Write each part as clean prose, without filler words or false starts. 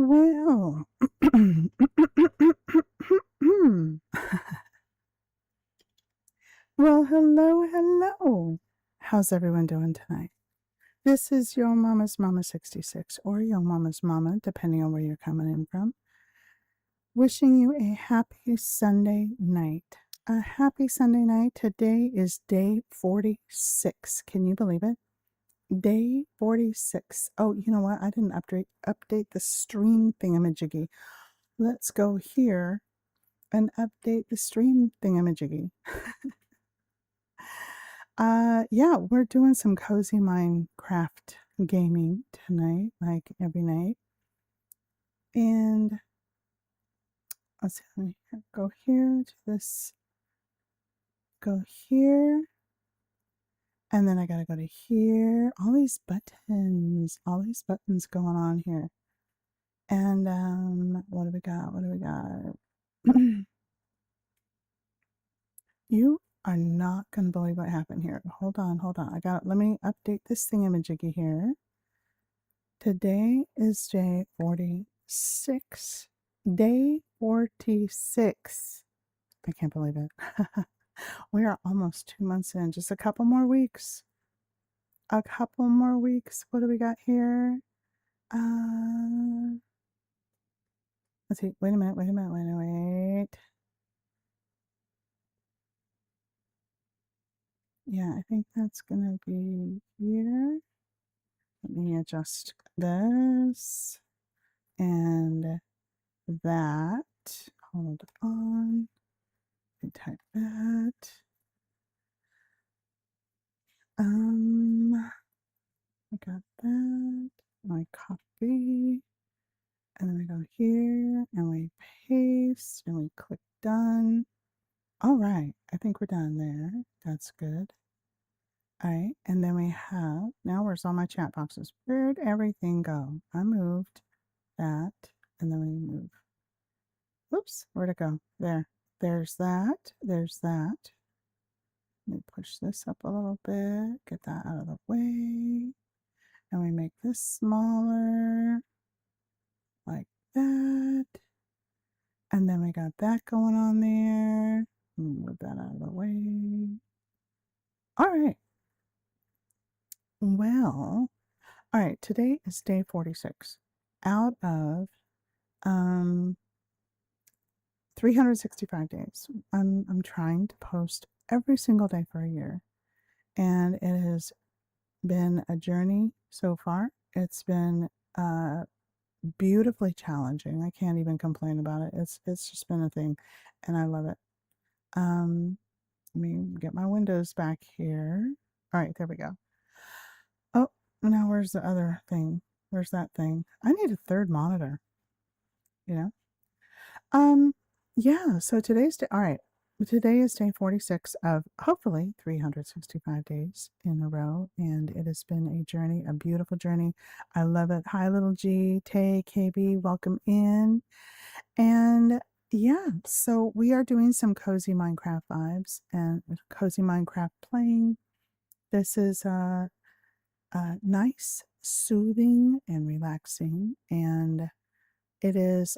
Well, well, hello. How's everyone doing tonight? This is your mama's mama 66 or your mama's mama, depending on where you're coming in from. Wishing you a happy Sunday night. A happy Sunday night. Today is day 46. Can you believe it? Day 46. Oh, you know what? I didn't update the stream thingamajiggy. Let's go here and update the stream thingamajiggy. Yeah, we're doing some cozy Minecraft gaming tonight, like every night. And let's see, let me go here to this, go here, and then I gotta go to here. All these buttons going on here. And what do we got? What do we got? You are not gonna believe what happened here. Hold on. Let me update this thingamajiggy here. Today is day 46. Day 46. I can't believe it. We are almost 2 months in. Just a couple more weeks. A couple more weeks. What do we got here? Let's see. Wait a minute. Yeah, I think that's gonna be here. Let me adjust this and that. Hold on. Let me type that. I got that. I copy. And then we go here and we paste and we click done. All right. I think we're done there. That's good. All right. And then we have, now where's all my chat boxes? Where'd everything go? I moved that and then we move. Oops. Where'd it go? There. There's that. There's that. Let me push this up a little bit. Get that out of the way. And we make this smaller. Like that. And then we got that going on there. Move that out of the way. All right. Well, all right. Today is day 46 out of 365 days. I'm trying to post every single day for a year, and it has been a journey so far. It's been beautifully challenging. I can't even complain about it. It's just been a thing, and I love it. Let me get my windows back here. All right, there we go. Oh, now where's the other thing? Where's that thing? I need a third monitor. You know. Yeah. So today's day. All right. Today is day 46 of hopefully 365 days in a row, and it has been a journey, a beautiful journey. I love it. Hi, little G, Tay, KB, welcome in. And yeah, so we are doing some cozy Minecraft vibes and cozy Minecraft playing. This is nice, soothing, and relaxing, and it is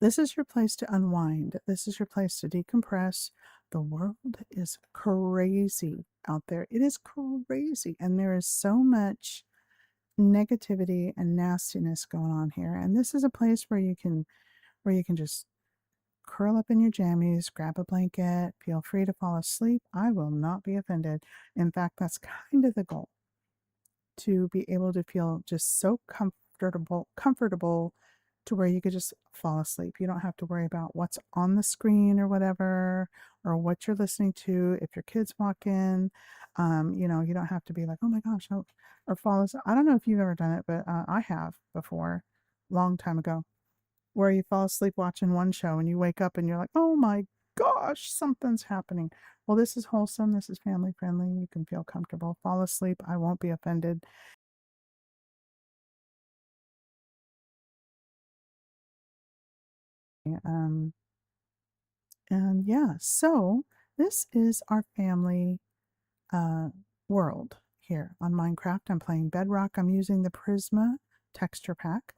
this is your place to unwind. This is your place to decompress. The world is crazy out there. It is crazy, and there is so much negativity and nastiness going on here. And this is a place where you can just curl up in your jammies, grab a blanket, feel free to fall asleep. I will not be offended. In fact, that's kind of the goal, to be able to feel just so comfortable to where you could just fall asleep. You don't have to worry about what's on the screen or whatever, or what you're listening to. If your kids walk in, you don't have to be like, oh my gosh, or fall asleep. I don't know if you've ever done it, but I have before, long time ago, where you fall asleep watching one show and you wake up and you're like, oh my gosh, something's happening. Well, this is wholesome. This is family friendly. You can feel comfortable. Fall asleep. I won't be offended. And yeah, so this is our family world here on Minecraft. I'm playing Bedrock. I'm using the Prisma texture pack.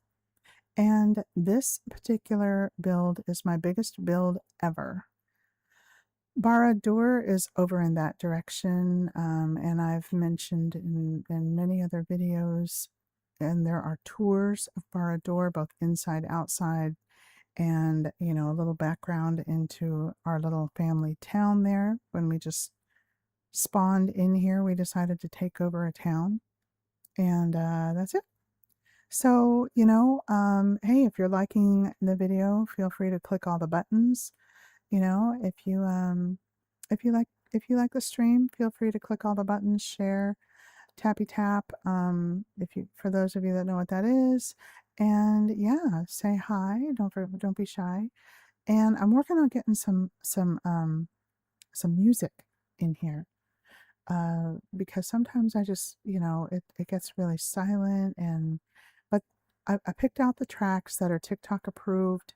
And this particular build is my biggest build ever. Barad-dûr is over in that direction, and I've mentioned in many other videos, and there are tours of Barad-dûr, both inside, outside, and, you know, a little background into our little family town there. When we just spawned in here, we decided to take over a town, and that's it. So, you know, hey, if you're liking the video, feel free to click all the buttons. You know, if you like the stream, feel free to click all the buttons, share, tappy tap. If you, for those of you that know what that is, and yeah, say hi. Don't be shy. And I'm working on getting some music in here. Because sometimes I just, you know, it gets really silent, and but I picked out the tracks that are TikTok approved.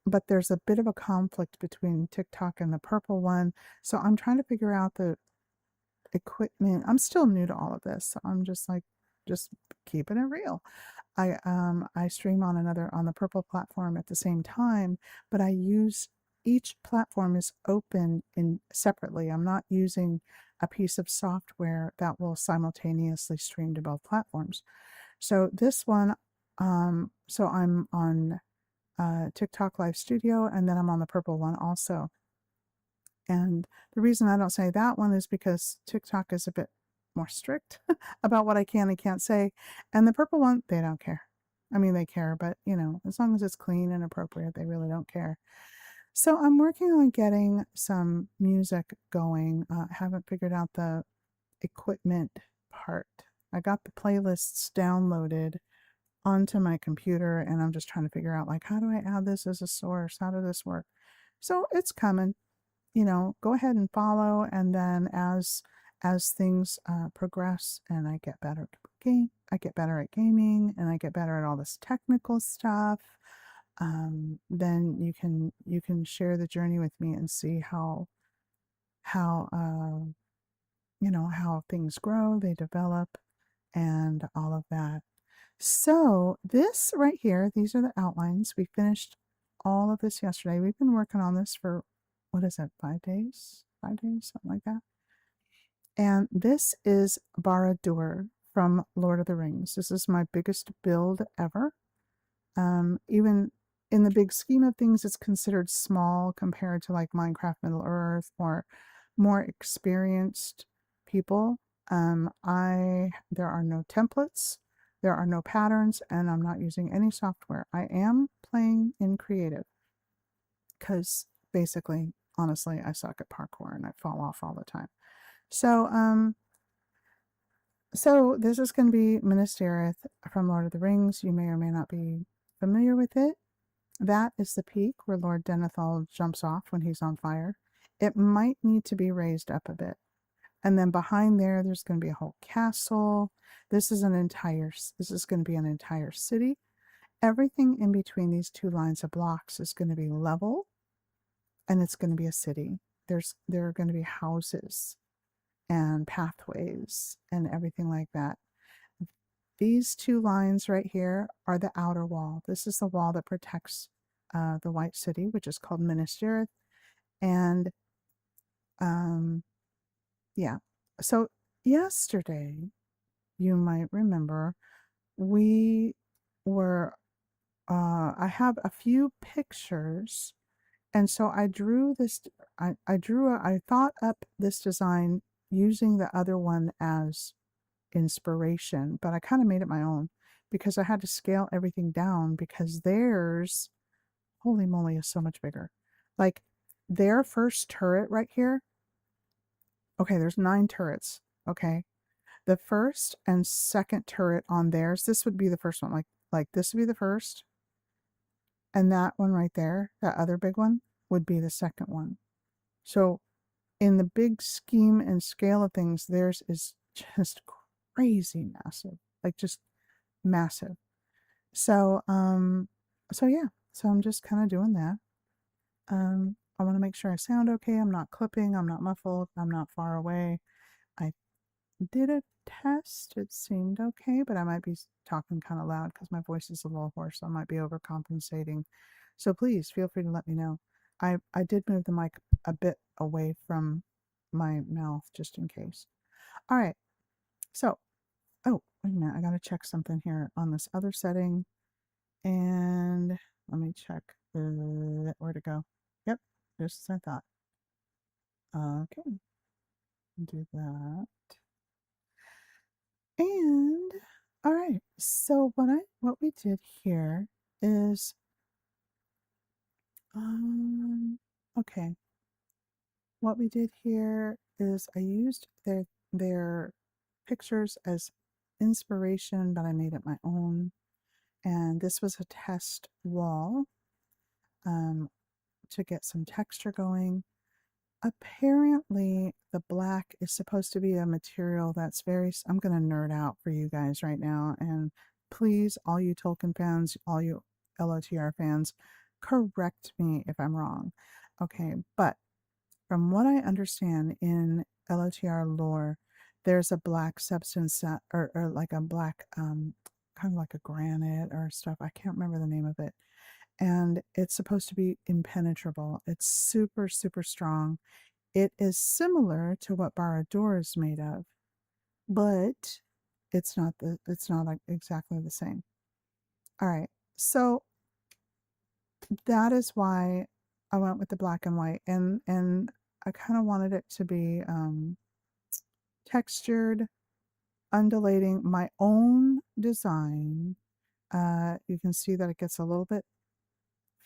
But there's a bit of a conflict between TikTok and the purple one. So I'm trying to figure out the equipment. I'm still new to all of this. So I'm just like, just keeping it real. I stream on the purple platform at the same time, but I use each platform is open in separately. I'm not using a piece of software that will simultaneously stream to both platforms. So this one, so I'm on TikTok Live Studio, and then I'm on the purple one also. And the reason I don't say that one is because TikTok is a bit more strict about what I can and can't say. And the purple one, they don't care. I mean, they care, but you know, as long as it's clean and appropriate, they really don't care. So I'm working on getting some music going. I haven't figured out the equipment part. I got the playlists downloaded onto my computer, and I'm just trying to figure out, like, how do I add this as a source? How does this work? So it's coming. You know, go ahead and follow, and then as things progress and I get better at gaming, and I get better at all this technical stuff, then you can share the journey with me and see how you know, how things grow, they develop, and all of that. So this right here, these are the outlines. We finished all of this yesterday. We've been working on this for, what is it, 5 days? 5 days, something like that. And this is Barad-dûr from Lord of the Rings. This is my biggest build ever. Even in the big scheme of things, it's considered small compared to like Minecraft Middle Earth or more experienced people. There are no templates, there are no patterns, and I'm not using any software. I am playing in creative because basically, honestly, I suck at parkour and I fall off all the time. So, so this is going to be Minas Tirith from Lord of the Rings. You may or may not be familiar with it. That is the peak where Lord Denethor jumps off when he's on fire. It might need to be raised up a bit. And then behind there, there's going to be a whole castle. This is going to be an entire city. Everything in between these two lines of blocks is going to be level, and it's going to be a city. There are going to be houses and pathways and everything like that. These two lines right here are the outer wall. This is the wall that protects the White City, which is called Minas Tirith. And yeah, so yesterday, you might remember, we were, I have a few pictures, and so I drew this, I thought up this design using the other one as inspiration, but I kind of made it my own because I had to scale everything down because theirs, holy moly, is so much bigger. Like their first turret right here, okay, there's 9 turrets, okay? The first and second turret on theirs, this would be the first one, like this would be the first, and that one right there, that other big one, would be the second one. So in the big scheme and scale of things, theirs is just crazy massive, like just massive. So so yeah, so I'm just kind of doing that. I want to make sure I sound okay. I'm not clipping, I'm not muffled, I'm not far away. I did a test. It seemed okay, but I might be talking kind of loud because my voice is a little hoarse. So I might be overcompensating. So please feel free to let me know. I did move the mic a bit away from my mouth just in case. All right. So, oh, wait a minute. I got to check something here on this other setting. And let me check where to go. Yep, just as I thought. Okay, do that. And all right, so what we did here is okay. What we did here is I used their pictures as inspiration, but I made it my own. And this was a test wall to get some texture going. Apparently, the black is supposed to be a material that's very. I'm going to nerd out for you guys right now. And please, all you Tolkien fans, all you LOTR fans, correct me if I'm wrong. Okay, but from what I understand in LOTR lore, there's a black substance that, or like a black, kind of like a granite or stuff. I can't remember the name of it. And it's supposed to be impenetrable. It's super, super strong. It is similar to what Barad-dûr is made of, but it's not like exactly the same. All right. So that is why I went with the black and white, and I kind of wanted it to be textured, undulating, my own design. You can see that it gets a little bit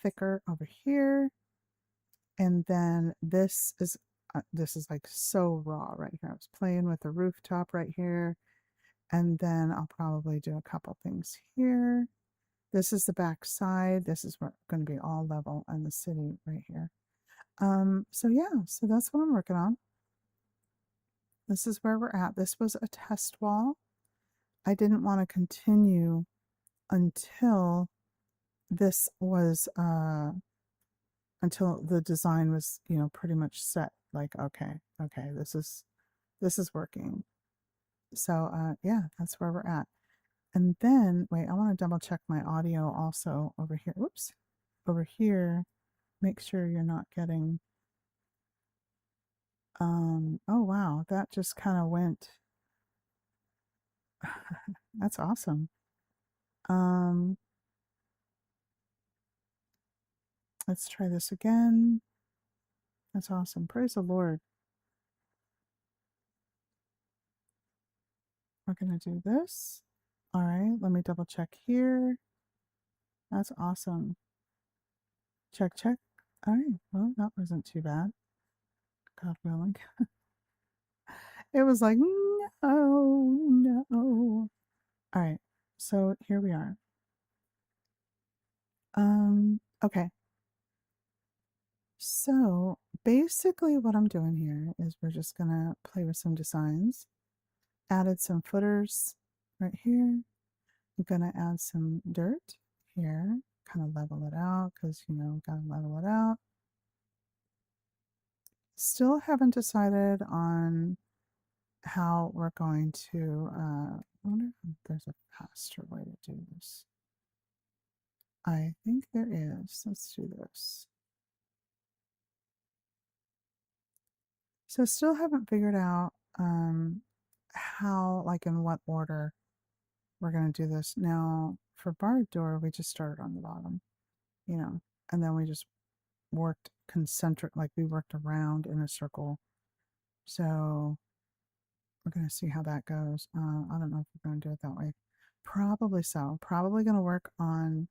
thicker over here, and then this is like so raw right here. I was playing with the rooftop right here, and then I'll probably do a couple things here. This is the back side. This is going to be all level and the city right here. So yeah, so that's what I'm working on. This is where we're at. This was a test wall. I didn't want to continue until this was until the design was, pretty much set. Like, okay, this is working. So yeah, that's where we're at. And then wait, I want to double check my audio also over here. Whoops. Over here, make sure you're not getting oh wow, that just kind of went. That's awesome. Um let's try this again. That's awesome. Praise the Lord. We're gonna do this. All right, let me double check here. That's awesome. Check, check. All right, well, that wasn't too bad. God willing. It was like, no, no. All right, so here we are. Okay. So basically what I'm doing here is we're just gonna play with some designs. Added some footers right here. I'm gonna add some dirt here, kind of level it out because gotta level it out. Still haven't decided on how we're going to I wonder if there's a faster way to do this. I think there is. Let's do this. So still haven't figured out how, like in what order we're going to do this. Now for Barad-dûr, we just started on the bottom, and then we just worked concentric, like we worked around in a circle. So we're going to see how that goes. I don't know if we're going to do it that way. Probably so. Probably going to work on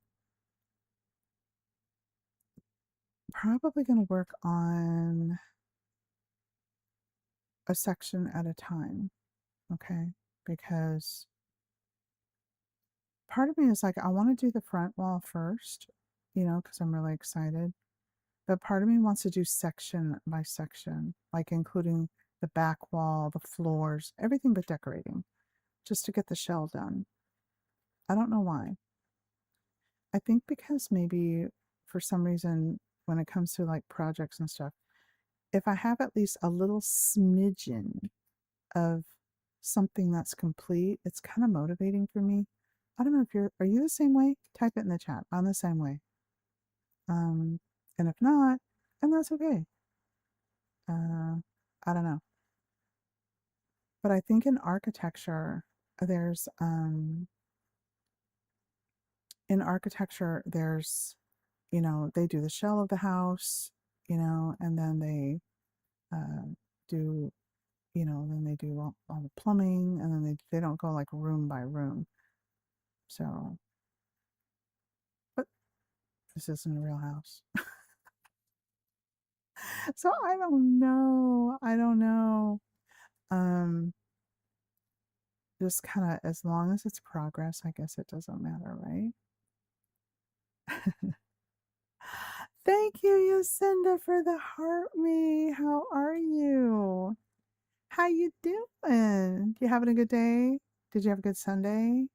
a section at a time. Okay. Because part of me is like, I want to do the front wall first, because I'm really excited. But part of me wants to do section by section, like including the back wall, the floors, everything but decorating, just to get the shell done. I don't know why. I think because maybe for some reason, when it comes to like projects and stuff, if I have at least a little smidgen of something that's complete, it's kind of motivating for me. I don't know if are you the same way? Type it in the chat. I'm the same way. Um, and if not, and that's okay. I don't know. But I think in architecture, there's in architecture there's, you know, they do the shell of the house, you know, and then they uh, do, you know, then they do all the plumbing, and then they don't go like room by room. So, but this isn't a real house. So I don't know. I don't know. Um, just kind of as long as it's progress, I guess it doesn't matter, right? Thank you, Yacinda, for the heart me. How are you? How you doing? You having a good day? Did you have a good Sunday?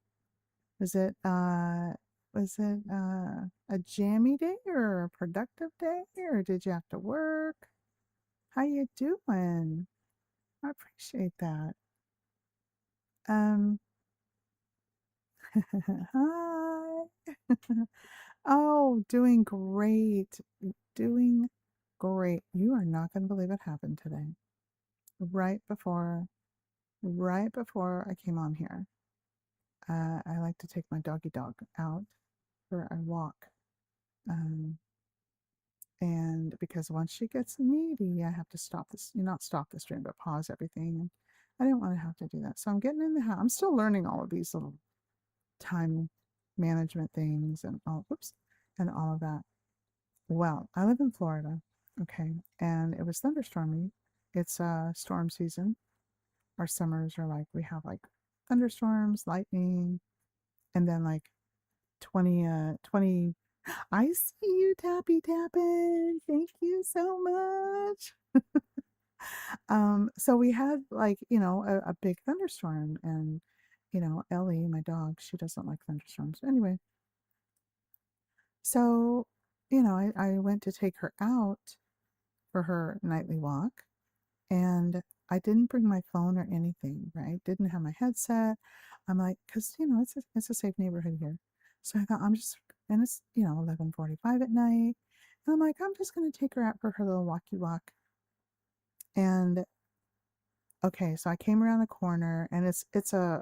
Was it a jammy day or a productive day, or did you have to work? How you doing? I appreciate that. Um Hi. Oh, doing great. Doing great. You are not going to believe what happened today. Right before right before I came on here. I like to take my doggy dog out for a walk. Um, and because once she gets needy, I have to stop this, not stop the stream, but pause everything. And I didn't want to have to do that. So I'm getting in the house. I'm still learning all of these little time management things and oops, and all of that. Well, I live in Florida, okay, and it was thunderstormy. It's storm season. Our summers are like we have like thunderstorms, lightning, and then like 20 I see you tappy tapping. Thank you so much. So we had like, you know, a big thunderstorm, and you know, Ellie, my dog, she doesn't like thunderstorms. Anyway, so you know, I went to take her out for her nightly walk, and I didn't bring my phone or anything, right? Didn't have my headset. I'm like, because you know, it's a safe neighborhood here. So I thought I'm just, and it's, you know, 11:45 at night. And I'm like, I'm just gonna take her out for her little walkie walk. And okay, so I came around the corner, and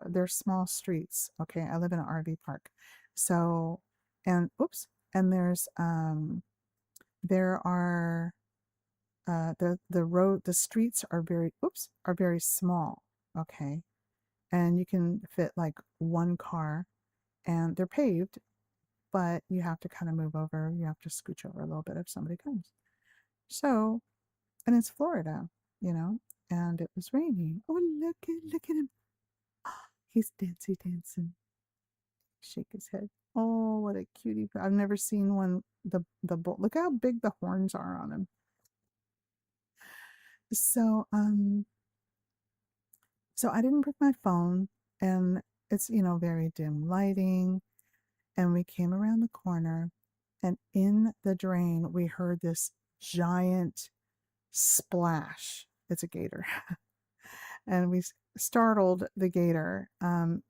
there's small streets. Okay, I live in an RV park. So, and oops, and there are the streets are very small. Okay, and you can fit like one car, and they're paved, but you have to kind of move over. You have to scooch over a little bit if somebody comes. So, and it's Florida, you know, and it was raining. Oh, look at him. He's dancing. Shake his head. Oh, what a cutie. I've never seen one. The bull. Look how big the horns are on him. So, so I didn't bring my phone, and it's, you know, very dim lighting. And we came around the corner, and in the drain, we heard this giant splash. It's a gator. And we startled the gator.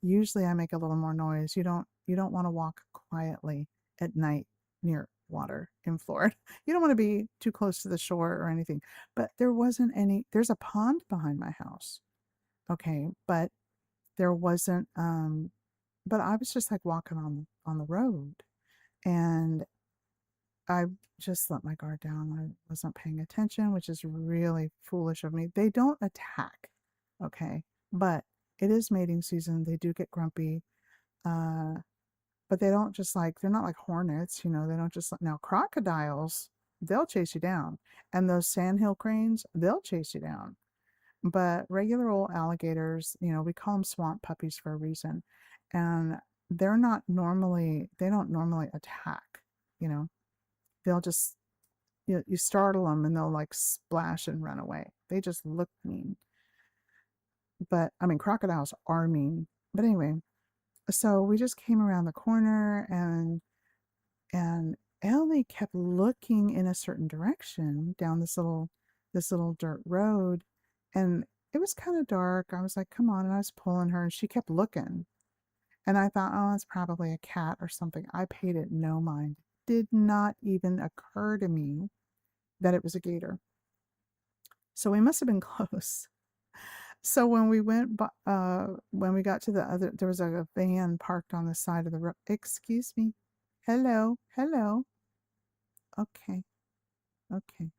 Usually I make a little more noise. You don't want to walk quietly at night near water in Florida. You don't want to be too close to the shore or anything. But there wasn't any. There's a pond behind my house. Okay, but there wasn't. But I was just like walking on the road, and I just let my guard down. I wasn't paying attention, which is really foolish of me. They don't attack, okay? But it is mating season. They do get grumpy. Uh, but they don't just like, they're not like hornets, you know, they don't just like, now crocodiles, they'll chase you down. And those sandhill cranes, they'll chase you down. But regular old alligators, you know, we call them swamp puppies for a reason. And they don't normally attack, you know, they'll just, you startle them and they'll like splash and run away. They just look mean. But I mean, crocodiles are mean. But anyway, so we just came around the corner, and Ellie kept looking in a certain direction down this little dirt road, and it was kind of dark. I was like, come on. And I was pulling her and she kept looking. And I thought, oh, it's probably a cat or something. I paid it no mind. Did not even occur to me that it was a gator. So we must have been close. So when we went, when we got to the other, there was a van parked on the side of the road. Excuse me. Hello, hello. Okay, okay.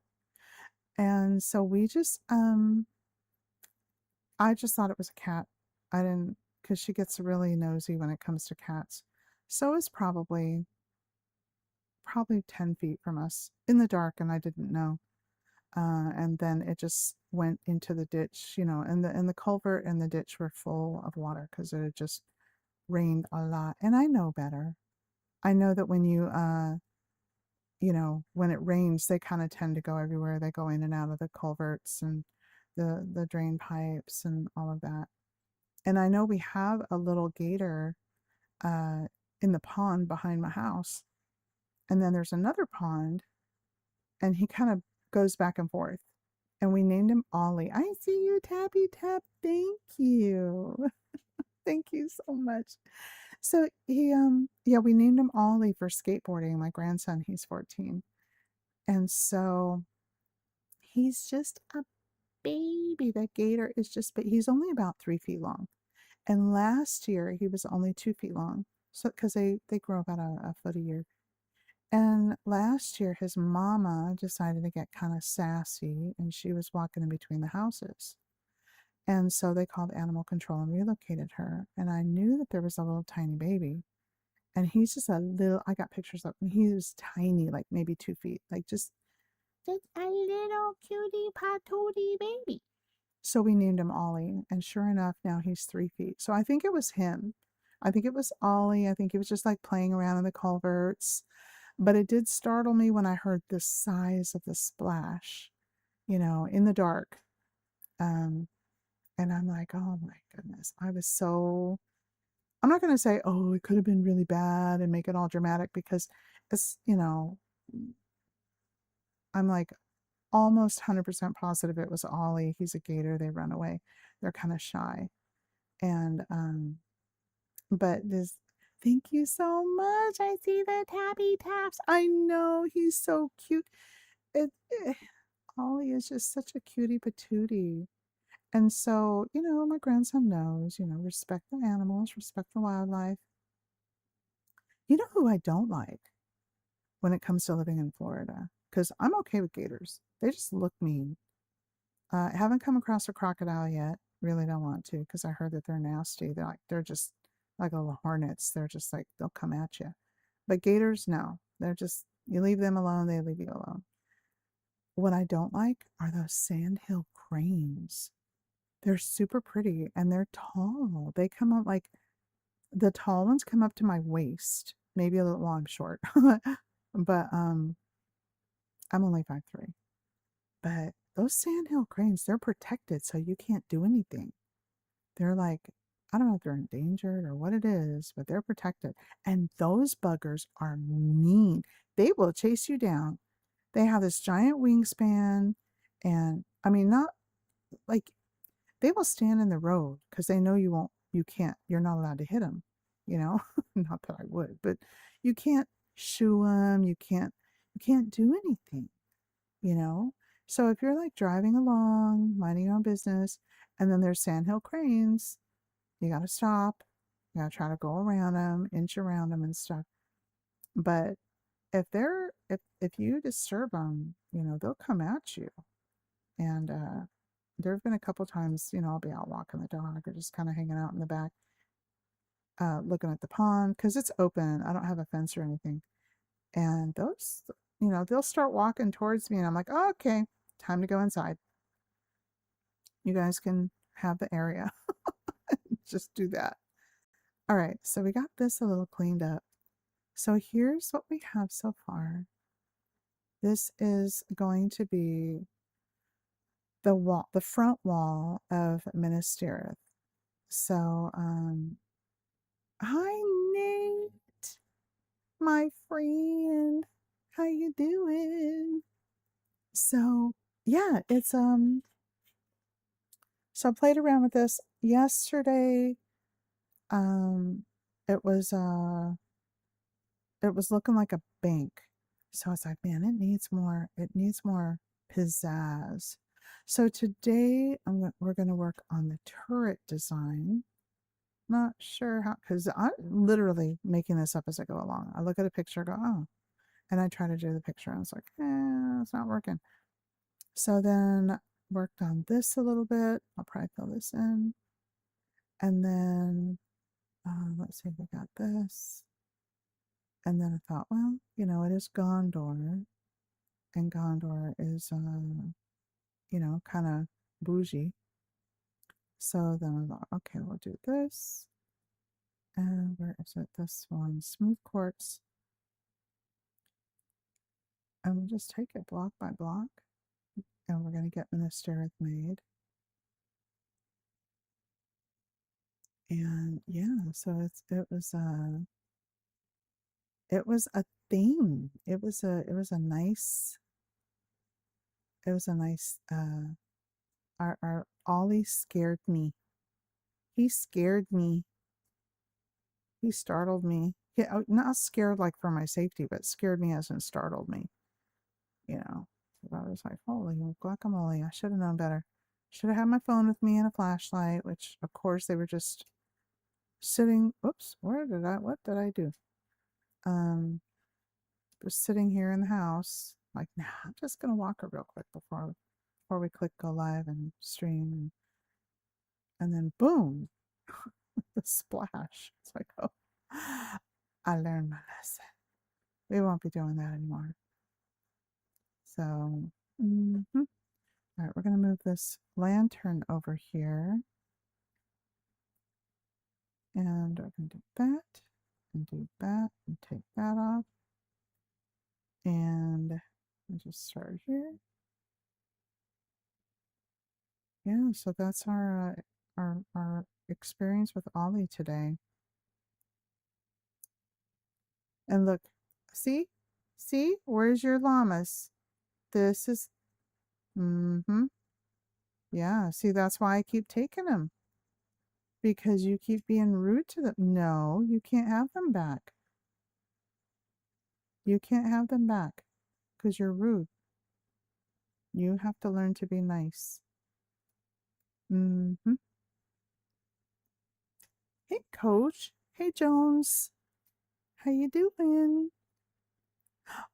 And so we just, I just thought it was a cat. I didn't, because she gets really nosy when it comes to cats. So it's probably 10 feet from us in the dark, and I didn't know. And then it just went into the ditch, and the culvert and the ditch were full of water because it had just rained a lot. And I know better. I know that when it rains, they kind of tend to go everywhere. They go in and out of the culverts and the drain pipes and all of that. And I know we have a little gator uh, in the pond behind my house. And then there's another pond, and he kind of goes back and forth. And we named him Ollie. I see you, Tappy Tap. Thank you. Thank you so much. So yeah, we named him Ollie for skateboarding. My grandson, he's 14. And so he's just a baby. That gator is just, but he's only about 3 feet long. And last year he was only 2 feet long. So, because they grow about a foot a year. And last year his mama decided to get kind of sassy and she was walking in between the houses. And so they called animal control and relocated her. And I knew that there was a little tiny baby. And he's just a little, I got pictures of him. He was tiny, like maybe 2 feet, like just a little cutie patootie baby. So we named him Ollie. And sure enough, now he's 3 feet. So I think it was him. I think it was Ollie. I think he was just like playing around in the culverts. But it did startle me when I heard the size of the splash, in the dark. Um, and I'm like, oh my goodness. I'm not going to say, oh, it could have been really bad and make it all dramatic because it's, I'm like almost 100% positive it was Ollie. He's a gator. They run away. They're kind of shy. And, but this, thank you so much. I see the tappy taps. I know he's so cute. It Ollie is just such a cutie patootie. And so, my grandson knows, respect the animals, respect the wildlife. You know who I don't like when it comes to living in Florida? Because I'm okay with gators. They just look mean. I haven't come across a crocodile yet. Really don't want to because I heard that they're nasty. They're just like little hornets. They're just like they'll come at you. But gators, no. They're just you leave them alone, they leave you alone. What I don't like are those sandhill cranes. They're super pretty and they're tall. They come up like the tall ones come up to my waist. Maybe a little, well, I'm short. But I'm only 5'3". But those sandhill cranes, they're protected so you can't do anything. They're like, I don't know if they're endangered or what it is, but they're protected. And those buggers are mean. They will chase you down. They have this giant wingspan, and I mean, not like they will stand in the road because they know you're not allowed to hit them, you know? Not that I would, but you can't shoo them, you can't do anything, you know? So if you're like driving along, minding your own business, and then there's sandhill cranes, you got to stop. You got to try to go around them, inch around them and stuff. But if you disturb them, they'll come at you. And there have been a couple times, I'll be out walking the dog or just kind of hanging out in the back, looking at the pond because it's open. I don't have a fence or anything. And those, they'll start walking towards me, and I'm like, oh, okay, time to go inside. You guys can have the area. Just do that. All right, so we got this a little cleaned up. So here's what we have so far. This is going to be the front wall of Minas Tirith. So, hi Nate, my friend. How you doing? So, yeah, So I played around with this yesterday. Um, it was uh, it was looking like a bank. So I was like, man, it needs more pizzazz. So today we're going to work on the turret design. Not sure how, because I'm literally making this up as I go along. I look at a picture, go, oh, and I try to do the picture. And I was like, it's not working. So then worked on this a little bit. I'll probably fill this in. And then let's see if we got this. And then I thought, well, it is Gondor. And Gondor is, kind of bougie. So then I thought, okay, we'll do this. And where is it? This one, smooth quartz. And we'll just take it block by block. And we're going to get Minas Tirith made. And yeah, so it was a thing. It was a nice our Ollie scared me. He scared me. He startled me. Not scared like for my safety, but scared me as in startled me. So I was like, holy guacamole, I should have known better. Should have had my phone with me and a flashlight, which of course they were just sitting. Oops, what did I do? Just sitting here in the house. Like, nah, I'm just gonna walk her real quick before we click go live and stream, and then boom, the splash. It's like, oh, I learned my lesson. We won't be doing that anymore. So, all right, we're gonna move this lantern over here, and we're gonna do that, and do that, and take that off, and we'll just start here. Yeah, so that's our experience with Ollie today. And look, see? See? Where's your llamas? This is, mm-hmm. Yeah, see, that's why I keep taking them. Because you keep being rude to them. No, you can't have them back. You can't have them back. Because you're rude. You have to learn to be nice. Mm-hmm. Hey, Coach. Hey, Jones. How you doing?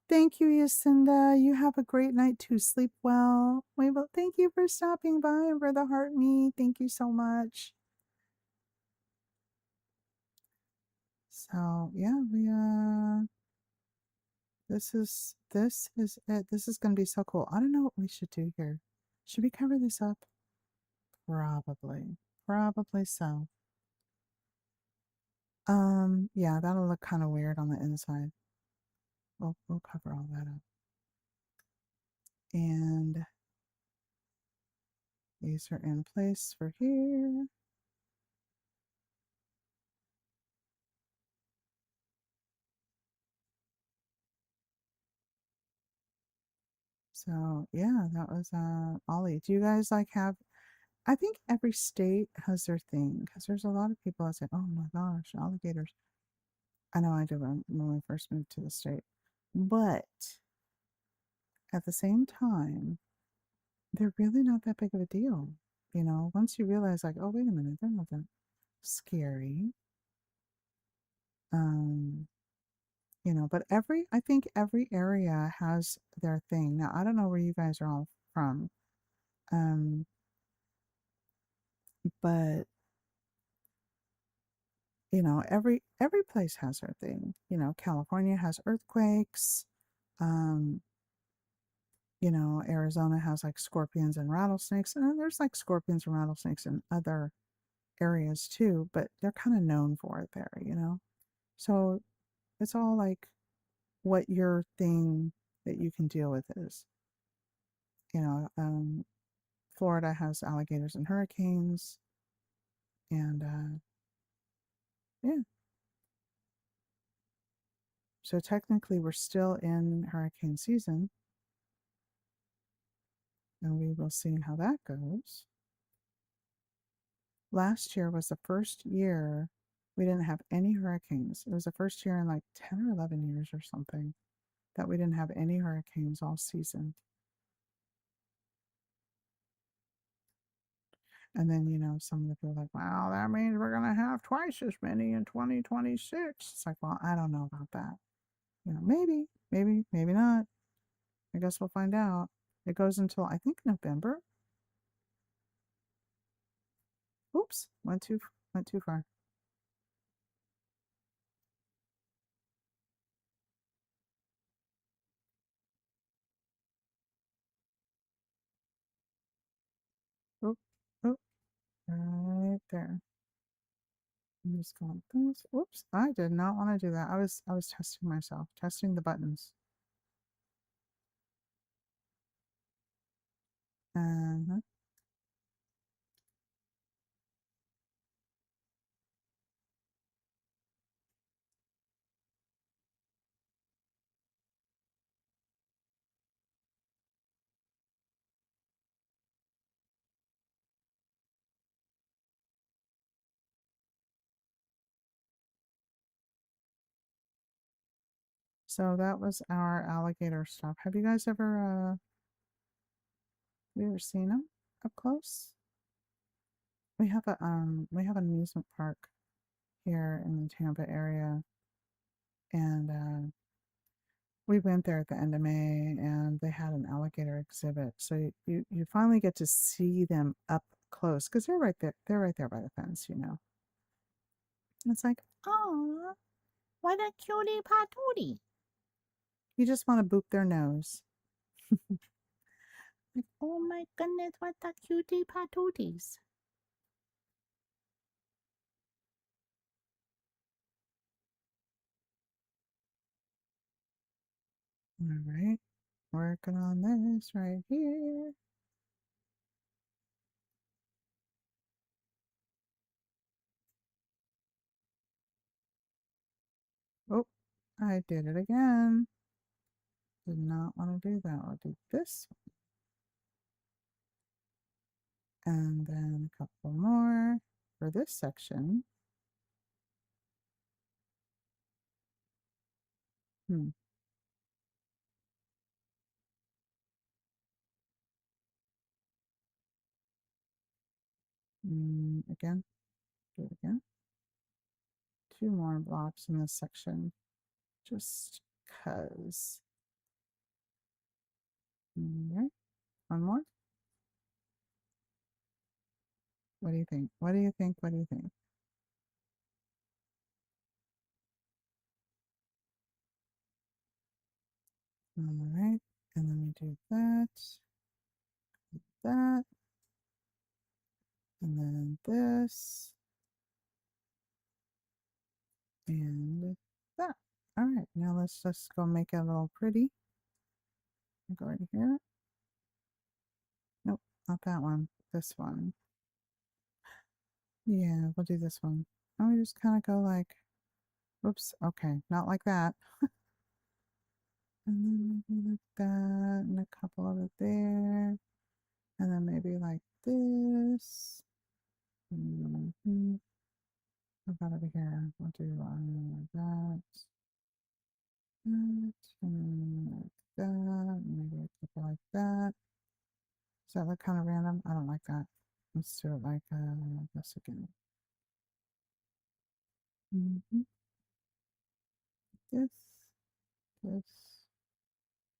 Thank you, Yacinda. You have a great night too. Sleep well. Well, thank you for stopping by and for the heart me. Thank you so much. So yeah, this is it. This is gonna be so cool. I don't know what we should do here. Should we cover this up? Probably. Probably so. Yeah, that'll look kind of weird on the inside. We'll cover all that up. And these are in place for here. So yeah, that was Ollie. Do you guys have I think every state has their thing because there's a lot of people that say, "Oh my gosh, alligators." I know I did when we first moved to the state, but at the same time, they're really not that big of a deal. Once you realize, like, oh wait a minute, they're not that scary. Um, but I think every area has their thing. Now I don't know where you guys are all from, um, but every place has their thing. California has earthquakes. um Arizona has like scorpions and rattlesnakes, and there's like scorpions and rattlesnakes in other areas too, but they're kind of known for it there. So it's all like what your thing that you can deal with is. you know um Florida has alligators and hurricanes, and yeah, so technically we're still in hurricane season, and we will see how that goes. Last year was the first year we didn't have any hurricanes. It was the first year in like 10 or 11 years or something that we didn't have any hurricanes all season. And then, some of the people are like, wow, that means we're going to have twice as many in 2026. It's like, well, I don't know about that. Maybe, maybe not. I guess we'll find out. It goes until, I think, November. Oops, went too far. Oop, oop, right there. I'm just going this. Whoops, I did not want to do that. I was testing myself, testing the buttons. Uh-huh. So that was our alligator stuff. Have you guys ever seen them up close? We have an amusement park here in the Tampa area, and we went there at the end of May, and they had an alligator exhibit. So you finally get to see them up close because they're right there. They're right there by the fence. And it's like, oh, what a cutie patootie. You just want to boop their nose. Like, oh my goodness, what a cutie patooties. All right, working on this right here. Oh, I did it again. Did not want to do that. I'll do this. And then a couple more for this section. Hmm. Again, do it again. Two more blocks in this section, just cause. All right, one more. What do you think? What do you think? What do you think? All right, and then we do that, that, and then this, and that. All right, now let's just go make it a little pretty. Go right here. Nope, not that one. This one. Yeah, we'll do this one. And we just kind of go like, whoops, okay, not like that. And then maybe like that, and a couple of it there. And then maybe like this. What about over here? We'll do like that, and like that, maybe a couple like that. Does that look kind of random? I don't like that. Let's do it like this again. Mm-hmm. This, this,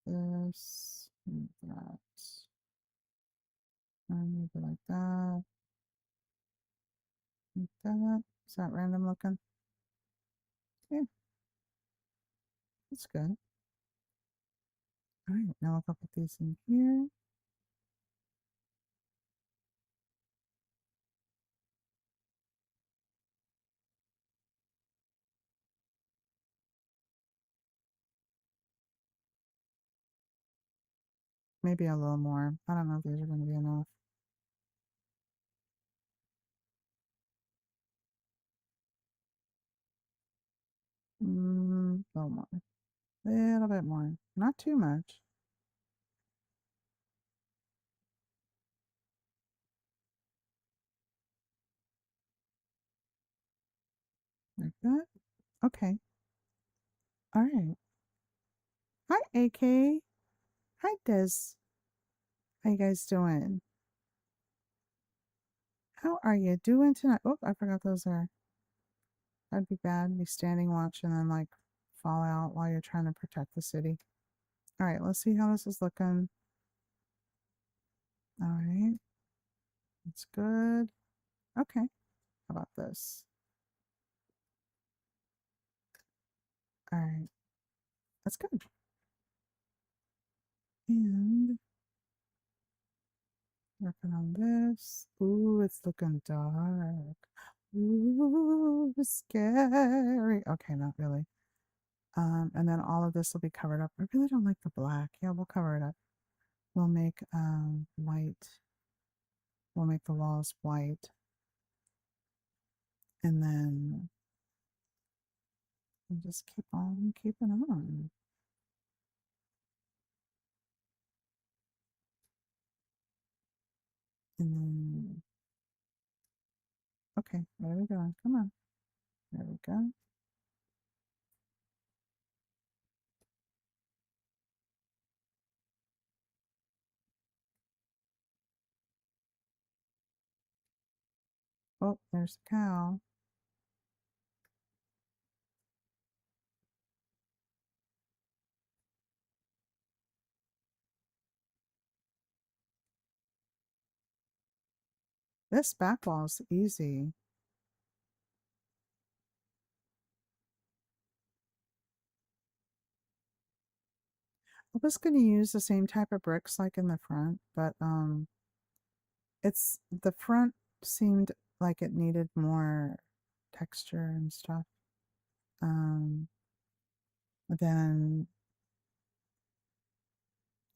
this, and that. And maybe like that. Like that. Is that random looking? Yeah, that's good. All right, now I'll put these in here. Maybe a little more. I don't know if these are going to be enough. A little more. A little bit more. Not too much. Like that. Okay. All right. Hi, AK. Hi, Des. How you guys doing? How are you doing tonight? Oh, I forgot those are. That'd be bad. Be standing watch and then like fall out while you're trying to protect the city. All right, let's see how this is looking. All right, it's good. Okay, how about this? All right, that's good. And working on this. Ooh, it's looking dark. Ooh, scary. Okay, not really. And then all of this will be covered up. I really don't like the black. Yeah, we'll cover it up. We'll make white. We'll make the walls white. And then we'll just keep on keeping on. And then, okay, there we go. Come on. There we go. Oh, there's the cow. This back wall is easy. I was going to use the same type of bricks like in the front, but it's the front seemed like it needed more texture and stuff. Um, then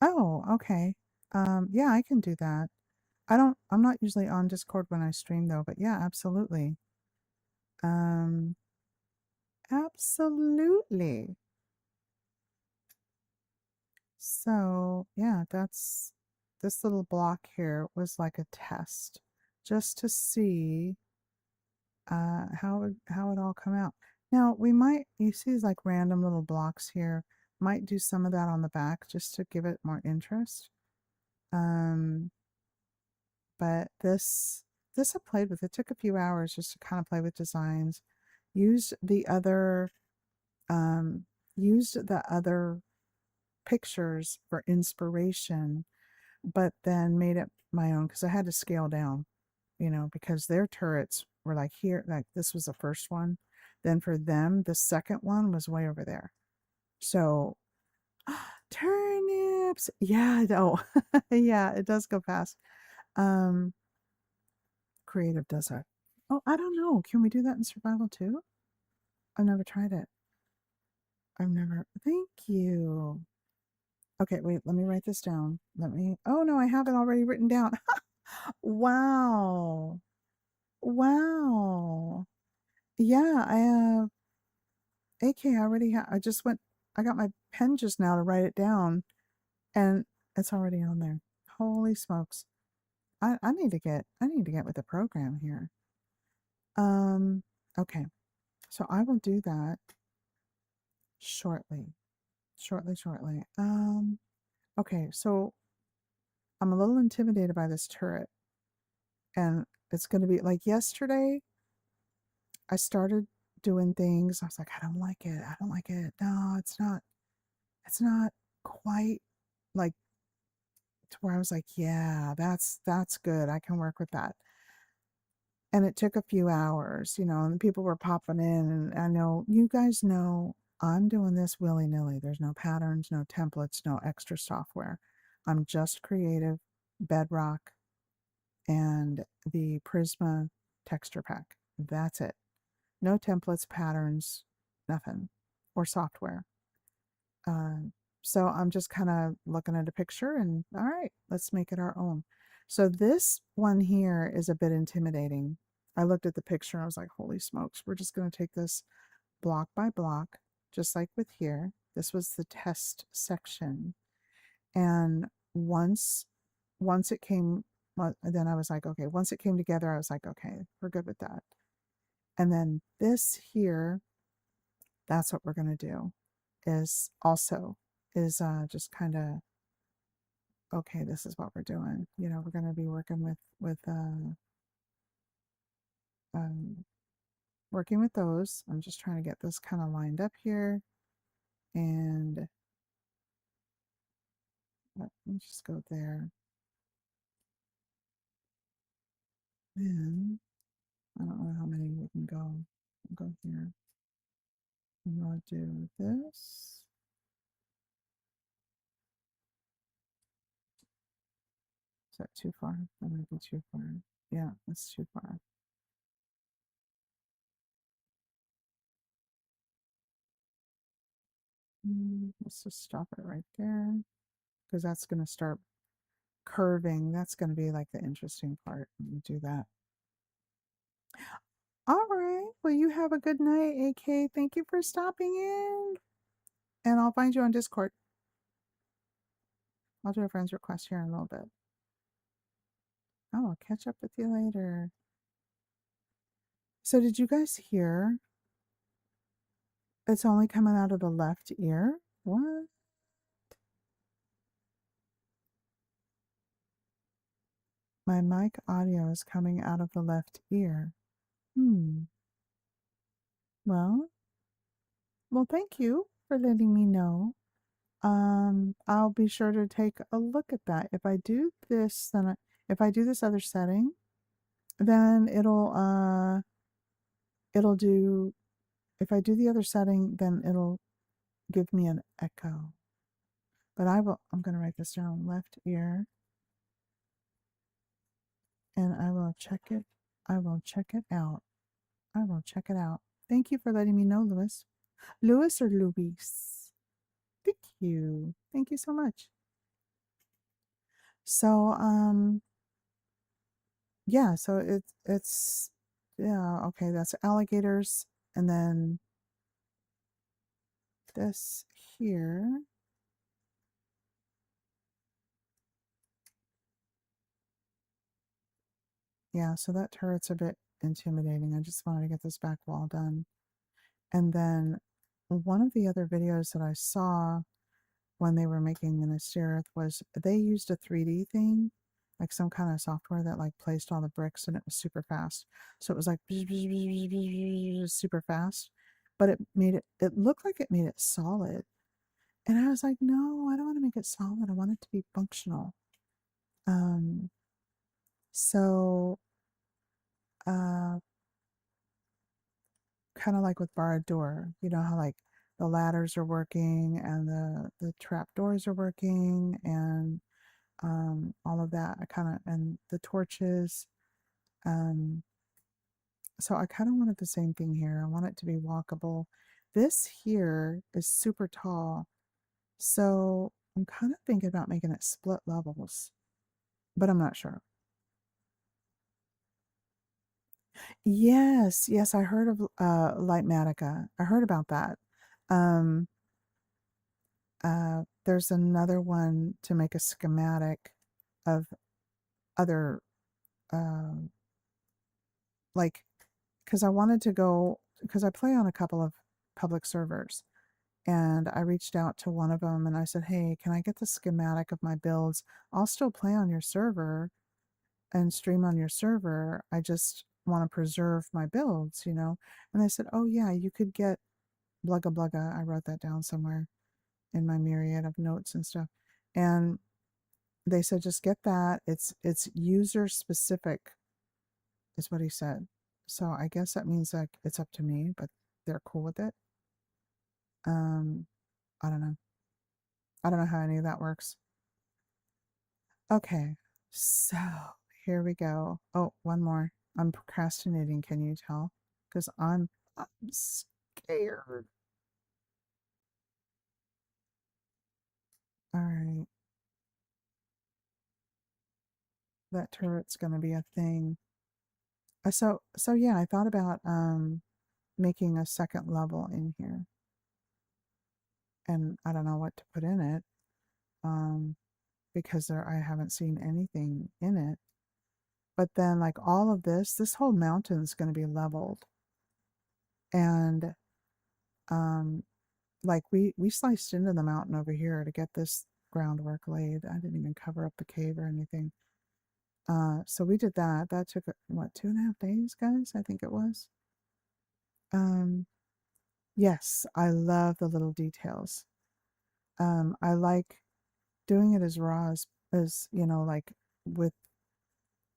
oh, okay. Yeah, I can do that. I'm not usually on Discord when I stream though, but yeah, absolutely. Um, absolutely. So, yeah, that's this little block here was like a test just to see how it all come out. Now, we might you see these like random little blocks here. Might do some of that on the back just to give it more interest. Um, but this I played with. It took a few hours just to kind of play with designs. Used the other um used the other pictures for inspiration, but then made it my own because I had to scale down, because their turrets were like here, like this was the first one. Then for them, the second one was way over there. So turnips. Yeah, no. Yeah, it does go fast. Um, creative does that. Oh, I don't know. Can we do that in survival too? I've never tried it. Thank you. Okay, wait, let me write this down. Oh no, I have it already written down. Wow. Wow. Yeah, AK, I already I just I got my pen just now to write it down and it's already on there. Holy smokes. I need to get with the program here. Um, okay. So I will do that shortly. Shortly. Okay, so I'm a little intimidated by this turret. And it's gonna be like yesterday, I started doing things. I was like, I don't like it. I don't like it. No, it's not quite like to where I was like, yeah, that's good. I can work with that. And it took a few hours, and people were popping in. And I know you guys know I'm doing this willy nilly. There's no patterns, no templates, no extra software. I'm just creative, bedrock, and the Prisma texture pack. That's it. No templates, patterns, nothing, or software. Uh, so I'm just kind of looking at a picture and all right, let's make it our own. So this one here is a bit intimidating. I looked at the picture and I was like, holy smokes, we're just going to take this block by block, just like with here. This was the test section. And once it came, well, then I was like, okay, once it came together, I was like, okay, we're good with that. And then this here, that's what we're going to do is also is just kind of okay, this is what we're doing. You know, we're going to be working um, working with those. I'm just trying to get this kind of lined up here, and let me just go there. Then I don't know how many we can go. I'll go here. I'm gonna do this. Is that too far? That might be too far. Yeah, that's too far. Let's just stop it right there because that's going to start curving. That's going to be like the interesting part. Let me do that. All right. Well, you have a good night, AK. Thank you for stopping in. And I'll find you on Discord. I'll do a friend's request here in a little bit. I'll catch up with you later. So, did you guys hear? It's only coming out of the left ear? What? My mic audio is coming out of the left ear. Well, thank you for letting me know. I'll be sure to take a look at that. If I do this, if I do this other setting, then it'll do, if I do the other setting, then it'll give me an echo. But I'm going to write this down, left ear, and I will check it. I will check it out. I will check it out. Thank you for letting me know, Louis. Louis or Luis? Thank you. Thank you so much. So, yeah, so it's yeah, okay, that's alligators, and then this here. Yeah, so that turret's a bit intimidating. I just wanted to get this back wall done. And then one of the other videos that I saw when they were making Minas Tirith was they used a 3D thing, like some kind of software that like placed all the bricks, and it was super fast. So it was like super fast, but it looked like it made it solid. And I was like, no, I don't want to make it solid. I want it to be functional. Um, so uh kind of like with barred door, you know how like the ladders are working and the trap doors are working and all of that. I kind of and the torches. Um, so I kind of wanted the same thing here. I want it to be walkable. This here is super tall, so I'm kind of thinking about making it split levels, but I'm not sure. Yes, yes, I heard of Lightmatica. I heard about that. Um, there's another one to make a schematic of other like because I wanted to go because I play on a couple of public servers, and I reached out to one of them and I said, "Hey, can I get the schematic of my builds? I'll still play on your server and stream on your server. I just want to preserve my builds, you know?" And they said, "Oh yeah, you could get blugga blugga." I wrote that down somewhere in my myriad of notes and stuff. And they said just get that. It's user specific is what he said. So I guess that means like it's up to me, but they're cool with it. Um, I don't know. I don't know how any of that works. Okay, so here we go. Oh, one more. I'm procrastinating, can you tell? Because I'm scared. All right, that turret's gonna be a thing. So yeah, I thought about making a second level in here, and I don't know what to put in it. Um, because I haven't seen anything in it. But then like all of this whole mountain's going to be leveled. And like we sliced into the mountain over here to get this groundwork laid. I didn't even cover up the cave or anything. So we did that. That took what, 2.5 days, guys? I think it was. Um, yes, I love the little details. I like doing it as raw as you know, like with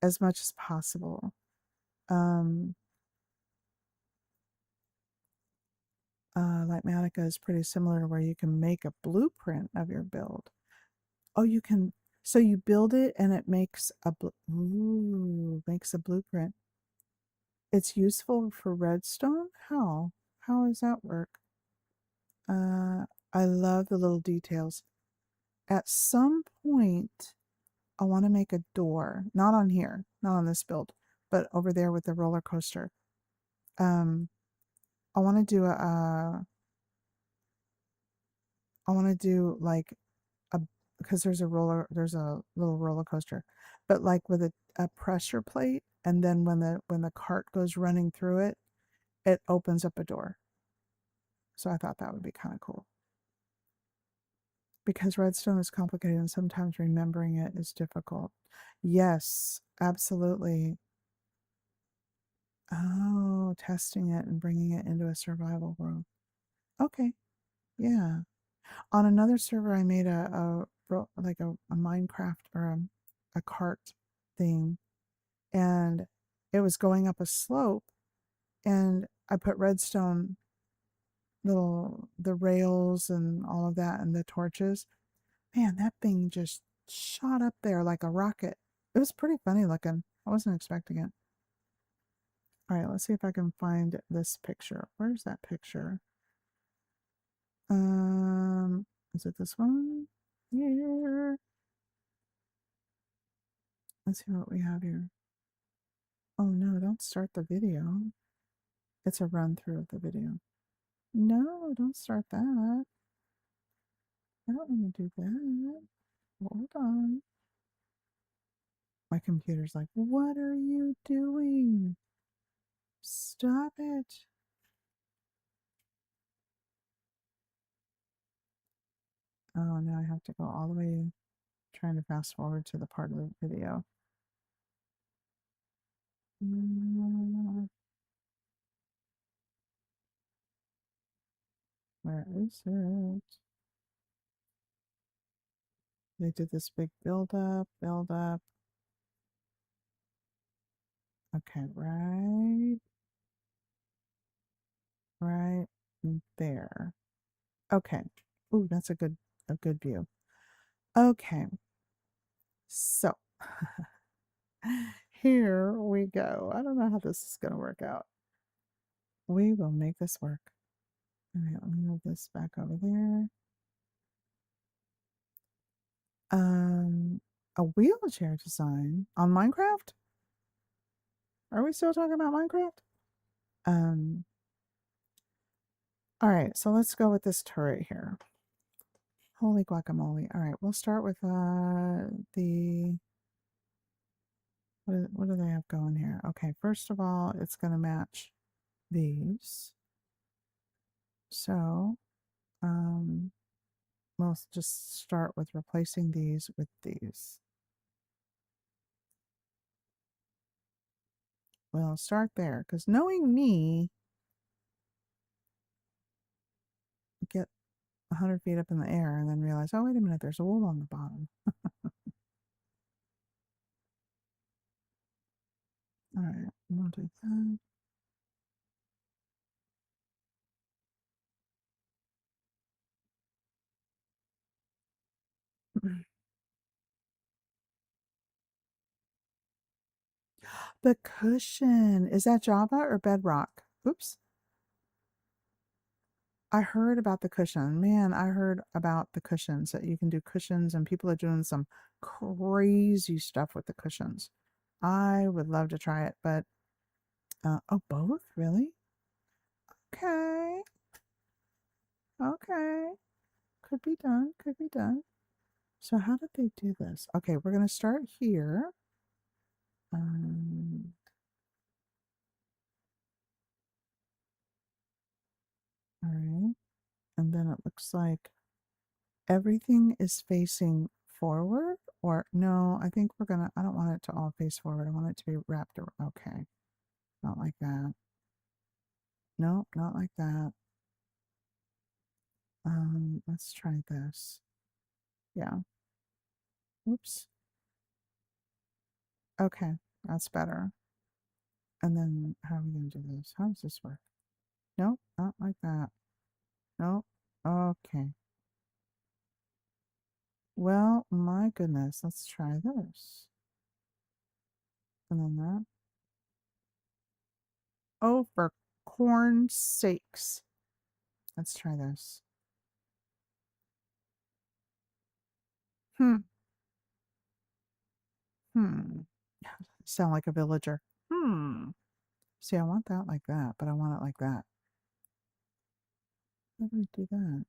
as much as possible. Um, Lightmatica is pretty similar to where you can make a blueprint of your build. Oh, you can. So you build it and it makes makes a blueprint. It's useful for redstone? How? How does that work? Uh, I love the little details. At some point, I want to make a door. Not on here, not on this build, but over there with the roller coaster. Um, I want to do I want to do like a, because there's a little roller coaster, but like with a pressure plate, and then when the cart goes running through it, it opens up a door. So I thought that would be kind of cool. Because redstone is complicated and sometimes remembering it is difficult. Yes, absolutely. Oh, testing it and bringing it into a survival world. Okay, yeah. On another server, I made like a Minecraft or a cart thing, and it was going up a slope, and I put redstone the rails and all of that and the torches. Man, that thing just shot up there like a rocket. It was pretty funny looking. I wasn't expecting it. All right, let's see if I can find this picture. Where's that picture? Is it this one? Here. Let's see what we have here. Oh no, don't start the video. It's a run through of the video. No, don't start that. I don't want to do that. Hold on. My computer's like, what are you doing? Stop it. Oh, now I have to go all the way trying to fast forward to the part of the video. Where is it? They did this big build up. Okay, right there. Okay. Ooh, that's a good view. Okay. So here we go. I don't know how this is gonna work out. We will make this work. All right, let me move this back over there. Um, a wheelchair design on Minecraft? Are we still talking about Minecraft? Um, all right, so let's go with this turret here. Holy guacamole. All right, we'll start with the what do they have going here? Okay, first of all, it's gonna match these. So, we'll just start with replacing these with these. We'll start there, because knowing me, get 100 feet up in the air and then realize, oh, wait a minute, there's a wool on the bottom. All right, we'll do that. The cushion. Is that Java or Bedrock? Oops. I heard about the cushion. Man, I heard about the cushions that you can do cushions and people are doing some crazy stuff with the cushions. I would love to try it, but oh, both? Really? Okay. Okay. Could be done. Could be done. So how did they do this? Okay, we're going to start here. Um, All right. And then it looks like everything is facing forward, or no, I think I don't want it to all face forward. I want it to be wrapped around. Okay. Not like that. No, not like that. Let's try this. Yeah. Oops. Okay. That's better. And then how are we going to do this? How does this work? Nope, not like that. Nope. Okay. Well, my goodness. Let's try this. And then that. Oh, for corn's sakes. Let's try this. Hmm. Hmm. Sound like a villager. Hmm. See, I want that like that, but I want it like that. How do we do that?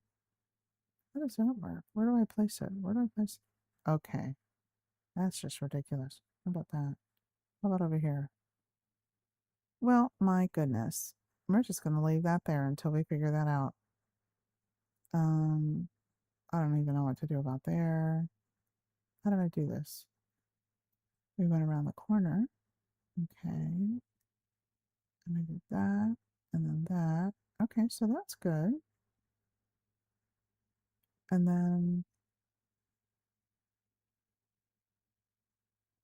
How does that work? Where do I place it? Where do I place it? Okay. That's just ridiculous. How about that? How about over here? Well, my goodness. We're just going to leave that there until we figure that out. Um, I don't even know what to do about there. How did I do this? We went around the corner. Okay. And I did that. And then that. Okay, so that's good. And then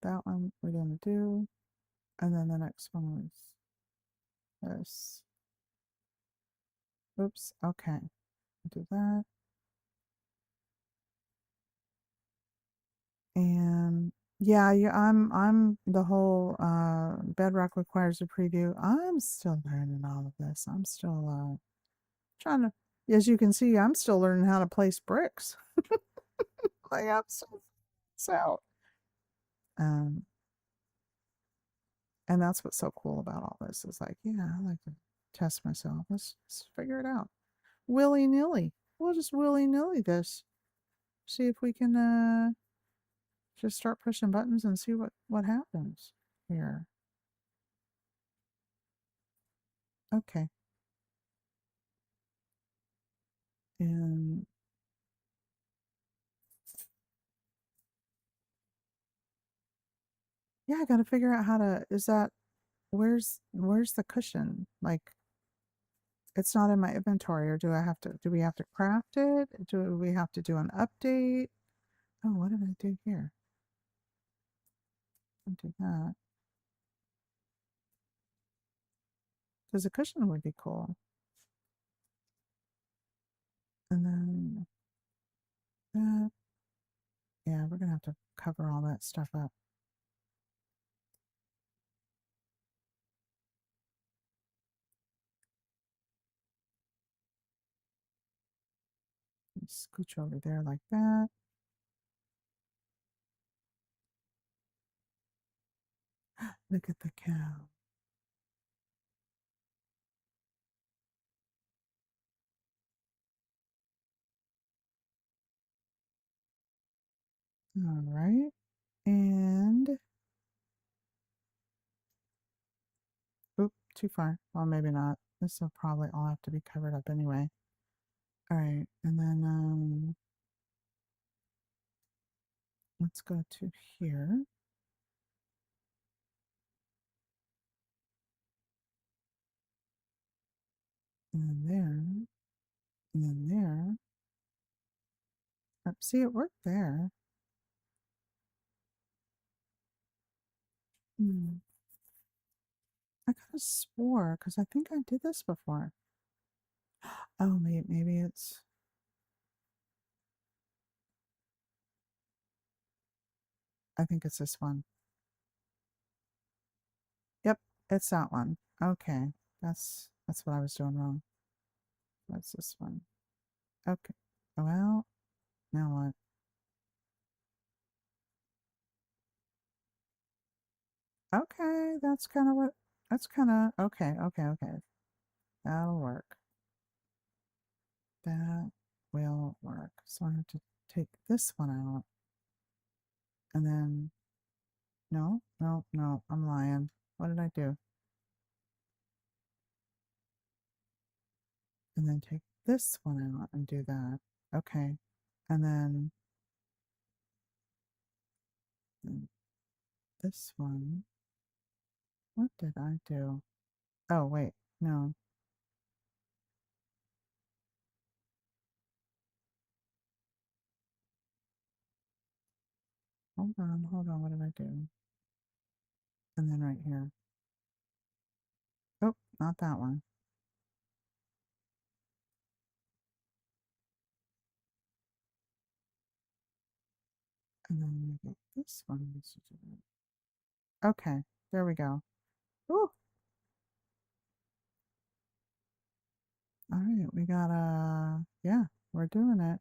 that one we didn't do. And then the next one was this. Oops. Okay. Do that. And yeah, I'm the whole bedrock requires a preview. I'm still learning all of this. I'm still trying to, as you can see, I'm still learning how to place bricks. Like I'm so out. Um, and that's what's so cool about all this is like, yeah, I like to test myself. Let's figure it out. Willy nilly. We'll just willy nilly this. See if we can just start pushing buttons and see what happens here. Okay. And yeah, I got to figure out how to, is that, where's the cushion? Like, it's not in my inventory, or do we have to craft it? Do we have to do an update? Oh, what did I do here? I'll do that. Because a cushion would be cool. And then that, yeah, we're gonna have to cover all that stuff up. Scooch over there like that. Look at the cow. All right. And, oop, too far. Well, maybe not. This will probably all have to be covered up anyway. All right. And then, let's go to here. And then there. And then there. See, it worked there. Hmm. I could have swore, because I think I did this before. Oh, maybe it's... I think it's this one. Yep, it's that one. Okay, that's what I was doing wrong. That's this one. Okay. Well, now what? Okay, that's kind of what... That's kind of... Okay. That'll work. That will work. So I have to take this one out. And then... No, I'm lying. What did I do? And then take this one out and do that. Okay. And then this one. What did I do? Oh, wait. No. Hold on. Hold on. What did I do? And then right here. Oh, not that one. And then maybe this one needs to do that. Okay. There we go. Ooh. All right. We got yeah, we're doing it.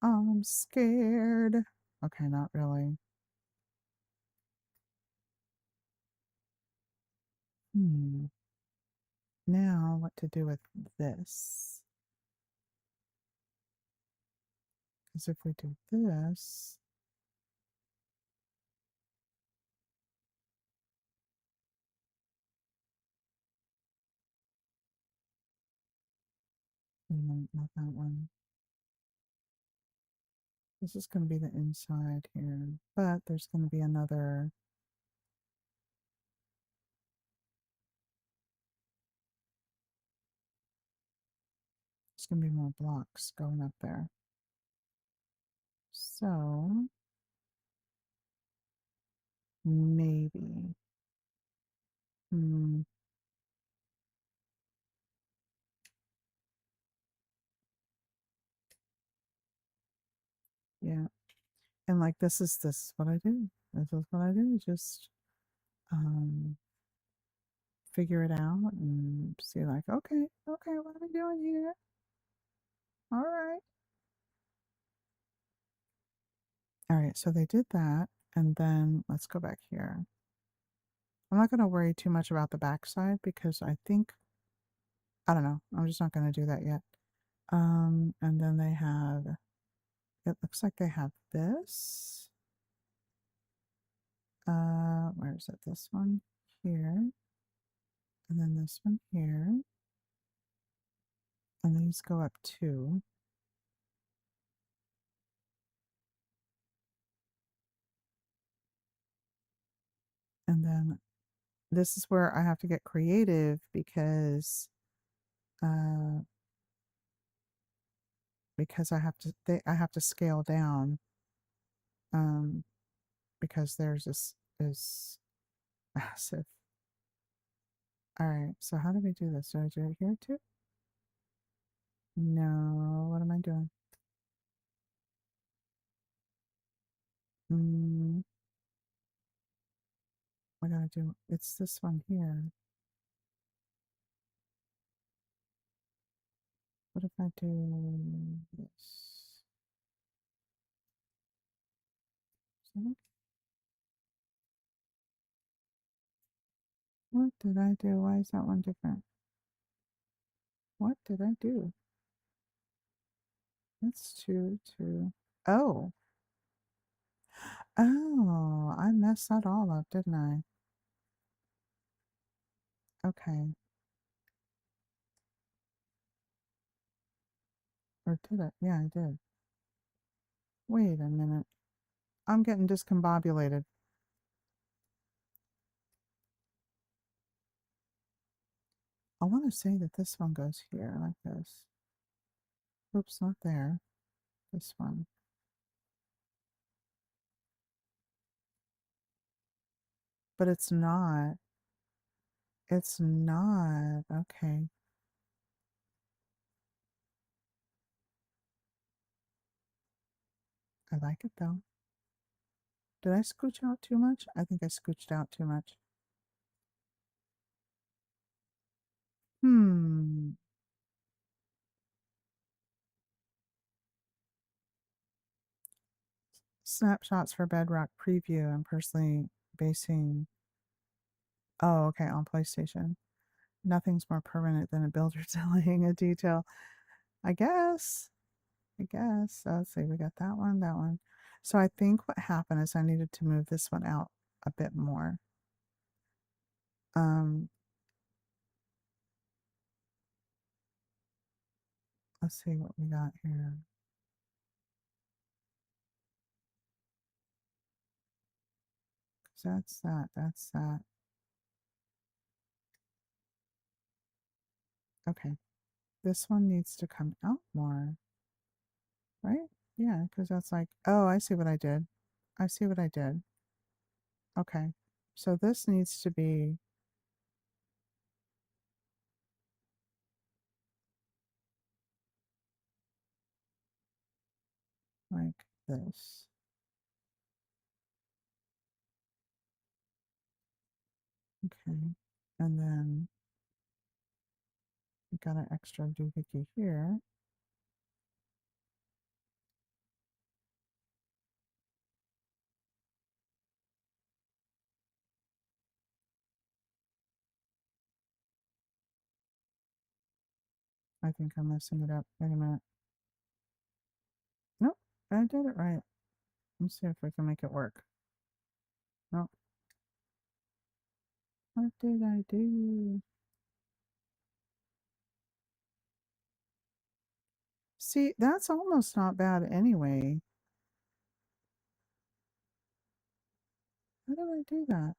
I'm scared. Okay, not really. Now what to do with this? Because if we do this, not that one. This is going to be the inside here, but there's going to be another. There's going to be more blocks going up there. So maybe. Hmm. Yeah. And like this is what I do. This is what I do. Just um figure it out and see like, okay, okay, what am I doing here? All right. All right, so they did that, and then let's go back here. I'm not going to worry too much about the backside because I think, I don't know, I'm just not going to do that yet. And then they have, it looks like they have this. Where is it? This one here, and then this one here, and these go up too. And then this is where I have to get creative uh, because I have to scale down um, because there's this is massive. All right, so how do we do this? Do I do it here too? No, what am I doing? Mm, I gotta do it's this one here. What if I do this? What did I do? Why is that one different? What did I do? That's two. Oh, oh, I messed that all up, didn't I? Okay. Or did I? Yeah, I did. Wait a minute. I'm getting discombobulated. I want to say that this one goes here like this. Oops, not there. This one. But it's not. It's not. Okay. I like it though. Did I scooch out too much? I think I scooched out too much. Hmm. Snapshots for Bedrock preview. I'm personally basing. Oh, okay, on PlayStation. Nothing's more permanent than a builder delaying a detail. I guess. I guess. So let's see. We got that one, that one. So I think what happened is I needed to move this one out a bit more. Um, Let's see what we got here. That's that. That's that. Okay. This one needs to come out more, right? Yeah, because that's like, oh, I see what I did. I see what I did. Okay. So this needs to be like this. Okay. And then we got an extra doohickey here. I think I'm messing it up. Wait a minute. Nope, I did it right. Let's see if we can make it work. Nope. What did I do? See, that's almost not bad anyway. How did I do that?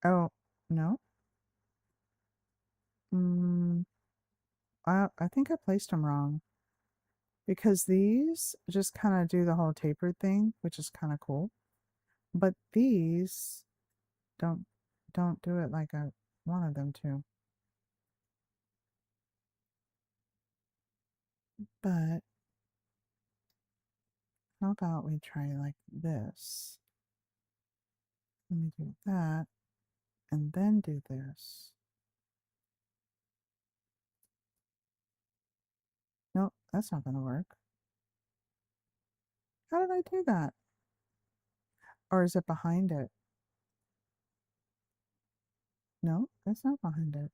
Oh, no. Mm, I think I placed them wrong because these just kind of do the whole tapered thing, which is kind of cool. But these don't don't do it like I wanted them to. But how about we try like this? Let me do that and then do this. Nope, that's not gonna work. How did I do that? Or is it behind it? No, that's not behind it.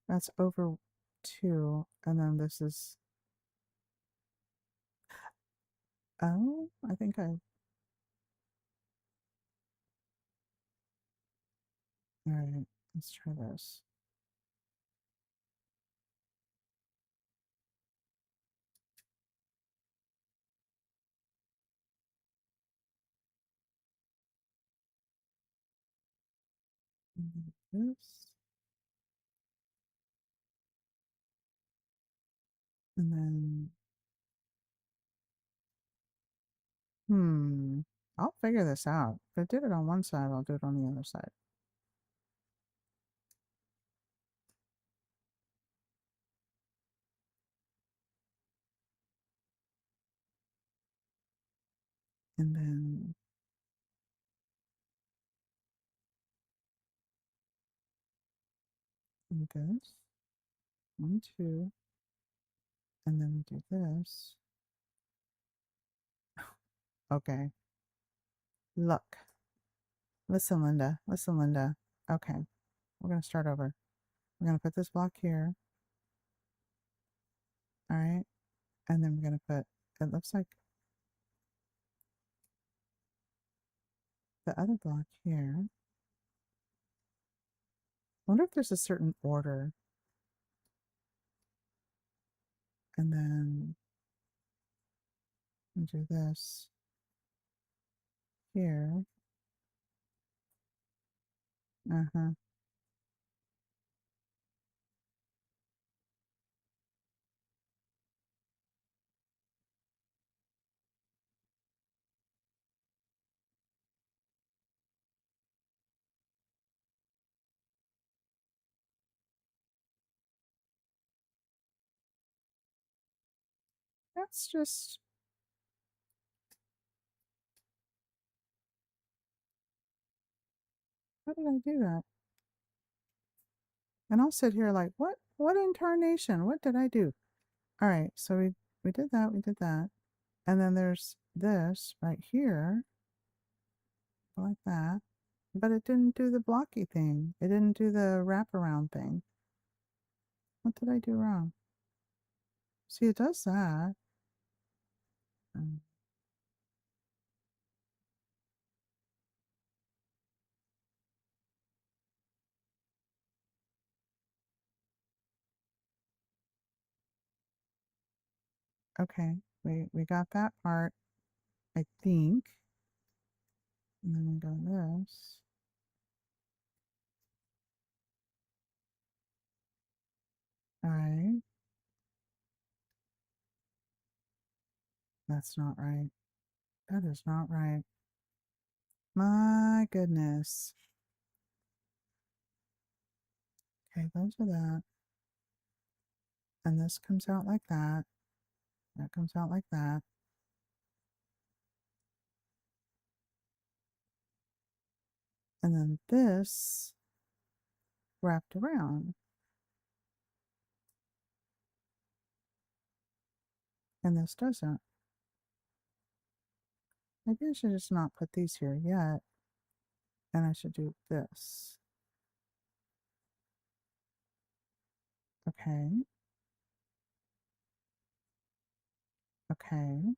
That's over 2, and then this is... Oh, I think I... Alright, let's try this. And then this. And then... I'll figure this out. If I did it on one side, I'll do it on the other side. And then do this. 1, 2. And then we do this. Okay. Look. Listen, Linda. Listen, Linda. Okay. We're going to start over. We're going to put this block here. All right. And then we're going to put, it looks like the other block here. I wonder if there's a certain order. And then we do this here. Uh-huh. That's just... How did I do that? And I'll sit here like, what incarnation? What did I do? All right, so we did that, we did that. And then there's this right here, like that. But it didn't do the blocky thing. It didn't do the wraparound thing. What did I do wrong? See, it does that. Um, Okay, we got that part, I think. And then we go this. All right. That's not right. That is not right. My goodness. Okay, those are that. And this comes out like that. That comes out like that. And then this wrapped around. And this doesn't. Maybe I should just not put these here yet. And I should do this. Okay. Okay.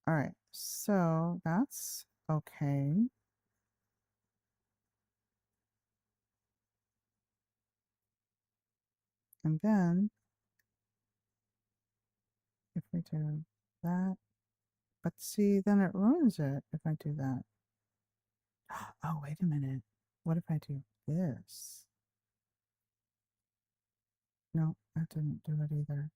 All right. So that's okay. And then if we do that, but see, then it ruins it if I do that. Oh, wait a minute. What if I do this? No, that didn't do it either.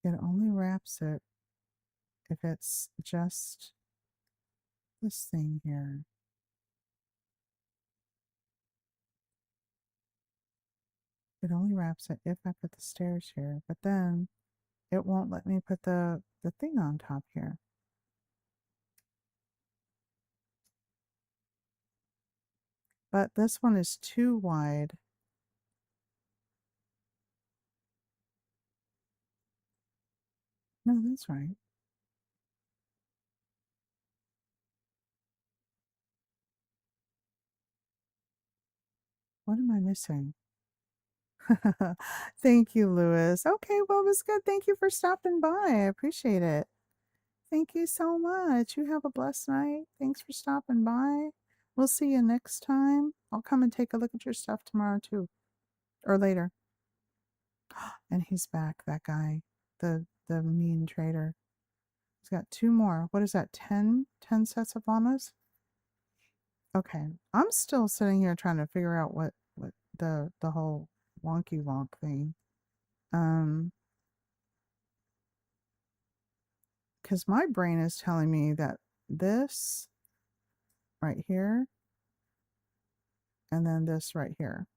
It only wraps it if it's just this thing here. It only wraps it if I put the stairs here, but then it won't let me put the thing on top here. But this one is too wide. No, that's right. What am I missing? Thank you, Lewis. Okay, well, it was good. Thank you for stopping by. I appreciate it. Thank you so much. You have a blessed night. Thanks for stopping by. We'll see you next time. I'll come and take a look at your stuff tomorrow too, or later. And he's back, that guy, the mean trader. He's got two more. What is that? 10 sets of llamas? Okay. I'm still sitting here trying to figure out what the whole wonky wonk thing. Because my brain is telling me that this right here and then this right here.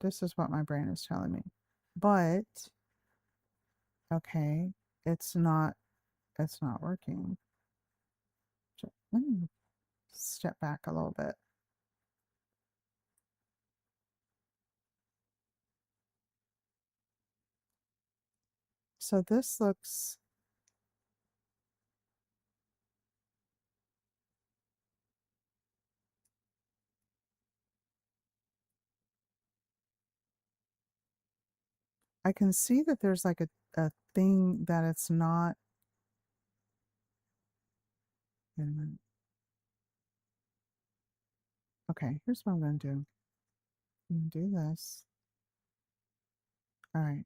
This is what my brain is telling me. But okay, it's not working. Let me step back a little bit. So this looks, I can see that there's like a thing that it's not. Wait a minute. Okay, here's what I'm going to do. I'm going to do this. All right.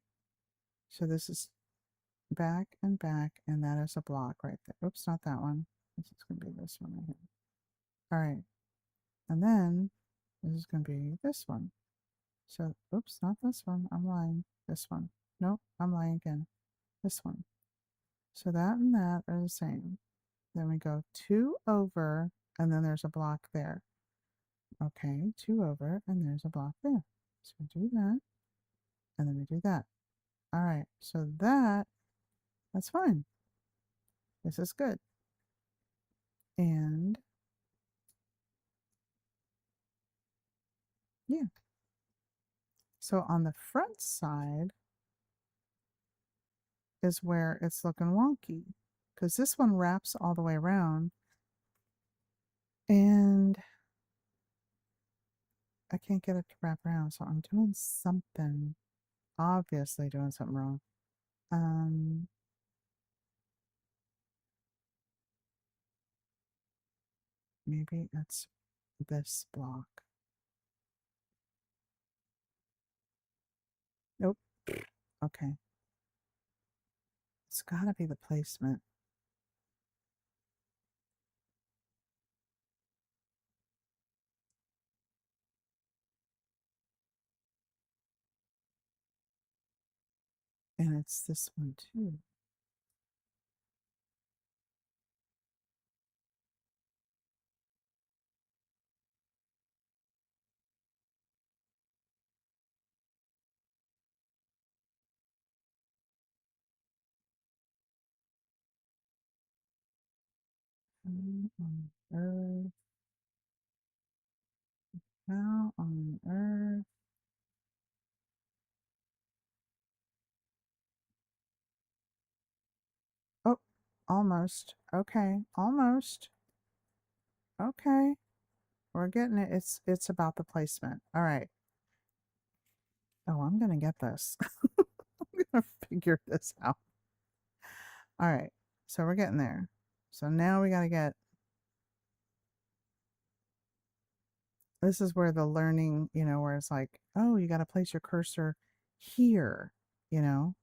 So this is back and back, and that is a block right there. Oops, not that one. This is going to be this one right here. All right. And then this is going to be this one. So, oops, not this one. I'm lying. This one. Nope, I'm lying again. This one. So that and that are the same. Then we go two over, and then there's a block there. Okay, two over, and there's a block there. So we do that, and then we do that. All right, so that's fine. This is good. And yeah. So on the front side is where it's looking wonky because this one wraps all the way around and I can't get it to wrap around. So I'm doing something, obviously doing something wrong. Um, Maybe it's this block. Nope. Okay. It's gotta be the placement. And it's this one too. How on earth? How on earth? Oh, almost. Okay, almost. Okay, we're getting it. It's about the placement. All right. Oh, I'm gonna get this. I'm gonna figure this out. All right, so we're getting there. So now we gotta get. This is where the learning, where it's like, oh, you gotta place your cursor here. Oh,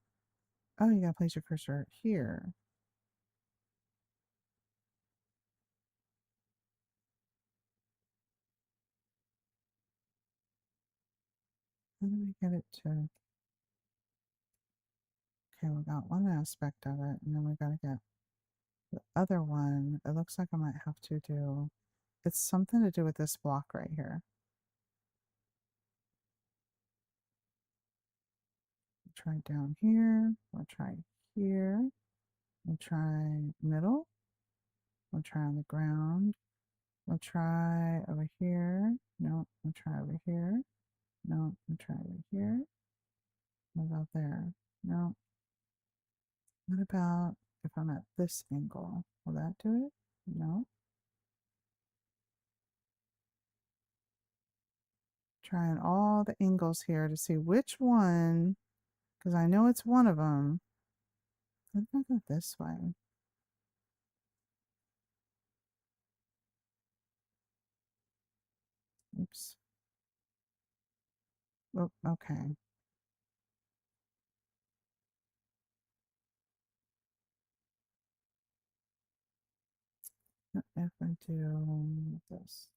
you gotta place your cursor here. How do we get it to? Okay, we got one aspect of it, and then we gotta get the other one. It looks like I might have to do. It's something to do with this block right here. We'll try down here. We'll try here. We'll try middle. We'll try on the ground. We'll try over here. No, we'll try over here. No, we'll try over here. What about there? No. What about if I'm at this angle? Will that do it? No. Trying all the angles here to see which one, because I know it's one of them. What if I go this way? Oops. Oh, okay. What if I do this?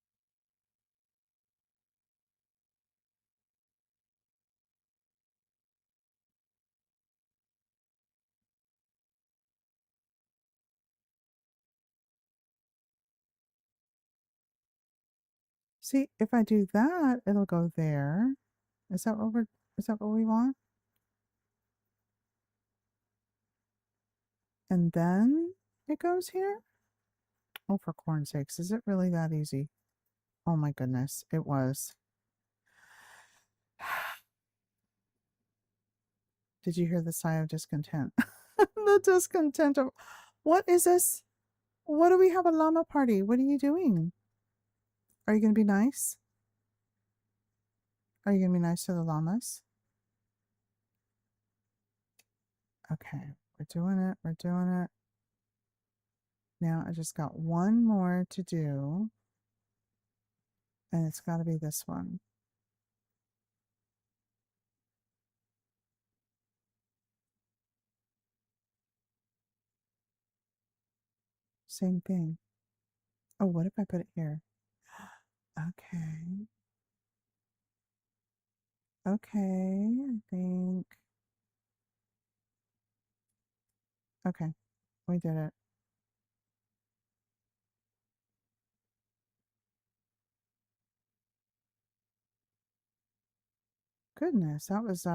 See, if I do that, it'll go there. Is that what we want? And then it goes here? Oh, for corn's sakes, is it really that easy? Oh my goodness, it was. Did you hear the sigh of discontent? The discontent of, what is this? What do we have a llama party? What are you doing? Are you going to be nice? Are you going to be nice to the llamas? Okay, we're doing it. We're doing it. Now I just got one more to do. And it's got to be this one. Same thing. Oh, what if I put it here? Okay. Okay, I think. Okay, we did it. Goodness, that was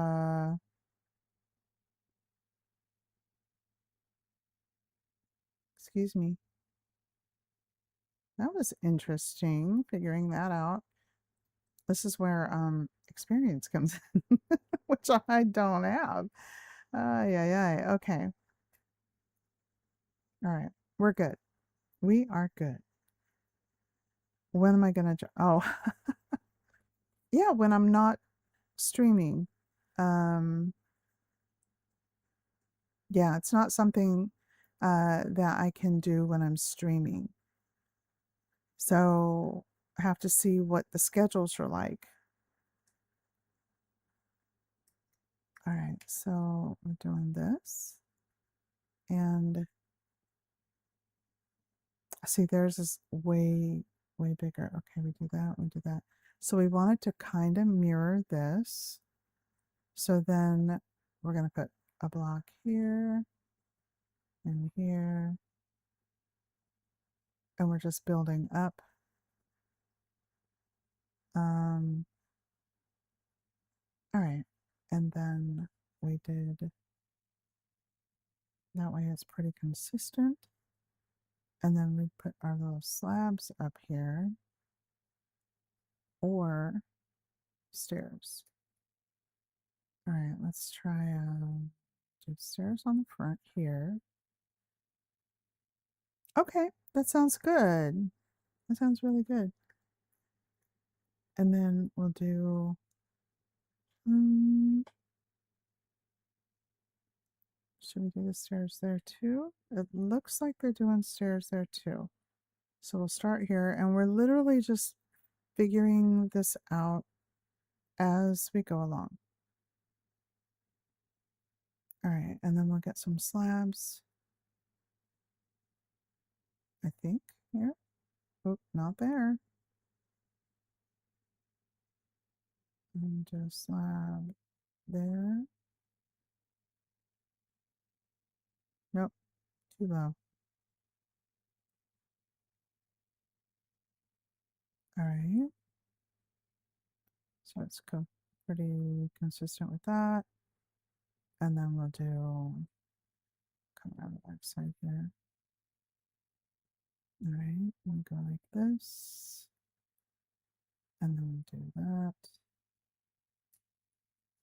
excuse me. That was interesting figuring that out. This is where experience comes in, which I don't have. Yeah. Okay. All right. We're good. We are good. When am I gonna oh yeah, when I'm not streaming. Yeah, it's not something that I can do when I'm streaming. So I have to see what the schedules are like. All right, so we're doing this. And see, theirs is way, way bigger. Okay, we do that, we do that. So we want it to kind of mirror this. So then we're going to put a block here and here. And we're just building up. All right. And then we did, that way it's pretty consistent. And then we put our little slabs up here or stairs. All right, let's try do stairs on the front here. Okay, that sounds good. That sounds really good. And then we'll do should we do the stairs there too? It looks like they're doing stairs there too. So we'll start here and we're literally just figuring this out as we go along. All right, and then we'll get some slabs. I think here. Oh, not there. And do a slab there. Nope, too low. All right. So it's pretty consistent with that. And then we'll do, come around the back side here. All right, we'll go like this. And then we'll do that.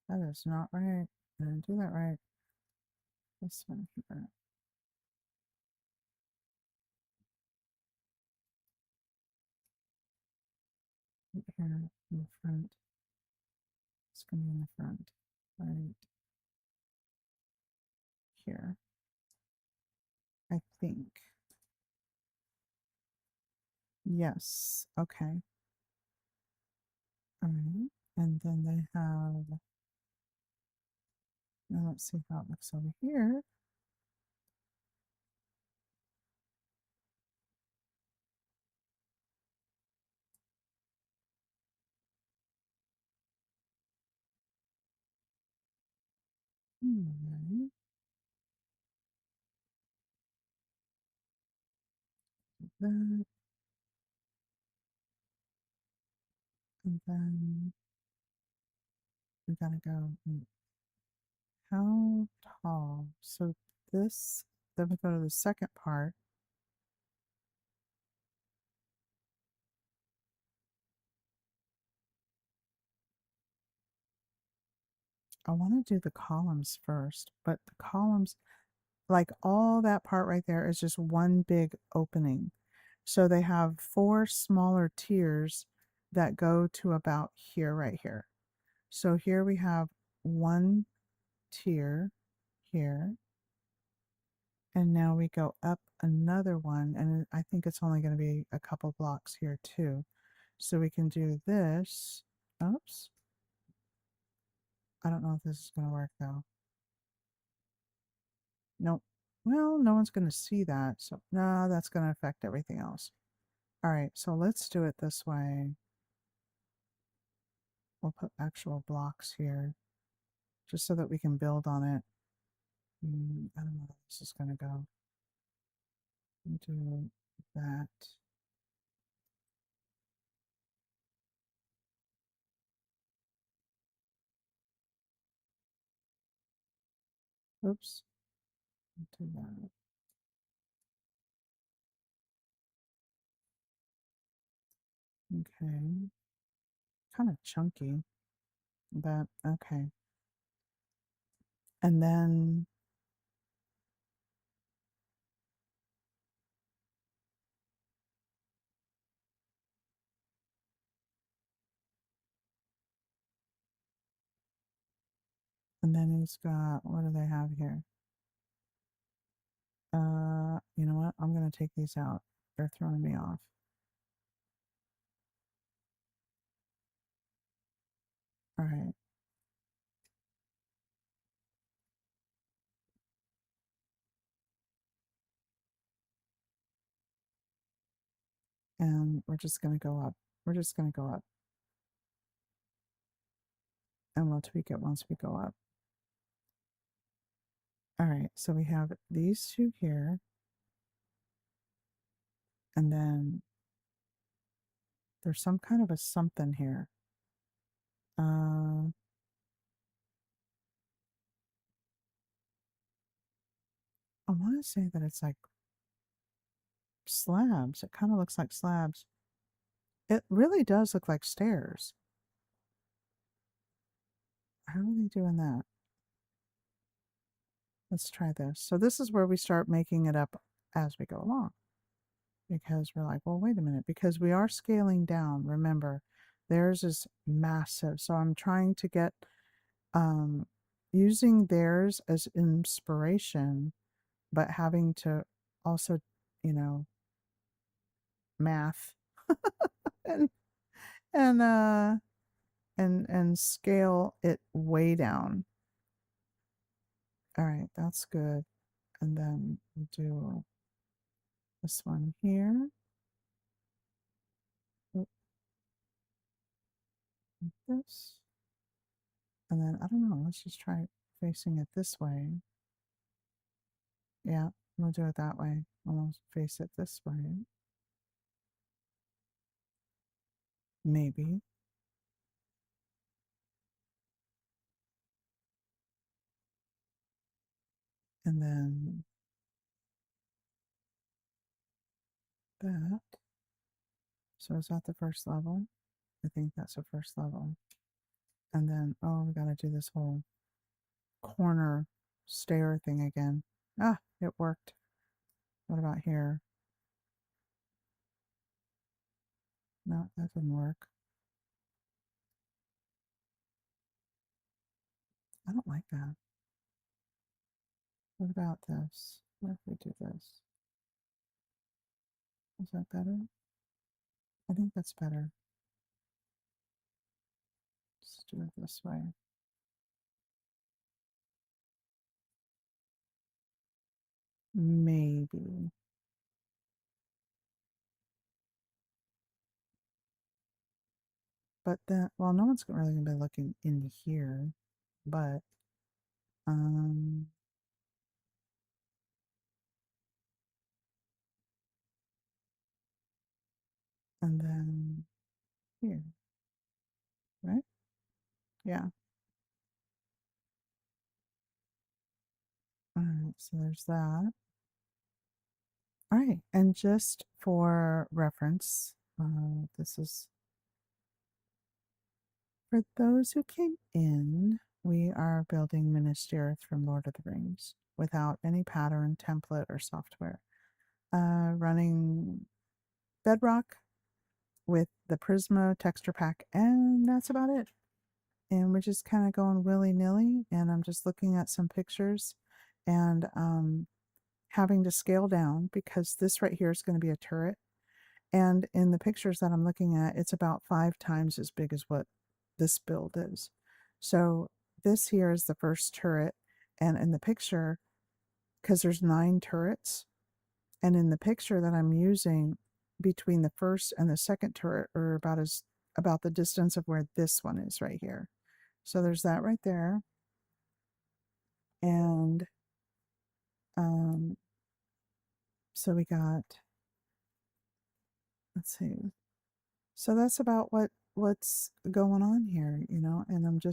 That is not right. I didn't do that right. This one here. Right here in the front. It's going to be in the front. Right here. I think. Yes. Okay. All right. And then they have, now let's see how it looks over here. Right. That. And then we gotta go, how tall? So this, then we go to the second part. I want to do the columns first, but the columns, like all that part right there is just one big opening. So they have 4 smaller tiers that go to about here, right here. So here we have one tier here. And now we go up another one, and I think it's only going to be a couple blocks here too. So we can do this. Oops. I don't know if this is going to work though. Nope. Well, no one's going to see that. So no, that's going to affect everything else. All right, so let's do it this way. We'll put actual blocks here just so that we can build on it. I don't know how this is going to go. Do that. Oops. Do that. Okay. Kind of chunky, but okay. And then he's got, what do they have here? You know what? I'm gonna take these out. They're throwing me off. All right. And we're just going to go up. We're just going to go up. And we'll tweak it once we go up. All right. So we have these two here. And then there's some kind of a something here. I want to say that it's like slabs. It kind of looks like slabs. It really does look like stairs. How are they doing that? Let's try this. So this is where we start making it up as we go along. Because we're like, well, wait a minute. Because we are scaling down. Remember, theirs is massive. So I'm trying to get, using theirs as inspiration, but having to also, you know, math and and and scale it way down. All right, that's good. And then we'll do this one here. Oop, like this. And then I don't know, let's just try facing it this way. Yeah, we'll do it that way. We'll face it this way. Maybe. And then that. So is that the first level? I think that's the first level. And then, oh, we gotta do this whole corner stair thing again. Ah, it worked. What about here? No, that didn't work. I don't like that. What about this? What if we do this? Is that better? I think that's better. Let's do it this way. Maybe. But then, well, no one's really gonna be looking in here, but um, and then here, right? Yeah. All right. So there's that. All right. And just for reference, this is for those who came in. We are building Minas Tirith from Lord of the Rings without any pattern, template, or software. Running bedrock with the Prisma texture pack, and that's about it. And we're just kind of going willy-nilly, and I'm just looking at some pictures and having to scale down because this right here is going to be a turret. And in the pictures that I'm looking at, it's about 5 times as big as what this build is. So this here is the first turret, and in the picture, because there's 9 turrets, and in the picture that I'm using, between the first and the second turret are about the distance of where this one is right here. So there's that right there. And so we got, let's see. So that's about what's going on here, you know, and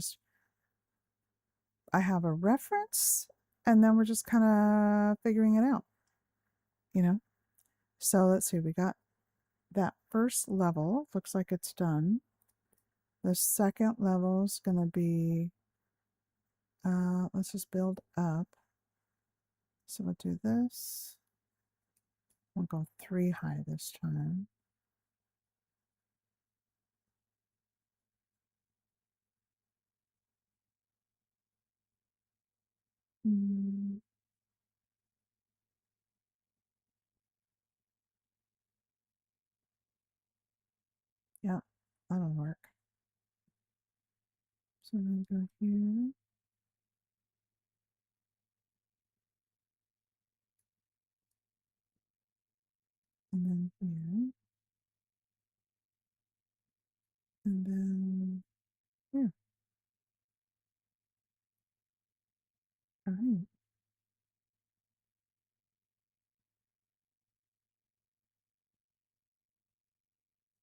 I have a reference and then we're just kind of figuring it out, you know. So let's see, we got that first level, looks like it's done. The second level is going to be, let's just build up. So we'll do this. We'll go 3 high this time. Mm, yeah, that'll work. So I'm gonna go here. And then here. And then here. All right.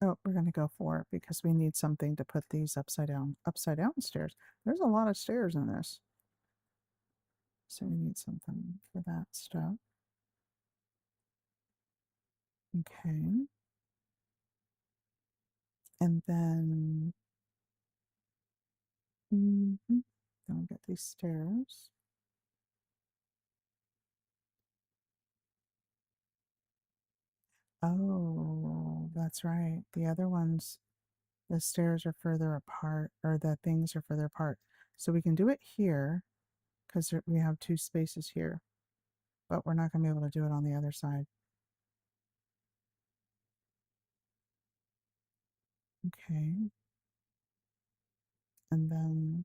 Oh, we're going to go for it because we need something to put these upside down stairs. There's a lot of stairs in this. So we need something for that stuff. Okay. And then, then we'll get these stairs. Oh, that's right. The other ones, the stairs are further apart, or the things are further apart. So we can do it here because we have two spaces here, but we're not going to be able to do it on the other side. Okay. And then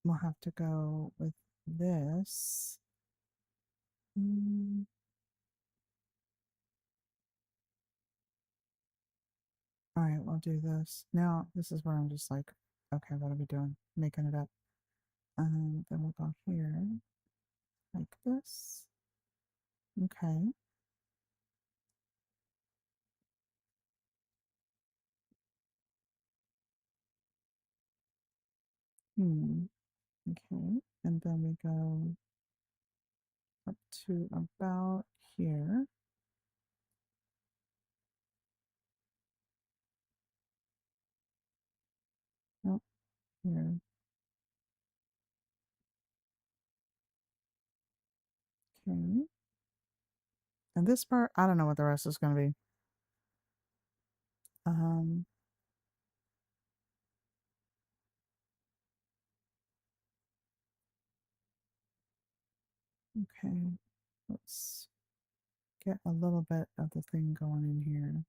we'll have to go with this. All right, we'll do this. Now, this is where I'm just like, okay, what are we doing? Making it up. Then we'll go here, like this. Okay. Okay. And then we go up to about here. Oh, here. Okay. And this part, I don't know what the rest is going to be. Um, okay. Let's get a little bit of the thing going in here.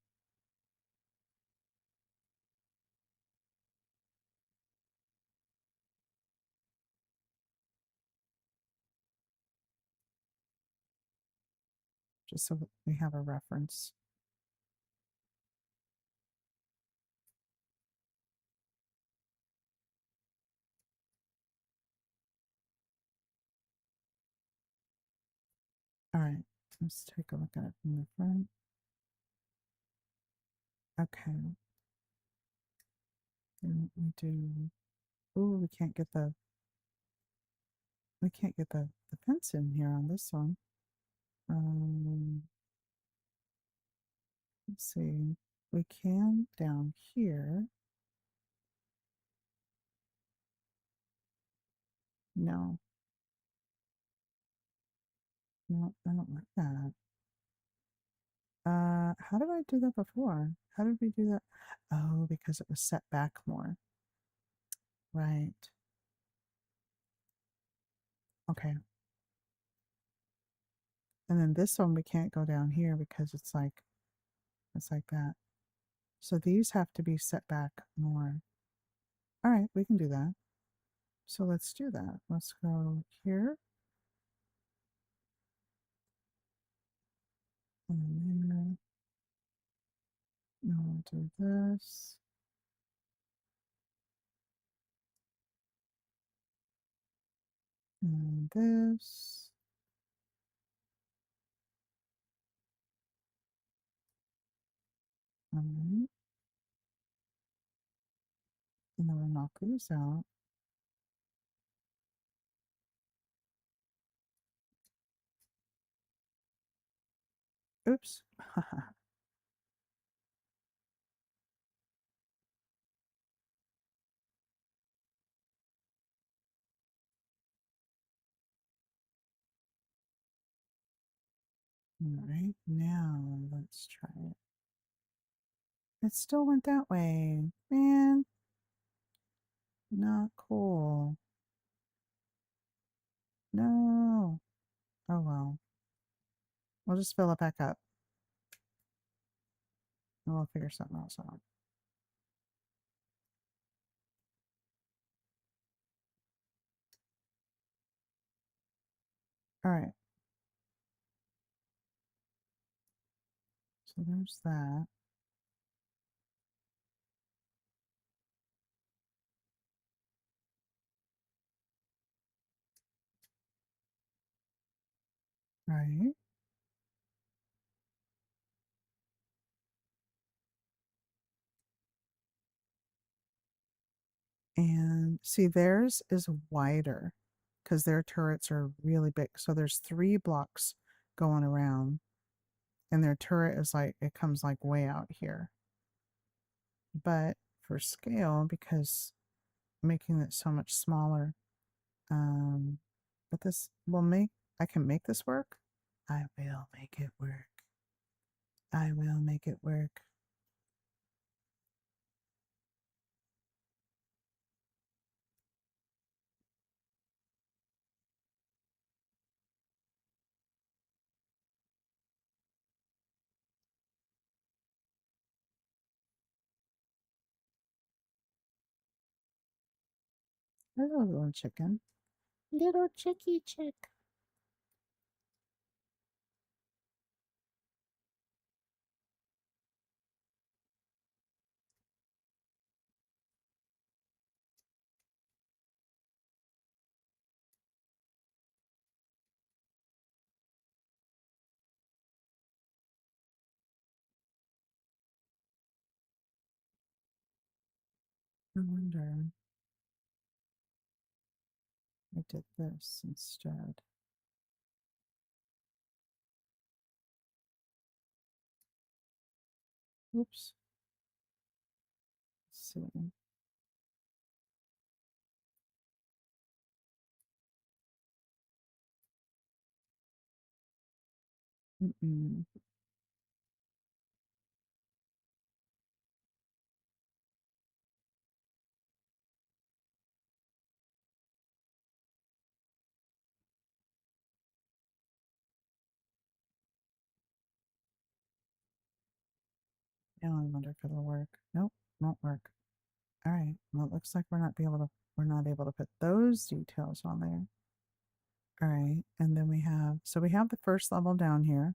Just so that we have a reference. All right, let's take a look at it from the front. Okay. And we do. Oh, we can't get the fence in here on this one. Let's see. We can down here. No. No, I don't like that. How did I do that before? How did we do that? Oh, because it was set back more. Right. Okay. And then this one we can't go down here because it's like that. So these have to be set back more. All right, we can do that. So let's do that. Let's go here. And then now we'll do this. And this. And then we'll knock these out. Oops. All right, now let's try it. It still went that way. Man, not cool. No. Oh well. We'll just fill it back up. And we'll figure something else out. All right. So there's that. Right. And see, theirs is wider because their turrets are really big. So there's 3 blocks going around, and their turret is like, it comes like way out here. But for scale, because making it so much smaller, but this will make, I can make this work. I will make it work. I will make it work. Hello, little chicken. Little chicky chick. I wonder. I did this instead. Oops. Let's see. Mm-mm. Now I wonder if it'll work. Nope, won't work. All right. Well, it looks like we're not able to put those details on there. All right. And then we have the first level down here.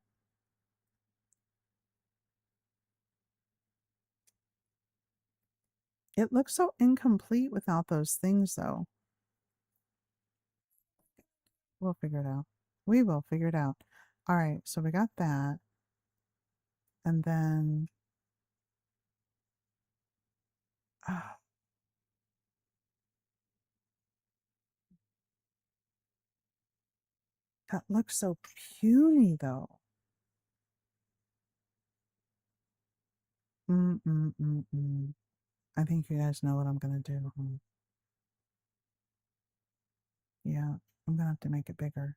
It looks so incomplete without those things though. We'll figure it out. We will figure it out. All right. So we got that. And then, ah, that looks so puny though. I think you guys know what I'm gonna do. Yeah, I'm gonna have to make it bigger.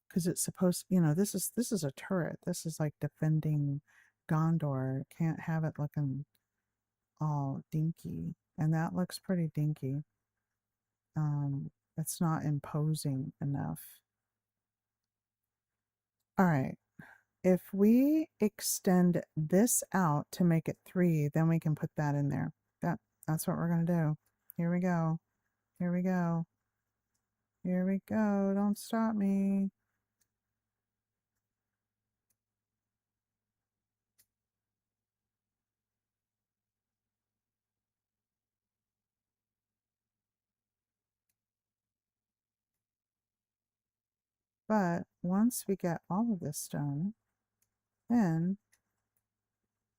Because it's supposed, this is a turret. This is like defending Gondor. Can't have it looking all dinky. And that looks pretty dinky. It's not imposing enough. All right. If we extend this out to make it 3, then we can put that in there. That's what we're gonna do. Here we go. Here we go. Here we go. Don't stop me. But once we get all of this done, then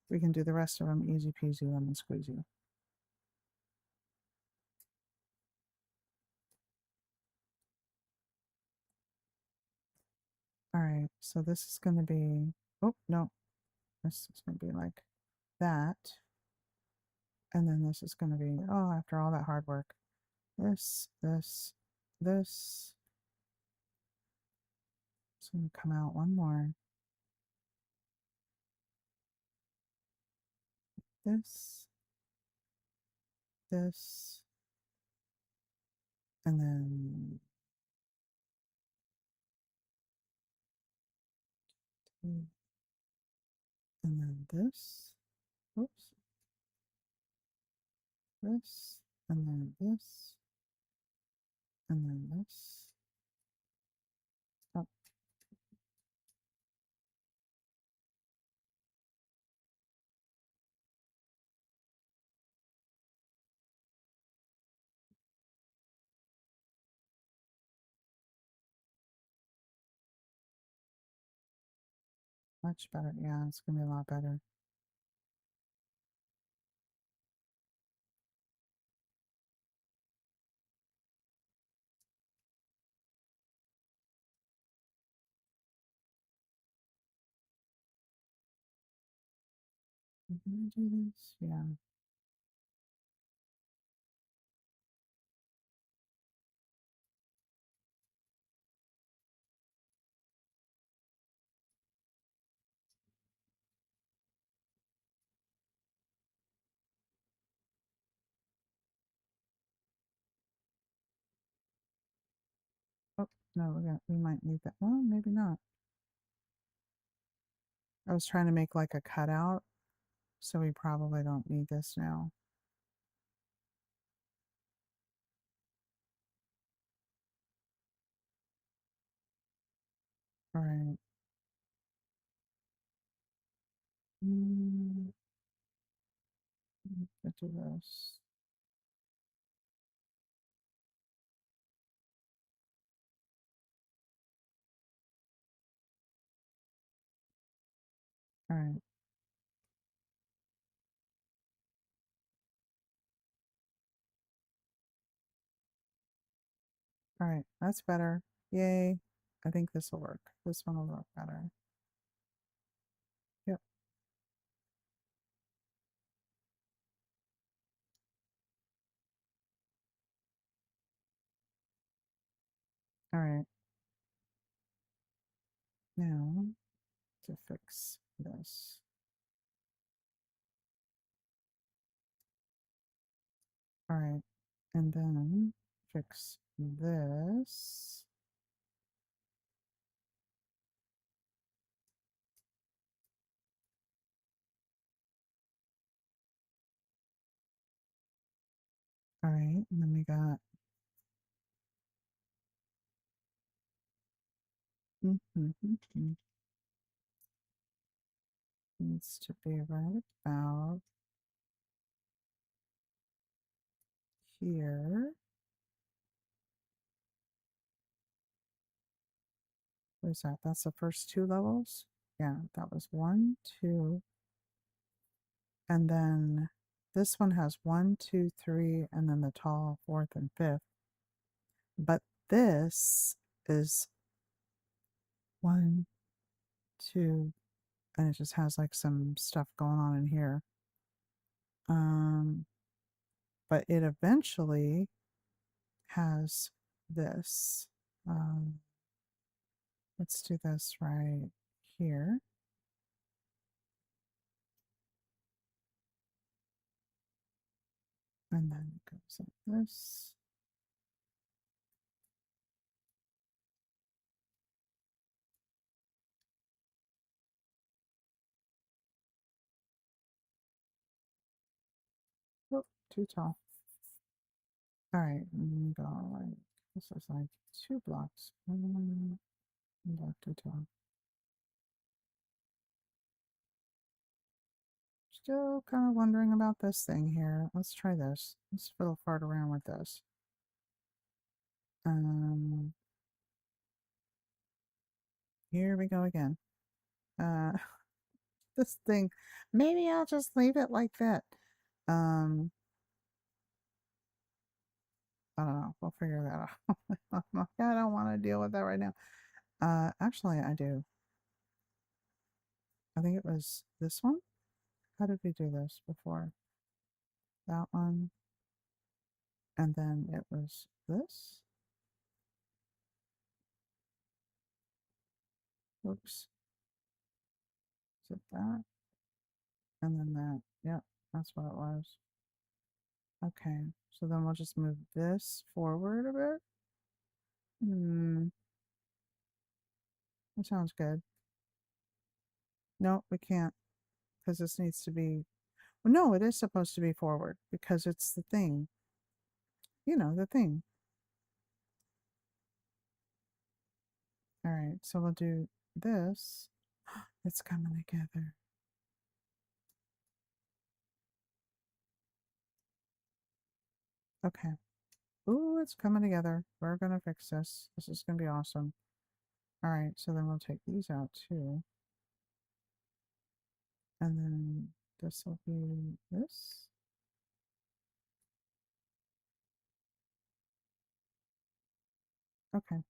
we can do the rest of them easy peasy lemon squeezy. All right, so this is going to be, oh, no, this is going to be like that. And then this is going to be, oh, after all that hard work, this. It's going to come out one more. This, and then and then this. Oops. This, and then this, And then this. Oh. Much better. Yeah, it's gonna be a lot better. Did I do this? Yeah. Oh, no, we might need that. Well, maybe not. I was trying to make like a cutout, so we probably don't need this now. All right. Let's do this. All right. All right. That's better. Yay. I think this will work. This one will work better. Yep. All right. Now to fix this. All right. And then fix this. All right. And then we got needs to be right about here. What is that? That's the first two levels? Yeah, that was 1, 2. And then this one has 1, 2, 3, and then the tall fourth and fifth. But this is 1, 2, and it just has like some stuff going on in here. But it eventually has this. Let's do this right here. And then it goes like this. Oh, too tall. All right, go like this is like 2 blocks. Block too tall. Still kind of wondering about this thing here. Let's try this. Let's fiddle fart around with this. Here we go again. This thing. Maybe I'll just leave it like that. I don't know. We'll figure that out. I don't want to deal with that right now. Actually, I do. I think it was this one. How did we do this before? That one. And then it was this. Oops. Is it that? And then that. Yep, that's what it was. Okay, so then we'll just move this forward a bit. That sounds good. No, we can't, because this needs to be, well, no, it is supposed to be forward because it's the thing. You know, the thing. All right, so we'll do this. It's coming together. Okay. Ooh, it's coming together. We're gonna fix this. This is gonna be awesome. All right, so then we'll take these out too. And then this will be this. Okay.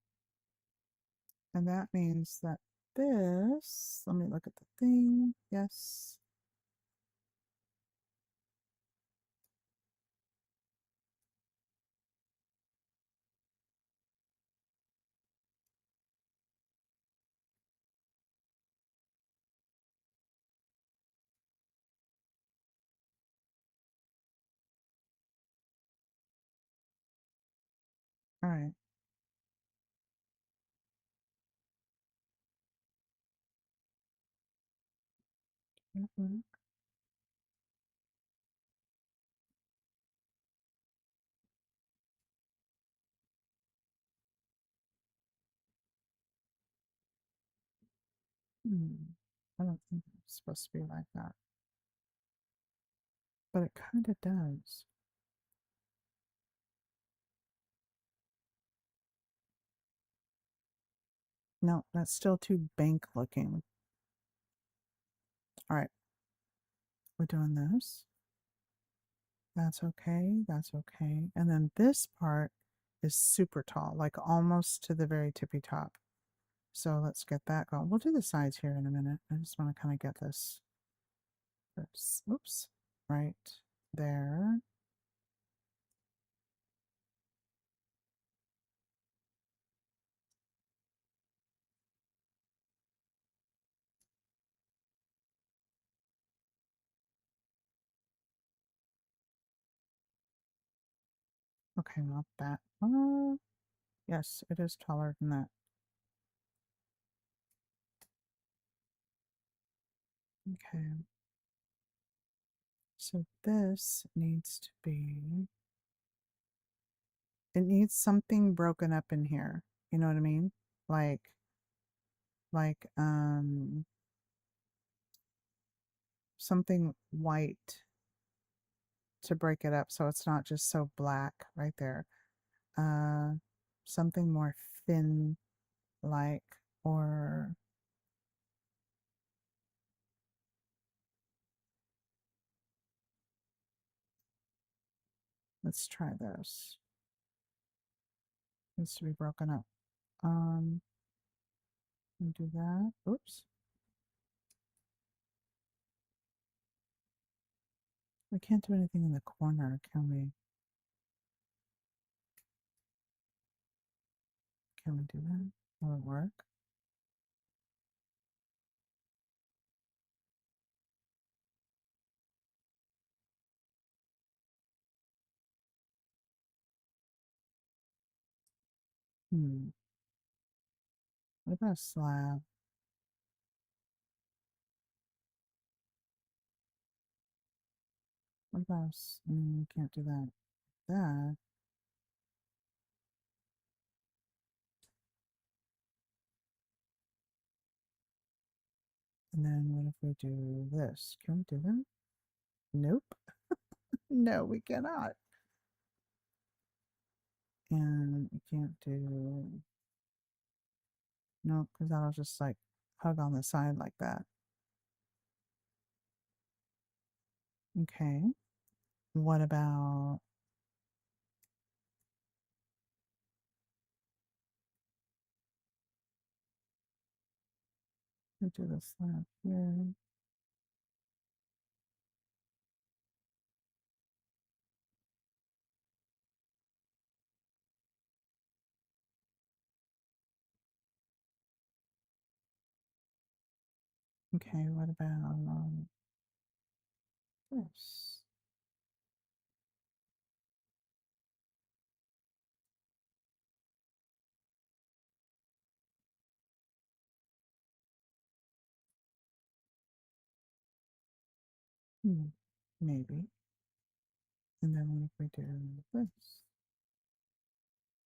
And that means that this, let me look at the thing. Yes. All right. Mhm. I don't think it's supposed to be like that, but it kind of does. No, that's still too bank looking. All right, we're doing this. That's okay. That's okay. And then this part is super tall, like almost to the very tippy top. So let's get that going. We'll do the sides here in a minute. I just want to kind of get this first. Oops. Right there. Okay, not that. Yes, it is taller than that. Okay. So this needs to be, it needs something broken up in here. You know what I mean? Like, like, something white to break it up so it's not just so black right there. Uh, something more thin like, or let's try this. Needs to be broken up. Um, do that. Oops. We can't do anything in the corner, can we? Can we do that? Will it work? Hmm. What about a slab? What about we can't do that. That. And then what if we do this? Can we do that? Nope. No, we cannot. And we can't do, no, because that'll just like hug on the side like that. Okay. What about, we do the slab here. Okay, what about this? Hmm, maybe. And then what if we do this?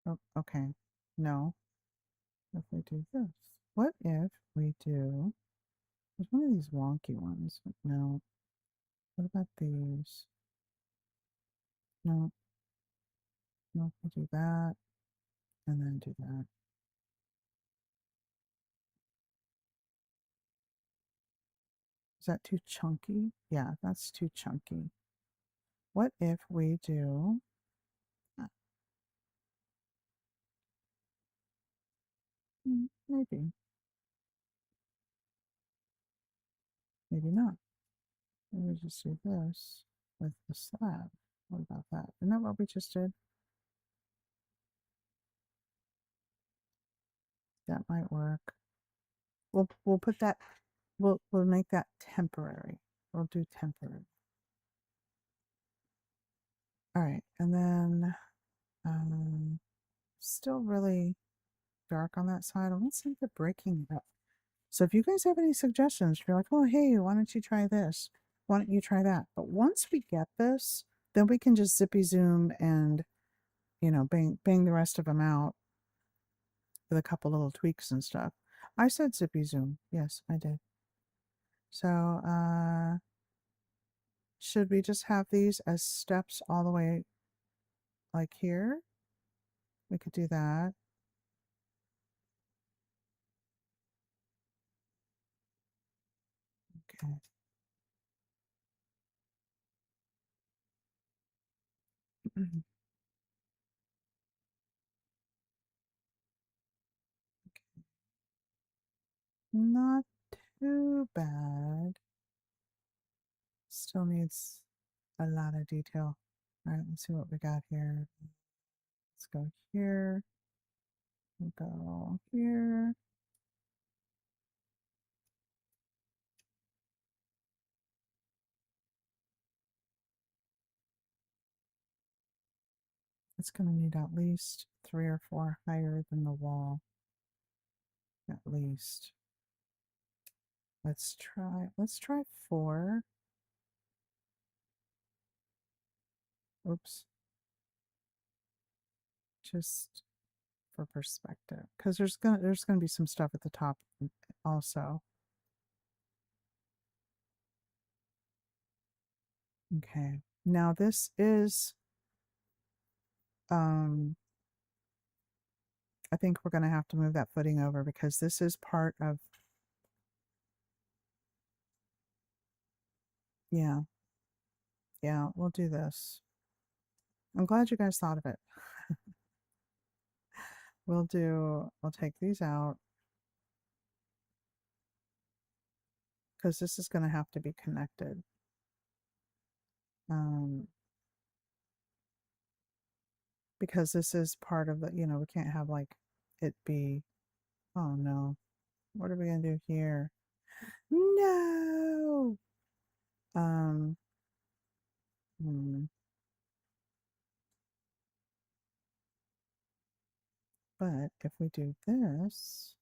Oh, okay. No, if we do this? What if we do, there's one of these wonky ones. No. What about these? No. No, we'll do that and then do that. Is that too chunky? Yeah, that's too chunky. What if we do, maybe, maybe not. Maybe we just do this with the slab. What about that? Isn't that what we just did? That might work. We'll put that, we'll make that temporary. We'll do temporary. All right, and then still really dark on that side. Let's think of breaking it up. So if you guys have any suggestions, if you're like, oh hey, why don't you try this? Why don't you try that? But once we get this, then we can just zippy zoom and, you know, bang the rest of them out with a couple little tweaks and stuff. I said zippy zoom. Yes, I did. So should we just have these as steps all the way like here? We could do that. Okay. Not too bad. Still needs a lot of detail. All right, let's see what we got here. Let's go here. We'll go here. It's going to need at least 3 or 4 higher than the wall. At least. Let's try 4. Oops. Just for perspective, because there's gonna be some stuff at the top also. Okay, now this is I think we're gonna have to move that footing over because this is part of, yeah, we'll do this. I'm glad you guys thought of it. We'll take these out because this is gonna have to be connected. Because this is part of the, you know, we can't have like it be, oh no, what are we gonna do here? No. Um, but if we do this,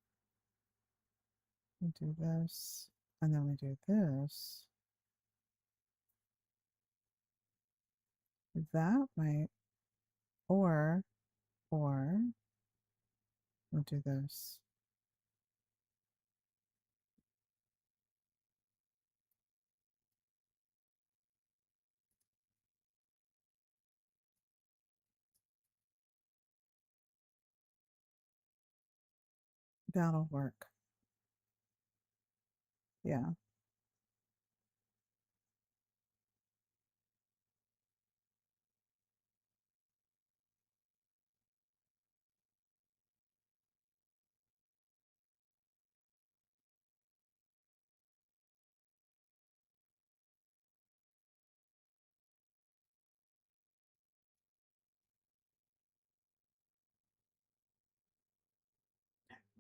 we do this, and then we do this, that might, or we'll do this. That'll work. Yeah.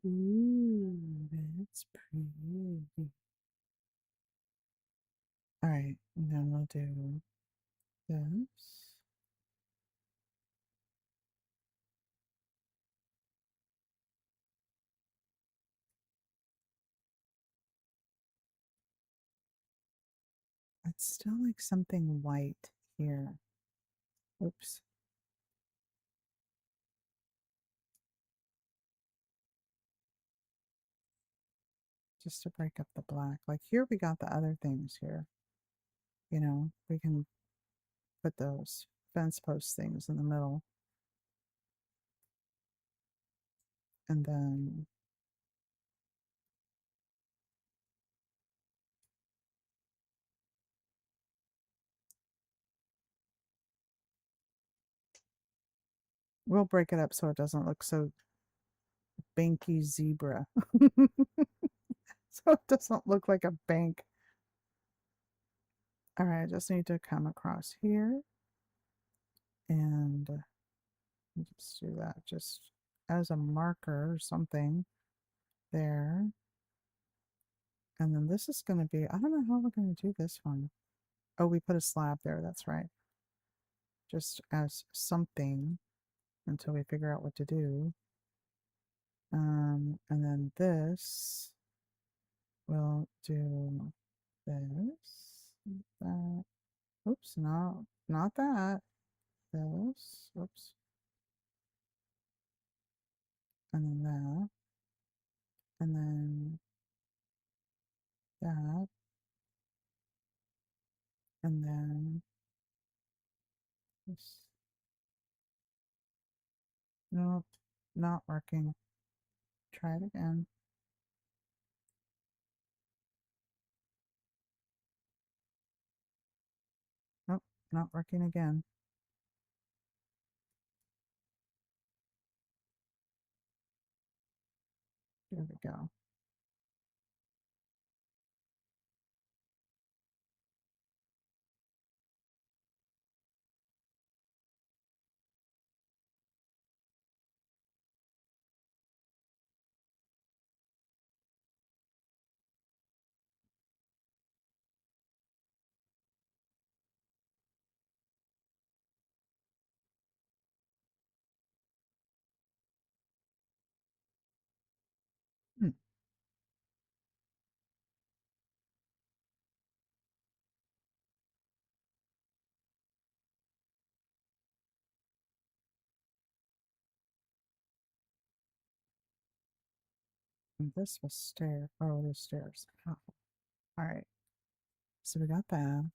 Ooh, that's pretty. All right, and then we'll do this. It's still like something white here. Oops. just to break up the black. Like here we got the other things here. You know, we can put those fence post things in the middle. And then we'll break it up so it doesn't look so banky zebra. So it doesn't look like a bank. All right, I just need to come across here and just do that just as a marker or something there. And then this is going to be, I don't know how we're going to do this one. Oh, we put a slab there. That's right. Just as something until we figure out what to do. And then this, we'll do this, that. Oops, no, not that. This, oops. And then that. And then that. And then this. Nope, not working. Try it again. Nope, not working again. There we go. Hmm. And this was stair. Oh, there's stairs. Oh. All right. So we got that.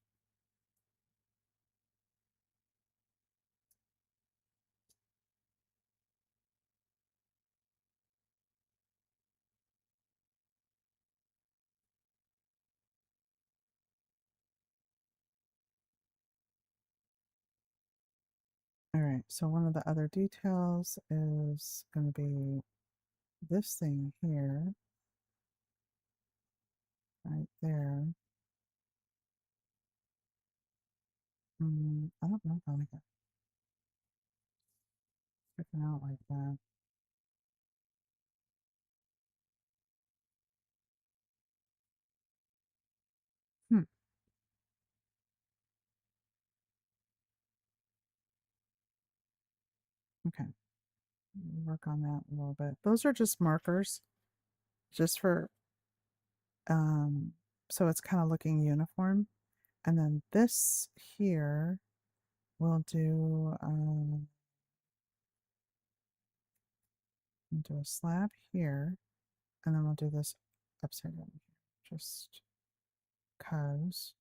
All right. So one of the other details is going to be this thing here, right there. I don't know if I like it sticking out like that. Hmm. Okay. Work on that a little bit. Those are just markers, just for so it's kind of looking uniform. And then this here we'll do a slab here, and then we'll do this upside down here, just cause.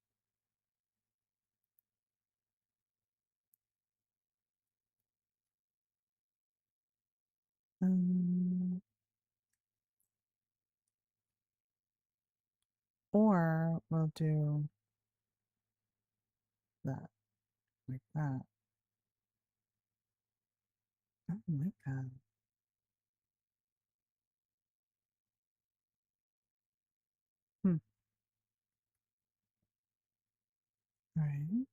Or we'll do that, like that. I don't like that. Hmm. All right.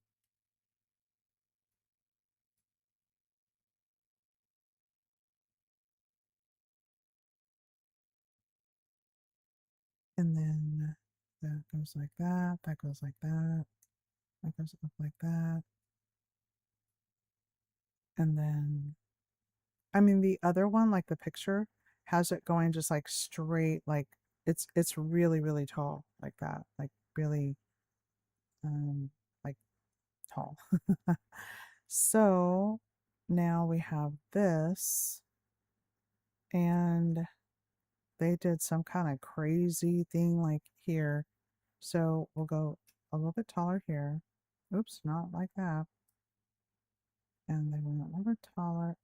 And then that goes like that. That goes like that. That goes up like that. And then, I mean, the other one, like the picture, has it going just like straight, like it's really, really tall, like that, like really, like tall. So now we have this, and they did some kind of crazy thing like here. So we'll go a little bit taller here. Oops, not like that. And then we went a little bit taller.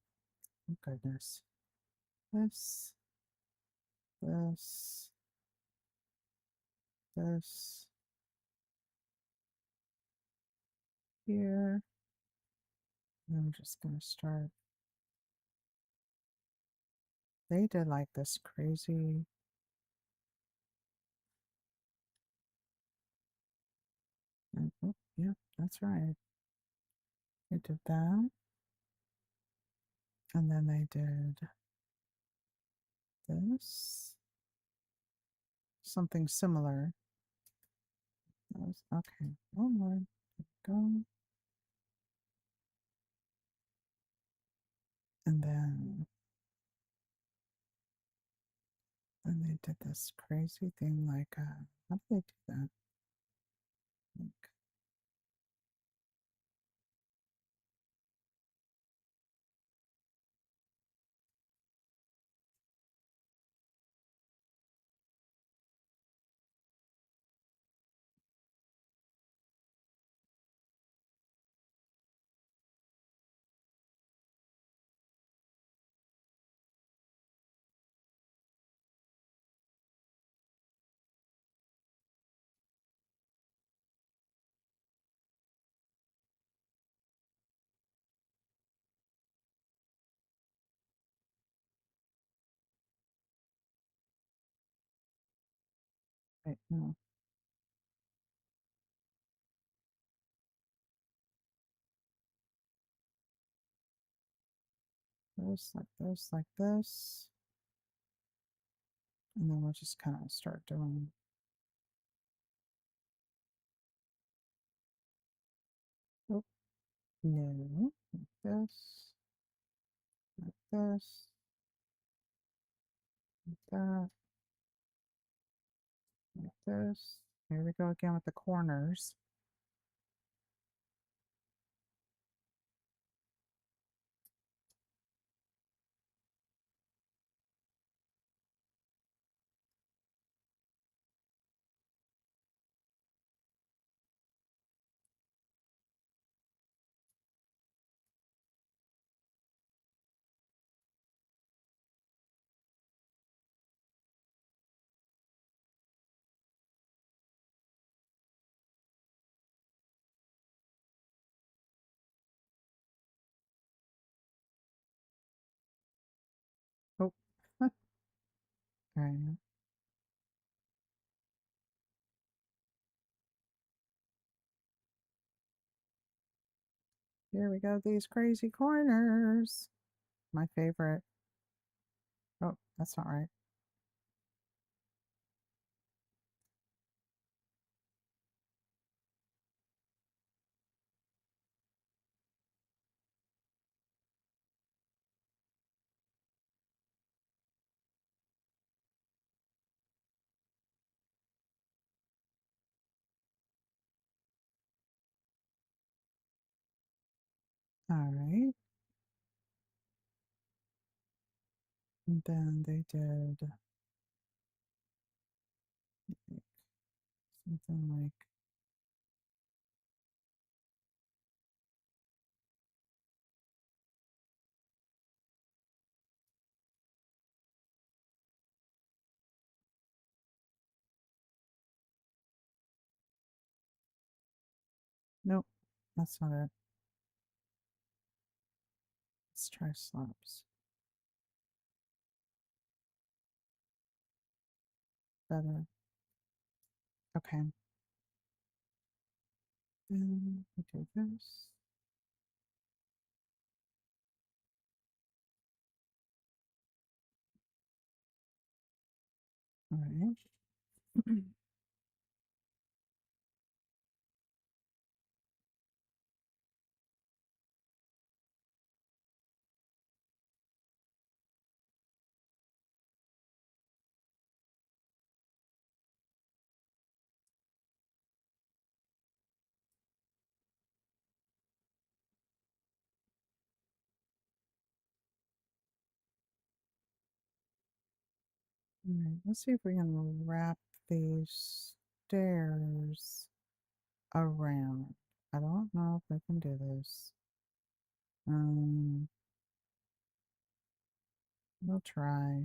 Oh, goodness. This, this, this, here. And I'm just going to start. They did like this crazy. And, oh, yeah, that's right. They did that. And then they did this. Something similar. Okay. One more. Go. And then they did this crazy thing like, how did they do that? Like, wait, no. This, like this, like this. And then we'll just kind of start doing. Oh, no. Like this, like this, like that, like this. Here we go again with the corners. Oh, okay. Here we go, these crazy corners. My favorite. Oh, that's not right. All right. And then they did like, something like, nope, that's not it. Let's try slabs. Better. Okay. Then we do this. All right. All right, let's see if we can wrap these stairs around. I don't know if I can do this. Um, we'll try.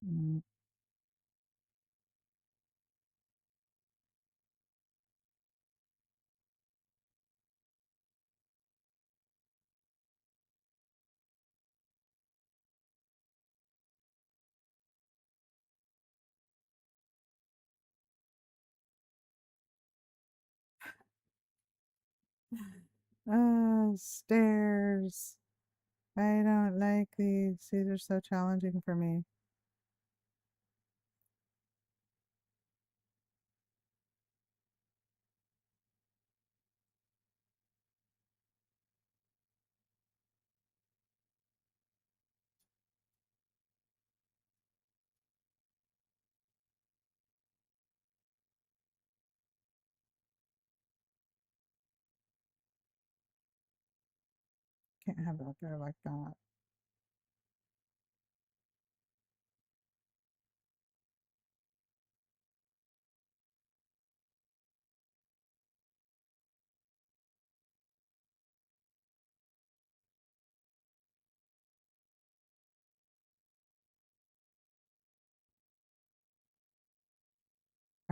Mm, stairs. I don't like these. These are so challenging for me. Can't have it up there like that. All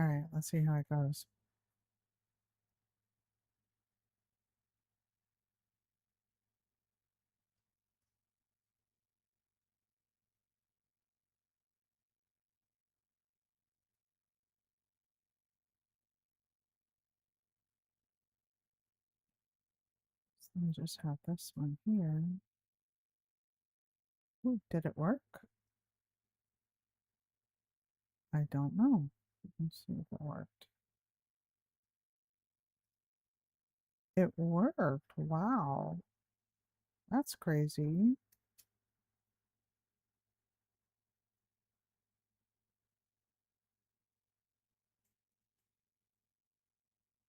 right, let's see how it goes. So let me just have this one here. Ooh, did it work? I don't know. Let's see if it worked. It worked. Wow. That's crazy.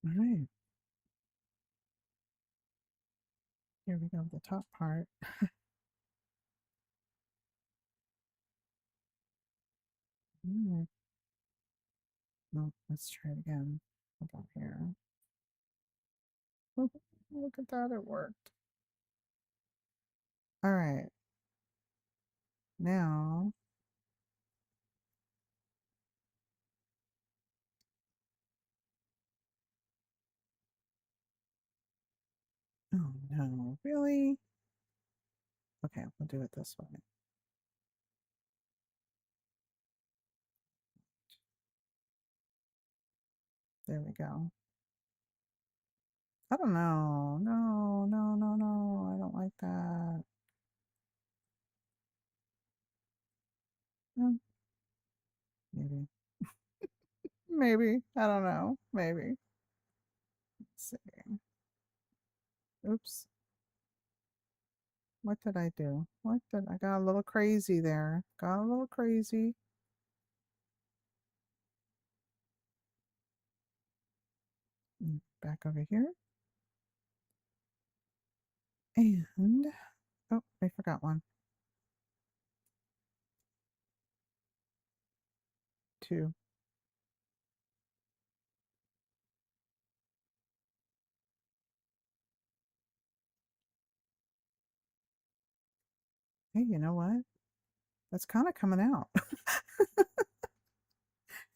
All right. Here we go, the top part. Mm. No, let's try it again. How about here? Oh, look at that, it worked. All right. Now, oh no, really? Okay, we'll do it this way. There we go. I don't know. No, no, no, no. I don't like that. No, maybe. Maybe. I don't know. Maybe. Let's see. Oops. What did I do? What did I got a little crazy there? Got a little crazy. Back over here. And oh, I forgot one. Two. Hey, you know what? That's kind of coming out.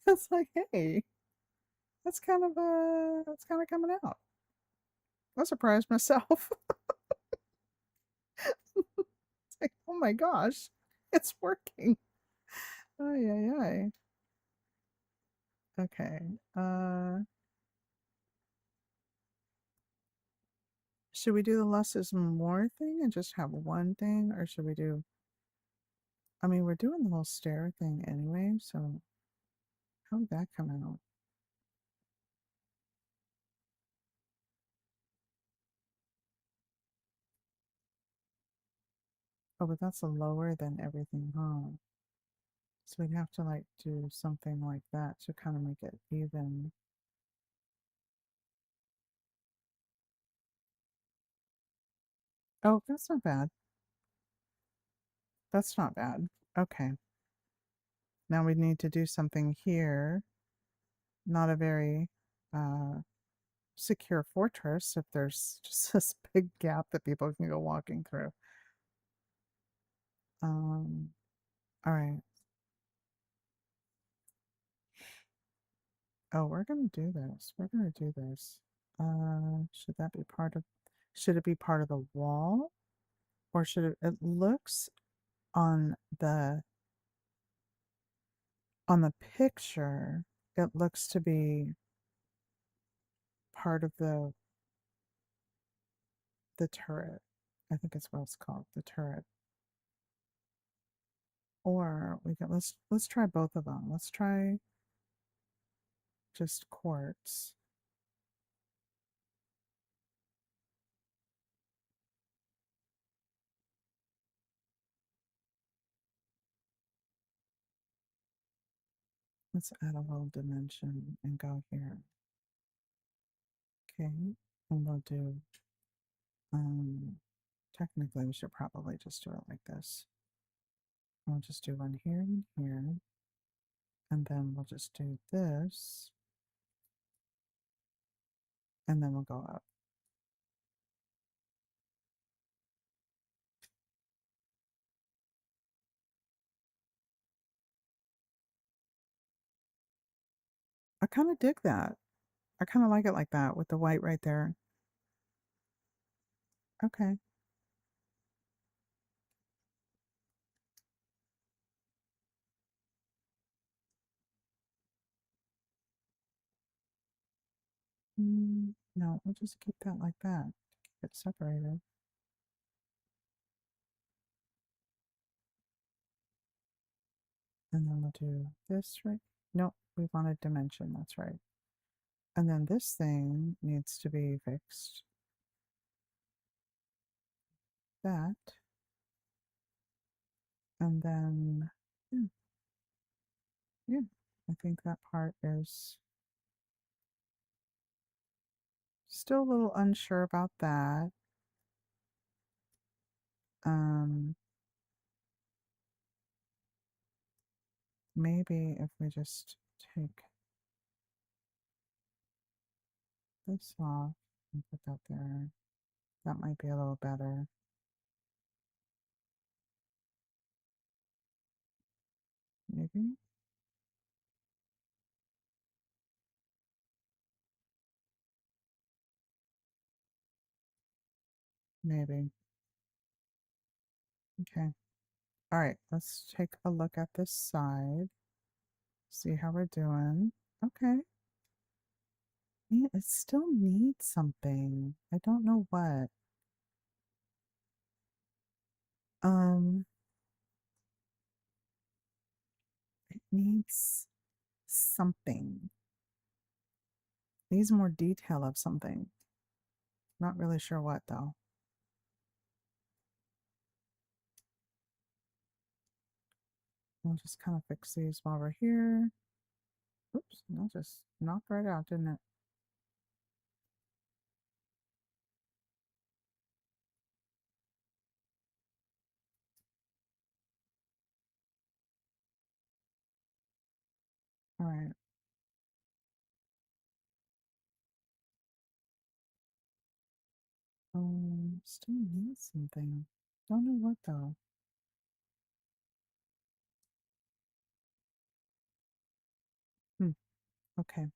It's like, hey, that's kind of coming out. I surprised myself. It's like, oh my gosh, it's working. Ay, ay, ay. Okay. Should we do the less is more thing and just have one thing, or should we do? I mean, we're doing the whole stair thing anyway, so how would that come out? Oh, but that's a lower than everything, huh? So we'd have to like do something like that to kind of make it even. Oh, that's not bad. That's not bad. Okay. Now we need to do something here. Not a very secure fortress if there's just this big gap that people can go walking through. All right. Oh, we're gonna do this. We're gonna do this. Should that be part of, should it be part of the wall? Or should it looks on the picture, it looks to be part of the turret. I think it's what it's called, the turret. Or we can let's try both of them. Let's try just quartz. Let's add a little dimension and go here. Okay, and we'll do technically we should probably just do it like this. We'll just do one here and here, and then we'll just do this, and then we'll go up. I kind of dig that. I kind of like it like that with the white right there. Okay. No, we'll just keep that like that. Keep it separated. And then we'll do this right. Nope, we want a dimension. That's right. And then this thing needs to be fixed. That. And then, yeah, yeah, I think that part is still a little unsure about that. Maybe if we just take this off and put that there, that might be a little better. Maybe. Maybe. Okay. All right, let's take a look at this side. See how we're doing. Okay. Yeah, it still needs something. I don't know what. Um, it needs something. Needs more detail of something. Not really sure what though. We'll just kind of fix these while we're here. Oops, that just knocked right out, didn't it? All right. Still needs something. Don't know what though. Okay.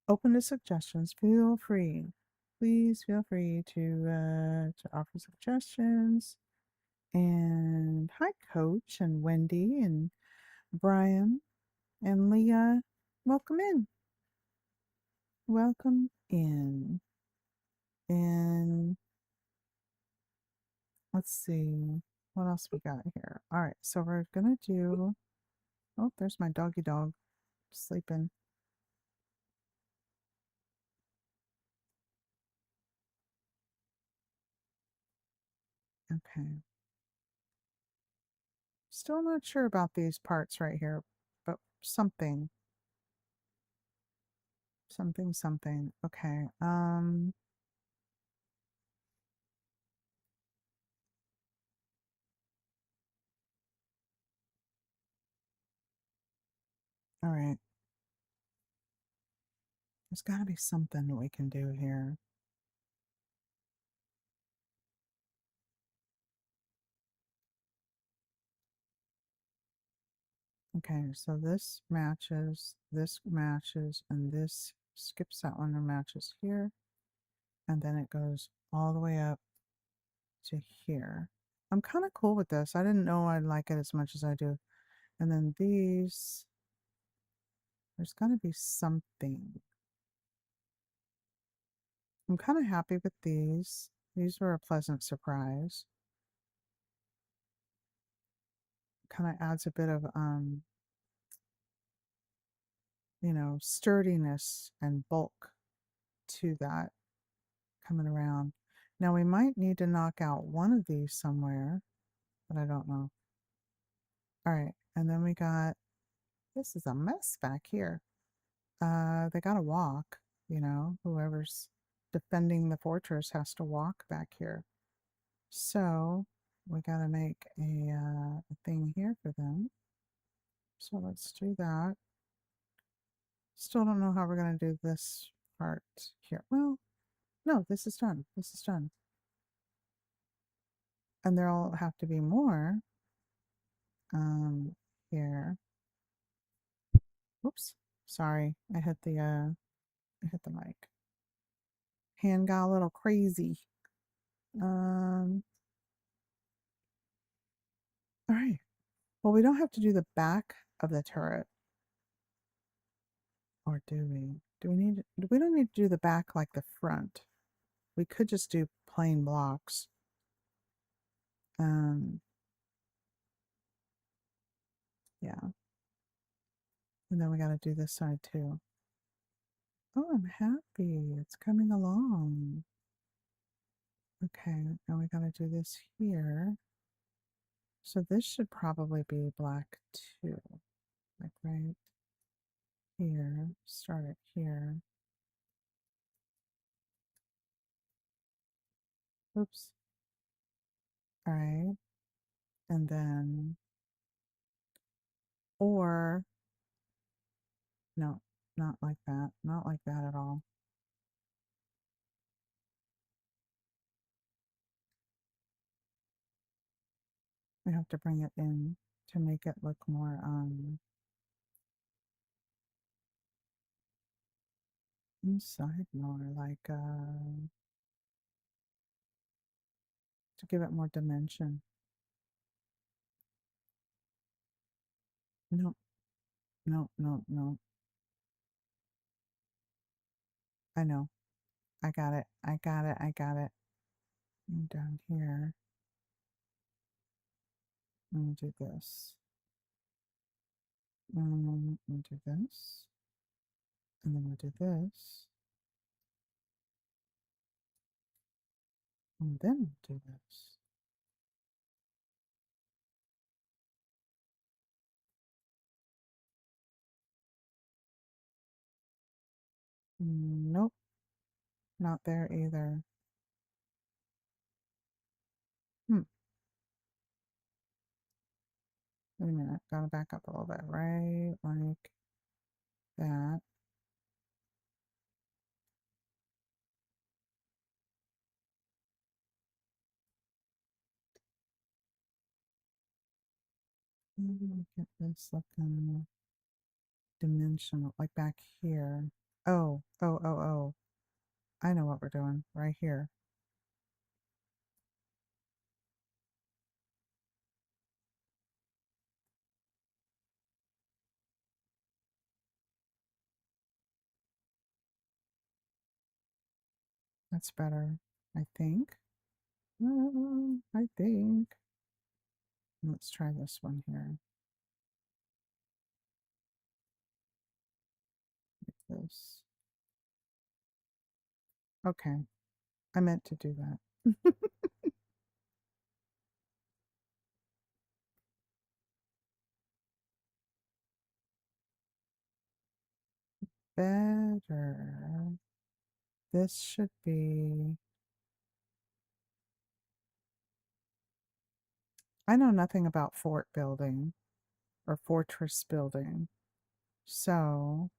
Open to suggestions. Feel free. Please feel free to offer suggestions. And hi, Coach and Wendy and Brian and Leah. Welcome in. Welcome in. And let's see what else we got here. All right, so we're gonna do. Oh, there's my doggy dog sleeping. Okay. Still not sure about these parts right here, but something. Something, something. Okay. All right. There's got to be something we can do here. Okay, so this matches, and this skips that one and matches here. And then it goes all the way up to here. I'm kind of cool with this. I didn't know I'd like it as much as I do. And then these, there's got to be something. I'm kind of happy with these. These were a pleasant surprise. Kind of adds a bit of, you know, sturdiness and bulk to that coming around. Now we might need to knock out one of these somewhere, but I don't know. All right, and then we got, this is a mess back here. They gotta walk, you know, whoever's defending the fortress has to walk back here. So we gotta make a thing here for them. So let's do that. Still don't know how we're gonna do this part here. Well, no, this is done. This is done. And there'll have to be more here. Oops, sorry, I hit the mic. Hand got a little crazy. All right. Well, we don't have to do the back of the turret. Or do we? We don't need to do the back like the front. We could just do plain blocks. Yeah. And then we got to do this side too. Oh, I'm happy. It's coming along. Okay, now we got to do this here. So this should probably be black too. Like right here. Start it here. Oops. All right. And then, or, no, not like that. Not like that at all. We have to bring it in to make it look more, inside more, like, to give it more dimension. No, no, no, no. I know. I got it. I got it. I got it. And down here, I'm gonna do this. We'll do this. And then we'll do this. And then we'll do this. Nope. Not there either. Hmm. Wait a minute. Gotta back up a little bit. Right like that. Get this looking dimensional, like back here. Oh, oh, oh, oh. I know what we're doing right here. That's better, I think. I think. Let's try this one here. Like this. Okay. I meant to do that. Better. This should be. I know nothing about fort building or fortress building. So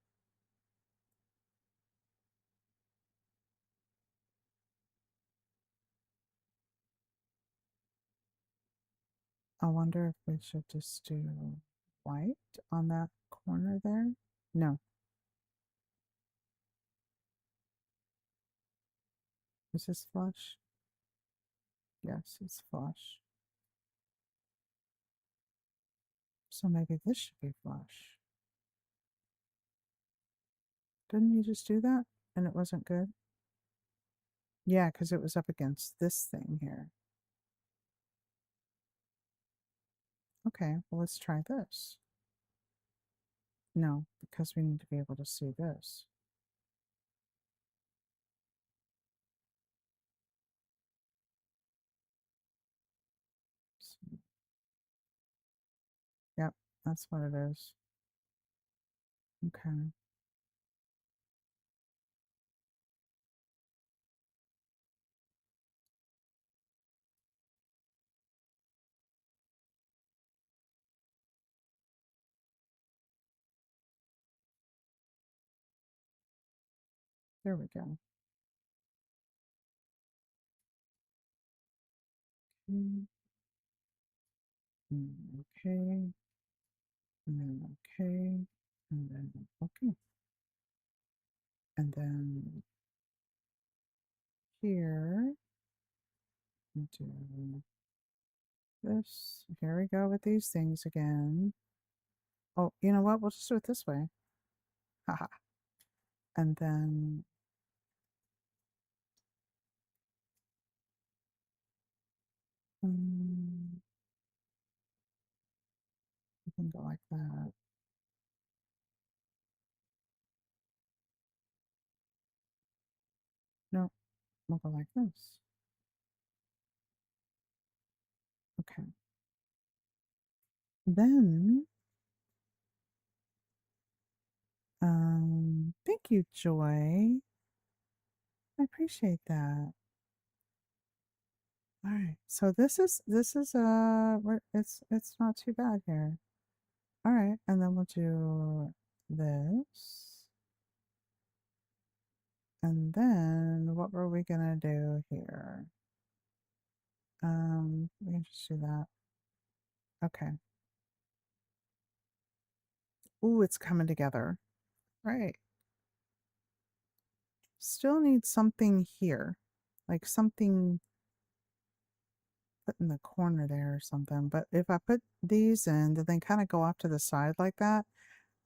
I wonder if we should just do white on that corner there. No. Is this flush? Yes, it's flush. So maybe this should be flush. Didn't you just do that? And it wasn't good? Yeah, because it was up against this thing here. Okay, well, let's try this. No, because we need to be able to see this. So, yep, that's what it is. Okay. There we go. Okay. Okay. And then okay. And then okay. And then here, do this. Here we go with these things again. Oh, you know what? We'll just do it this way. Haha. And then you can go like that. No, we'll go like this. Okay. Then, thank you, Joy. I appreciate that. All right. So it's not too bad here. All right, and then we'll do this. And then what were we gonna do here? We can just do that. Okay. Ooh, it's coming together. Right. Still need something here. Like something put in the corner there or something. But if I put these in, then they kind of go off to the side like that.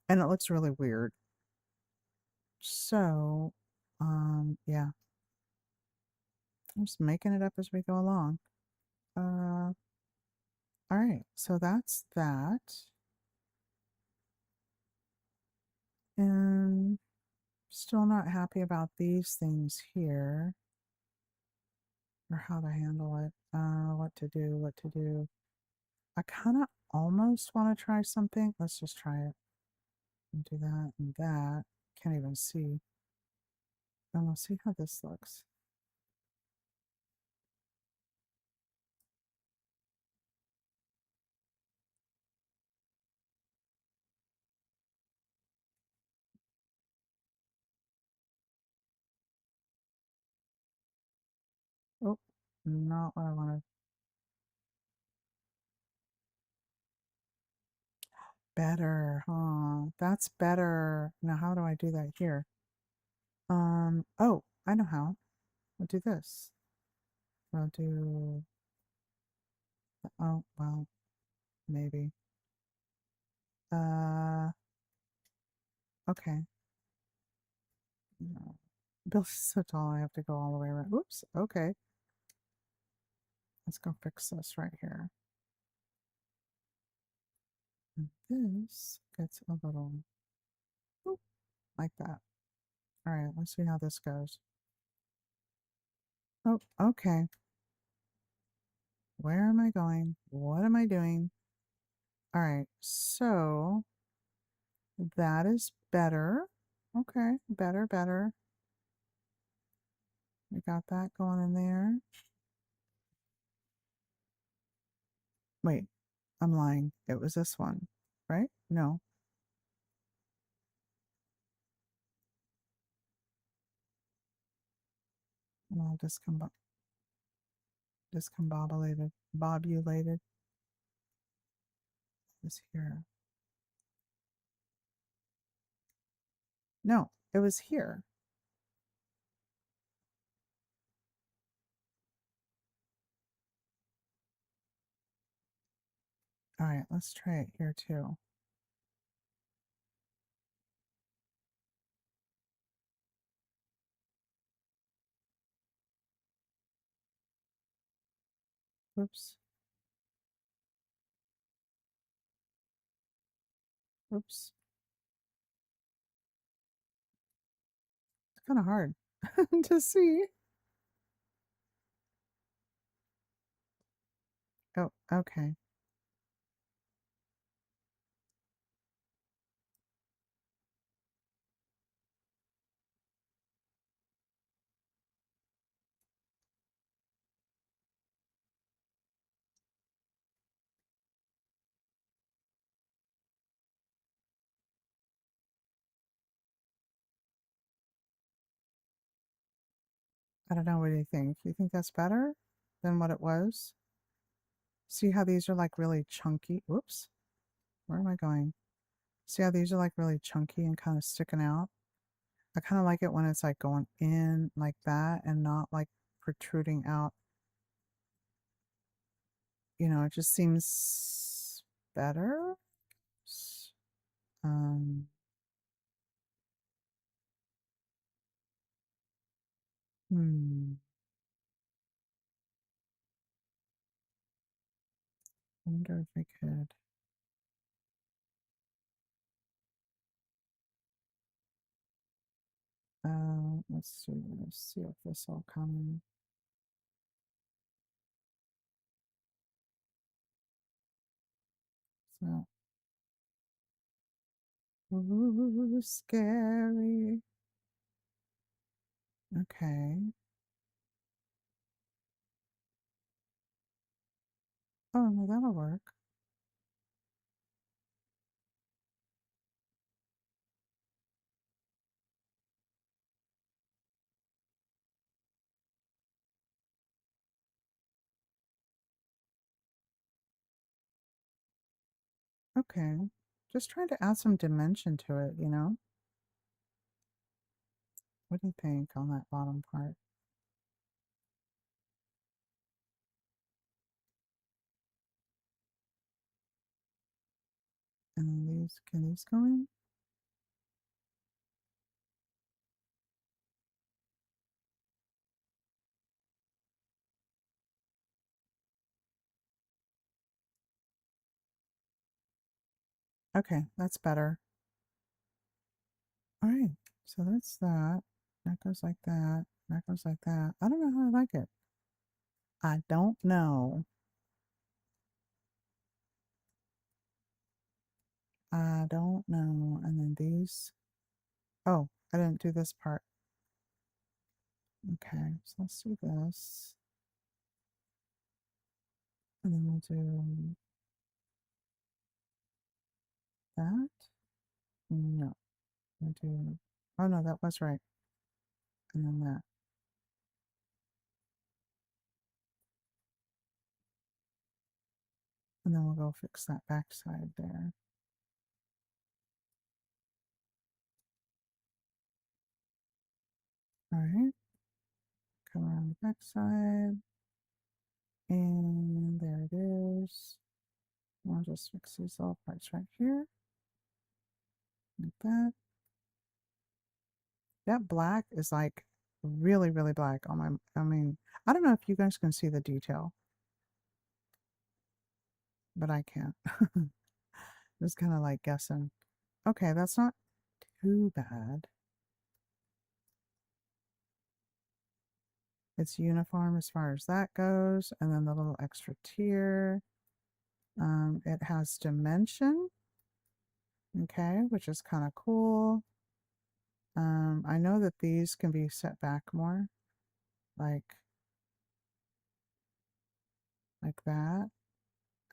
And it looks really weird. So, yeah. I'm just making it up as we go along. All right. So that's that. And still not happy about these things here. Or how to handle it. What to do, what to do. I kind of almost want to try something. Let's just try it. And do that and that. Can't even see. And we'll see how this looks. Oh, not what I wanted. Better, huh? That's better. Now, how do I do that here? Oh, I know how. I'll do this. I'll do, oh, well, maybe. Uh, okay. No. Bill's so tall, I have to go all the way around. Oops, okay. Let's go fix this right here. And this gets a little, boop, like that. All right, let's see how this goes. Oh, okay. Where am I going? What am I doing? All right, so that is better. Okay, better, better. We got that going in there. Wait, I'm lying. It was this one, right? No. And all discombobulated, bobulated is here. No, it was here. All right, let's try it here too. Oops. Oops. It's kind of hard to see. Oh, okay. I don't know. What do you think? You think that's better than what it was? See how these are like really chunky? Whoops. Where am I going? See how these are like really chunky and kind of sticking out? I kind of like it when it's like going in like that and not like protruding out. You know, it just seems better. Um, hmm. I wonder if I could. Let's see if this will come. So, ooh, scary. Okay. Oh, no, that'll work. Okay. Just trying to add some dimension to it, you know? What do you think on that bottom part? And then these, can these go in? Okay, that's better. All right, so that's that. That goes like that. That goes like that. I don't know how I like it. I don't know. I don't know. And then these. Oh, I didn't do this part. Okay, so let's do this. And then we'll do that. No, we'll do. Oh no, that was right. And then that. And then we'll go fix that back side there. All right. Come around the back side. And there it is. We'll just fix these little parts right here. Like that. That black is like really, really black on my, I mean, I don't know if you guys can see the detail, but I can't. Just kind of like guessing. Okay, that's not too bad. It's uniform as far as that goes. And then the little extra tier. It has dimension. Okay, which is kind of cool. I know that these can be set back more, like that.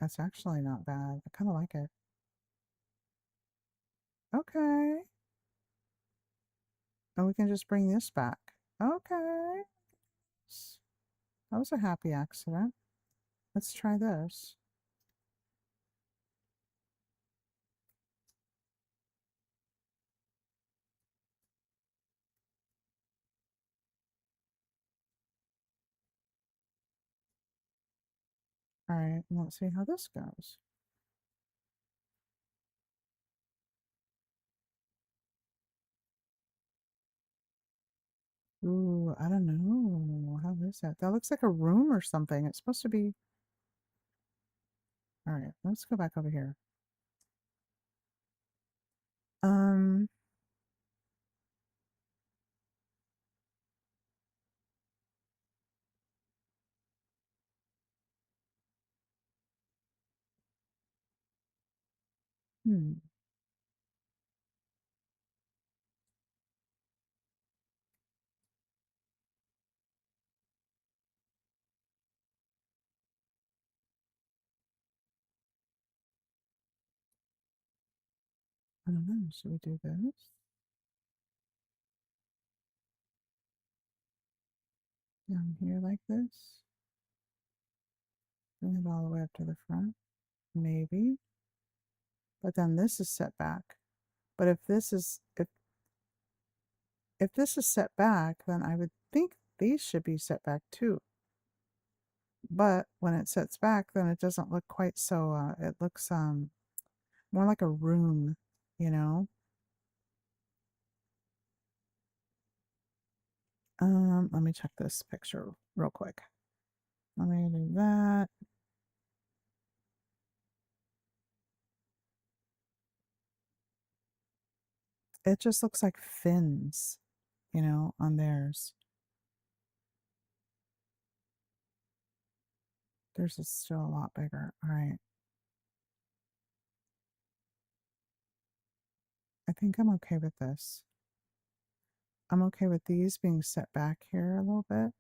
That's actually not bad. I kind of like it. Okay. And we can just bring this back. Okay. That was a happy accident. Let's try this. All right, let's see how this goes. Ooh, I don't know. How is that? That looks like a room or something. It's supposed to be. All right, let's go back over here. Um, hmm. I don't know. Should we do this? Down here like this? Bring it all the way up to the front? Maybe. But then this is set back. But if this is set back, then I would think these should be set back too. But when it sets back, then it doesn't look quite so, it looks more like a room, you know? Let me check this picture real quick. Let me do that. It just looks like fins, you know, on theirs. Theirs is still a lot bigger. All right. I think I'm okay with this. I'm okay with these being set back here a little bit.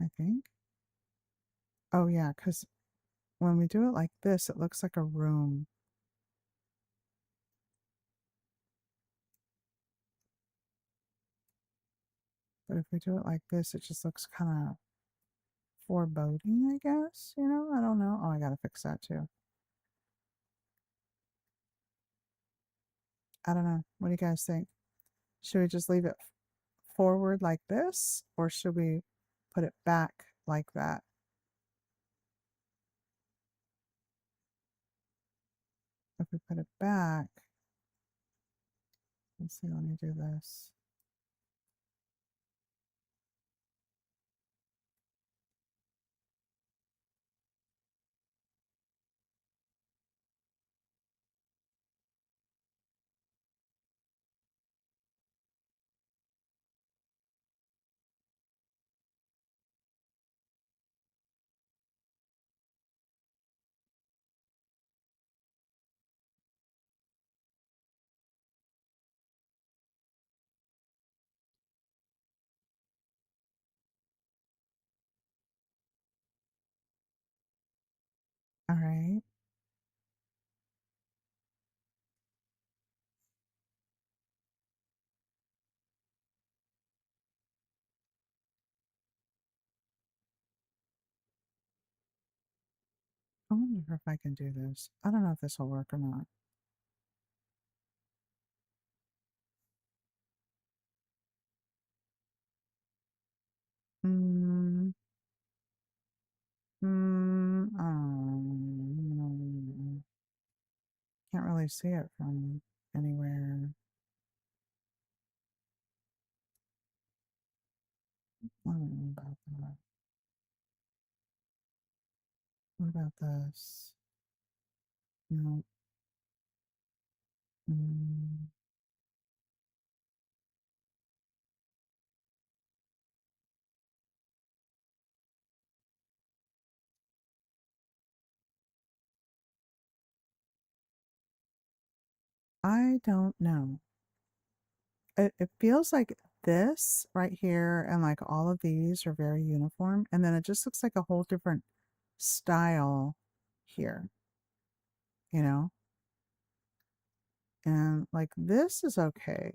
I think. Oh yeah, because when we do it like this, it looks like a room. But if we do it like this, it just looks kind of foreboding, I guess. You know, I don't know. Oh, I gotta fix that too. I don't know. What do you guys think? Should we just leave it forward like this, or should we put it back like that? If we put it back, let's see, let me do this. All right. I wonder if I can do this. I don't know if this will work or not. Mm, can't really see it from anywhere. I don't know about that. What about this? No. Mm, I don't know. It feels like this right here and like all of these are very uniform. And then it just looks like a whole different style here, you know? And like this is okay.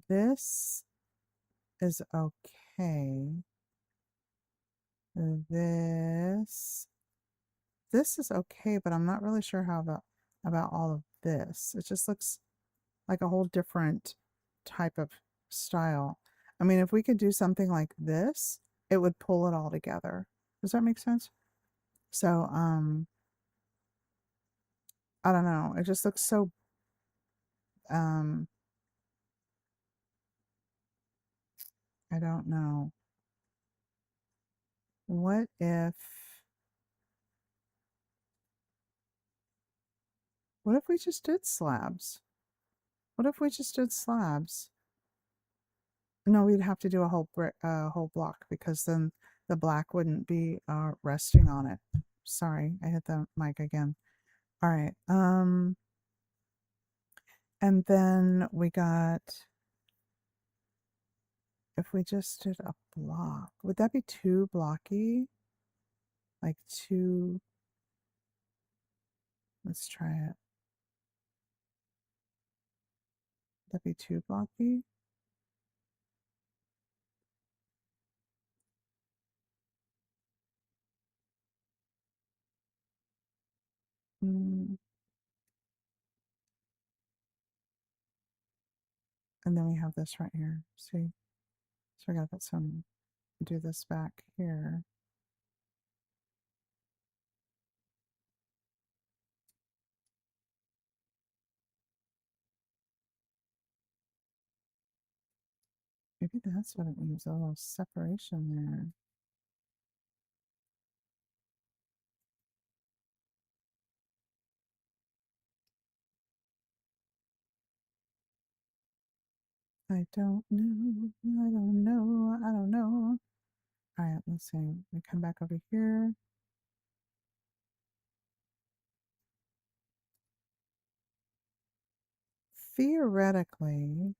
This is okay. This is okay, but I'm not really sure how about all of this. It just looks like a whole different type of style. I mean, if we could do something like this, it would pull it all together. Does that make sense? So, I don't know. It just looks so, um, I don't know. What if, what if we just did slabs? What if we just did slabs? No, we'd have to do a whole brick, whole block because then the black wouldn't be resting on it. Sorry, I hit the mic again. All right. And then we got, if we just did a block, would that be too blocky? Like too, let's try it. Would that be too blocky? Mm. And then we have this right here. See? So we gotta put some, do this back here. Maybe that's what it means, a little separation there. I don't know. I don't know. I don't know. All right, let's see. We come back over here. Theoretically,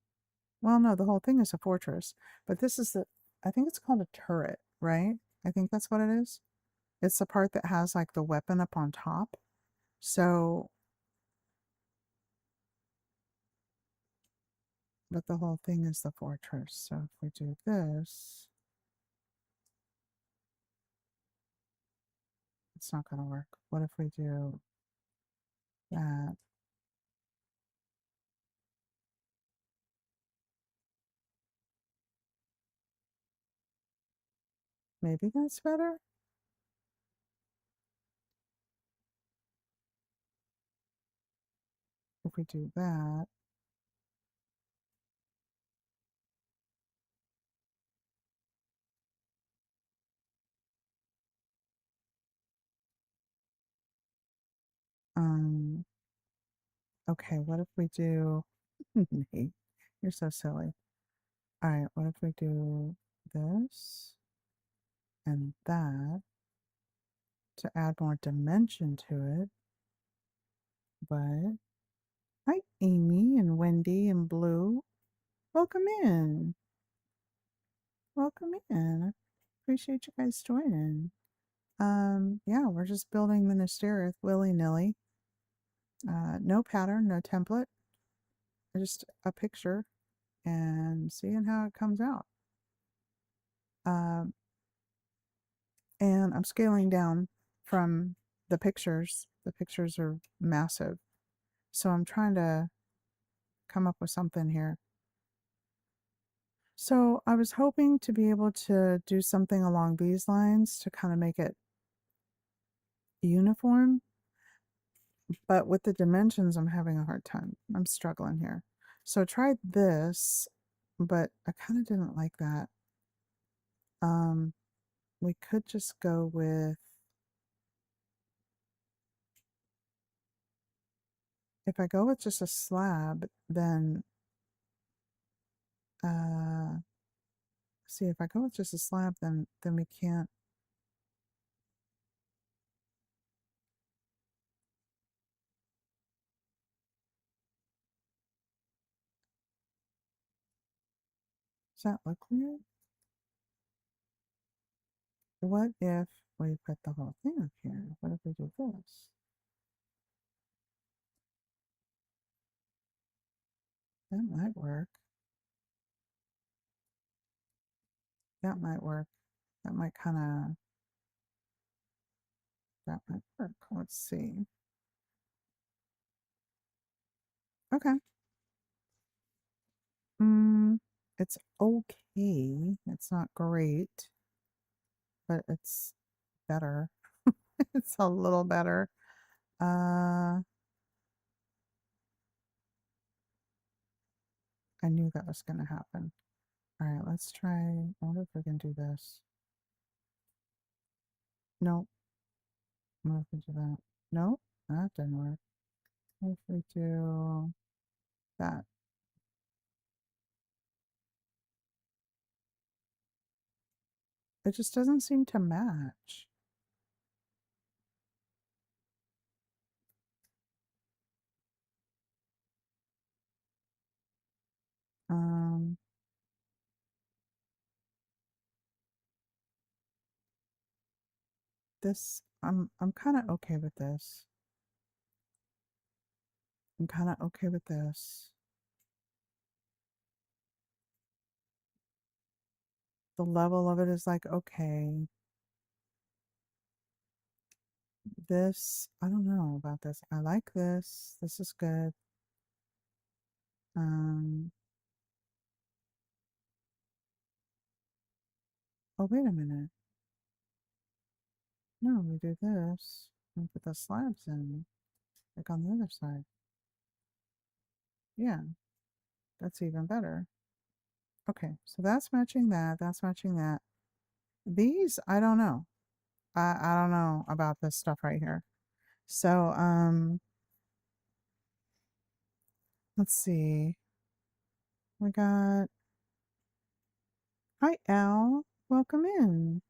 well, no, the whole thing is a fortress, but this is the, I think it's called a turret, right? I think that's what it is. It's the part that has like the weapon up on top. So, but the whole thing is the fortress. So if we do this, it's not going to work. What if we do that? Maybe that's better. If we do that, um, okay, what if we do, Nate, you're so silly. All right, what if we do this and that to add more dimension to it? But hi, Amy and Wendy and Blue. Welcome in. Welcome in. I appreciate you guys joining. Yeah, we're just building Minas Tirith willy-nilly. No pattern, no template, just a picture and seeing how it comes out. Um, and I'm scaling down from the pictures. The pictures are massive. So I'm trying to come up with something here. So I was hoping to be able to do something along these lines to kind of make it uniform. But with the dimensions, I'm having a hard time. I'm struggling here. So I tried this, but I kind of didn't like that. We could just go with, if I go with just a slab, then, see, if I go with just a slab, then we can't. Does that look weird? What if we put the whole thing up here? What if we do this? That might work. that might work. That might work. Let's see. Okay. It's okay. It's not great, but it's better. It's a little better. I knew that was going to happen. All right, let's try. I wonder if we can do this. Nope. What if we do that? Nope, that didn't work. What if we do that? It just doesn't seem to match. Um, I'm kind of okay with this. I'm kind of okay with this. The level of it is like, okay. This, I don't know about this. I like this. This is good. Um, oh, wait a minute. No, we do this and put the slabs in, like on the other side. Yeah, that's even better. Okay, so that's matching that. That's matching that. These, I don't know. I don't know about this stuff right here. So, let's see. We got, hi Al, welcome in.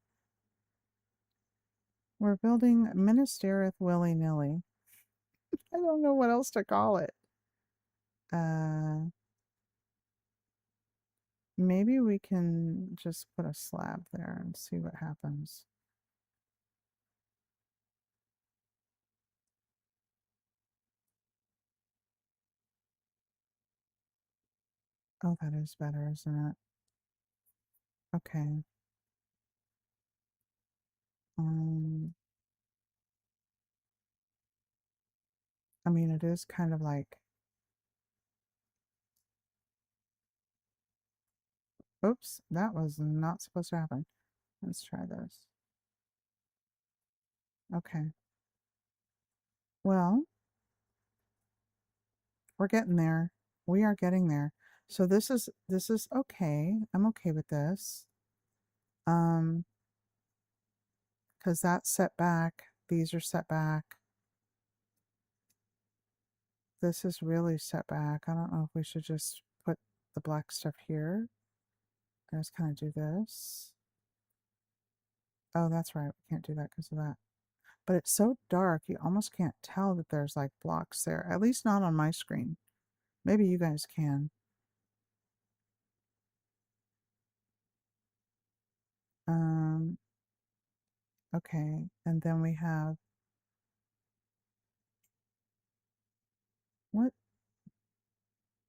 We're building Minas Tirith willy-nilly. I don't know what else to call it. Maybe we can just put a slab there and see what happens. Oh, that is better, isn't it? Okay. Um, I mean, it is kind of like, oops, that was not supposed to happen. Let's try this. Okay. Well, we're getting there. We are getting there. So this is okay. I'm okay with this. Because that's set back. These are set back. This is really set back. I don't know if we should just put the black stuff here. I just kind of do this. Oh, that's right. We can't do that because of that. But it's so dark, you almost can't tell that there's like blocks there. At least not on my screen. Maybe you guys can. Um, okay. And then we have, what,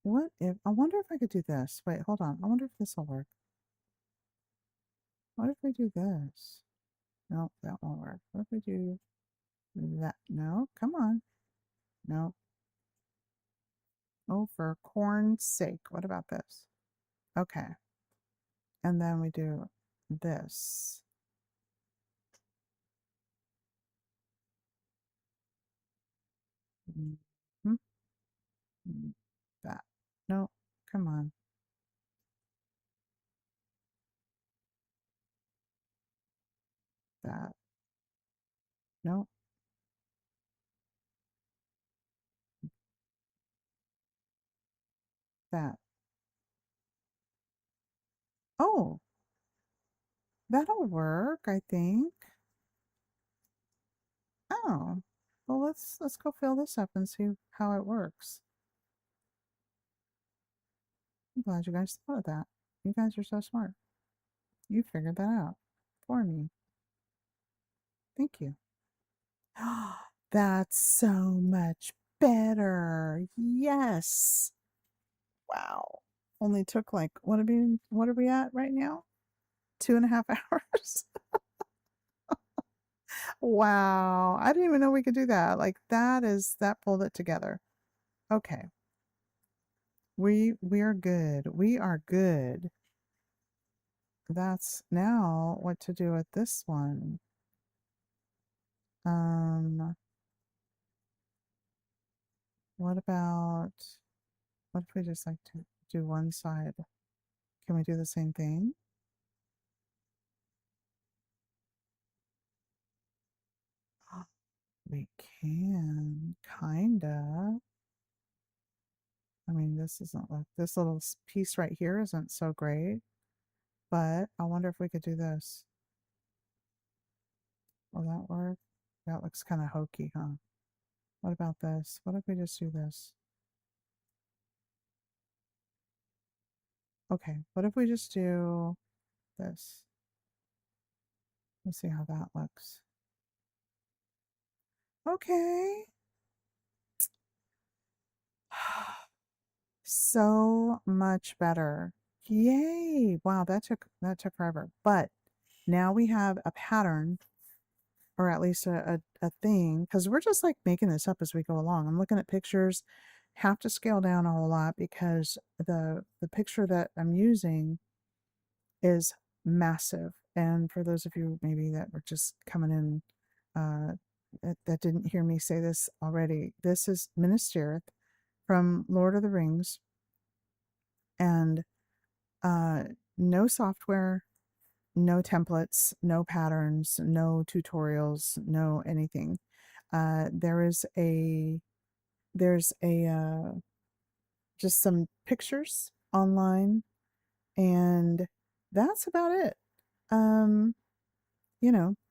what if, I wonder if I could do this. Wait, hold on. I wonder if this will work. What if we do this? No, that won't work. What if we do that? No, come on. No. Oh, for corn's sake. What about this? Okay. And then we do this. Mhm. That. No, come on. That. No, that. Oh, that'll work, I think. Oh, well, let's go fill this up and see how it works. I'm glad you guys thought of that. You guys are so smart. You figured that out for me. Thank you. That's so much better. Yes. Wow. Only took like what are we at right now? 2.5 hours. Wow. I didn't even know we could do that. Like that pulled it together. Okay. We are good. We are good. That's now what to do with this one. What about, what if we just like to do one side? Can we do the same thing? We can, kinda. I mean, this isn't like, this little piece right here isn't so great, but I wonder if we could do this. Will that work? That looks kind of hokey, huh? What about this? What if we just do this? Okay, what if we just do this? Let's see how that looks. Okay. So much better. Yay. Wow, that took forever. But now we have a pattern, or at least a thing, because we're just like making this up as we go along. I'm looking at pictures, have to scale down a whole lot because the picture that I'm using is massive. And for those of you maybe that were just coming in that didn't hear me say this already, this is Minas Tirith from Lord of the Rings, and no software, no templates, no patterns, no tutorials, no anything. There's a just some pictures online, and that's about it. Um,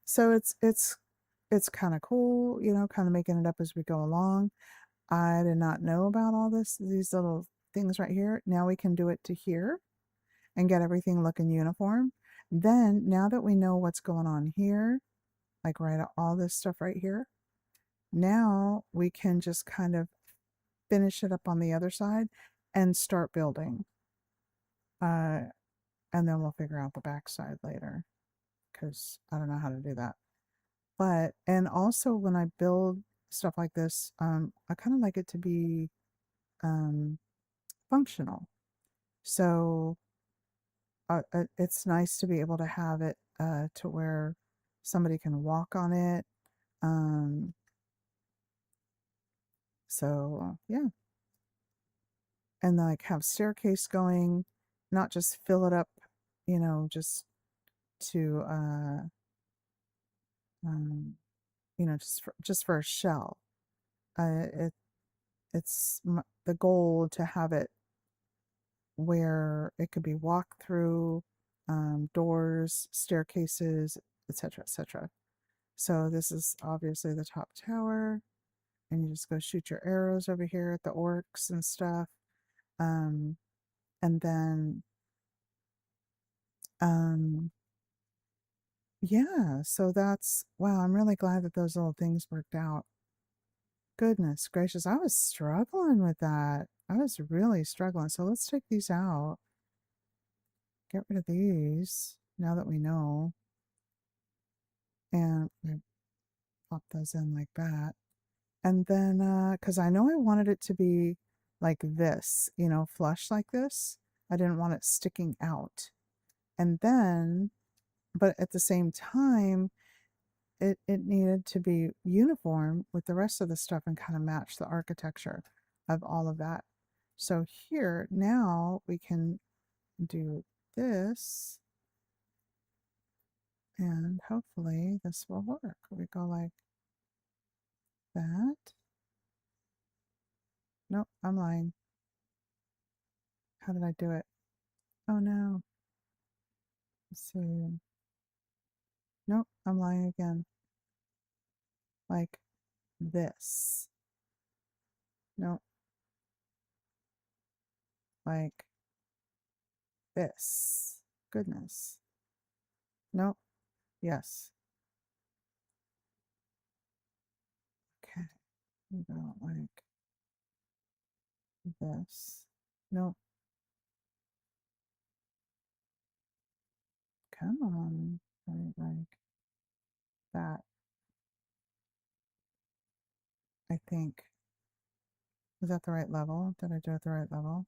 so it's kind of cool, kind of making it up as we go along. I did not know about all these little things right here. Now we can do it to here and get everything looking uniform. Then, now that we know what's going on here, like right, all this stuff right here, now we can just kind of finish it up on the other side and start building. And then we'll figure out the back side later because I don't know how to do that. But, and also when I build stuff like this, I kind of like it to be functional. So it's nice to be able to have it to where somebody can walk on it. Um, so yeah, and like have staircase going, not just fill it up, just to um, just for a shell. It's the goal to have it where it could be walk through, doors, staircases, etc., etc. So this is obviously the top tower, and you just go shoot your arrows over here at the orcs and stuff. Um, and then, um, yeah, so that's, wow, I'm really glad that those little things worked out. Goodness gracious, I was struggling with that. I was really struggling. So let's take these out. Get rid of these now that we know. And we pop those in like that. And then, because I know I wanted it to be like this, flush like this. I didn't want it sticking out. And then, but at the same time, it needed to be uniform with the rest of the stuff and kind of match the architecture of all of that. So here, now we can do this, and hopefully this will work. We go like that. Nope, I'm lying. How did I do it? Oh no. Let's see. Nope, I'm lying again. Like this. Nope. Like this. Goodness. Nope. Yes. Okay. We go like this. Nope. come on. Right, like that. I think. Is that the right level? Did I do it the right level?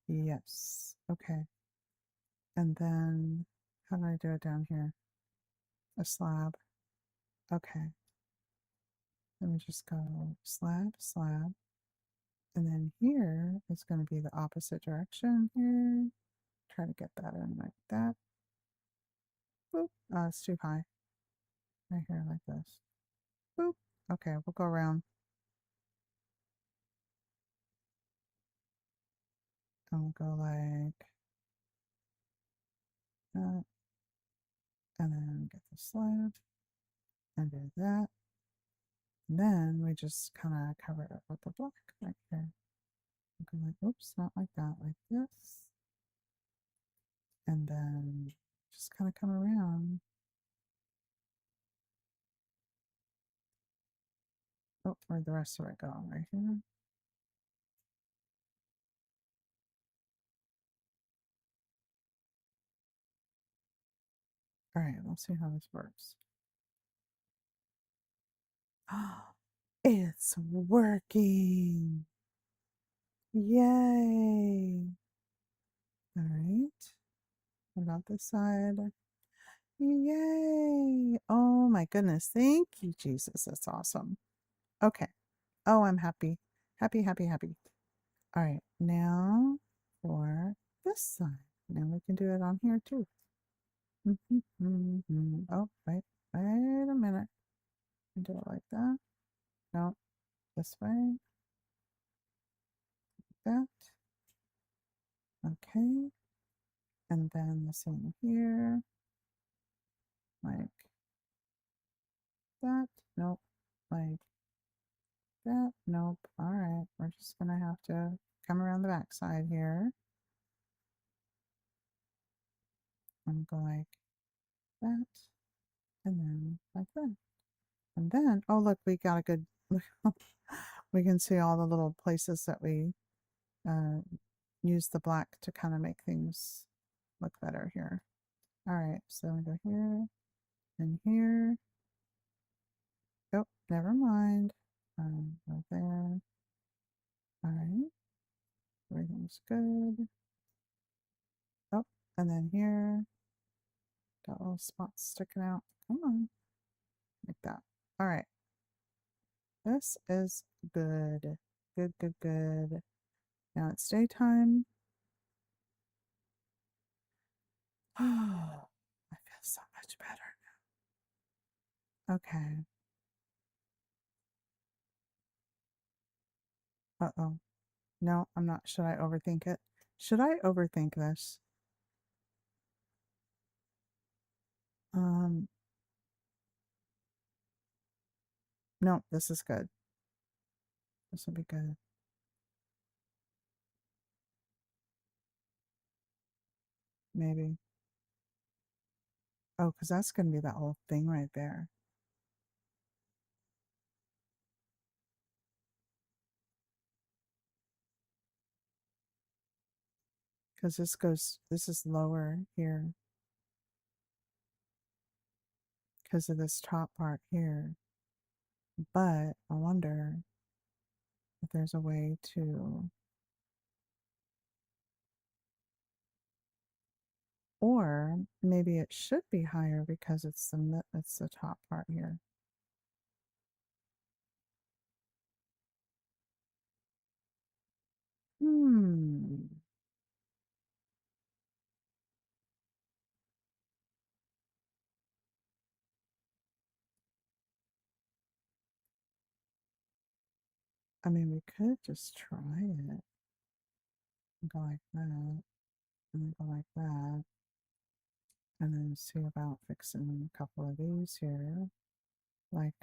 Yes. Okay. And then, how do I do it down here? A slab. Okay. Let me just go slab, slab. And then here is going to be the opposite direction here. Try to get that in like that. Boop. It's too high. Right here like this. Boop. Okay, we'll go around. And we'll go like that. And then get the slab. And do that. And then we just kind of cover it up with the block right here. Go like, oops, not like that, like this. And then just kind of come around. Oh, where'd the rest of it go? Right here. All right, let's see how this works. It's working. Yay. All right. What about this side? Yay. Oh my goodness. Thank you, Jesus. That's awesome. Okay. Oh, I'm happy. Happy, happy, happy. All right. Now for this side. Now we can do it on here too. Oh, wait a minute. Do it like that. No, this way. That. Okay. And then the same here. Like that. Nope. Like that. Nope. All right. We're just going to have to come around the back side here. And go like that. And then like that. And then, oh, look, we got a good, we can see all the little places that we use the black to kind of make things look better here. All right, so we go here and here. Oh, never mind. Right there. All right, everything's good. Oh, and then here, got little spots sticking out. Come on, like that. All right, this is good. Good, good, good. Now it's daytime. Oh, I feel so much better now. Okay. Uh-oh. No, I'm not. Should I overthink it? Should I overthink this? Um, no, this is good. This will be good. Maybe. Oh, because that's going to be that whole thing right there. Because this is lower here. Because of this top part here. But I wonder if there's a way to, or maybe it should be higher because it's the top part here. Hmm. I mean, we could just try it. Go like that, and then go like that, and then see about fixing a couple of these here. Like,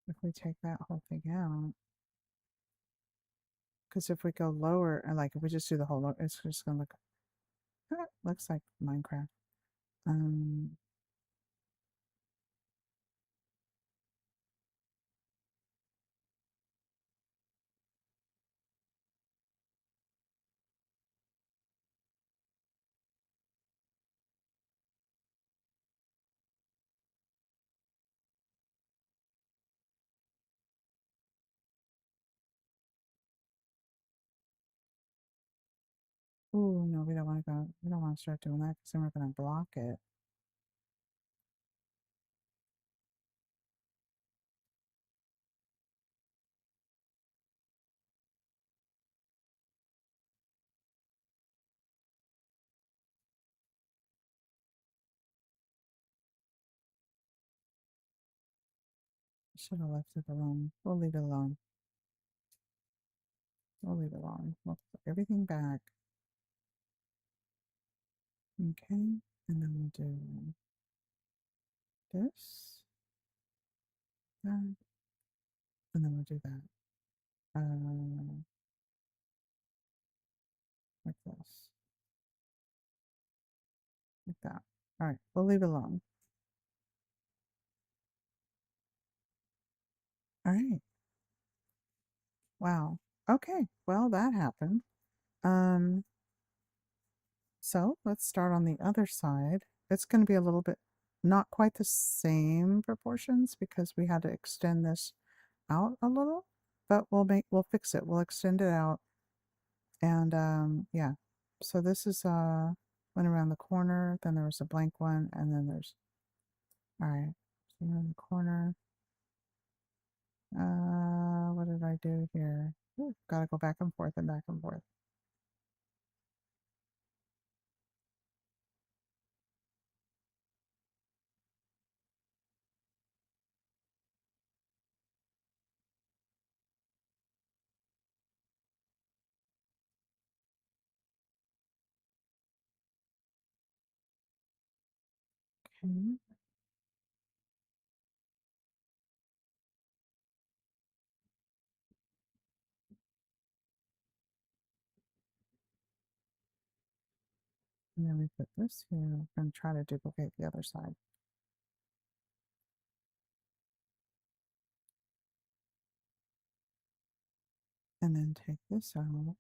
if we take that whole thing out, because if we go lower, and like if we just do the whole, it's just gonna look, looks like Minecraft. Um, Ooh, no, we don't want to go. We don't want to start doing that because then we're going to block it. Should have left it alone. We'll leave it alone. We'll leave it alone. We'll put everything back. Okay. And then we'll do this, that, and then we'll do that. Like this. Like that. All right. We'll leave it alone. All right. Wow. Okay. Well, that happened. Um, so let's start on the other side. It's going to be a little bit not quite the same proportions because we had to extend this out a little, but we'll fix it. We'll extend it out. And yeah. So this is went around the corner, then there was a blank one, and then there's all right. So in the corner. What did I do here? Ooh, gotta go back and forth and back and forth. Okay. And then we put this here and try to duplicate the other side. And then take this out.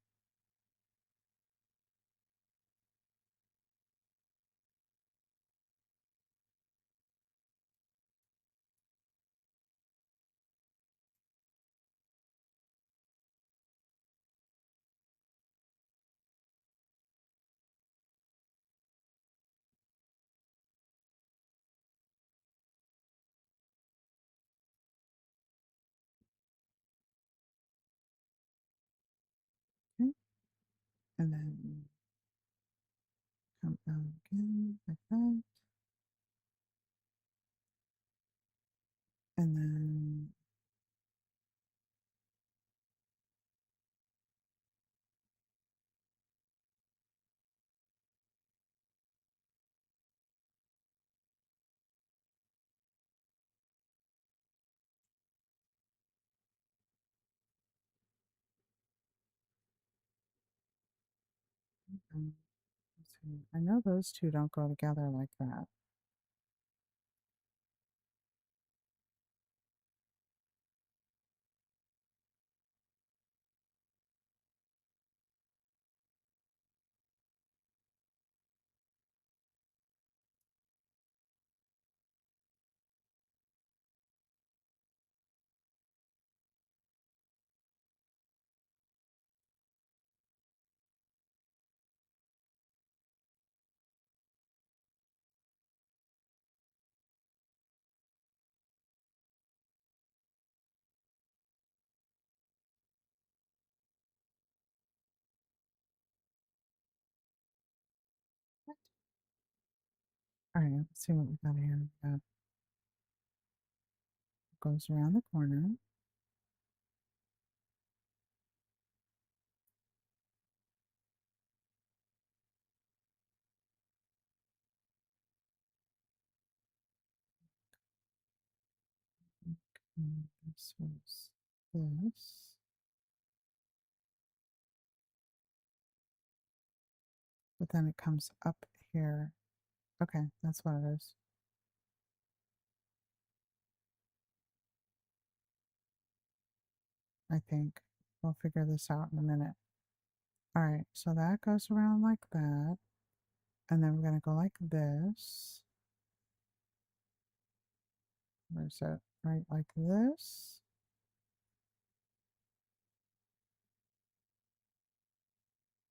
Okay. And then come down again like that. And then let's see. I know those two don't go together like that. All right, let's see what we got here. That goes around the corner. And this was this. But then it comes up here. Okay, that's what it is. I think. We'll figure this out in a minute. All right, so that goes around like that. And then we're going to go like this. Where's it? Right like this.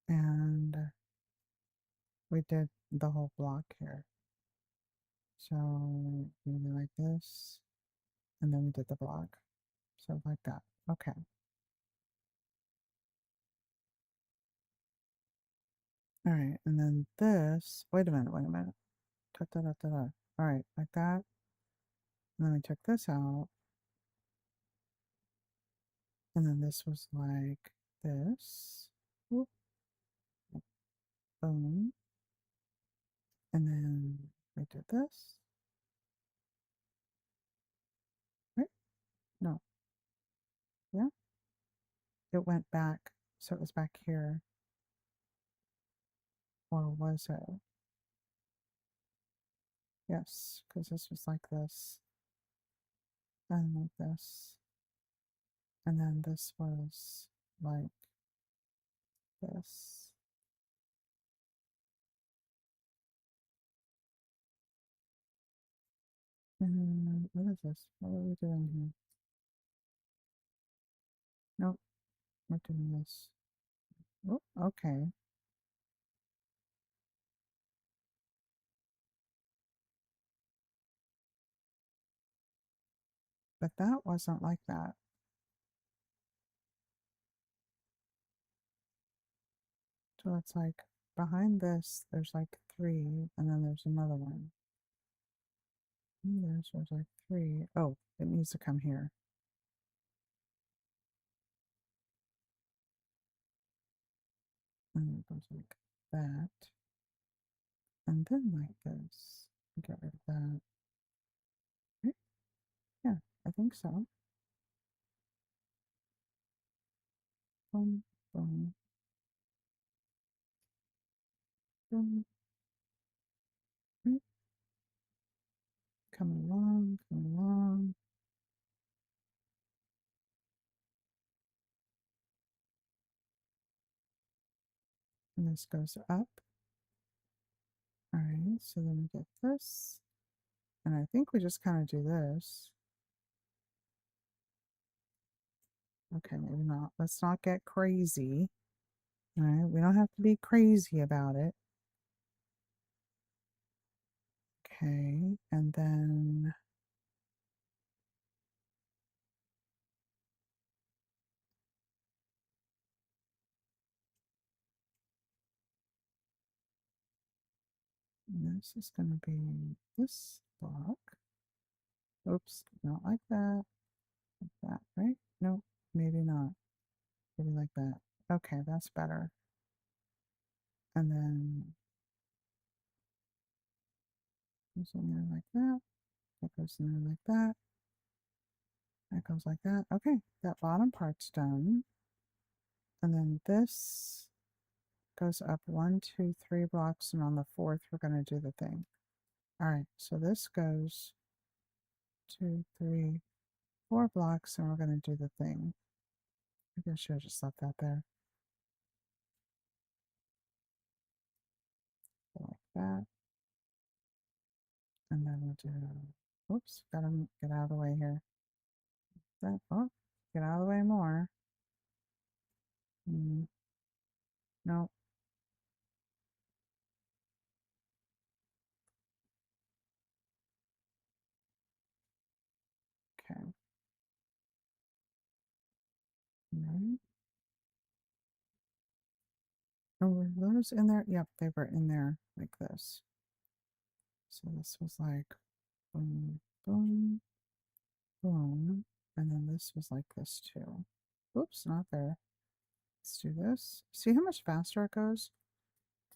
And we did the whole block here. So maybe like this, and then we did the block. So like that. Okay. All right, and then this, wait a minute. Da, da, da, da, da. All right, like that. And then we took this out. And then this was like this. Whoop, boom. And then we did this. Right? No. Yeah. It went back. So it was back here. Or was it? Yes, because this was like this. And like this. And then this was like this. And what is this? What are we doing here? Nope, we're doing this. Oh, okay. But that wasn't like that. So it's like behind this, there's like three, and then there's another one. And there's like three. Oh, it needs to come here. And it goes like that. And then like this. Get rid of that. Right? Yeah, I think so. Boom, boom, boom. Right? Coming along, coming along. And this goes up. All right, so then we get this. And I think we just kind of do this. Okay, maybe not. Let's not get crazy. All right, we don't have to be crazy about it. Okay, and then this is going to be this block. Oops, not like that. Like that, right? Nope, maybe not. Maybe like that. Okay, that's better. And then goes in there like that. That goes in there like that. That goes like that. Okay, that bottom part's done. And then this goes up 1, 2, 3 blocks, and on the fourth, we're going to do the thing. All right, so this goes 2, 3, 4 blocks, and we're going to do the thing. Maybe I should have just left that there. Like that. And then we'll do, oops, gotta get out of the way here. That, oh, get out of the way more. No, okay. Right. Oh, were those in there? Yep, they were in there like this. So this was like boom, boom, boom. And then this was like this too. Oops, not there. Let's do this. See how much faster it goes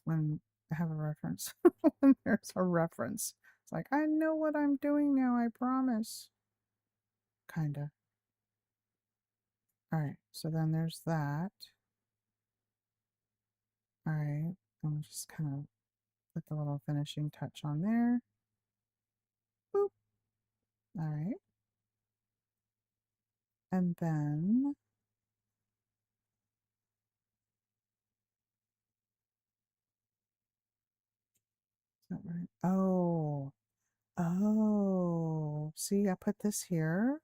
when I have a reference? When there's a reference. It's like, I know what I'm doing now, I promise. Kinda. All right, so then there's that. All right, and we'll just kind of put the little finishing touch on there. Boop. All right. And then is that right? Oh, oh. See, I put this here,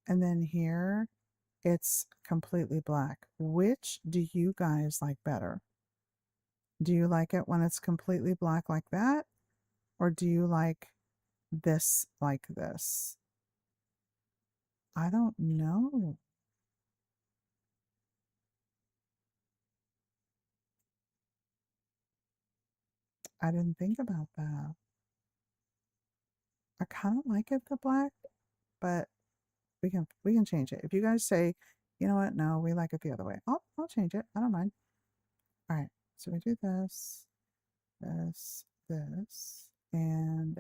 and then here it's completely black. Which do you guys like better? Do you like it when it's completely black like that? Or do you like this like this? I don't know. I didn't think about that. I kind of like it the black, but we can change it. If you guys say, you know what, no, we like it the other way. I'll change it. I don't mind. All right. So we do this, this, and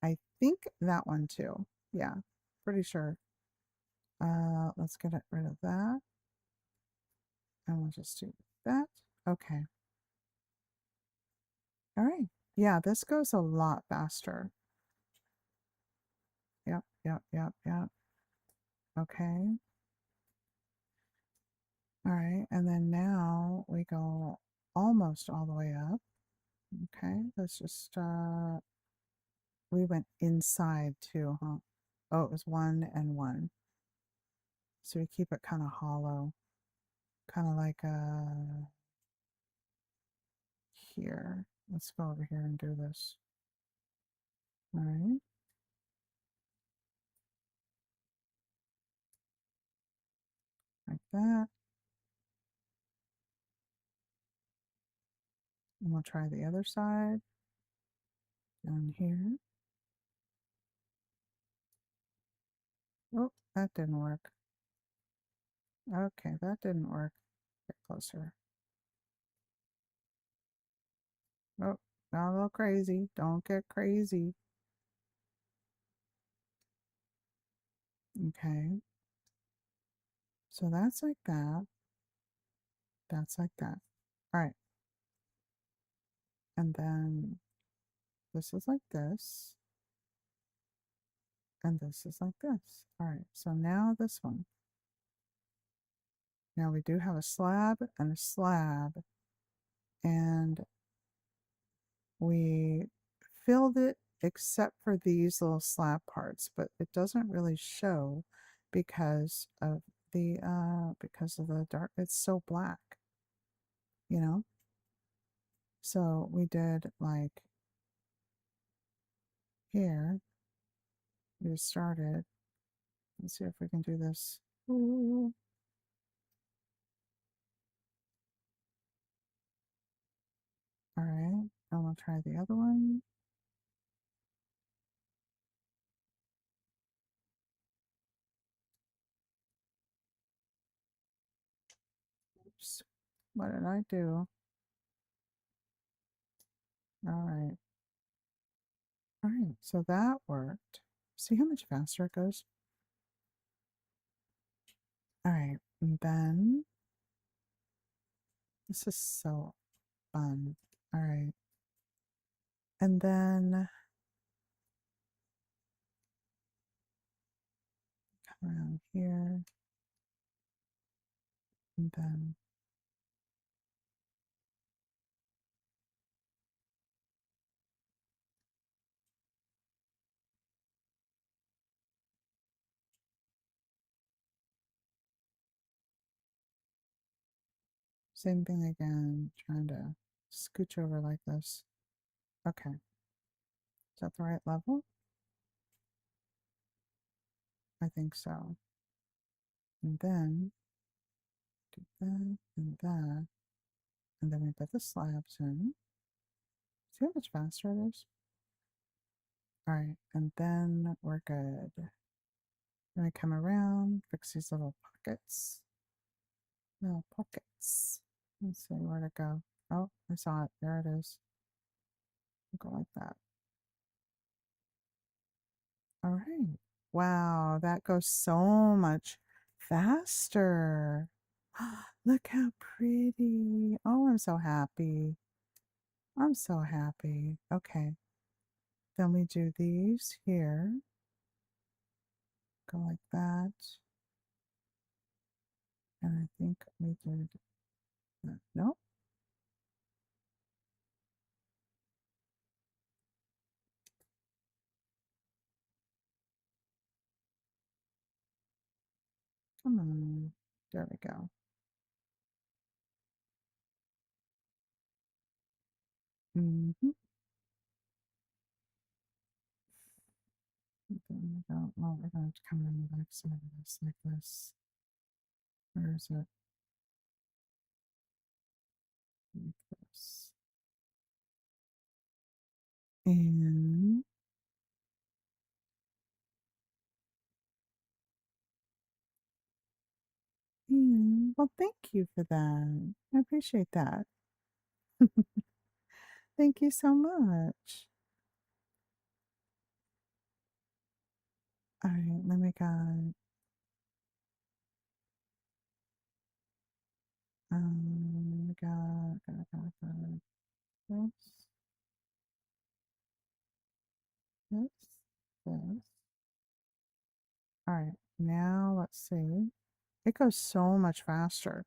I think that one too. Yeah, pretty sure. Let's get rid of that. And we'll just do that. Okay. All right. Yeah, this goes a lot faster. Yep, yep, yep, yep. Okay. All right. And then now we go almost all the way up. Okay. Let's just, we went inside too, huh? Oh, it was 1 and 1. So we keep it kind of hollow, kind of like here. Let's go over here and do this. All right. Like that. And we'll try the other side down here. Oh, that didn't work. Okay, that didn't work. Get closer. Oh, not a little crazy. Don't get crazy. Okay. So that's like that. That's like that. All right. And then this is like this. And this is like this. All right. So now this one. Now we do have a slab and a slab. And we filled it except for these little slab parts, but it doesn't really show because of the dark. It's so black, you know. So we did like here. We just started. Let's see if we can do this. Ooh. All right, and we'll try the other one. Oops. What did I do? All right. All right, so that worked. See how much faster it goes? All right, and then this is so fun. All right. And then come around here. And then same thing again, trying to scooch over like this. Okay. Is that the right level? I think so. And then do that and that. And then we put the slabs in. See how much faster it is? All right. And then we're good. Then I come around, fix these little pockets. Little pockets. Let's see where to go. Oh, I saw it. There it is. Go like that. All right. Wow, that goes so much faster. Look how pretty. Oh, I'm so happy. I'm so happy. Okay. Then we do these here. Go like that. And I think we did that. Nope. Come on. There we go. Mm-hmm. Then we go, well, we're going to come around the back side of this like this. Where is it? Like this. And well, thank you for that. I appreciate that. Thank you so much. All right, then we got this, this, this. All right, now let's see. It goes so much faster.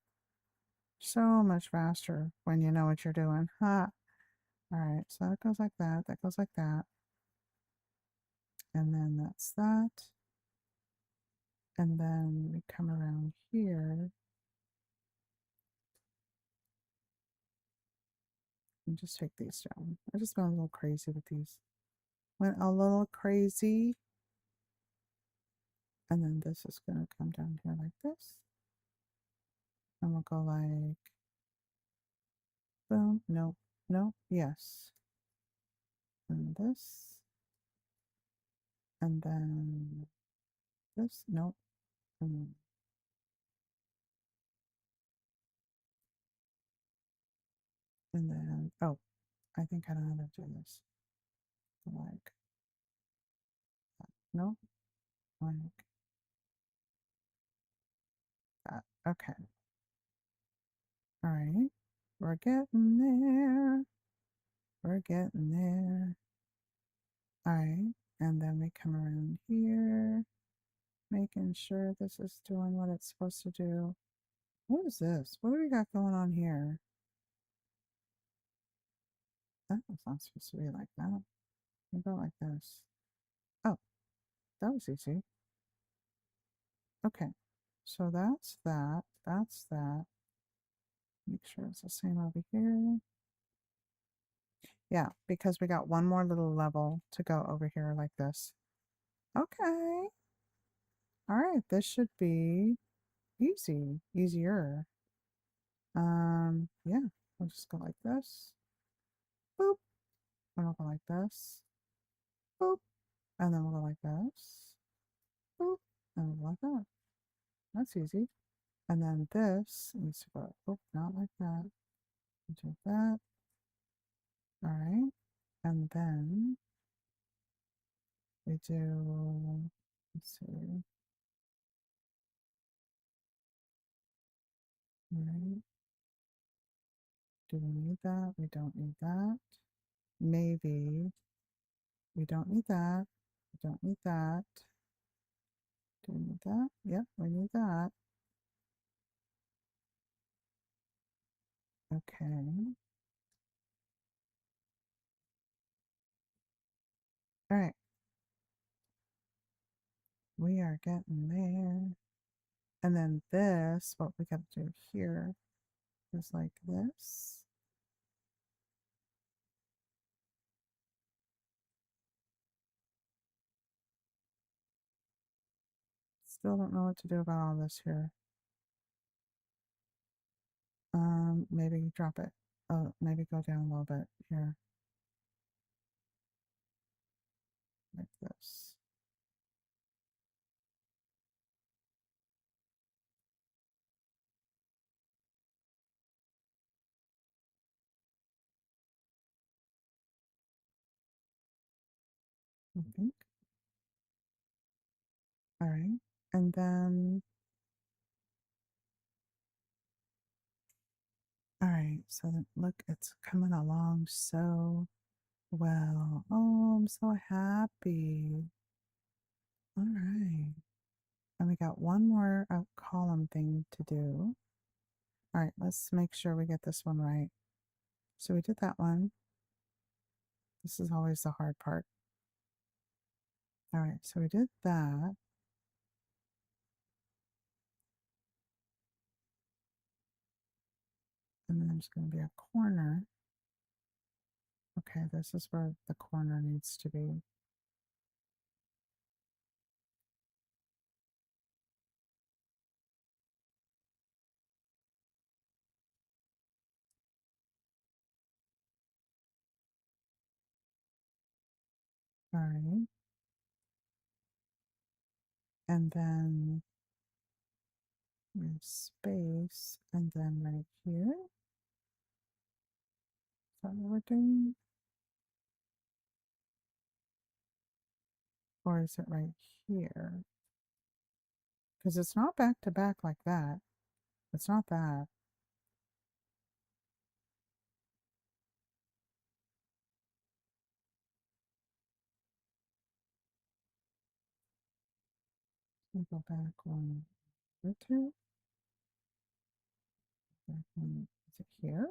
So much faster when you know what you're doing. Ha. All right, so that goes like that. That goes like that. And then that's that. And then we come around here and just take these down. I just went a little crazy with these. Went a little crazy. And then this is going to come down here like this. And we'll go like, boom, no, no, yes. And this. And then this, nope. And then, oh, I think I know how to do this. Like that. Nope. Like that. Okay. All right. We're getting there. We're getting there. All right. And then we come around here, making sure this is doing what it's supposed to do. What is this? What do we got going on here? That was not supposed to be like that. We go like this. Oh, that was easy. Okay. So that's that. That's that. Make sure it's the same over here. Yeah, because we got one more little level to go over here like this. Okay. All right, this should be easy, easier. Yeah, we'll just go like this. Boop. And we'll go like this. Boop. And then we'll go like this. Boop. And we'll go like that. That's easy. And then this needs to go, oh, not like that. Do that. All right. And then we do, let's see. All right. Do we need that? We don't need that. Maybe. We don't need that. We don't need that. Do we need that? Yep, we need that. Okay. All right. We are getting there. And then this, what we got to do here is like this. Still don't know what to do about all this here. Maybe drop it. Oh, maybe go down a little bit here. Like this. I think. All right. And then, all right. So then look, it's coming along so well. Oh, I'm so happy. All right. And we got one more column thing to do. All right, let's make sure we get this one right. So we did that one. This is always the hard part. All right, so we did that. And then there's going to be a corner. Okay, this is where the corner needs to be. All right. And then space, and then right here. Is that what we're doing? Or is it right here? Because it's not back to back like that. It's not that. We go back one or two. Back one. Is it here?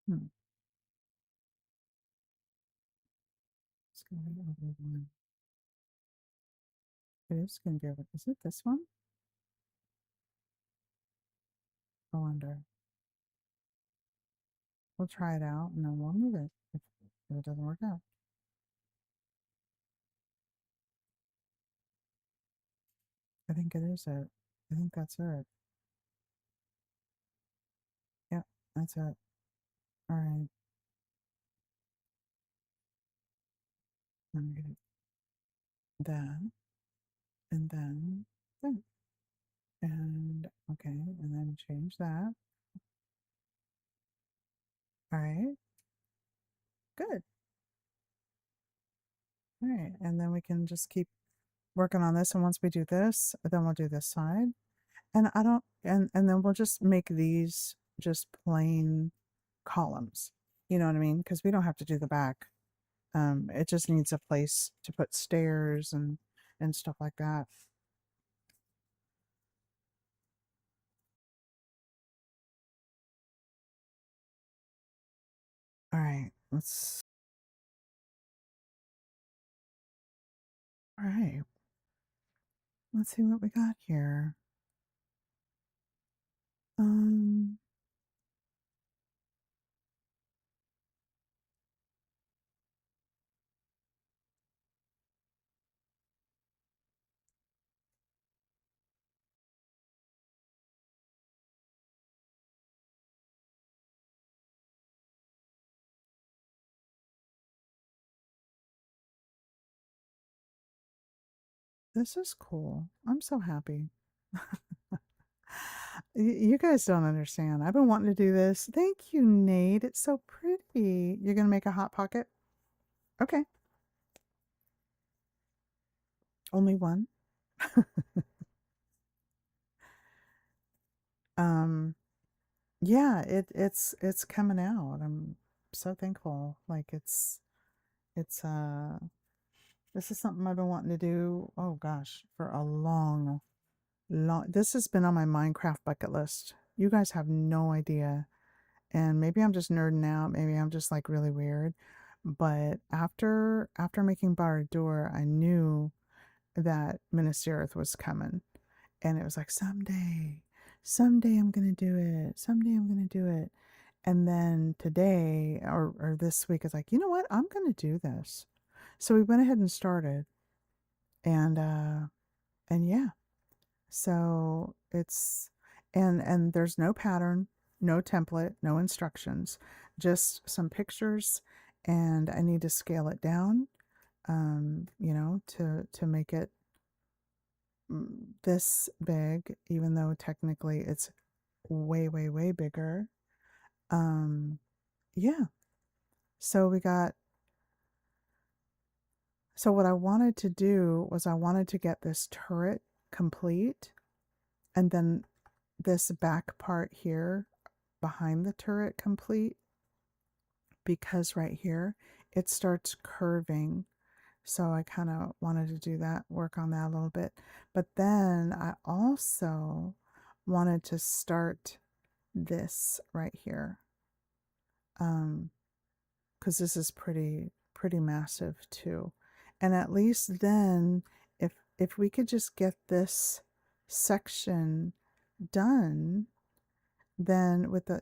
Hmm. It's going to be over one. It is going to be over. Is it this one? I wonder. We'll try it out and then we'll move it if it doesn't work out. I think it is it. I think that's it. Yep, that's it. All right. I'm gonna that and then that. And okay, and then change that. All right, good. All right, and then we can just keep working on this. And once we do this, then we'll do this side. And I don't, and then we'll just make these just plain columns. You know what I mean? Because we don't have to do the back. It just needs a place to put stairs and stuff like that. All right, let's. All right, let's see what we got here. Um, this is cool. I'm so happy. You guys don't understand. I've been wanting to do this. Thank you, Nate. It's so pretty. You're gonna make a hot pocket? Okay. Only one. um yeah, it's coming out. I'm so thankful. Like it's this is something I've been wanting to do, oh gosh, for a long this has been on my Minecraft bucket list. You guys have no idea. And maybe I'm just nerding out, maybe I'm just like really weird. But after making Barad-dûr, I knew that Minas Tirith was coming. And it was like, someday I'm gonna do it. Someday I'm gonna do it. And then today or this week is like, you know what? I'm gonna do this. So we went ahead and started. And yeah. So it's and there's no pattern, no template, no instructions, just some pictures, and I need to scale it down, you know, to make it this big, even though technically it's way bigger. Um, yeah. So we got. So what I wanted to do was I wanted to get this turret complete, and then this back part here behind the turret complete, because right here it starts curving. So I kind of wanted to do that, work on that a little bit. But then I also wanted to start this right here, because this is pretty massive too. And at least then, if we could just get this section done, then with the,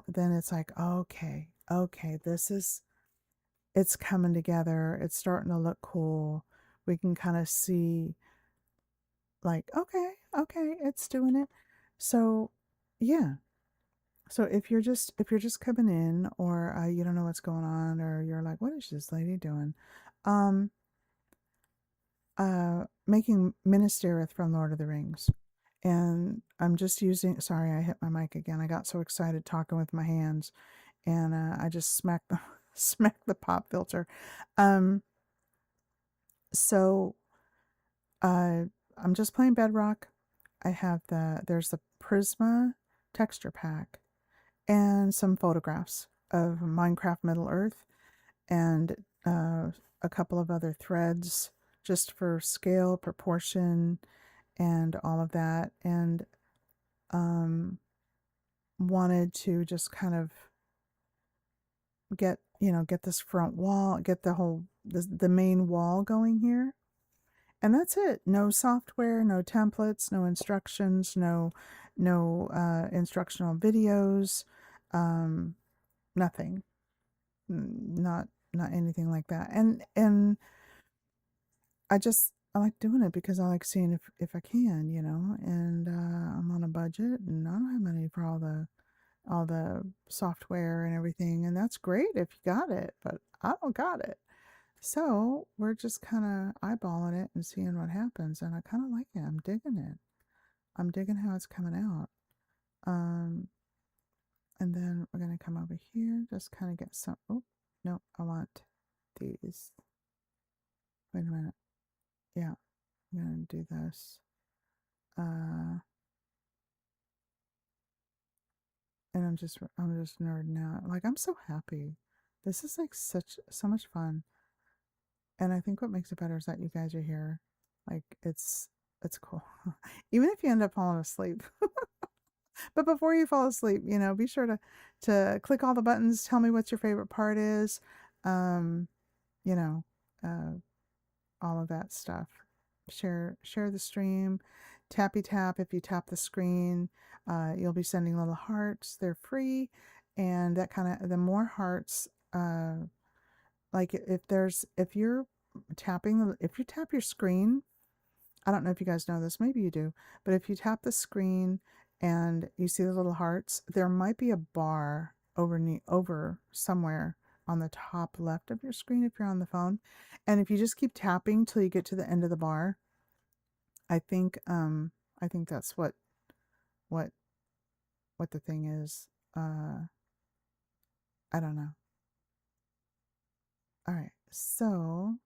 then it's like, okay, it's coming together. It's starting to look cool. We can kind of see like, okay, it's doing it. So, yeah. So if you're just coming in, or you don't know what's going on, or you're like, what is this lady doing? Um, Making Minas Tirith from Lord of the Rings. And I'm just using, sorry, I hit my mic again. I got so excited talking with my hands, and I just smacked the smacked the pop filter. Um, so I'm just playing Bedrock. I have there's the Prisma texture pack and some photographs of Minecraft Middle Earth, and a couple of other threads just for scale, proportion, and all of that. And um, wanted to just kind of get this front wall, get the main wall going here. And that's it. No software, no templates, no instructions, no instructional videos, um, nothing. Not anything like that. And I like doing it because I like seeing if I can, and I'm on a budget, and I don't have money for all the software and everything, and that's great if you got it, but I don't got it. So we're just kind of eyeballing it and seeing what happens, and I kind of like it. I'm digging it. I'm digging how it's coming out. Um, and then we're gonna come over here, just kind of get some. Oh, no, I want these. Wait a minute. Yeah, I'm gonna do this. Uh, and I'm just nerding out. Like, I'm so happy. This is like so much fun. And I think what makes it better is that you guys are here. Like, it's cool. Even if you end up falling asleep. But before you fall asleep, be sure to click all the buttons, tell me what your favorite part is. Um, you know, uh all of that stuff. Share the stream. Tappy tap if you tap the screen. You'll be sending little hearts. They're free, and that kind of, the more hearts, like if you tap your screen, I don't know if you guys know this, maybe you do, but if you tap the screen and you see the little hearts, there might be a bar over somewhere on the top left of your screen if you're on the phone. And if you just keep tapping till you get to the end of the bar, I think that's what what the thing is. I don't know. All right. So,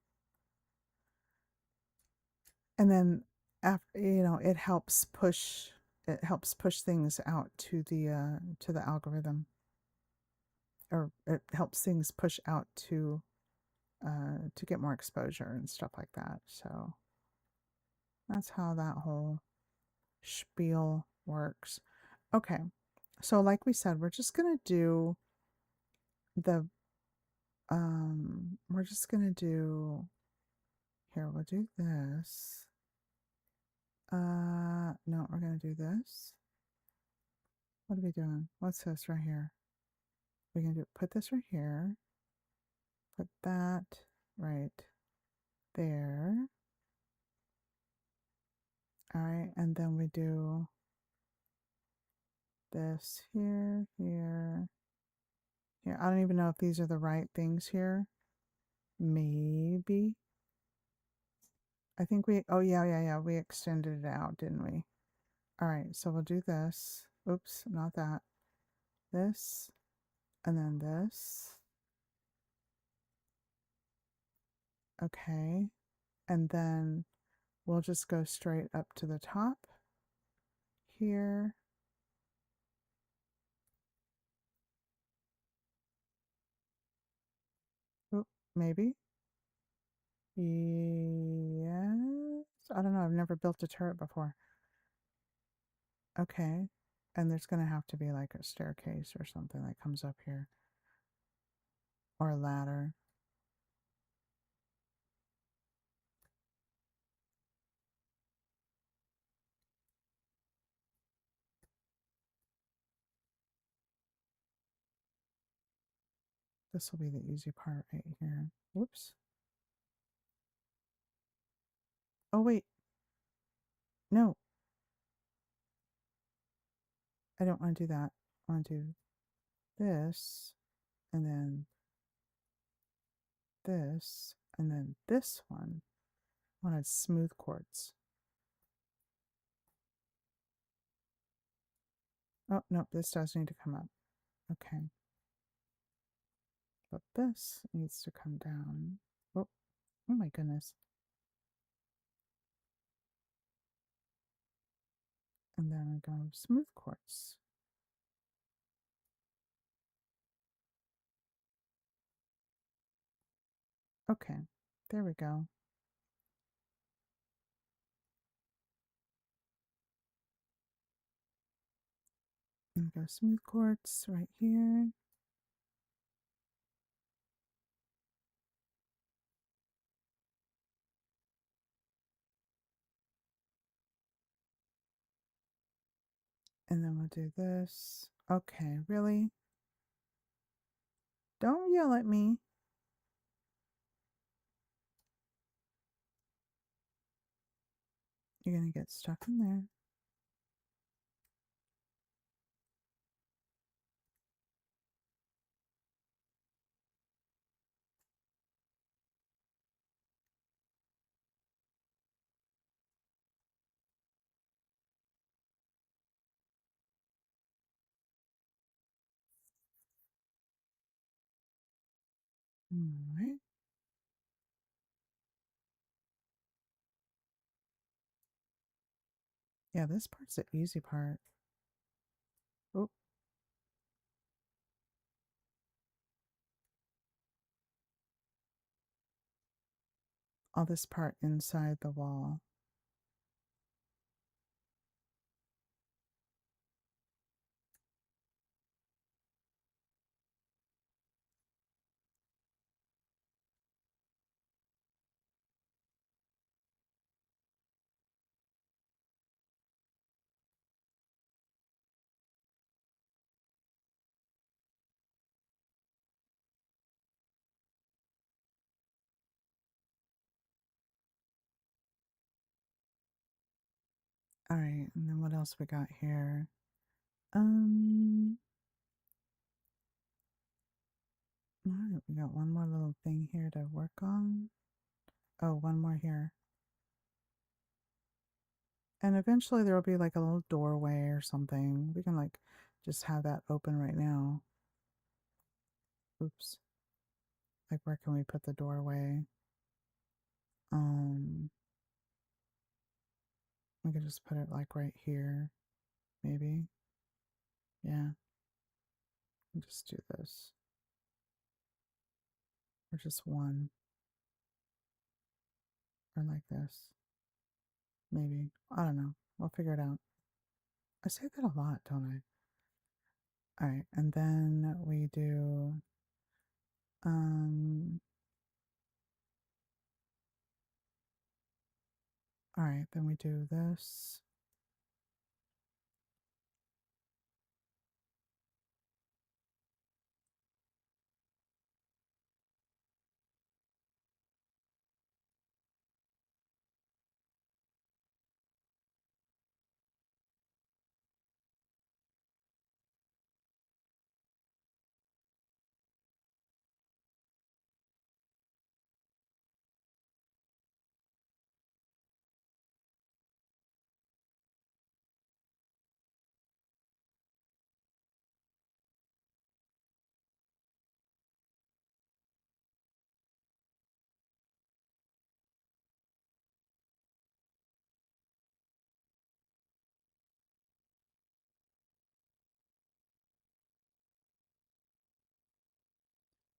and then after, it helps push things out to the algorithm, or it helps things push out to get more exposure and stuff like that. So that's how that whole spiel works. Okay. So like we said, the we're just gonna do here, we'll do this. No, we're gonna do this. What are we doing? What's this right here? We're gonna put this right here, put that right there. All right, and then we do this here, here, here. I don't even know if these are the right things here. Maybe. I think oh yeah, we extended it out, didn't we? All right, so we'll do this. Oops, not that. This, and then this. Okay, and then we'll just go straight up to the top here. Oop, maybe. Yes. I don't know. I've never built a turret before. Okay. And there's going to have to be like a staircase or something that comes up here. Or a ladder. This will be the easy part right here. Whoops. Oh, wait. No. I don't want to do that. I want to do this, and then this, and then this one. I want smooth quartz. Oh, no, this does need to come up. Okay. But this needs to come down. Oh, oh my goodness. And then I go smooth quartz. Okay, there we go. And go smooth quartz right here. And then we'll do this. Okay, really? Don't yell at me. You're going to get stuck in there. All right. Yeah, this part's the easy part. Oh. All this part inside the wall. All right, and then what else we got here? All right, we got one more little thing here to work on. Oh, one more here. And eventually there will be like a little doorway or something. We can like just have that open right now. Oops. Like where can we put the doorway? We could just put it like right here, maybe. Yeah. We'll just do this. Or just one. Or like this. Maybe. I don't know. We'll figure it out. I say that a lot, don't I? Alright, and then we do alright, then we do this.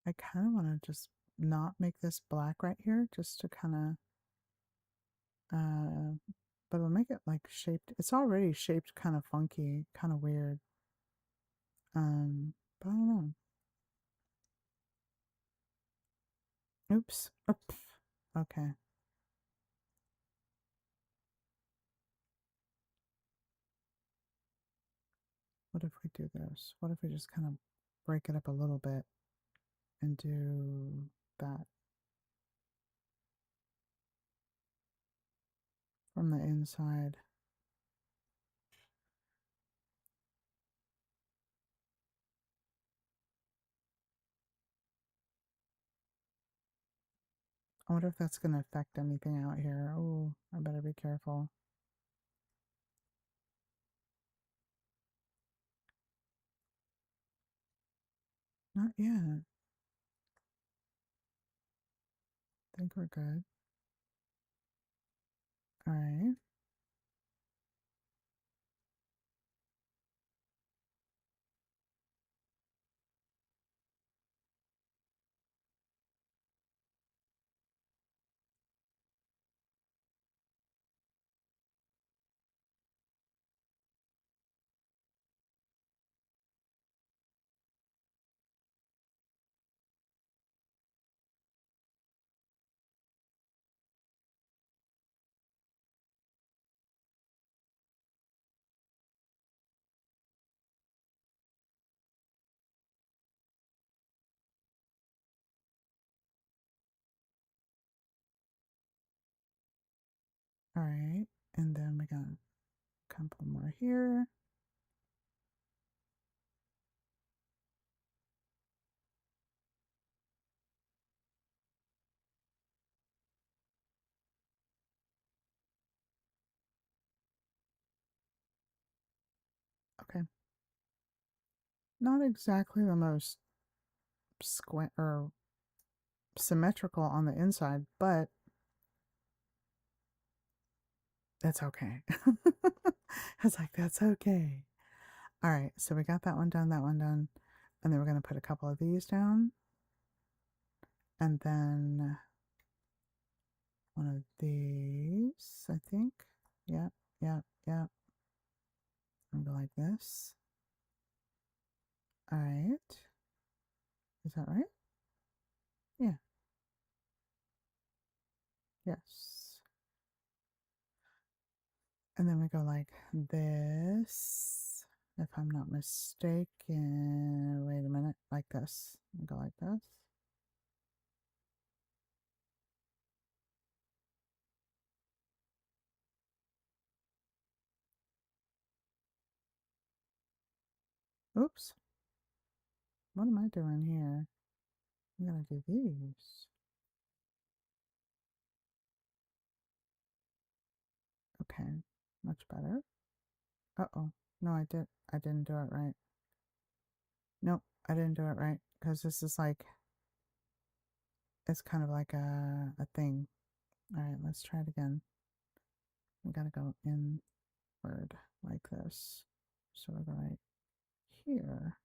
I kind of want to just not make this black right here, just to kind of, but it'll make it like shaped. It's already shaped kind of funky, kind of weird. But I don't know. Oops. Oops. Okay. What if we do this? What if we just kind of break it up a little bit? and do that from the inside. I wonder if that's going to affect anything out here. Oh, I better be careful. Not yet. I think we're good. All right. All right. And then we got a couple more here. Okay. Not exactly the most square or symmetrical on the inside, but that's okay. I was like, that's okay. All right, so we got that one done, and then we're going to put a couple of these down, and then one of these, I think. Yep, yep, yep. And go like this. All right. Is that right? Yeah. Yes. And then we go like this, if I'm not mistaken. Wait a minute, like this. We go like this. Oops. What am I doing here? I'm gonna do these. Okay, much better. Uh-oh. No, I didn't do it right. Nope, I didn't do it right. Because this is like, it's kind of like a thing. All right, let's try it again. We gotta go inward like this. So we're right here.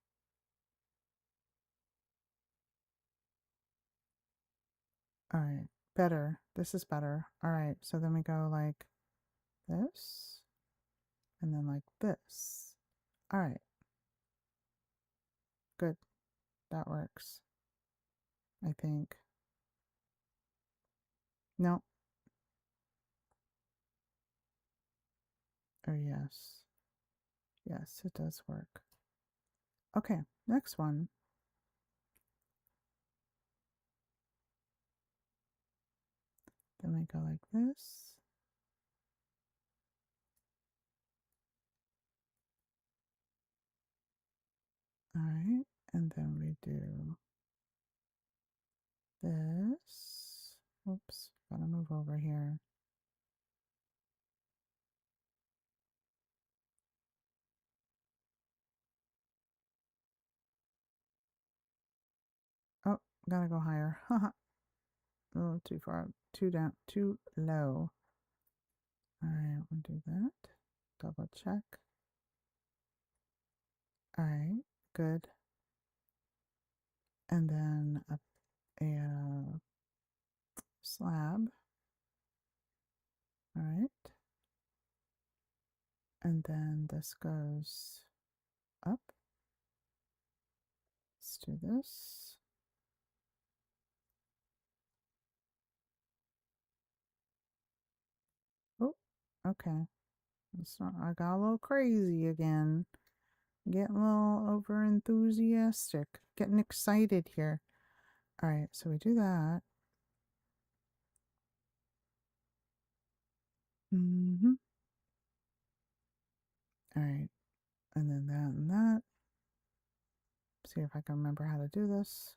All right, better. This is better. All right, so then we go like this, and then like this. All right, good. That works, I think. No. Or yes. Yes, it does work. Okay, next one. Then we go like this. All right, and then we do this. Oops, gotta move over here. Oh, gotta go higher. Haha. A little too far, too down, too low. All right, we'll do that. Double check. All right, good. And then a slab. All right. And then this goes up. Let's do this. Oh, okay. It's not, I got a little crazy again. Getting a little over enthusiastic. Getting excited here. All right, so we do that. All right, and then that and that. See if I can remember how to do this.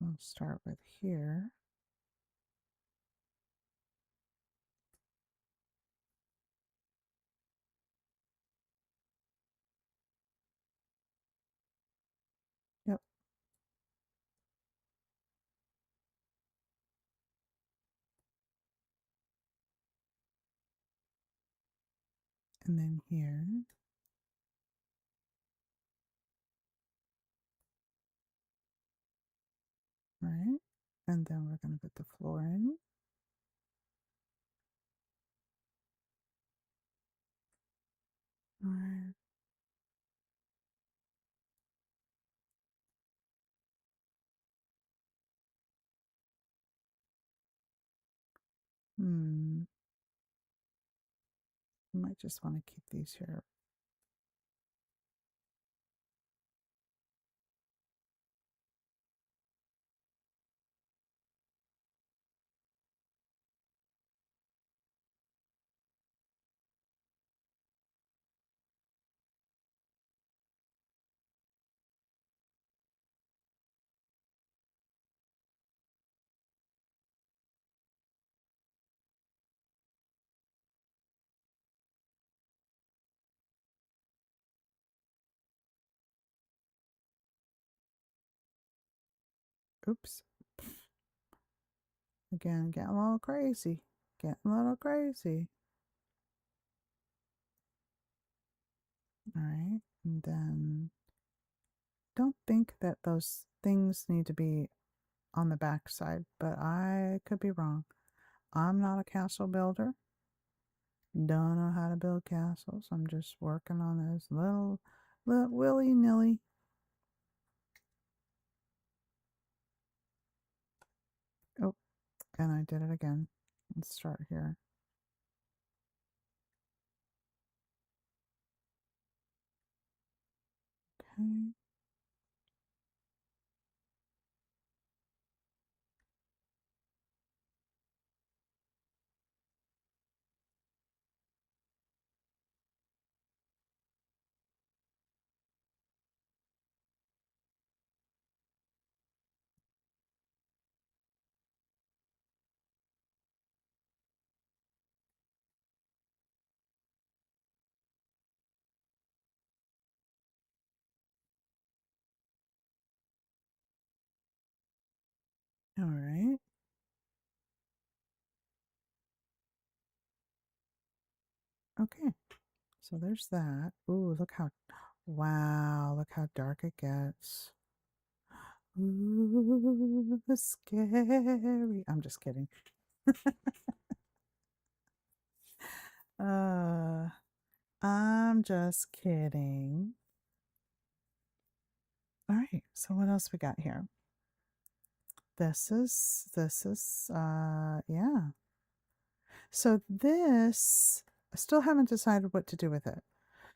We'll start with here. Yep. And then here. Right. And then we're going to put the floor in. All right. I might just want to keep these here. Oops. Again, getting a little crazy. Getting a little crazy. All right. And then don't think that those things need to be on the back side, but I could be wrong. I'm not a castle builder. Don't know how to build castles. I'm just working on this little willy-nilly. Oh, and I did it again. Let's start here. Okay. All right. Okay. So there's that. Ooh, look how, wow, look how dark it gets. Ooh, scary. I'm just kidding. uh, I'm just kidding. All right. So what else we got here? This is, yeah. So this, I still haven't decided what to do with it.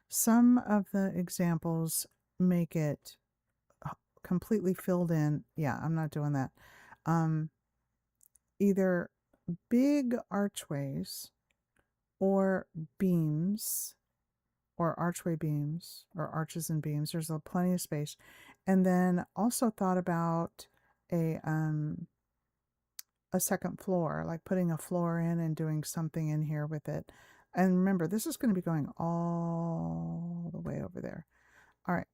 Some of the examples make it completely filled in. Yeah, I'm not doing that. Either big archways or beams or archway beams or arches and beams. There's plenty of space. And then also thought about a second floor, like putting a floor in and doing something in here with it. And remember, this is going to be going all the way over there. All right.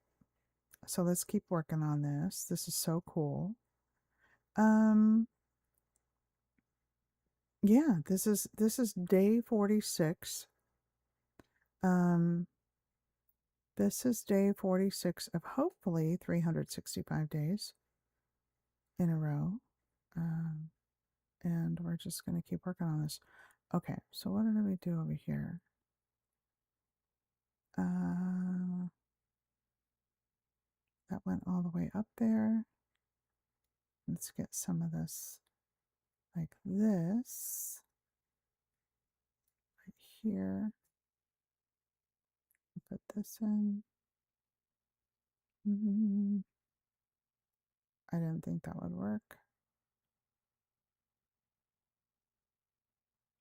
So let's keep working on this. This is so cool. Yeah, this is day 46. This is day 46 of hopefully 365 days in a row. And we're just going to keep working on this. Okay, so what did we do over here? That went all the way up there. Let's get some of this like this right here. put this in. I didn't think that would work.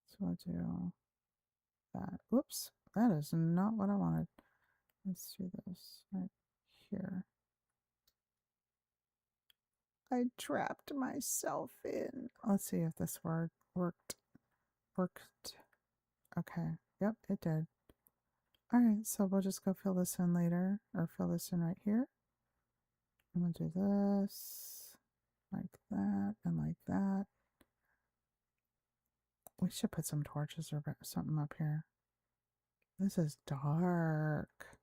So I'll do that. Oops, that is not what I wanted. Let's do this right here. I trapped myself in. Let's see if this worked. Okay. Yep, it did. All right, so we'll just go fill this in later, or fill this in right here. I'm gonna do this like that and like that. We should put some torches or something up here. This is dark.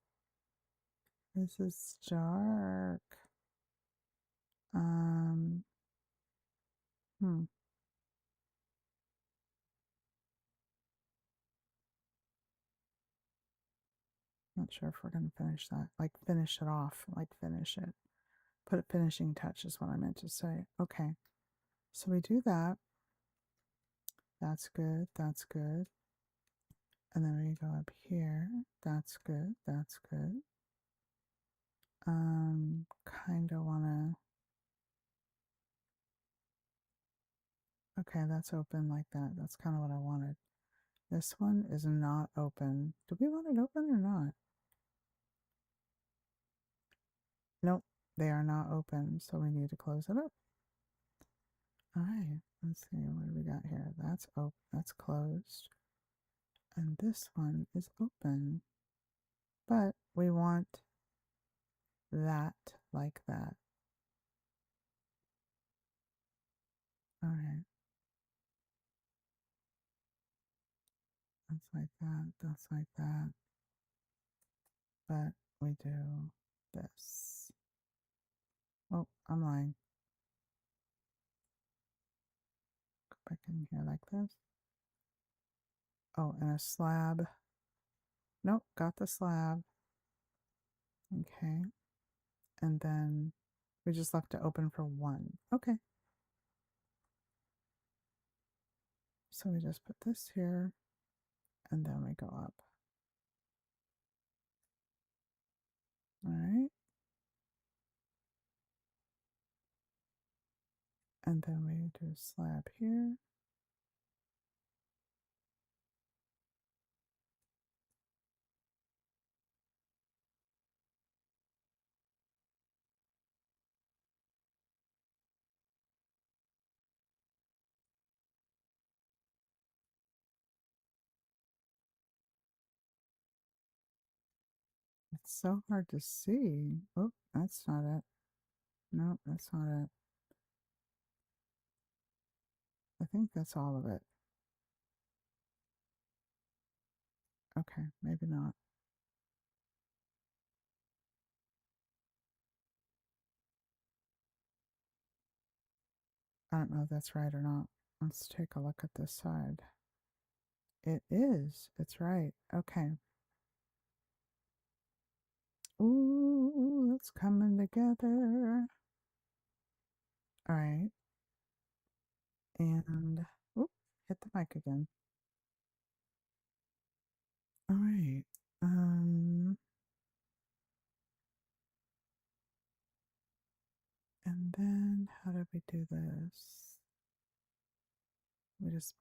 This is dark. Hmm. Not sure if we're gonna finish that. Like finish it off. Like finish it. Put a finishing touch is what I meant to say. Okay. So we do that. That's good. That's good. And then we go up here. That's good. That's good. Kind of want to. Okay, that's open like that. That's kind of what I wanted. This one is not open. Do we want it open or not? Nope, they are not open, so we need to close it up. All right, let's see what do we got here. That's open. That's closed, and this one is open. But we want that like that. All right. That's like that. That's like that. But we do this. Oh, I'm lying. Go back in here like this. Oh, and a slab. Nope, got the slab. Okay. And then we just left it open for one. Okay. So we just put this here and then we go up. All right. And then we do a slab here. It's so hard to see. Oh, that's not it. No, that's not it. I think that's all of it. Okay, maybe not. I don't know if that's right or not. Let's take a look at this side. It is. It's right. Okay. Ooh, it's coming together. All right. And, oop, hit the mic again. All right. And then how did we do this? We just,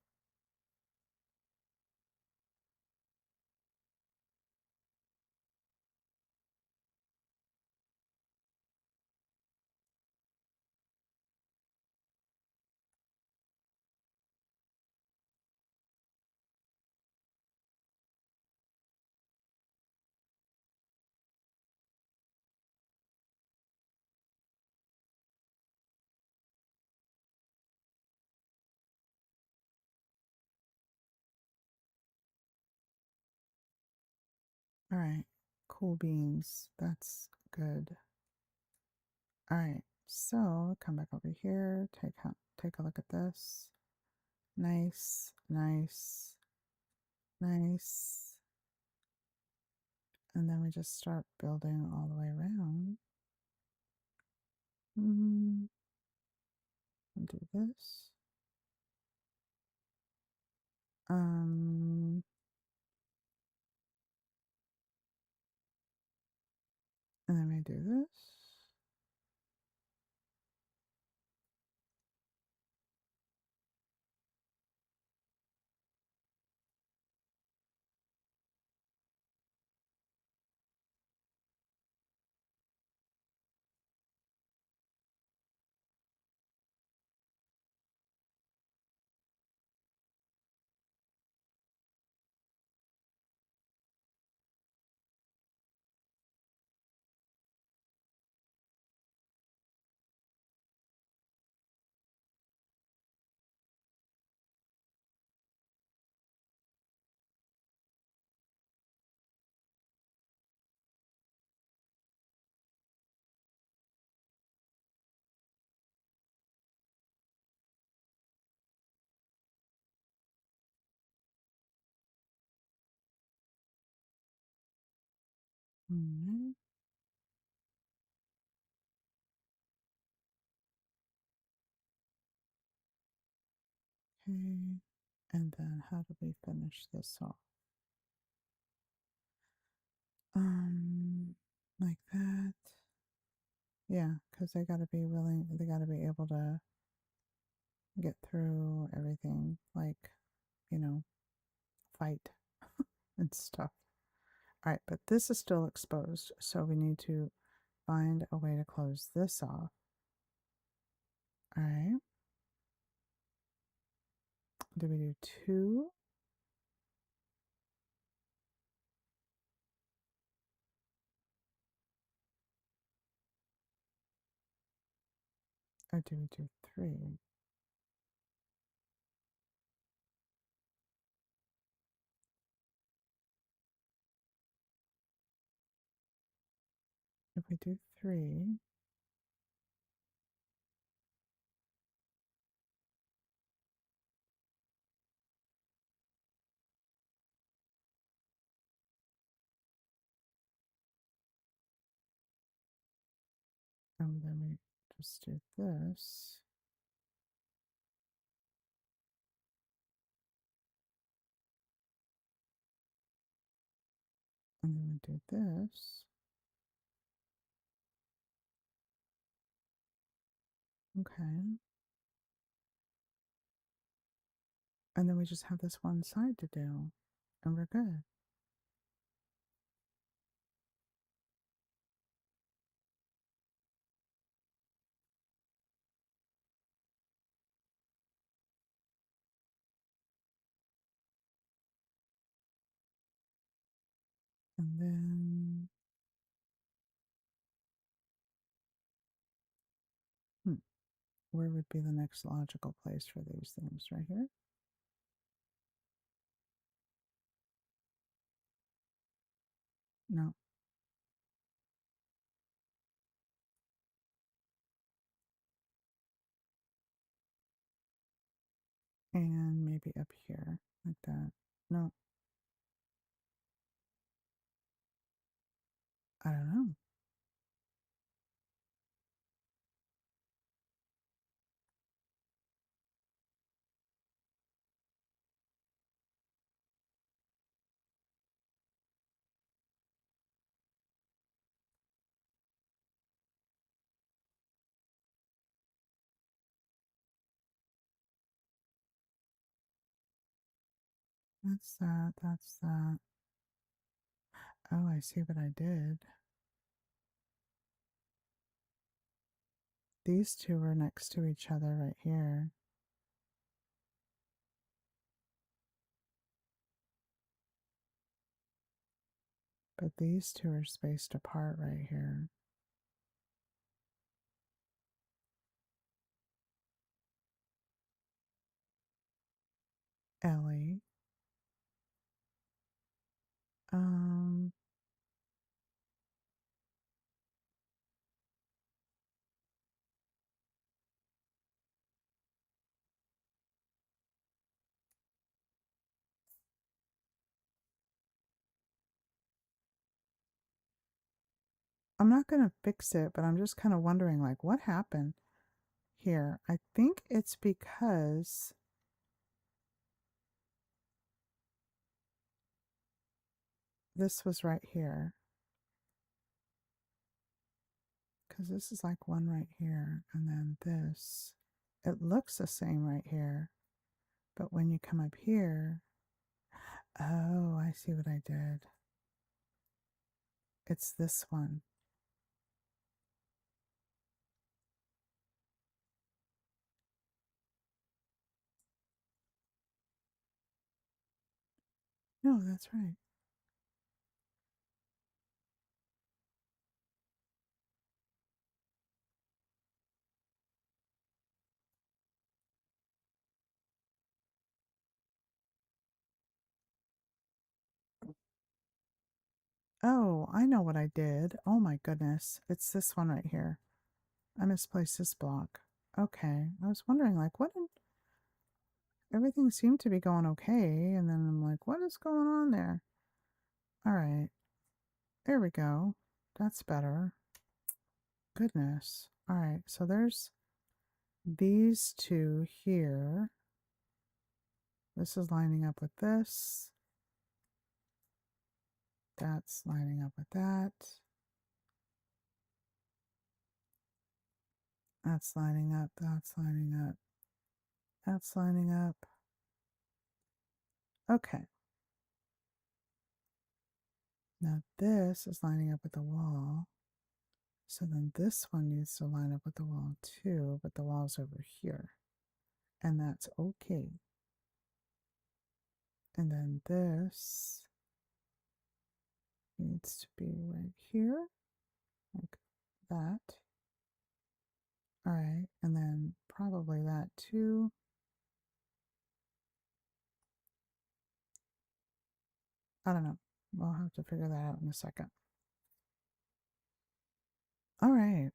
all right. Cool beans. That's good. All right. So come back over here. Take a look at this. Nice, nice, nice. And then we just start building all the way around. And do this. do this? Alright. Okay. And then how do we finish this off? Like that. Yeah, because they gotta be willing, they gotta be able to get through everything, like, you know, fight and stuff. All right, but this is still exposed, so we need to find a way to close this off. All right. Do we do 2? Or do we do 3? If we do 3, and then we just do this. And then we do this. Okay. And then we just have this one side to do, and we're good. And then, where would be the next logical place for these things? Right here? No. And maybe up here, like that. No, I don't know. That's that. That's that. Oh, I see what I did. These two are next to each other right here. But these two are spaced apart right here. Ellie. Um, I'm not going to fix it, but I'm just kind of wondering, like, what happened here? I think it's because this was right here. because this is like one right here, and then this. It looks the same right here, but when you come up here, oh, I see what I did. It's this one. No, that's right. Oh, I know what I did. Oh my goodness. It's this one right here. I misplaced this block. Okay. I was wondering, like, everything seemed to be going okay, and then I'm like, what is going on there? All right. There we go. That's better. Goodness. All right. So there's these two here. This is lining up with this. That's lining up with that. That's lining up. That's lining up. That's lining up. Okay. Now this is lining up with the wall. So then this one needs to line up with the wall too, but the wall's over here. And that's okay. And then this needs to be right here, like that. All right, and then probably that too. I don't know. We'll have to figure that out in a second. All right.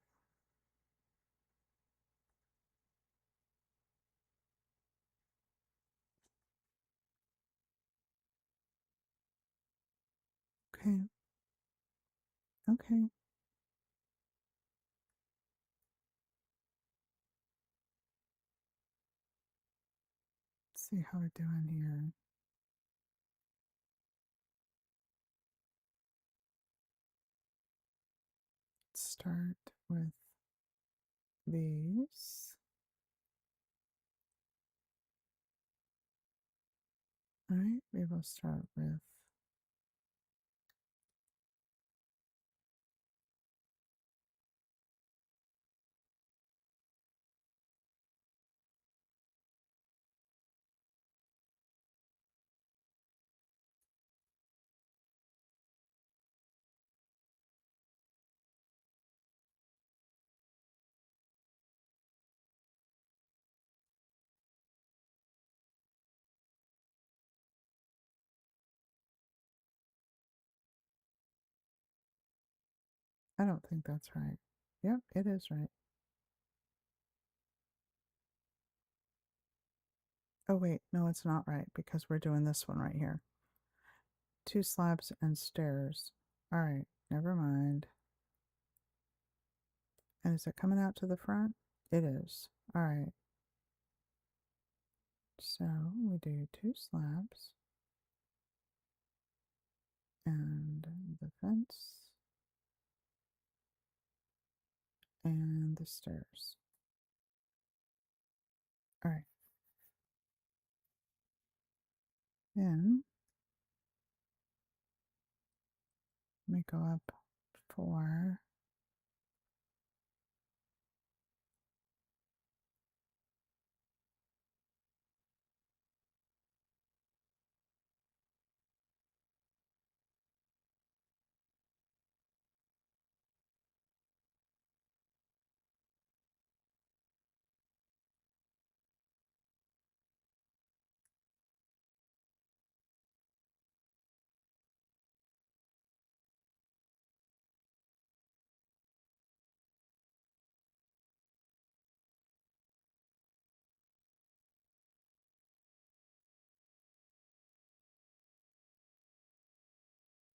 Okay. Okay. Let's see how we're doing here. Let's start with these. All right, we will start with I don't think that's right. Yep, it is right. Oh, wait, no, it's not right because we're doing this one right here. 2 slabs and stairs. All right, never mind. And is it coming out to the front? It is. All right. So we do 2 slabs and the fence and the stairs. All right. Then let me go up 4.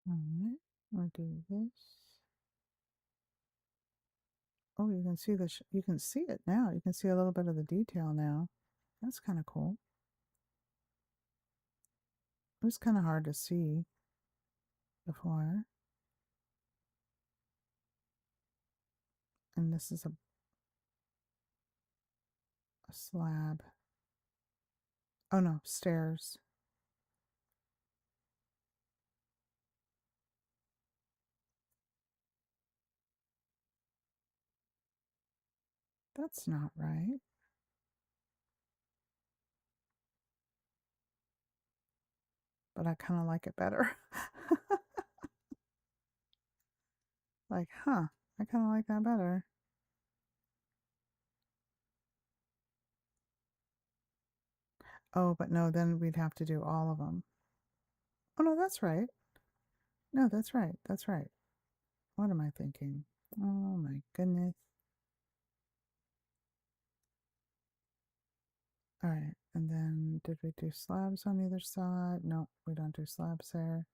All right. We'll do this. Oh, you can see you can see it now. You can see a little bit of the detail now. That's kind of cool. It was kind of hard to see before. And this is a slab. Oh no, stairs. That's not right. But I kind of like it better. Like, huh, I kind of like that better. Oh, but no, then we'd have to do all of them. Oh, no, that's right. No, that's right. That's right. What am I thinking? Oh my goodness. All right, and then did we do slabs on either side? No, we don't do slabs there.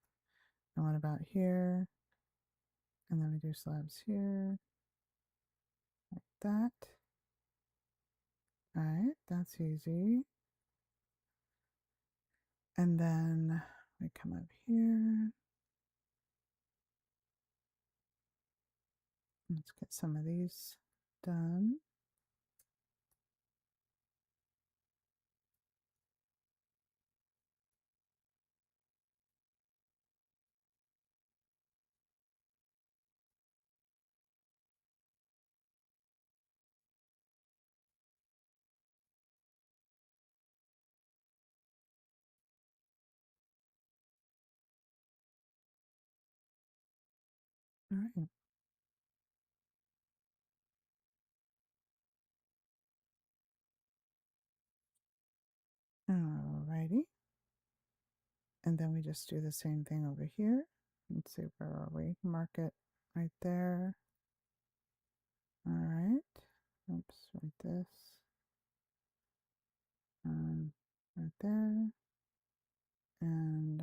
And what about here? And then we do slabs here, like that. All right, that's easy. And then we come up here. Let's get some of these done. All right. Alrighty. And then we just do the same thing over here. Let's see, where are we? Mark it right there. All right. Oops, right this. Right there. And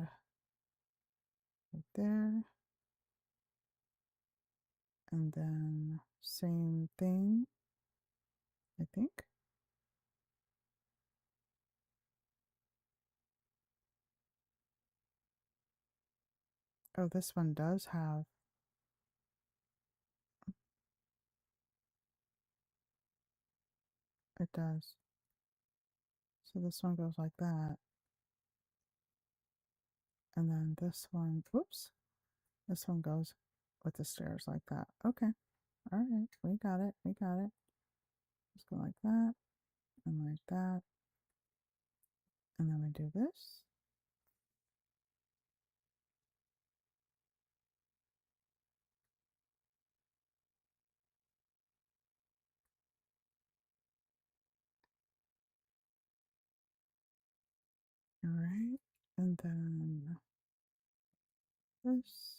right there. And then same thing, I think. Oh, this one does have. It does. So this one goes like that. And then this one, whoops, this one goes with the stairs like that. Okay. All right. We got it. We got it. Just go like that and like that. And then we do this. All right. And then this.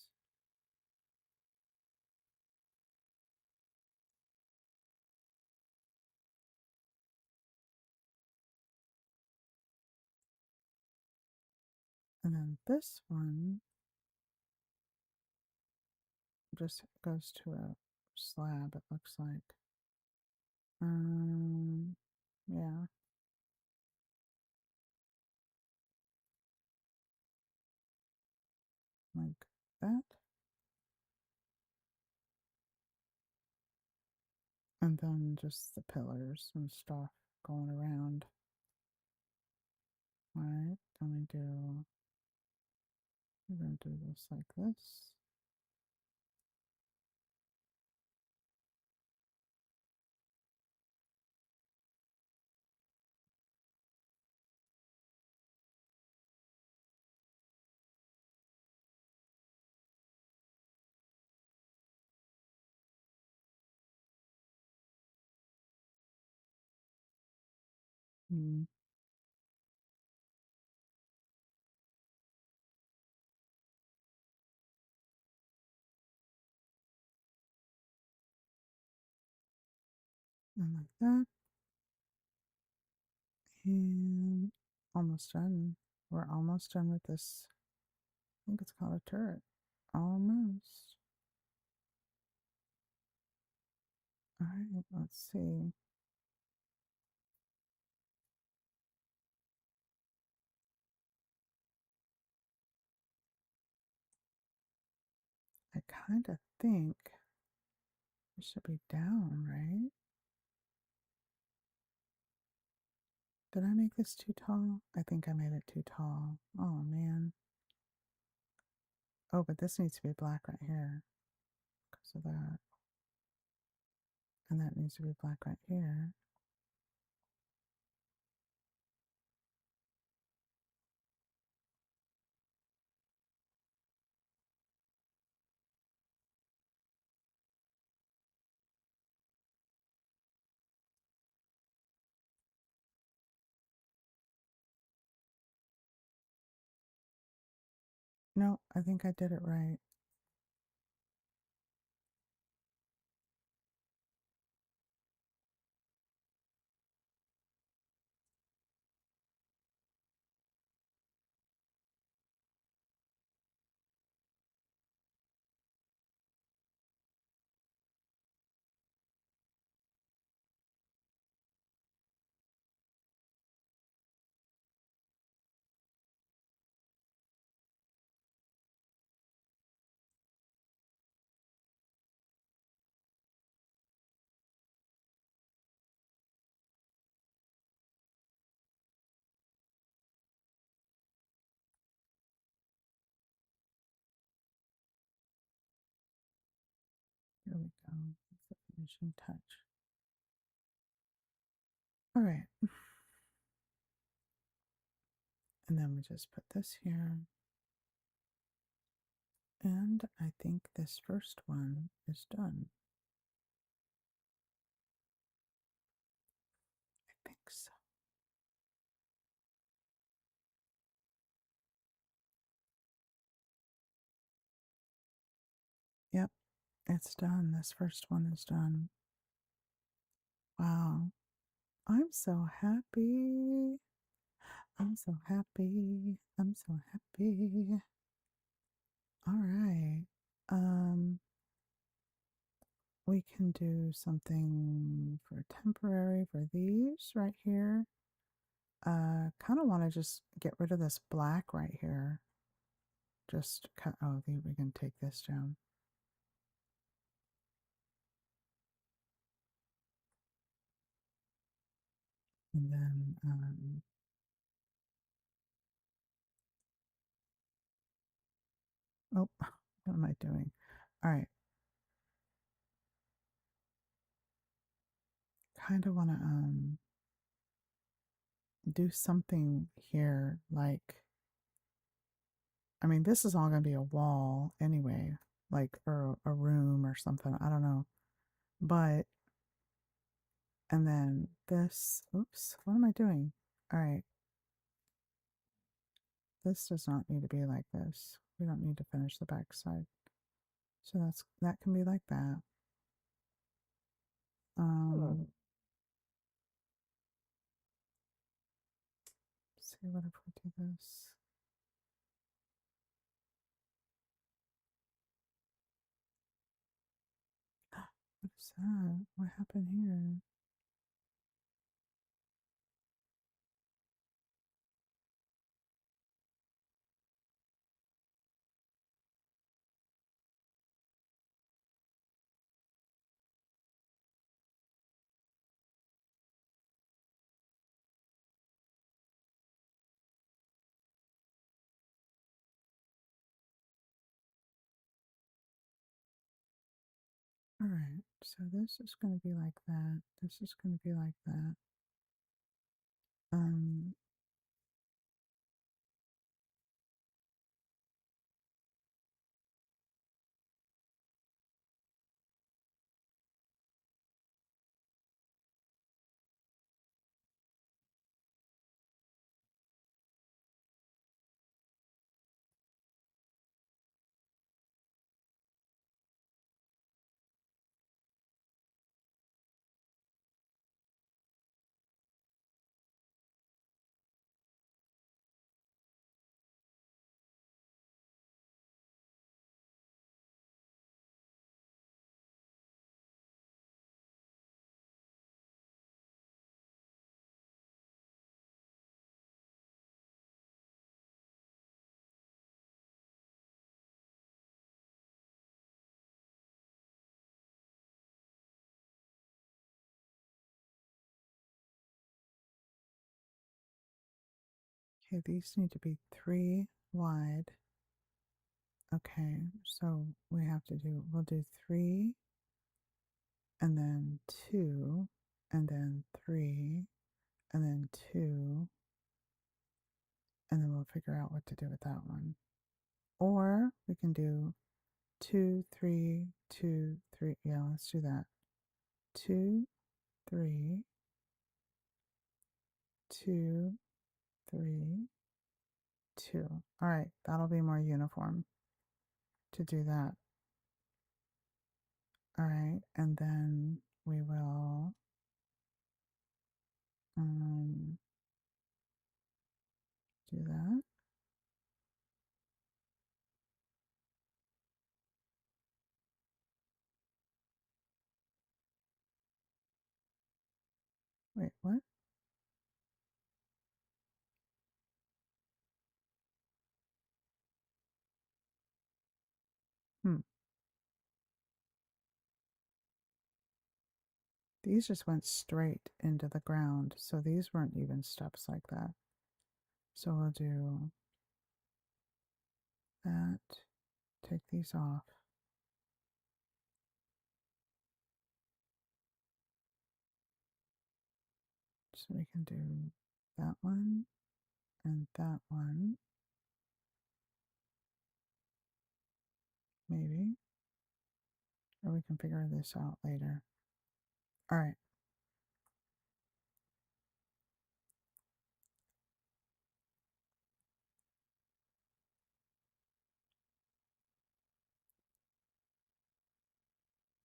And then this one just goes to a slab, it looks like. Yeah. Like that. And then just the pillars and stuff going around. Alright, we're gonna do this like this. Mm. And like that. And almost done. We're almost done with this. I think it's called a turret. Almost. Alright, let's see. I kind of think It should be down, right? Did I make this too tall? I think I made it too tall. Oh man. Oh, but this needs to be black right here because of that. And that needs to be black right here. No, I think I did it right. Here we go. That's the finishing touch. All right. And then we just put this here. And I think this first one is done. I think so. Yep, it's done. This first one is done. Wow. I'm so happy. I'm so happy. I'm so happy. All right. We can do something for temporary for these right here. Kind of want to just get rid of this black right here. Just cut. Oh, we can take this down. And then, oh, what am I doing? All right. Kind of want to do something here like, I mean, this is all going to be a wall anyway, like, or a room or something. I don't know. But, and then this, oops, what am I doing? All right. This does not need to be like this. We don't need to finish the back side. So that can be like that. See what if we do this. What is that? What happened here? All right, so this is going to be like that. This is going to be like that. Um, Okay, these need to be 3 wide. Okay, so we'll do 3, and then 2, and then 3, and then 2, and then we'll figure out what to do with that one. Or we can do 2, 3, 2, 3. Yeah, let's do that. 2, 3, 2, 3, 2. All right, that'll be more uniform to do that. All right, and then we will do that. Wait, what? These just went straight into the ground, so these weren't even steps like that. So we'll do that, take these off. So we can do that one and that one. Maybe. Or we can figure this out later. All right.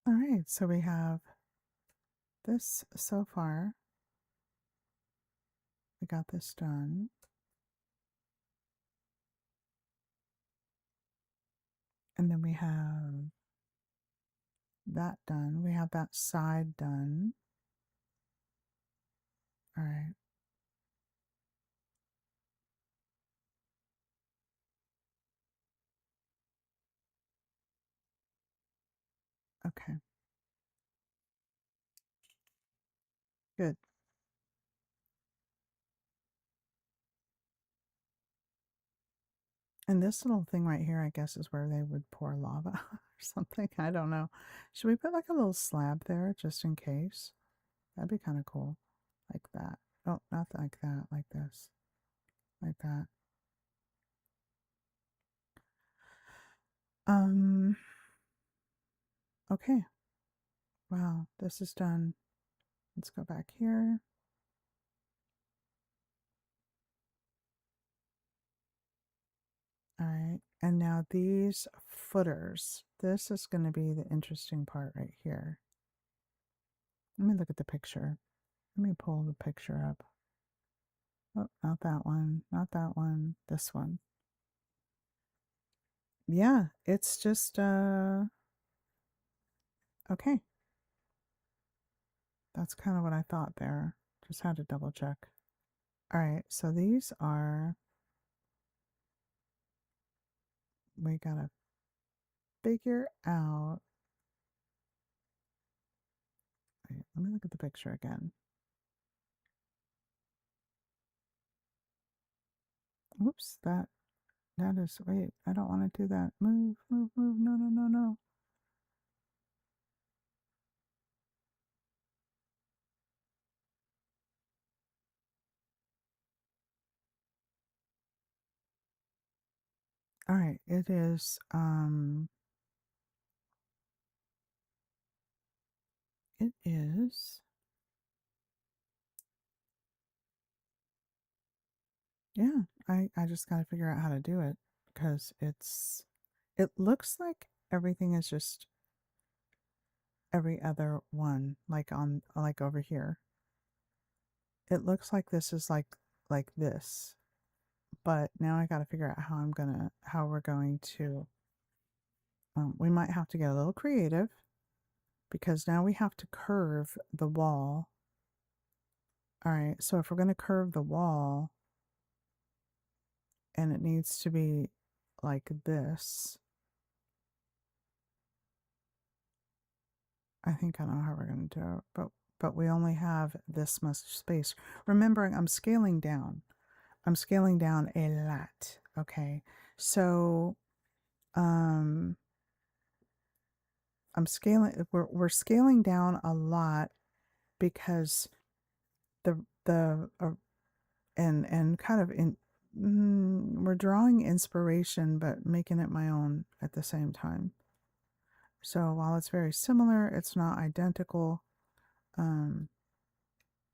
All right, so we have this so far. We got this done. And then we have that done. We have that side done. All right. Okay. Good. And this little thing right here, I guess, is where they would pour lava or something. I don't know. Should we put like a little slab there just in case? That'd be kind of cool. Like that. Oh, not like that. Like this. Like that. Okay. Wow, this is done. Let's go back here. All right. And now these footers. This is going to be the interesting part right here. Let me look at the picture. Let me pull the picture up. Oh, not that one. Not that one. This one. Yeah, it's just, okay. That's kind of what I thought there. Just had to double check. All right, so these are, we gotta figure out, wait, let me look at the picture again. Oops, that is, wait, I don't want to do that. Move, move, move, no, no, no, no. All right, it is, yeah, I just gotta figure out how to do it because it looks like everything is just every other one, like like over here. It looks like this is like this, but now I got to figure out how we're going to, we might have to get a little creative because now we have to curve the wall. All right, so if we're going to curve the wall and it needs to be like this, I think I know how we're going to do it, but we only have this much space. Remembering I'm scaling down. I'm scaling down a lot. Okay. So, I'm scaling, we're scaling down a lot because the and kind of we're drawing inspiration but making it my own at the same time. So while it's very similar, it's not identical. Um,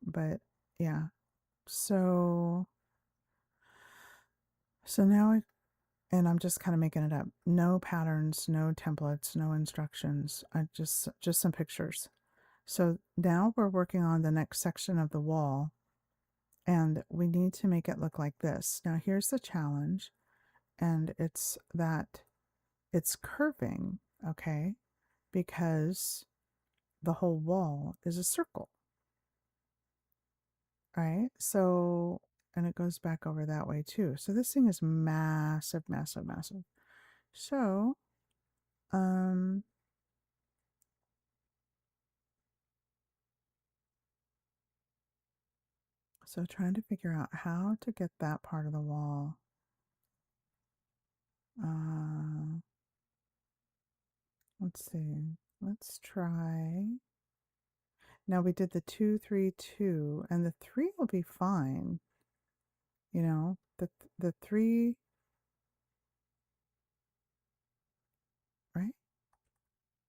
but yeah. So now and I'm just kind of making it up. No patterns, no templates, no instructions. I just some pictures. So now we're working on the next section of the wall, and we need to make it look like this. Now here's the challenge, and it's that it's curving, okay? Because the whole wall is a circle, right? So, and it goes back over that way too. So this thing is massive, massive, massive. So, um, so trying to figure out how to get that part of the wall. Let's see. Let's try. Now we did the 2, 3, 2, and the 3 will be fine. You know, the 3, right?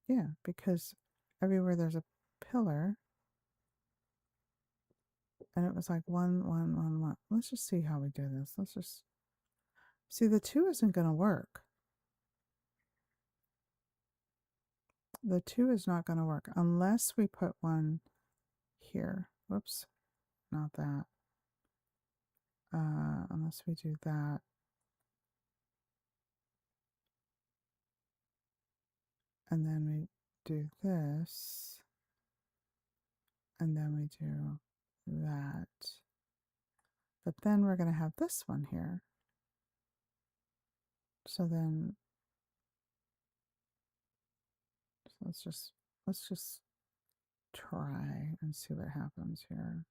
Yeah, because everywhere there's a pillar, and it was like 1, 1, 1, 1. Let's just see how we do this. Let's just see. The 2 isn't going to work. The 2 is not going to work unless we put one here. Whoops, not that. Unless we do that. And then we do this. And then we do that. But then we're going to have this one here. So then, so let's just try and see what happens here.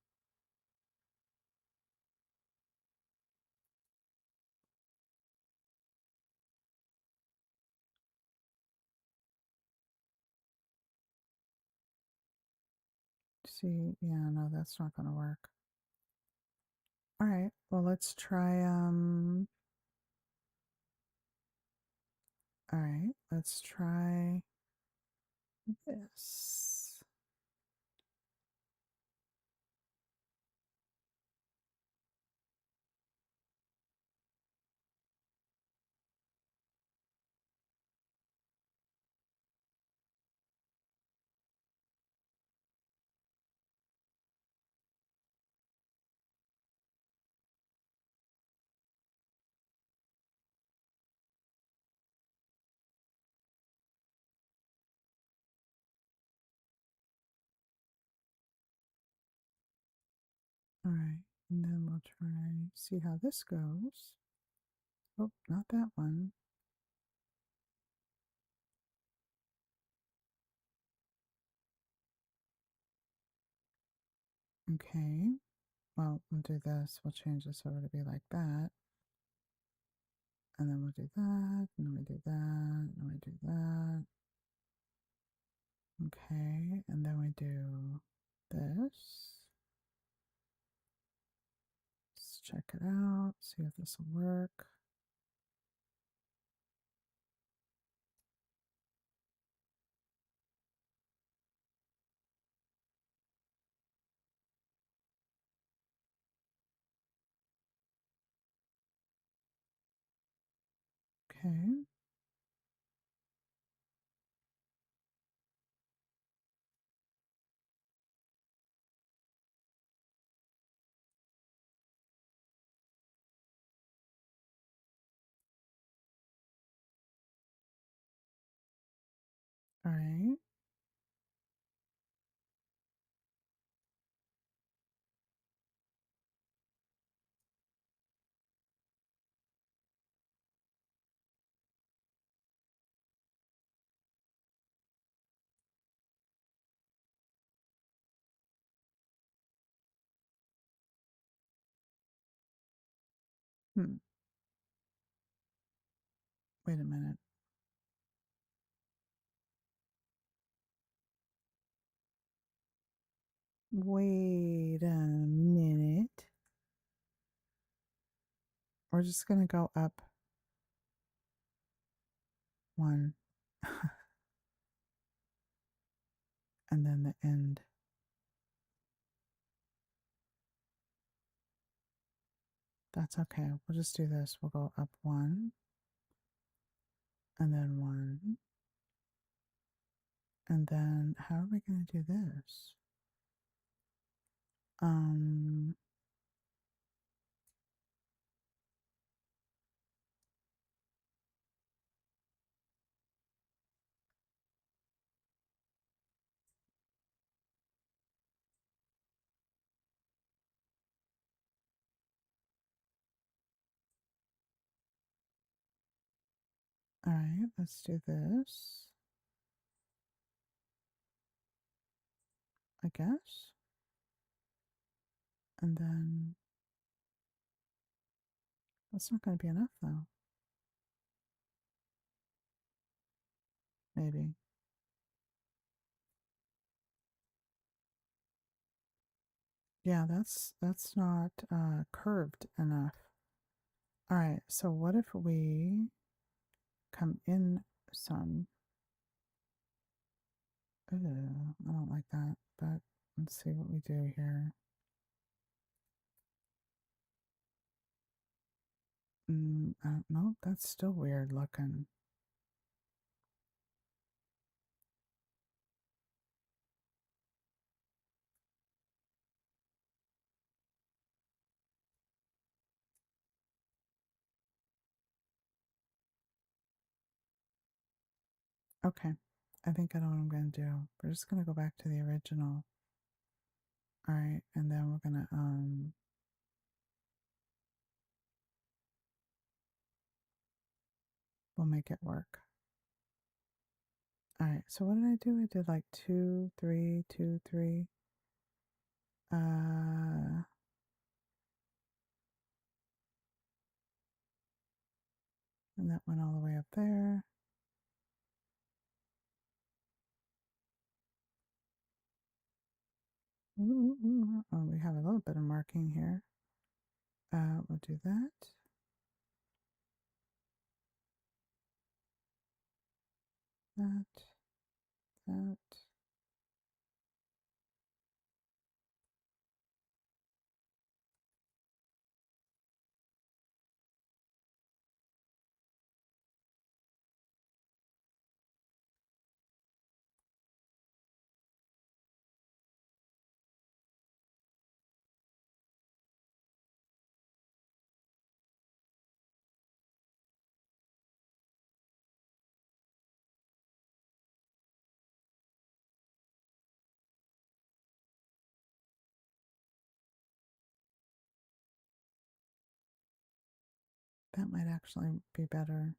See, yeah, no, that's not going to work. All right, well, let's try, all right, let's try this. All right, and then we'll try, see how this goes. Oh, not that one. Okay, well, we'll do this. We'll change this over to be like that. And then we'll do that, and then we do that, and then we do that. Okay, and then we do this. Let's check it out, see if this will work. Okay. All right. Wait a minute. Wait a minute. We're just going to go up 1 and then the end. That's okay. We'll just do this. We'll go up 1 and then 1. And then how are we going to do this? All right, let's do this. I guess. And then that's not going to be enough though. Maybe. Yeah, that's not curved enough. All right, so what if we come in some? Ew, I don't like that, but let's see what we do here. I don't know. That's still weird looking. Okay, I think I know what I'm going to do. We're just going to go back to the original. All right, and then we're going to we'll make it work. All right, so what did I do? I did like 2, 3, 2, 3. And that went all the way up there. Oh, we have a little bit of marking here. We'll do that. That. That. That might actually be better.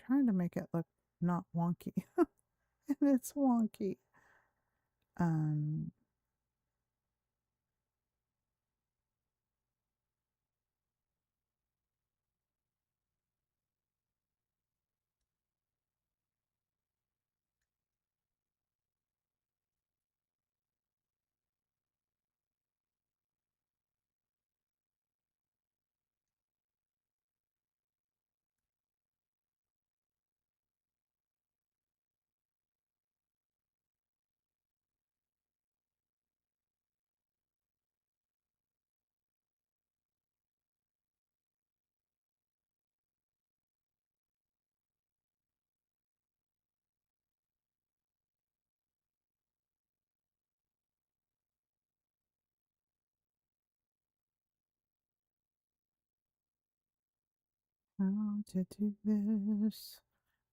Trying to make it look not wonky. And it's wonky. Um, how to do this.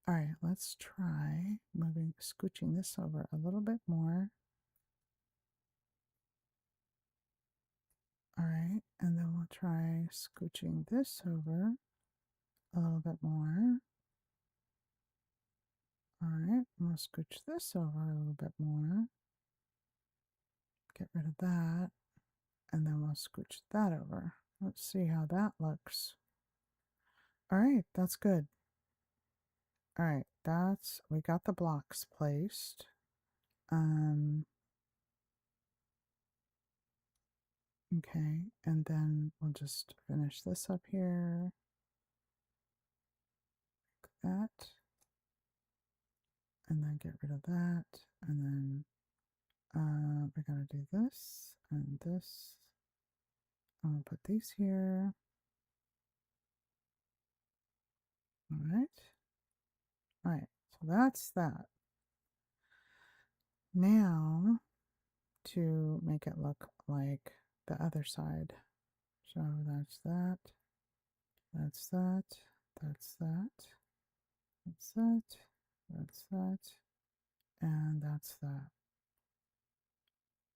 All right, let's try scooching this over a little bit more. All right, and then we'll try scooching this over a little bit more. All right, we'll scooch this over a little bit more. Get rid of that, and then we'll scooch that over. Let's see how that looks. All right, that's good. All right, we got the blocks placed. Okay, and then we'll just finish this up here. Like that. And then get rid of that. And then we're going to do this and this. I'm going to put these here. All right. All right, so that's that. Now to make it look like the other side. So that's that. That's that. That's that. That's that. That's that. And that's that.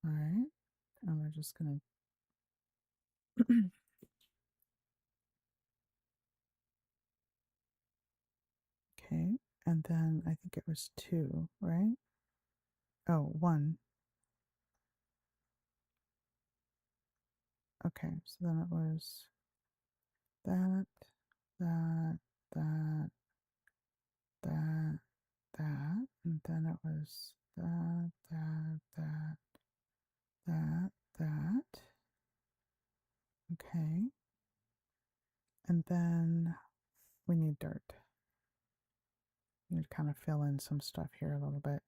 All right. And we're just going to okay. And then I think it was 2, right? Oh, 1. Okay. So then it was that, that, that, that, that. And then it was that, that, that, that, that. Okay. And then we need dirt. You need to kind of fill in some stuff here a little bit.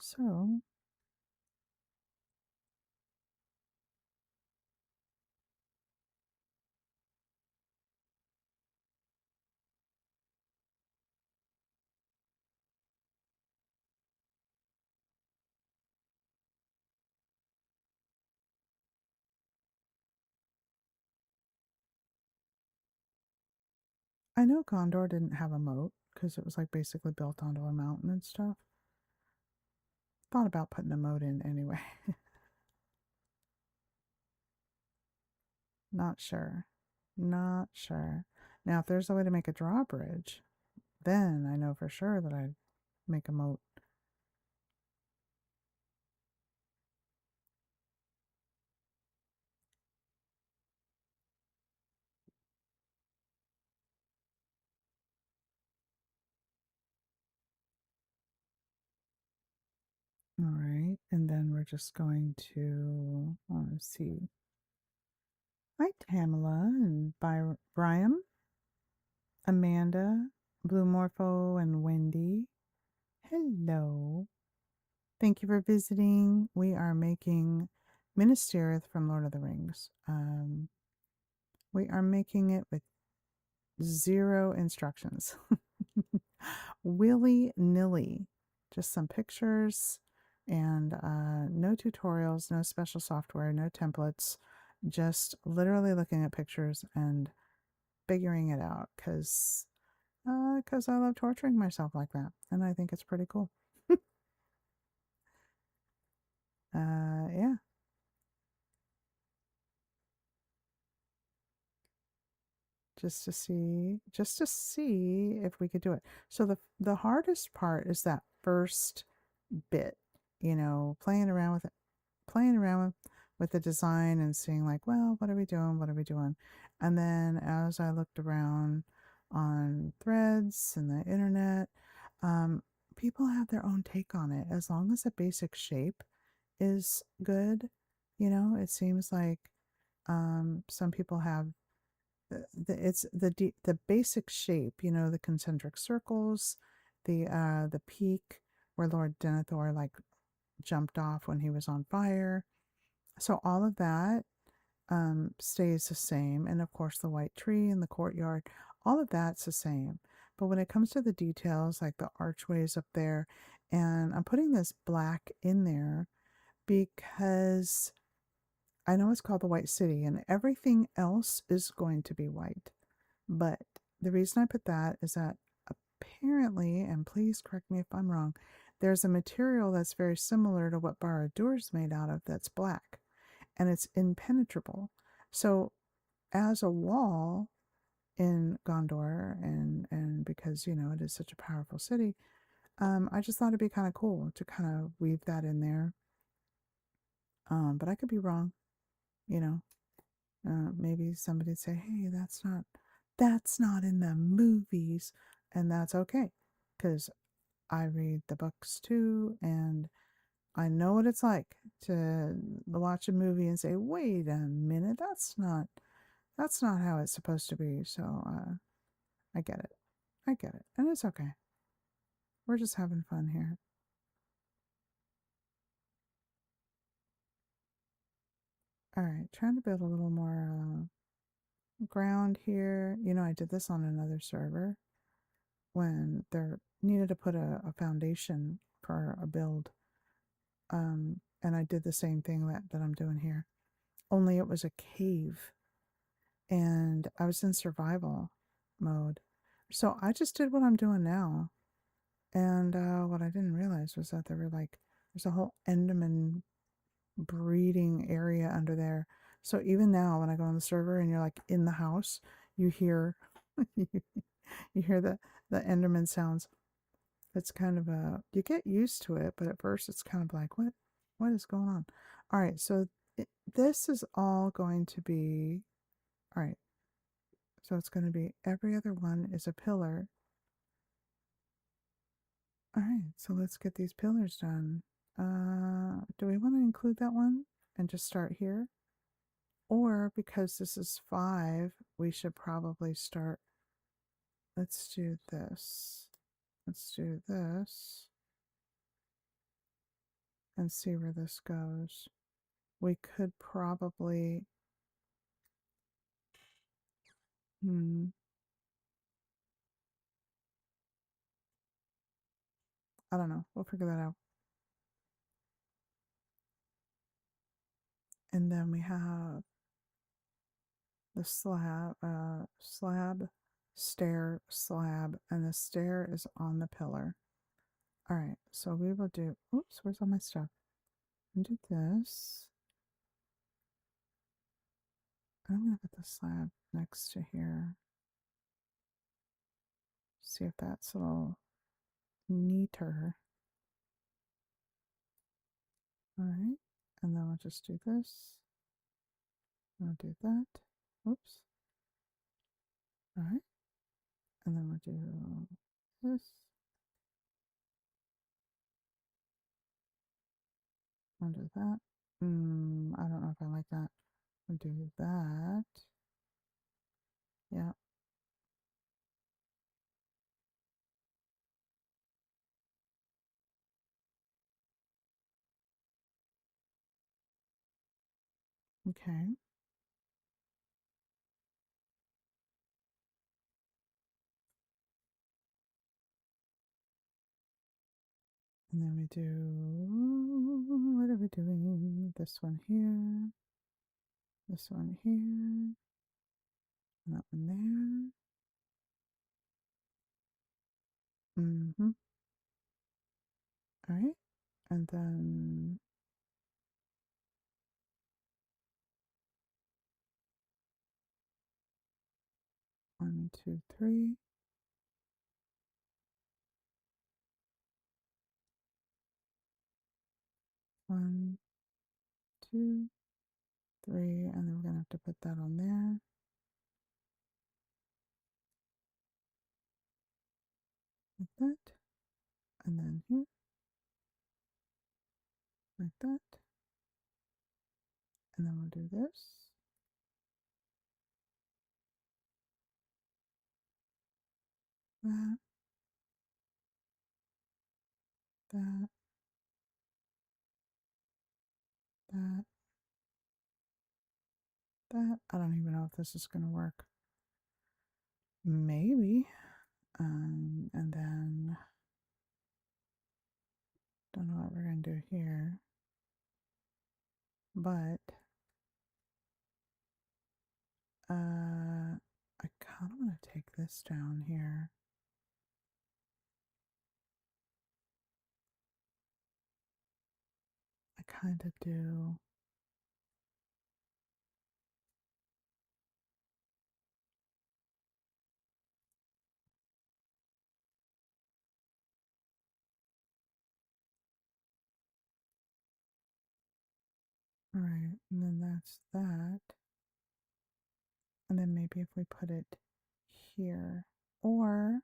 So I know Gondor didn't have a moat because it was like basically built onto a mountain and stuff. Thought about putting a moat in anyway. Not sure. Not sure. Now, if there's a way to make a drawbridge, then I know for sure that I'd make a moat. All right, and then we're just going to, let's see. Hi, Tamala and Brian, Amanda, Blue Morpho, and Wendy. Hello. Thank you for visiting. We are making Minas Tirith from Lord of the Rings. We are making it with 0 instructions. Willy-nilly. Just some pictures and no tutorials, no special software, no templates. Just literally looking at pictures and figuring it out because I love torturing myself like that. And I think it's pretty cool. Yeah. Just to see if we could do it. So the hardest part is that first bit, you know, playing around with the design and seeing like, well, what are we doing? What are we doing? And then as I looked around on threads and the internet, people have their own take on it. As long as the basic shape is good, you know, it seems like some people have it's the basic shape, you know, the concentric circles, the peak where Lord Denethor like jumped off when he was on fire. So all of that stays the same, and of course the white tree in the courtyard, all of that's the same. But when it comes to the details, like the archways up there, and I'm putting this black in there because I know it's called the White City, and everything else is going to be white. But the reason I put that is that apparently, and please correct me if I'm wrong, there's a material that's very similar to what Barad-dûr is made out of that's black, and it's impenetrable. So as a wall in Gondor, and because it is such a powerful city, I just thought it'd be kind of cool to kind of weave that in there. But I could be wrong, you know. Maybe somebody'd say, "Hey, that's not in the movies," and that's okay, because I read the books too, and I know what it's like to watch a movie and say, "Wait a minute, that's not how it's supposed to be." So I get it, and it's okay. We're just having fun here. All right, trying to build a little more ground here. I did this on another server when they needed to put a foundation for a build. And I did the same thing that I'm doing here. Only it was a cave. And I was in survival mode. So I just did what I'm doing now. And what I didn't realize was that there's a whole Enderman breeding area under there. So even now, when I go on the server and you're like in the house, you hear you hear the Enderman sounds. It's kind of you get used to it, but at first it's kind of like, what is going on? All right, so this is all going to be, all right, so it's going to be every other one is a pillar. All right, so let's get these pillars done. Do we want to include that one and just start here? Or because this is 5, we should probably start, let's do this. Let's do this and see where this goes. We could probably, I don't know. We'll figure that out. And then we have the slab, stair, slab, and the stair is on the pillar. All right, so we will do, oops, where's all my stuff? And do this. I'm gonna put the slab next to here. See if that's a little neater. All right, and then we'll just do this. I'll do that. Oops. All right, and then we'll do this. I'll do that. I don't know if I like that. I'll do that. Yeah. Okay. And then we do, what are we doing? This one here, this one here, and that one there. All right. And then 1, 2, 3. 1, 2, 3, and then we're gonna have to put that on there. Like that. And then here. Like that. And then we'll do this. That. That. That. That. I don't even know if this is gonna work. Maybe. And then don't know what we're gonna do here. But this down here. I kind of do. All right, and then that's that. And then maybe if we put it here, or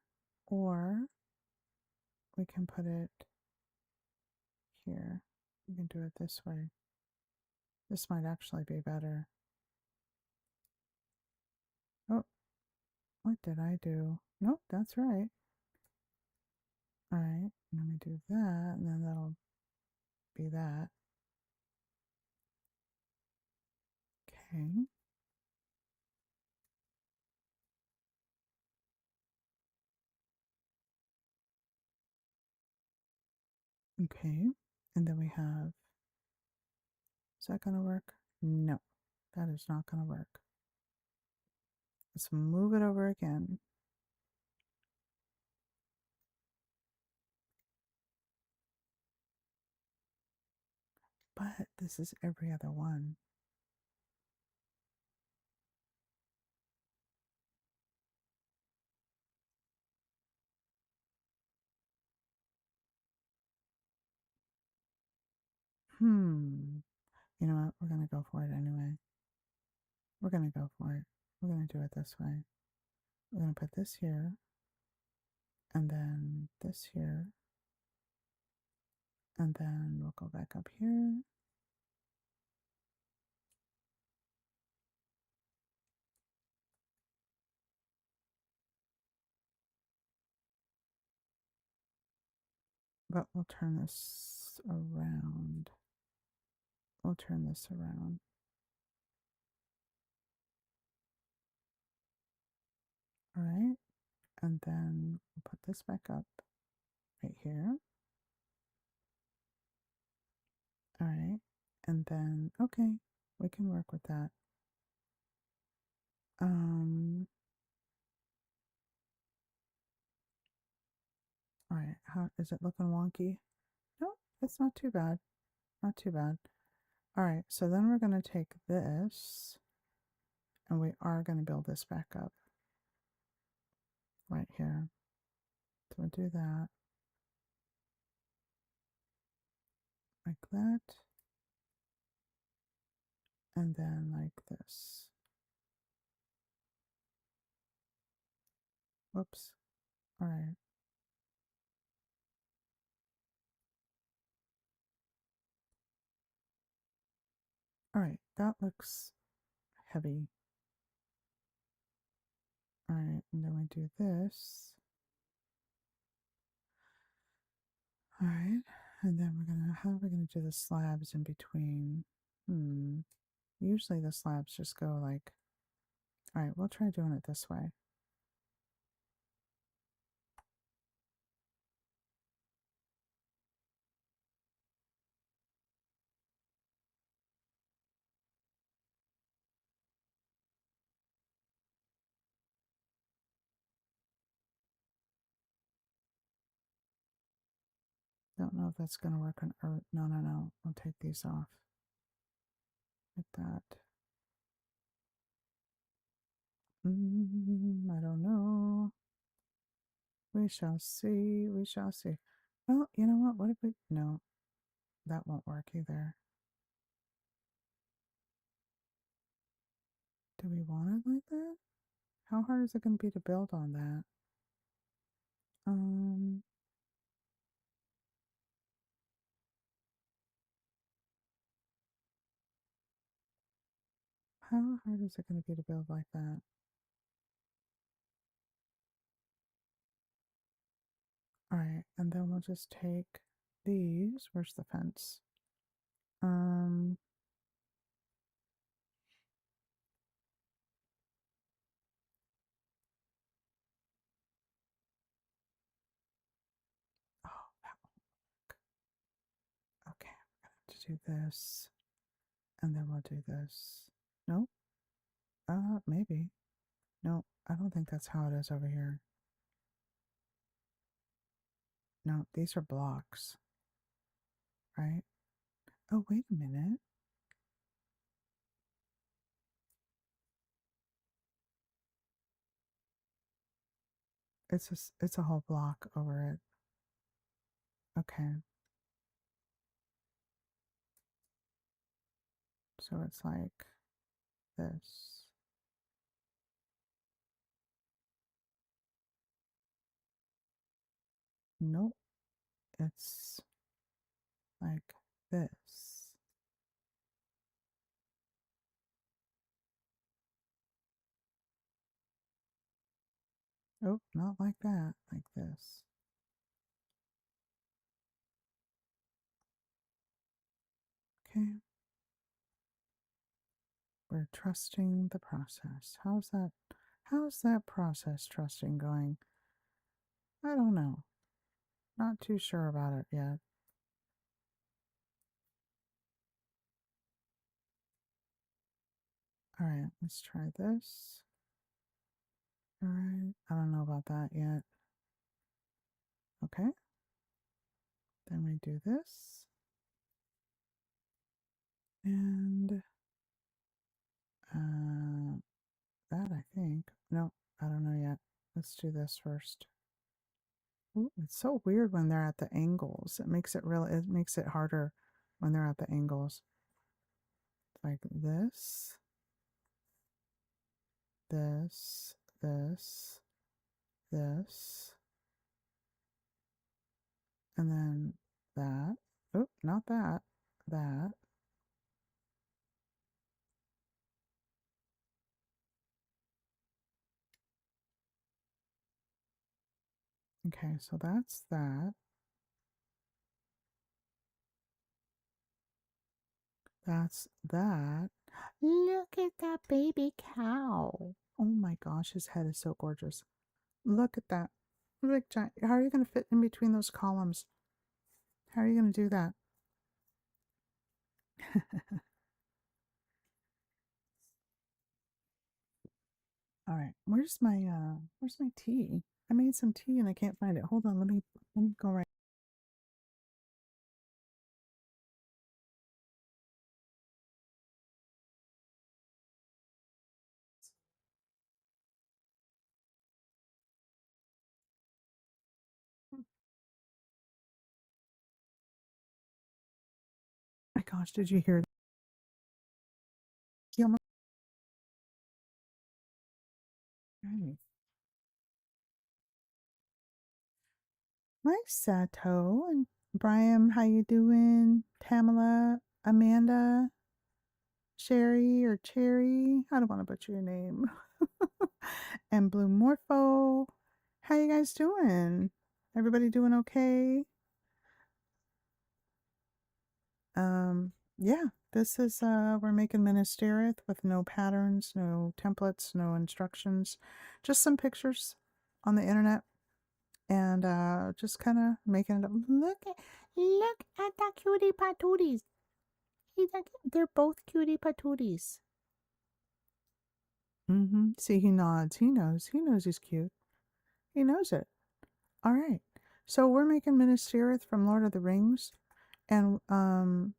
we can put it here. We can do it this way. This might actually be better. Oh, what did I do? Nope, that's right. All right, let me do that, and then that'll be that. Okay. Okay, and then we have, is that going to work? No, that is not going to work. Let's move it over again. But this is every other one. You know what? We're going to go for it anyway. We're going to go for it. We're going to do it this way. We're going to put this here, and then this here, and then we'll go back up here. But we'll turn this around. We'll turn this around. All right. And then we'll put this back up right here. All right. And then, okay, we can work with that. All right. How is it looking wonky? No, it's not too bad. Not too bad. All right. So then we're going to take this and we are going to build this back up right here. So we'll do that like that. And then like this. Whoops. All right. All right. That looks heavy. All right. And then we do this. All right. And then we're going to, how are we going to do the slabs in between? Usually the slabs just go like, all right, we'll try doing it this way. Don't know if that's going to work on Earth. No, no, no. I'll take these off. Like that. I don't know. We shall see. We shall see. Well, you know what? What if we... No, that won't work either. Do we want it like that? How hard is it going to be to build on that? How hard is it going to be to build like that? All right, and then we'll just take these. Where's the fence? Oh, that won't work. Okay, we're gonna have to do this, and then we'll do this. Nope. Maybe. No. I don't think that's how it is over here. No, these are blocks, right? Oh, wait a minute. It's a whole block over it. Okay. So it's like this. Nope. It's like this. Oh, not like that. Like this. Okay. We're trusting the process. How's that process trusting going? I don't know. Not too sure about it yet. All right, let's try this. All right, I don't know about that yet. Okay. Then we do this. And that I think. No, I don't know yet. Let's do this first. Ooh, it's so weird when they're at the angles. It makes it harder when they're at the angles. Like this, this, this, this, and then that. Oh, not that. That. Okay, so that's that. That's that. Look at that baby cow. Oh my gosh, his head is so gorgeous. Look at that. Look, giant. How are you going to fit in between those columns? How are you going to do that? All right, where's my tea? I made some tea and I can't find it. Hold on, let me go right. My gosh, did you hear that? He almost- Right. Hi, Sato and Brian. How you doing? Tamala, Amanda, Sherry or Cherry. I don't want to butcher your name. And Blue Morpho. How you guys doing? Everybody doing okay? Yeah, this is we're making Minas Tirith with no patterns, no templates, no instructions, just some pictures on the internet and just kind of making it up. Look at the cutie patooties. They're both cutie patooties. See, he nods. He knows. He knows he's cute. He knows it. All right. So we're making Minas Tirith from Lord of the Rings, and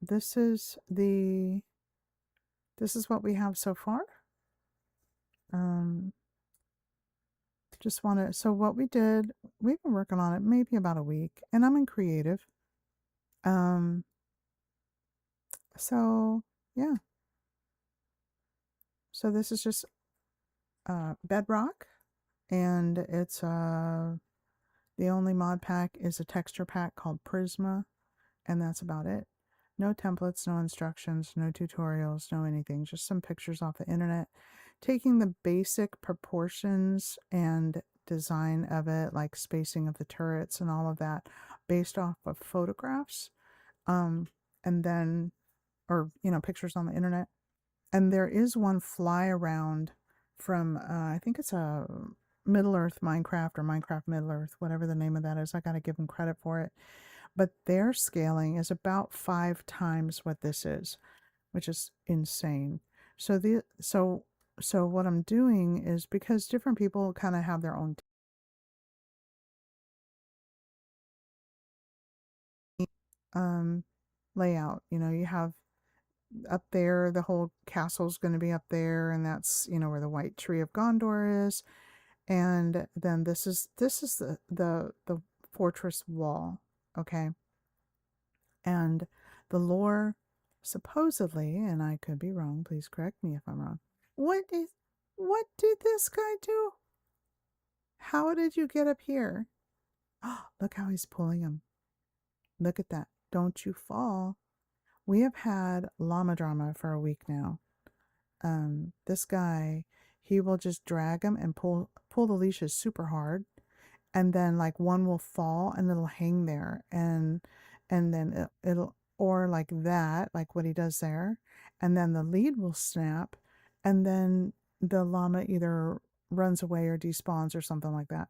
this is what we have so far. Just want to. So what we did, we've been working on it maybe about a week, and I'm in creative. Um. So yeah. So this is just bedrock, and it's the only mod pack is a texture pack called Prisma, and that's about it. No templates, no instructions, no tutorials, no anything, just some pictures off the internet, taking the basic proportions and design of it, like spacing of the turrets and all of that, based off of photographs, and then, or, pictures on the internet. And there is one fly around from, I think it's a Middle Earth Minecraft or Minecraft Middle Earth, whatever the name of that is. I got to give them credit for it. But their scaling is about 5 times what this is, which is insane. So So what I'm doing is, because different people kind of have their own um layout. You know, you have up there, the whole castle's going to be up there, and that's, you know, where the white tree of Gondor is. And then this is the fortress wall, okay? And the lore, supposedly, and I could be wrong, please correct me if I'm wrong. What did this guy do? How did you get up here? Oh, look how he's pulling him. Look at that. Don't you fall. We have had llama drama for a week now. This guy, he will just drag him and pull the leashes super hard, and then like one will fall and it'll hang there, and then it'll, or like that, like what he does there, and then the lead will snap, and then the llama either runs away or despawns or something like that.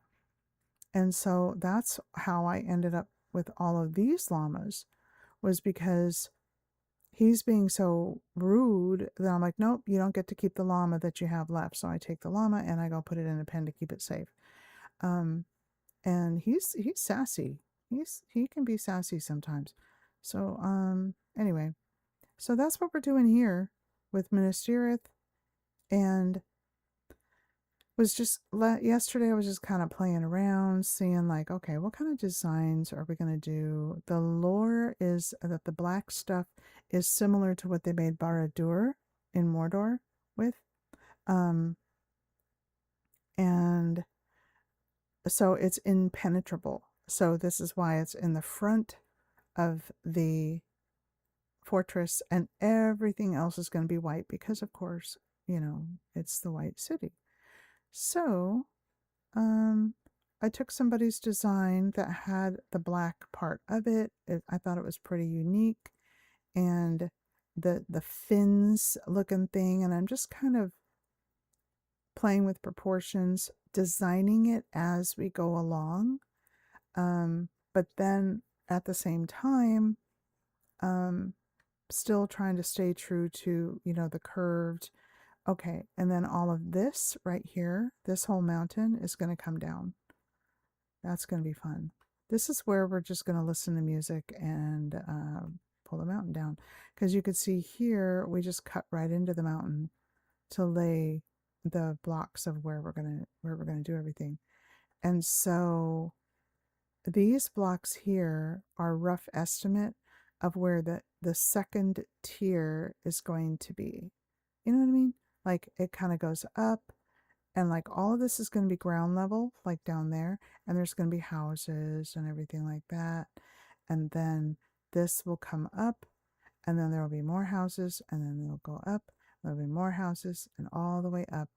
And so that's how I ended up with all of these llamas, was because he's being so rude that I'm like, nope, you don't get to keep the llama that you have left. So I take the llama and I go put it in a pen to keep it safe. And he's sassy. He can be sassy sometimes. So anyway, so that's what we're doing here with Minas Tirith. And was just yesterday I was just kind of playing around, seeing like, okay, what kind of designs are we going to do? The lore is that the black stuff is similar to what they made Barad-dûr in Mordor with. And so it's impenetrable. So this is why it's in the front of the fortress, and everything else is going to be white because, of course, you know, it's the White City. So I took somebody's design that had the black part of it. I thought it was pretty unique, and the fins looking thing, and I'm just kind of playing with proportions, designing it as we go along. But then at the same time, still trying to stay true to, you know, the curved. Okay, and then all of this right here, this whole mountain is going to come down. That's going to be fun. This is where we're just going to listen to music and pull the mountain down. Because you could see here, we just cut right into the mountain to lay the blocks of where we're gonna do everything. And so these blocks here are rough estimate of where the second tier is going to be. You know what I mean? Like it kind of goes up, and like all of this is going to be ground level, like down there, and there's going to be houses and everything like that. And then this will come up, and then there will be more houses, and then they'll go up, there'll be more houses, and all the way up.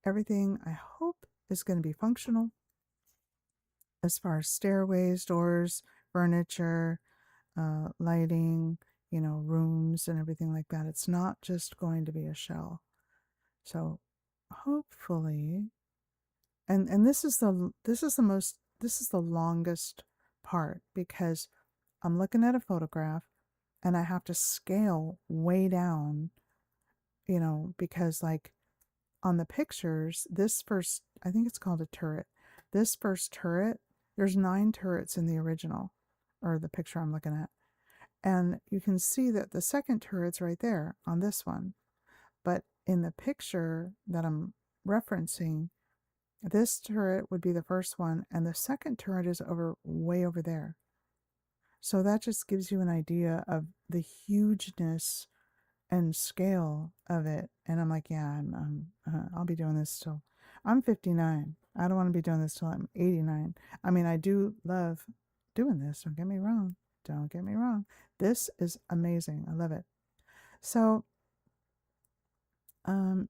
Everything, I hope, is going to be functional as far as stairways, doors, furniture, lighting, you know, rooms and everything like that. It's not just going to be a shell. So hopefully, and this is the longest part, because I'm looking at a photograph and I have to scale way down, you know, because like on the pictures, this first, I think it's called a turret. This first turret, there's 9 turrets in the original, or the picture I'm looking at. And you can see that the second turret's right there on this one. But in the picture that I'm referencing, this turret would be the first one, and the second turret is way over there. So that just gives you an idea of the hugeness and scale of it. And I'm like, yeah, I'll be doing this till I'm 59. I don't want to be doing this till I'm 89. I mean, I do love doing this. Don't get me wrong. Don't get me wrong. This is amazing. I love it. So,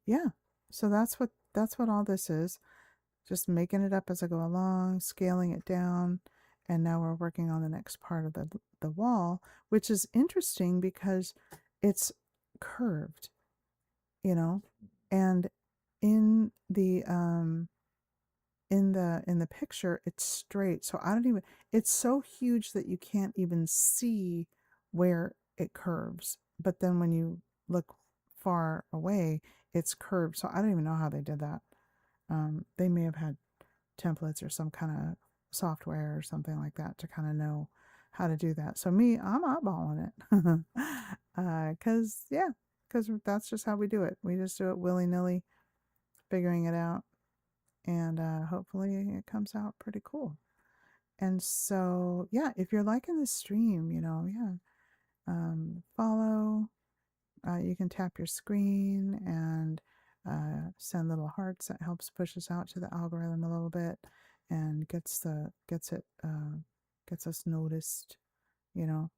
yeah. So that's what all this is. Just making it up as I go along, scaling it down, and now we're working on the next part of the wall, which is interesting because it's curved, you know, and in the picture it's straight. So I don't even, it's so huge that you can't even see where it curves. But then when you look far away, it's curved. So I don't even know how they did that. They may have had templates or some kind of software or something like that to kind of know how to do that. So me, I'm eyeballing it. Because that's just how we do it. We just do it willy-nilly, figuring it out. And hopefully it comes out pretty cool. And so, yeah, if you're liking this stream, follow. You can tap your screen and send little hearts. That helps push us out to the algorithm a little bit and gets us noticed, you know.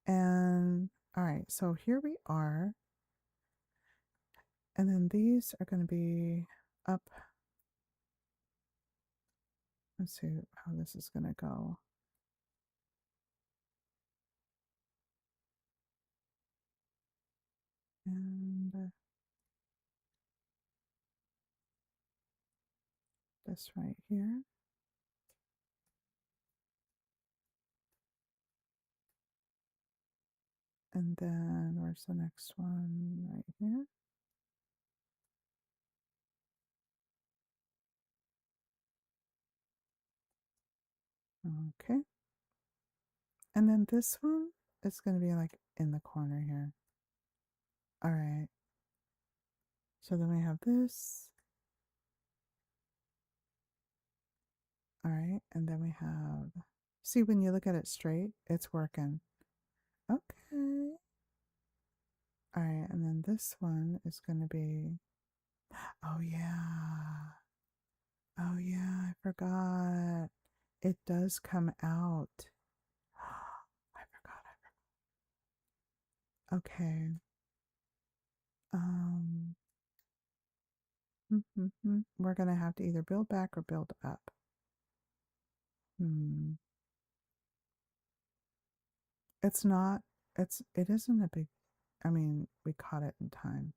And all right, so here we are. And then these are going to be up. Let's see how this is going to go. And this right here. And then where's the next one? Right here. Okay. And then this one is going to be like in the corner here. All right. So then we have this. All right. And then we have, see, when you look at it straight, it's working. Okay. All right. And then this one is going to be, oh, yeah. Oh, yeah. I forgot. It does come out. I forgot. Okay. Um, we're going to have to either build back or build up. Hmm. It's not, it isn't a big, I mean, we caught it in time.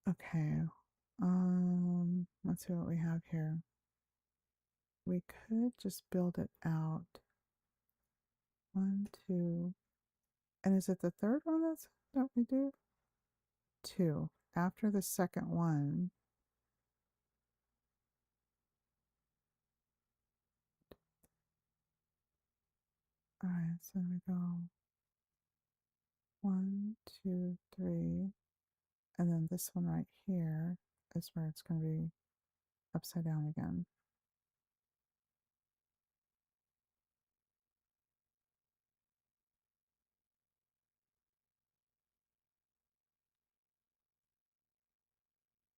Okay. Let's see what we have here. We could just build it out. 1, 2. And is it the third one that we do? 2. After the second one. All right, so we go 1, 2, 3. And then this one right here is where it's going to be upside down again.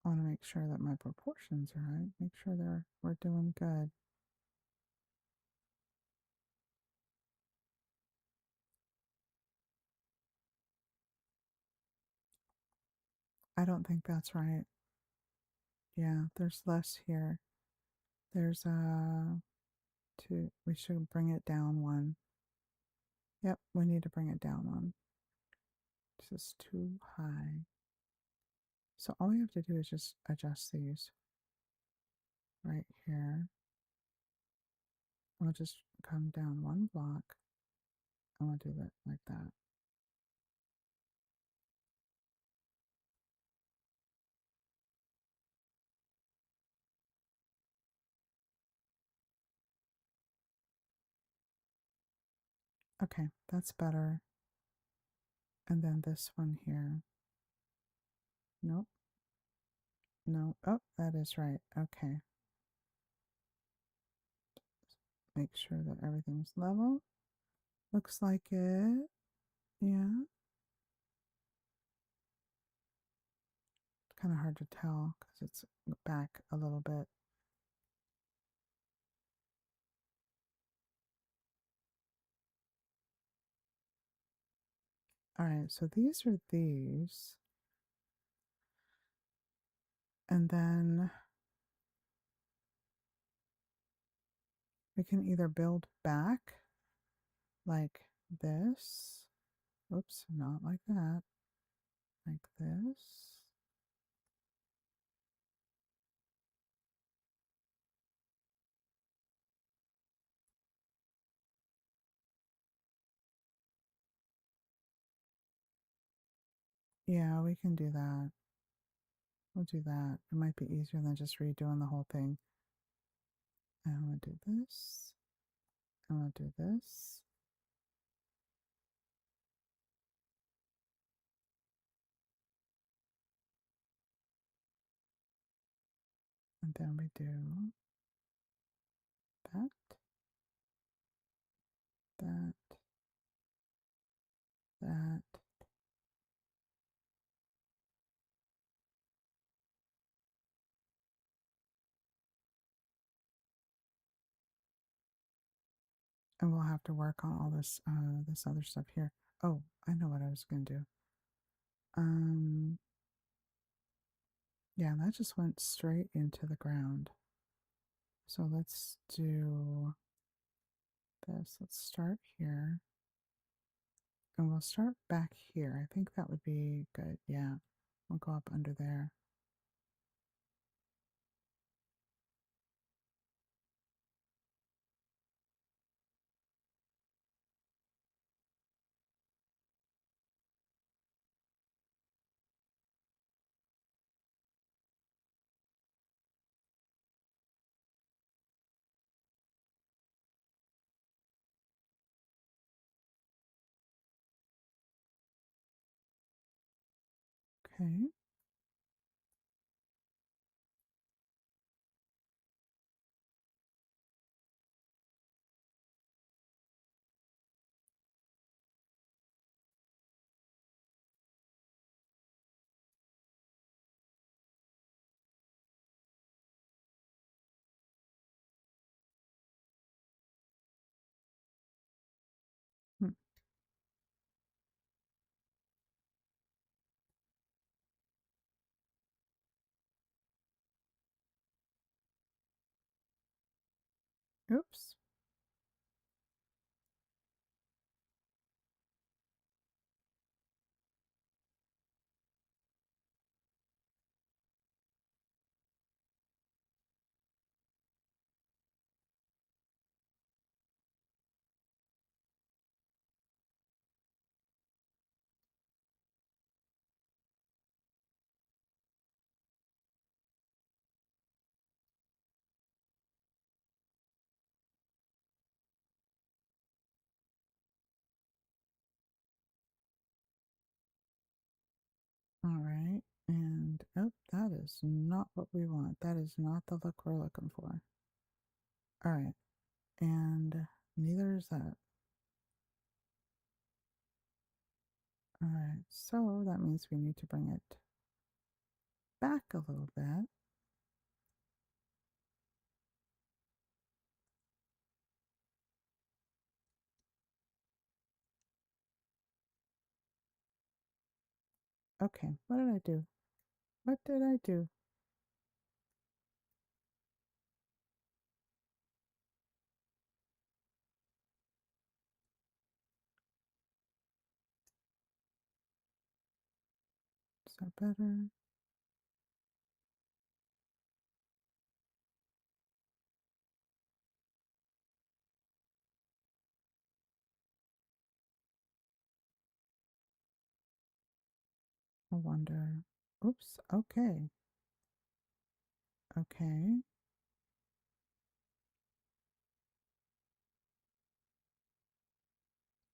I want to make sure that my proportions are right. Make sure we're doing good. I don't think that's right. Yeah, there's less here. There's 2. We should bring it down 1. Yep, we need to bring it down 1. This is too high. So all we have to do is just adjust these right here. I'll just come down 1 block. And we'll do that like that. Okay, that's better. And then this one here. Nope. No. Oh, that is right. Okay. Make sure that everything's level. Looks like it. Yeah. It's kind of hard to tell because it's back a little bit. All right, so these are these. And then we can either build back like this. Oops, not like that. Like this. Yeah, we can do that. We'll do that. It might be easier than just redoing the whole thing. And we'll do this. And we'll do this. And then we do that, that, that. And we'll have to work on all this this other stuff here. Oh, I know what I was gonna do. Yeah, that just went straight into the ground. So let's do this. Let's start here. And we'll start back here. I think that would be good. Yeah. We'll go up under there. Okay. Hmm. Oops. All right. And oh, that is not what we want. That is not the look we're looking for. All right. And neither is that. All right. So that means we need to bring it back a little bit. Okay. What did I do? What did I do? Is that better? I wonder. Oops. Okay. Okay.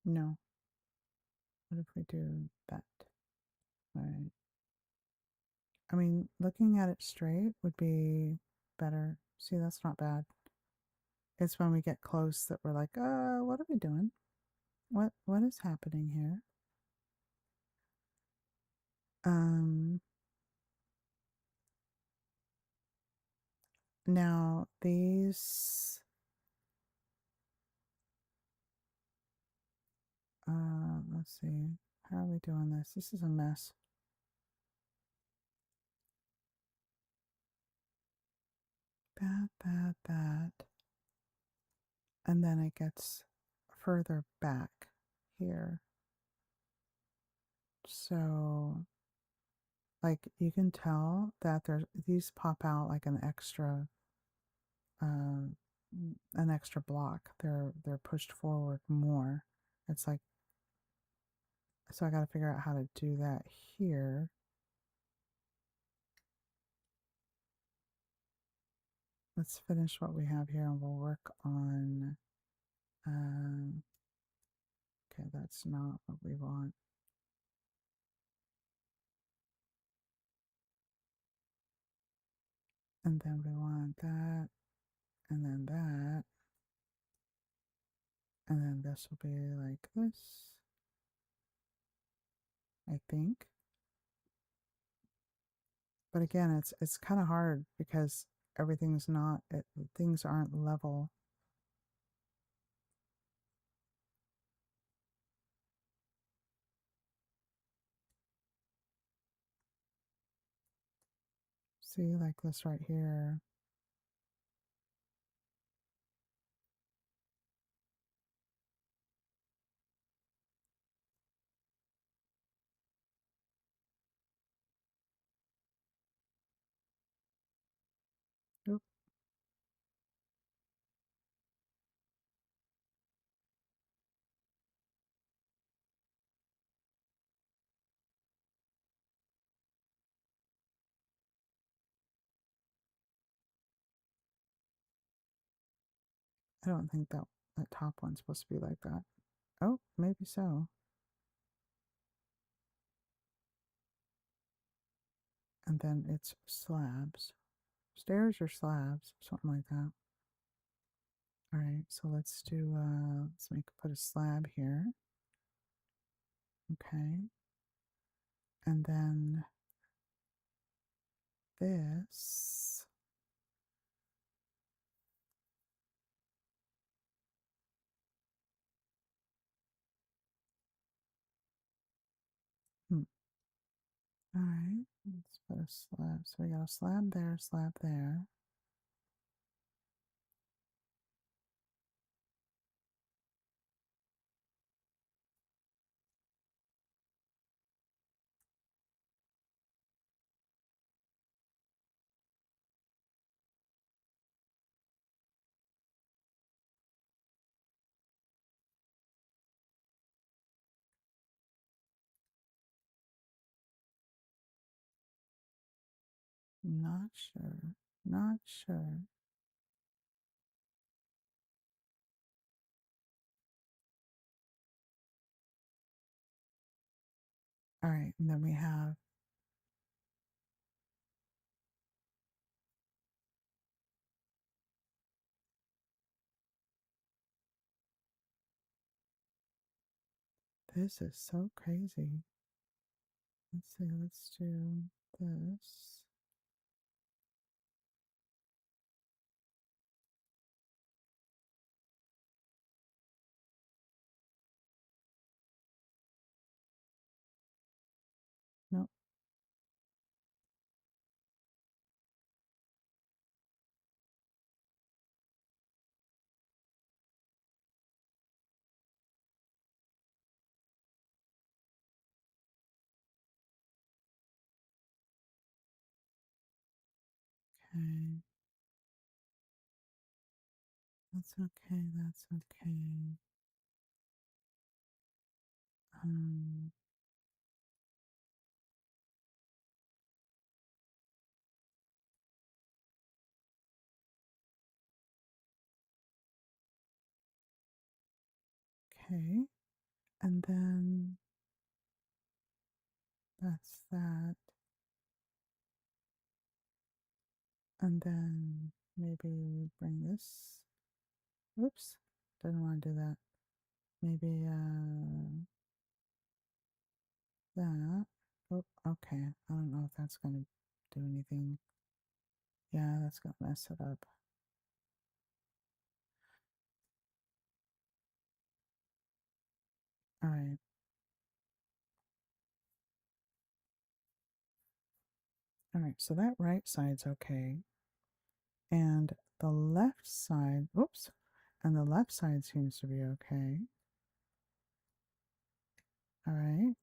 No. What if we do that? All right. I mean, looking at it straight would be better. See, that's not bad. It's when we get close that we're like, what are we doing? What is happening here? Um, Now these, let's see, how are we doing this? This is a mess. That. And then it gets further back here. So, like, you can tell that there's, these pop out like uh, an extra block. They're pushed forward more. It's like So I got to figure out how to do that here. Let's finish what we have here and we'll work on, okay, that's not what we want. And then we want that, and then that. And then this will be like this, I think. But again, it's kind of hard because everything's not, things aren't level. See, like this right here. Oop. I don't think that top one's supposed to be like that. Oh, maybe so. And then it's slabs. Stairs or slabs, something like that. All right, so let's do, put a slab here. Okay. And then this. Hmm. All right, let's put a slab. So we got a slab there, slab there. Not sure. Not sure. All right, and then we have this is so crazy. Let's see, let's do this. Nope. Okay. That's okay, that's okay. Um, okay. And then that's that. And then maybe bring this. Oops. Didn't want to do that. Maybe that. Oh, okay. I don't know if that's gonna do anything. Yeah, that's gonna mess it up. All right. All right, so that right side's okay. And the left side, oops, and the left side seems to be okay. All right.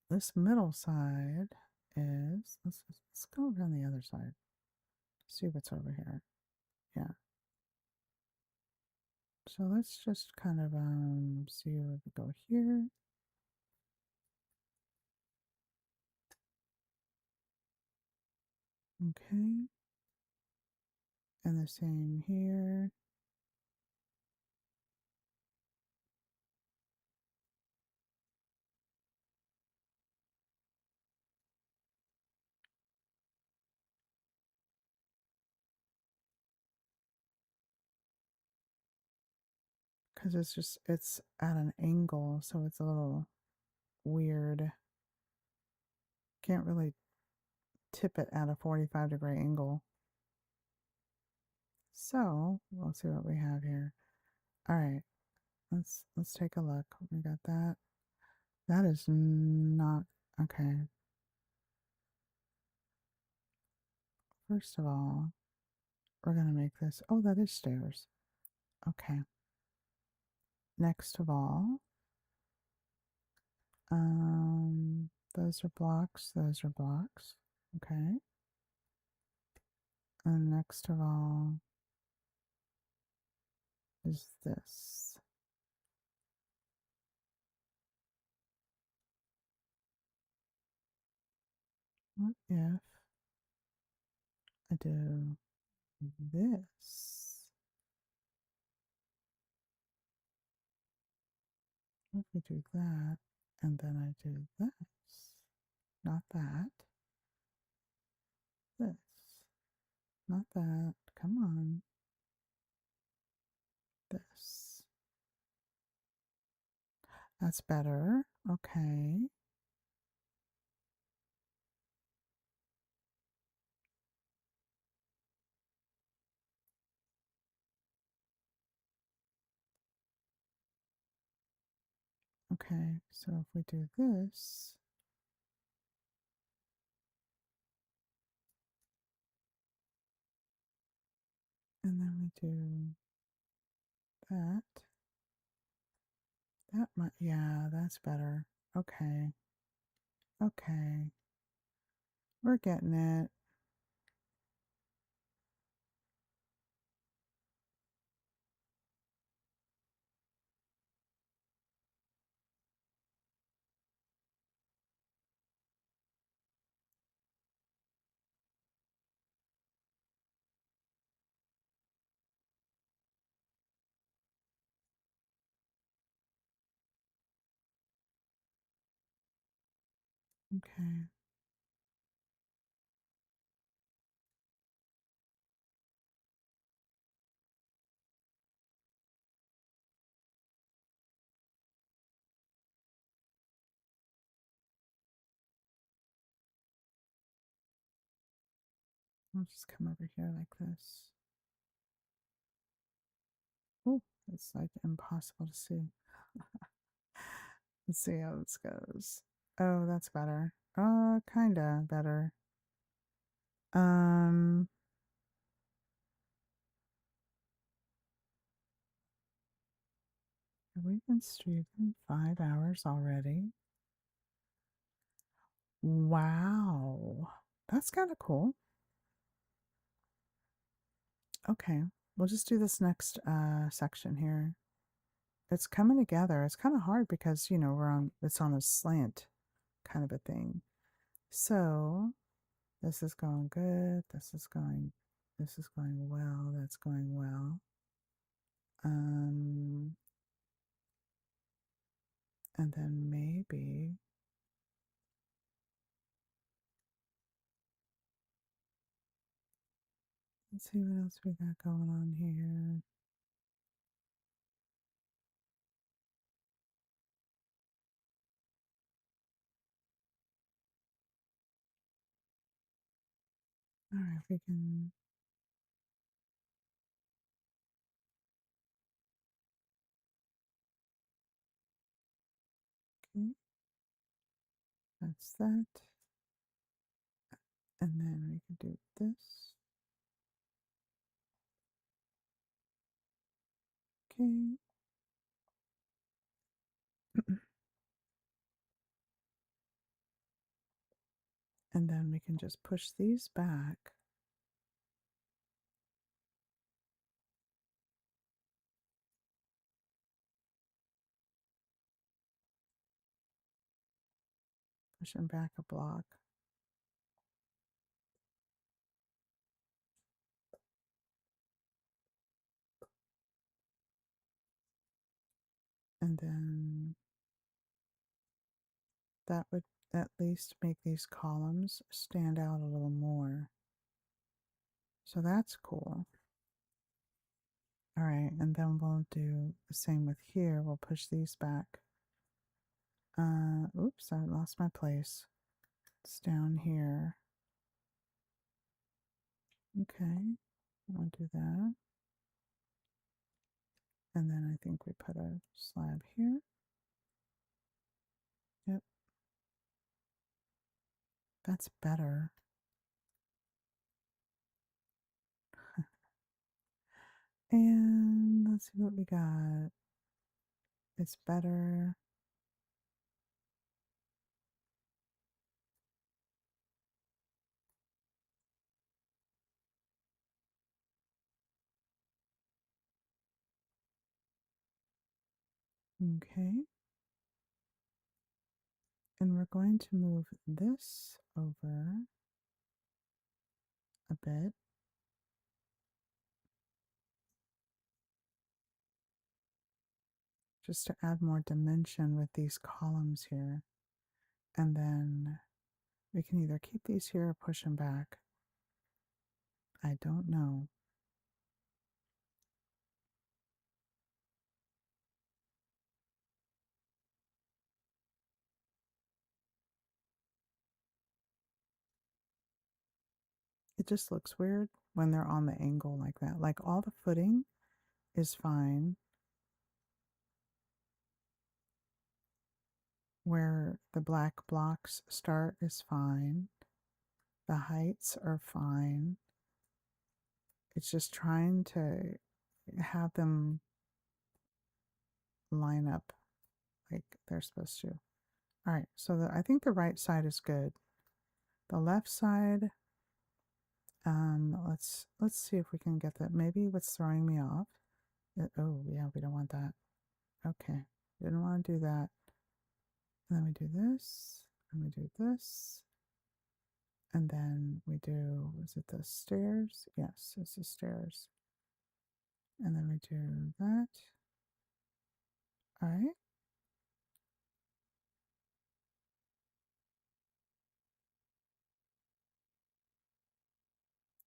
This middle side is, let's go around the other side. See what's over here. Yeah. So let's just kind of see where we go here. Okay. And the same here. Because it's at an angle, so it's a little weird. Can't really tip it at a 45-degree angle. So we'll see what we have here. All right, let's take a look. We got that. That is not okay. First of all, we're gonna make this. Oh, that is stairs. Okay. Next of all, those are blocks. Those are blocks. Okay. And next of all is this. What if I do this? What if we do that, and then I do this? Not that. This. Not that. Come on. This. That's better. Okay. Okay, so if we do this, and then we do that, that might, yeah, that's better. Okay. Okay. We're getting it. Okay. I'll just come over here like this. Oh, it's like impossible to see. Let's see how this goes. Oh, that's better. Kinda better. Um, have we been streaming 5 hours already? Wow. That's kind of cool. Okay, we'll just do this next section here. It's coming together. It's kind of hard because, you know, it's on a slant kind of a thing. So this is going good. This is going well. That's going well. And then maybe let's see what else we got going on here. All right, we can. Okay, that's that. And then we can do this. Okay. And then we can just push these back. Push them back a block. And then that would at least make these columns stand out a little more. So that's cool. All right, and then we'll do the same with here. We'll push these back. Oops, I lost my place. It's down here. Okay, I'll do that. And then I think we put a slab here. Yep. That's better. And let's see what we got. It's better. Okay. And we're going to move this over a bit. Just to add more dimension with these columns here. And then we can either keep these here or push them back. I don't know. It just looks weird when they're on the angle like that. Like all the footing is fine. Where the black blocks start is fine. The heights are fine. It's just trying to have them line up like they're supposed to. All right, so I think the right side is good. The left side, let's see if we can get that. Maybe what's throwing me off. Oh yeah, we don't want that. Okay, didn't want to do that. And then we do this, and we do this, and then we do, is it the stairs? Yes, it's the stairs. And then we do that. All right.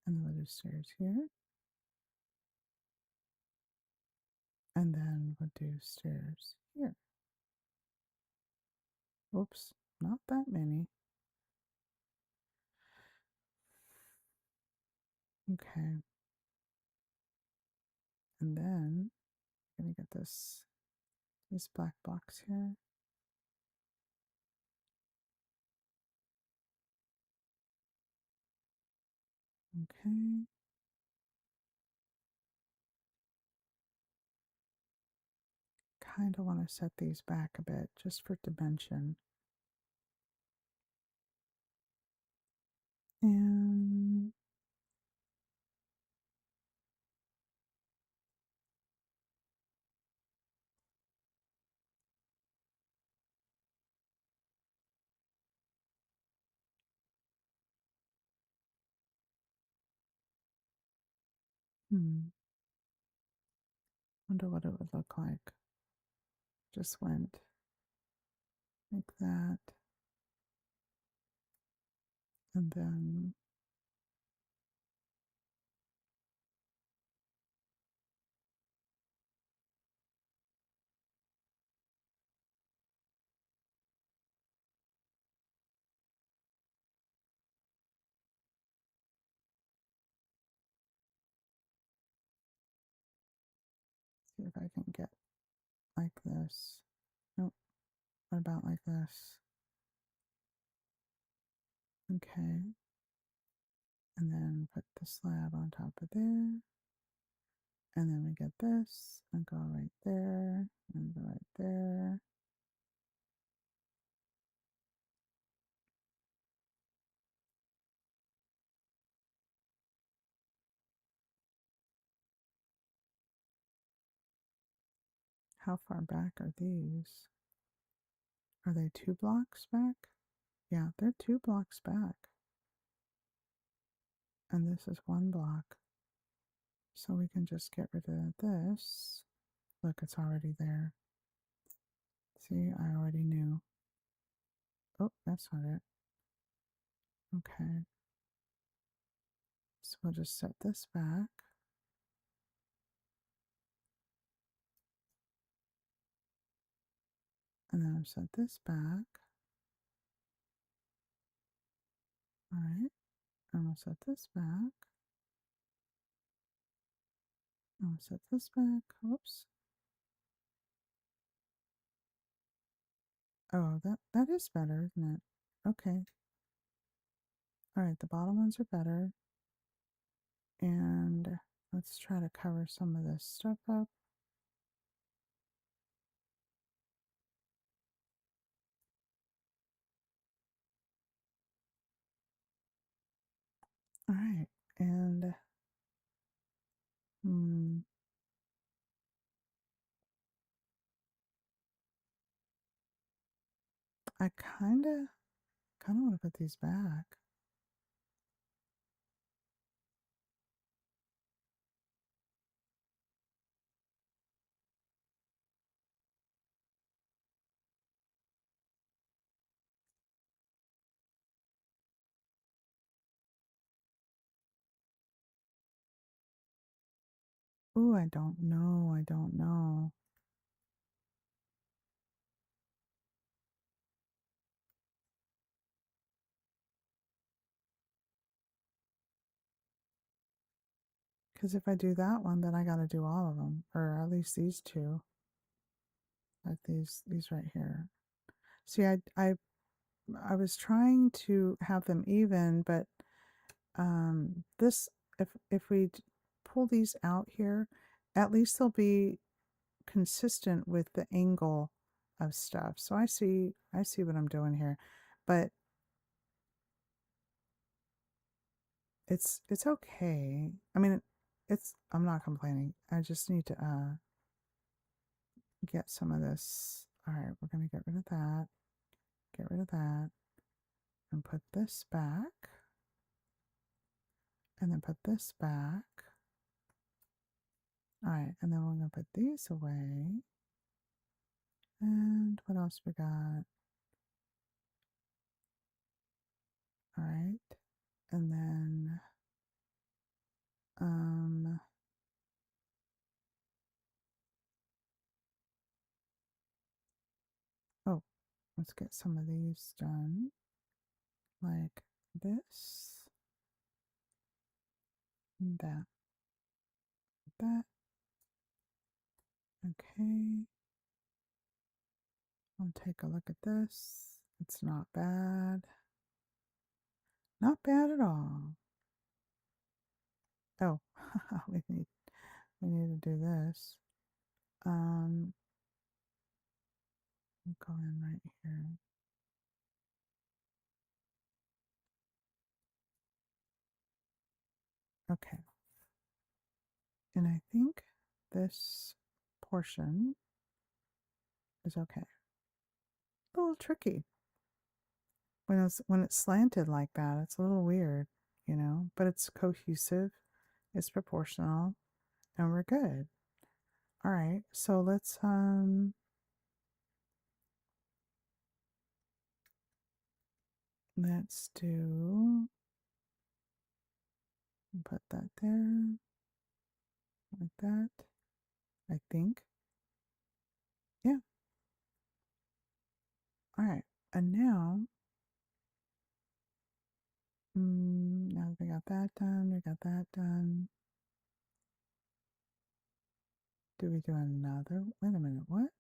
And then we'll do stairs here. And then we'll do stairs here. Oops, not that many. Okay. And then I'm gonna get these black blocks here. Okay. Kind of want to set these back a bit just for dimension. And wonder what it would look like. Just went like that. And then see if I can get like this. Nope. What about like this? Okay. And then put the slab on top of there. And then we get this and go right there and go right there. How far back are these? Are they 2 blocks back? Yeah, they're 2 blocks back. And this is 1 block. So we can just get rid of this. Look, it's already there. See, I already knew. Oh, that's not it. Okay. So we'll just set this back. And then I'll set this back. All right. And we'll set this back. And we'll set this back. Oops. Oh, that is better, isn't it? Okay. All right, the bottom ones are better. And let's try to cover some of this stuff up. All right. And I kind of want to put these back. Ooh, I don't know. I don't know. Because if I do that one, then I got to do all of them, or at least these two, like these right here. See, I was trying to have them even, but this if we pull these out here, at least they'll be consistent with the angle of stuff. So I see what I'm doing here, but it's okay. I mean, I'm not complaining. I just need to get some of this. All right, we're gonna get rid of that, get rid of that, and put this back, and then put this back. All right, and then we're gonna put these away. And what else we got? All right, and then oh, let's get some of these done like this, and that. Okay, I'll take a look at this. It's not bad. Not bad at all. Oh, we need to do this. We'll go in right here. Okay. And I think this portion is okay. A little tricky. When it's slanted like that, it's a little weird, you know, but it's cohesive, it's proportional, and we're good. All right, so let's do put that there like that. I think. Yeah. All right. And now now we got that done, we got that done. Do we do another? Wait a minute, what?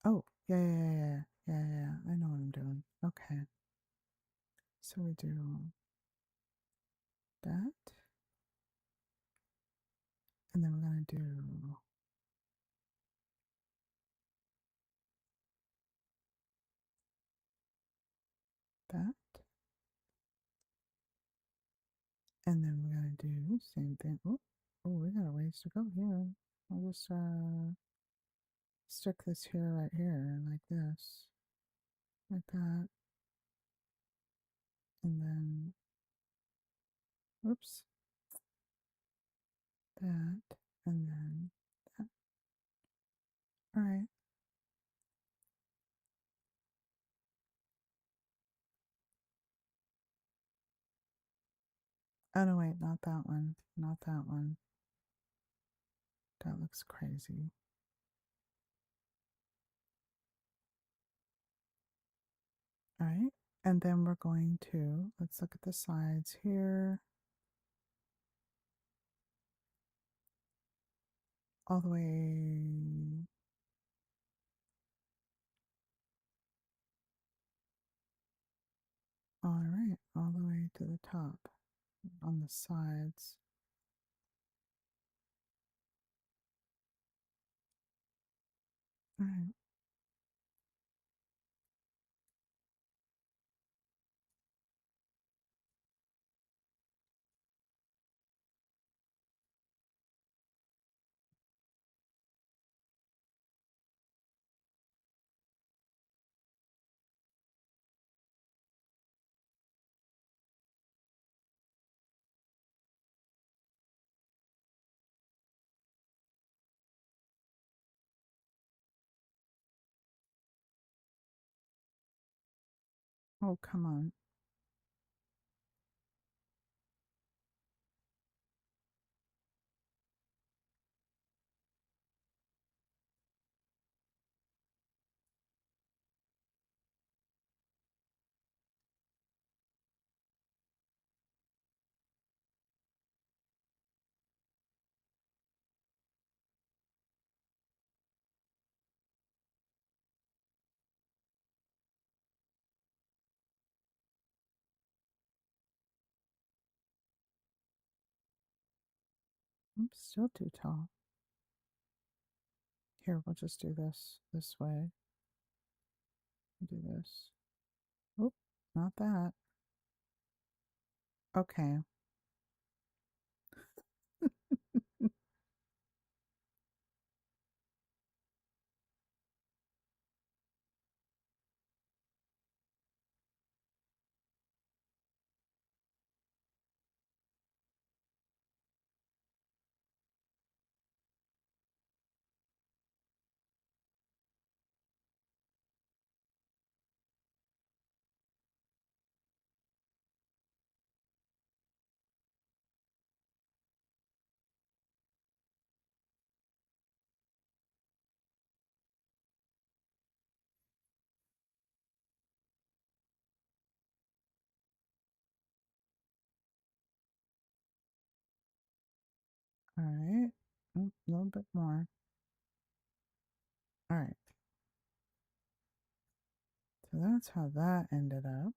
Oh, yeah. I know what I'm doing. Okay. So we do that. And then we're going to do that. And then we're going to do same thing. Oh, we got a ways to go here. I'll just stick this here, right here, like this, like that, and then, oops, that, and then that. All right. Oh no, wait, not that one, not that one. That looks crazy. All right, and then we're going to, let's look at the sides here. All the way. All right, all the way to the top on the sides. All right. Oh, come on. I'm still too tall. Here, we'll just do this way. Do this. Oh, not that. Okay. All right. Oh, a little bit more. All right. So that's how that ended up.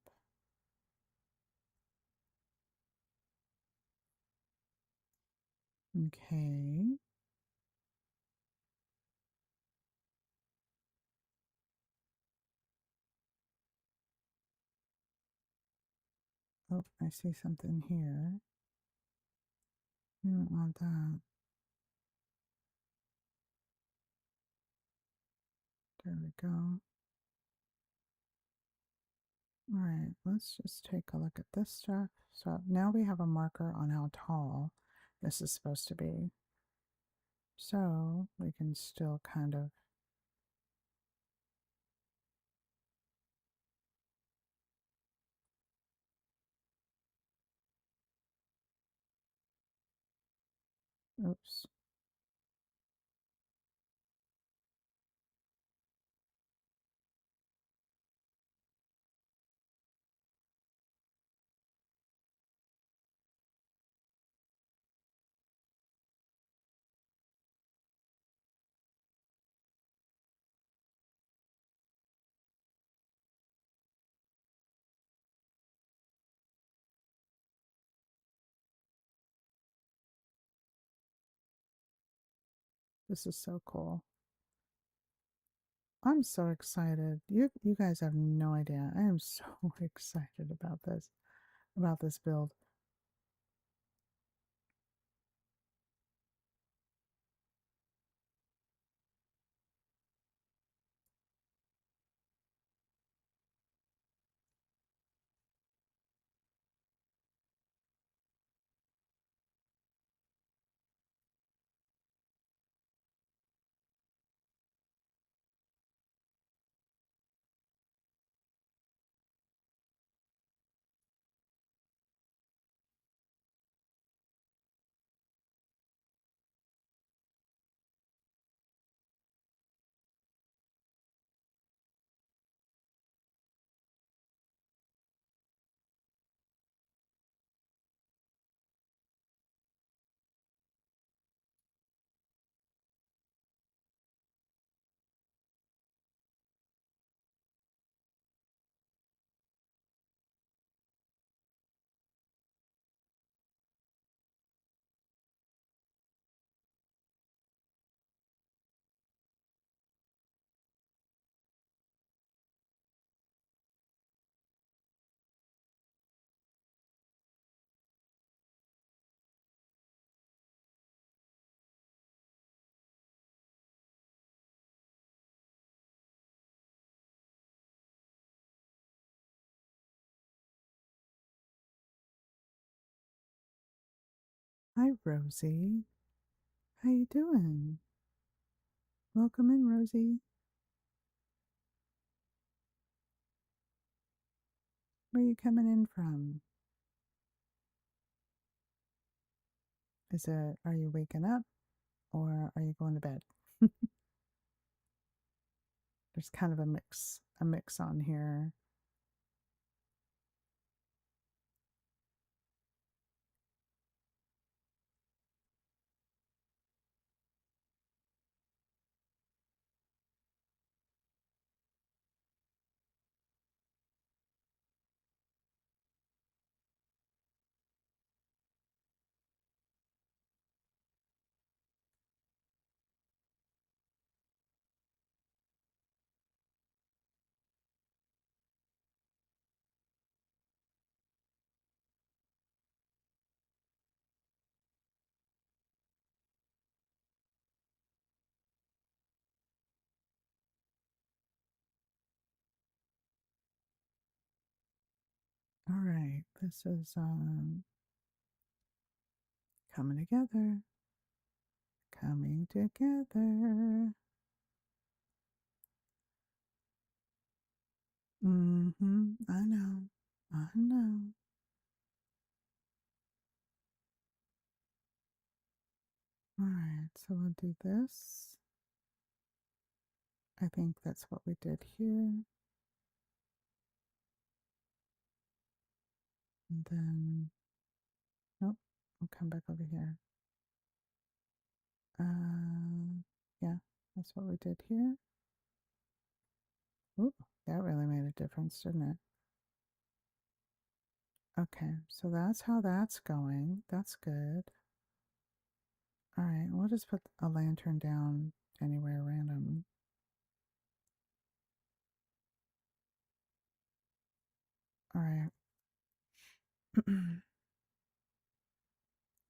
Okay. Oh, I see something here. We don't want that. There we go. All right, let's just take a look at this stuff. So now we have a marker on how tall this is supposed to be. So we can still kind of, oops. This is so cool. I'm so excited. You guys have no idea. I am so excited about this build. Hi, Rosie. How you doing? Welcome in, Rosie. Where are you coming in from? Are you waking up or are you going to bed? There's kind of a mix on here. All right, this is coming together. Coming together. I know. I know. All right, so we'll do this. I think that's what we did here. And then, nope, we'll come back over here. Yeah, that's what we did here. Ooh, that really made a difference, didn't it? Okay, so that's how that's going. That's good. All right, we'll just put a lantern down anywhere random. All right.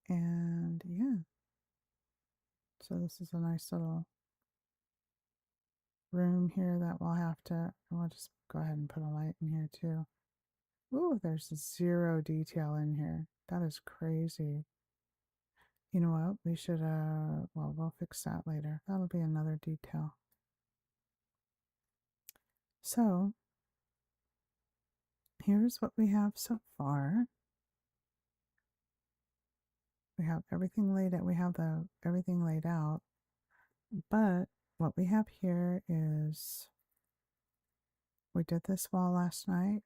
And yeah, so this is a nice little room here that we'll just go ahead and put a light in here too. Ooh, there's zero detail in here. That is crazy. You know what? We should, well, we'll fix that later. That'll be another detail. So, here's what we have so far. We have everything laid out. We have everything laid out. But what we have here is we did this wall last night.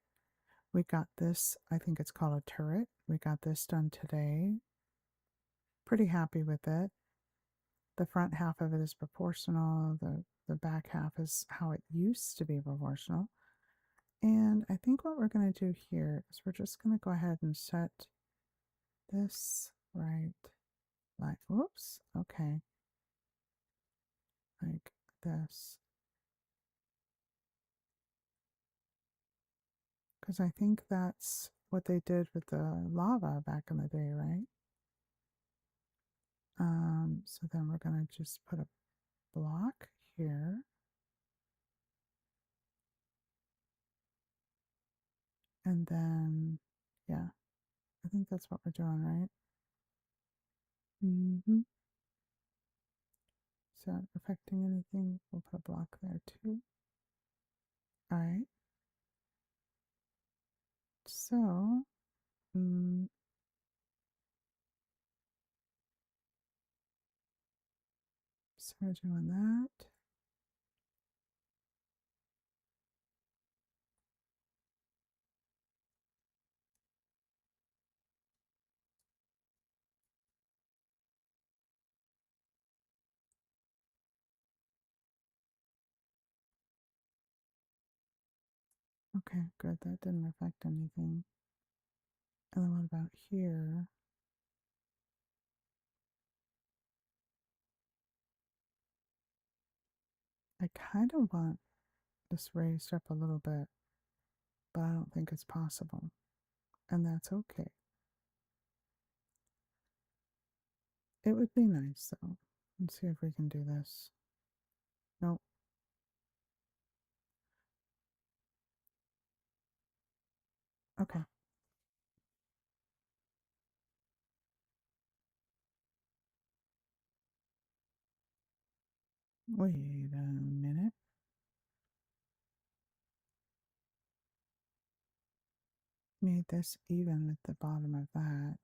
We got this, I think it's called a turret. We got this done today. Pretty happy with it. The front half of it is proportional. The back half is how it used to be proportional. And I think what we're going to do here is we're just going to go ahead and set this right like, whoops, okay, like this. Because I think that's what they did with the lava back in the day, right? So then we're going to just put a block here. And then, yeah, I think that's what we're doing, right? Is that affecting anything? We'll put a block there too. All right. So, so we're doing that. Okay, good. That didn't affect anything. And then what about here? I kind of want this raised up a little bit, but I don't think it's possible. And that's okay. It would be nice though. Let's see if we can do this. Nope. Okay. Wait a minute. Made this even with the bottom of that.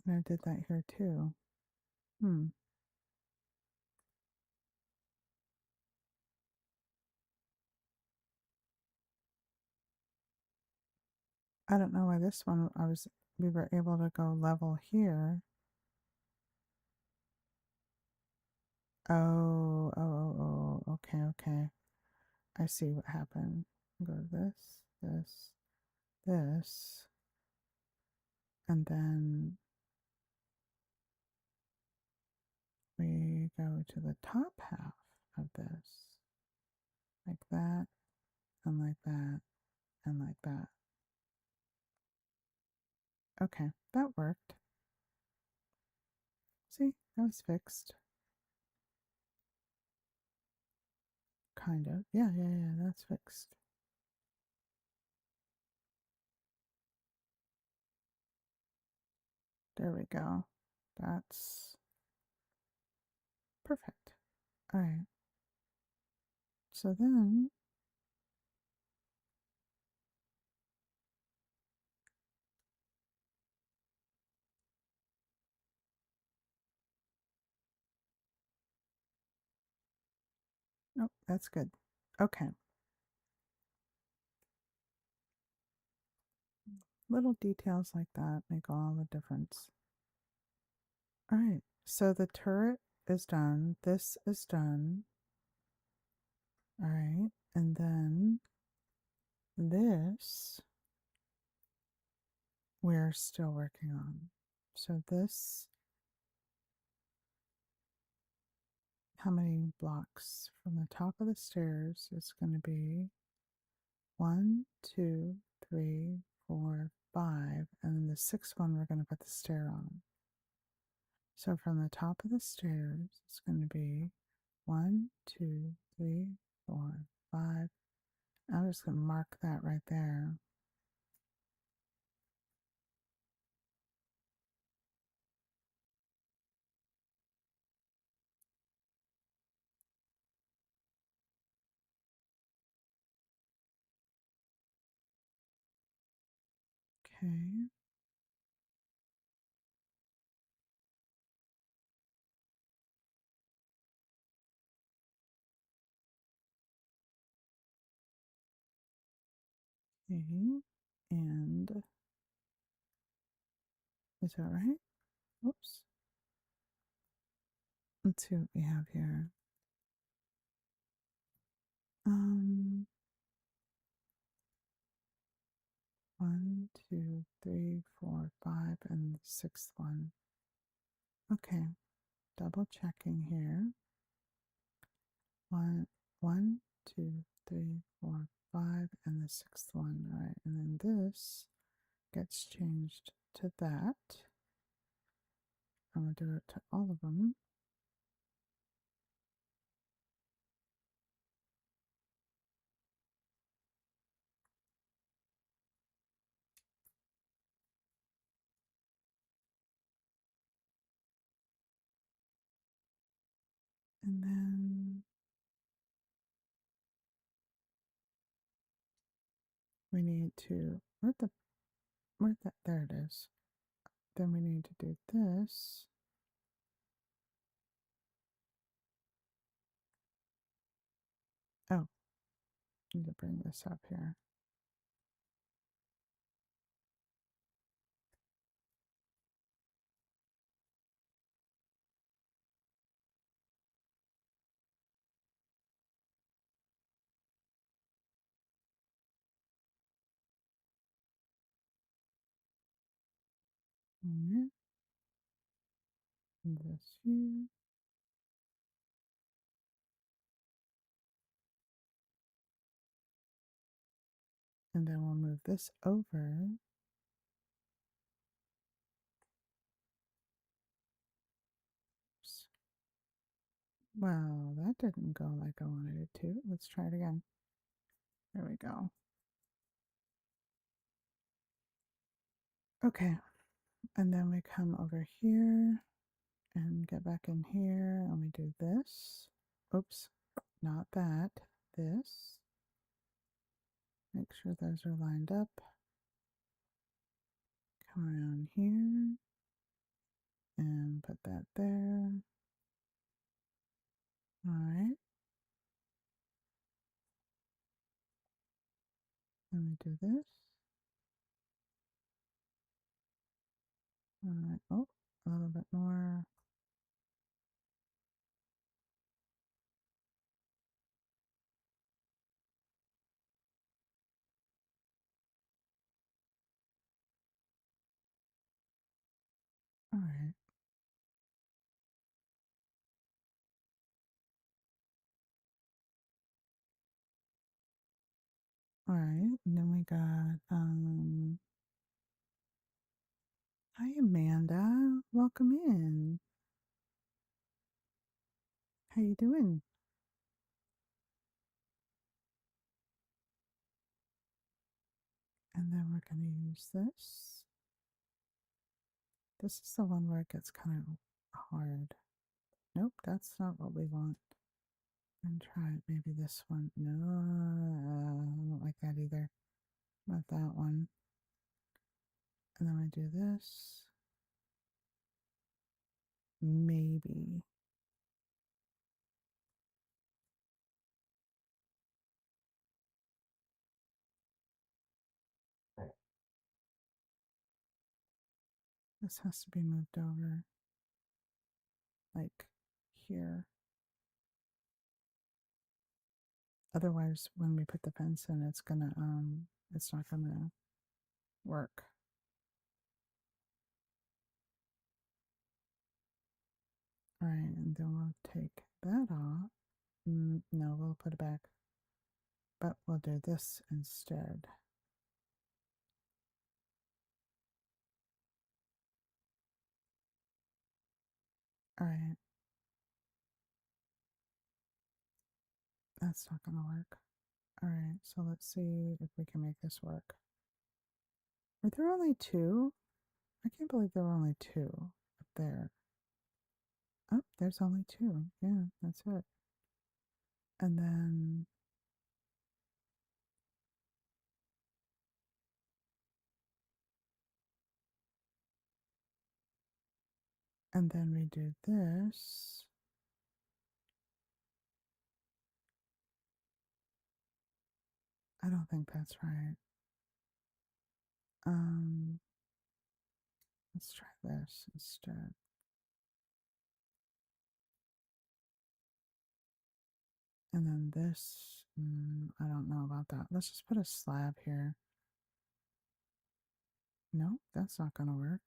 And I did that here too. I don't know why this one we were able to go level here. Okay, okay. I see what happened. Go this, and then we go to the top half of this, like that, and like that, and like that. Okay, that worked. See, that was fixed. Kind of. Yeah, that's fixed. There we go. That's perfect. All right. So then oh, that's good. Okay. Little details like that make all the difference. All right. So the turret is done. This is done. All right. And then this we're still working on. So this, how many blocks from the top of the stairs is going to be 1, 2, 3, 4, 5, and then the sixth one we're going to put the stair on. So from the top of the stairs, it's going to be 1, 2, 3, 4, 5. I'm just going to mark that right there. Okay. Okay. And is that right? Oops. Let's see what we have here. 1, 2, 3, 4, 5, and the sixth one. Okay, double checking here. 1, 1, 2, 3, 4, 5, and the sixth one. All right, and then this gets changed to that. I'm going to do it to all of them. And then we need to, there it is. Then we need to do this. Oh, need to bring this up here. All right. And this here. And then we'll move this over. Oops. Well, that didn't go like I wanted it to. Let's try it again. There we go. Okay, and then we come over here and get back in here and we do this. Oops, not that. This. Make sure those are lined up. Come around here and put that there. All right. Then we do this. All right. Oh, a little bit more. All right. All right. And then we got hi Amanda. Welcome in. How you doing? And then we're gonna use this. This is the one where it gets kind of hard. Nope, that's not what we want. And try maybe this one. No, I don't like that either. Not that one. And then I do this. Maybe. This has to be moved over. Like here. Otherwise, when we put the fence in, it's not gonna work. All right, and then we'll take that off. No, we'll put it back. But we'll do this instead. All right. That's not gonna work. All right, so let's see if we can make this work. Were there only two? I can't believe there were only two up there. Oh, there's only two. Yeah, that's it. And then we do this. I don't think that's right. Let's try this instead. And then this, I don't know about that. Let's just put a slab here. No, that's not gonna work.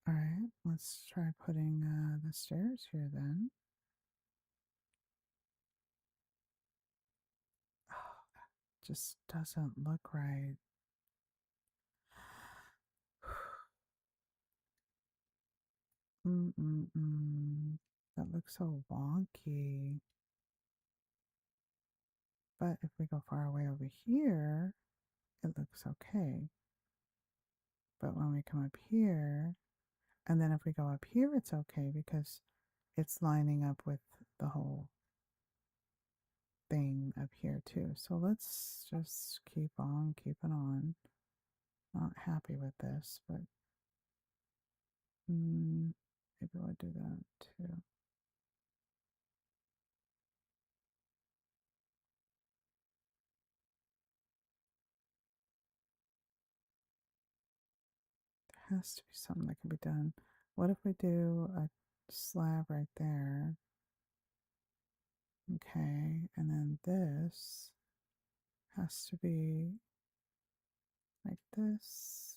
All right, let's try putting the stairs here then. Oh, that just doesn't look right. That looks so wonky. But if we go far away over here, it looks okay. But when we come up here, and then if we go up here, it's okay because it's lining up with the whole thing up here too. So let's just keep on keeping on. Not happy with this, but maybe we'll do that too. There has to be something that can be done. What if we do a slab right there? Okay, and then this has to be like this.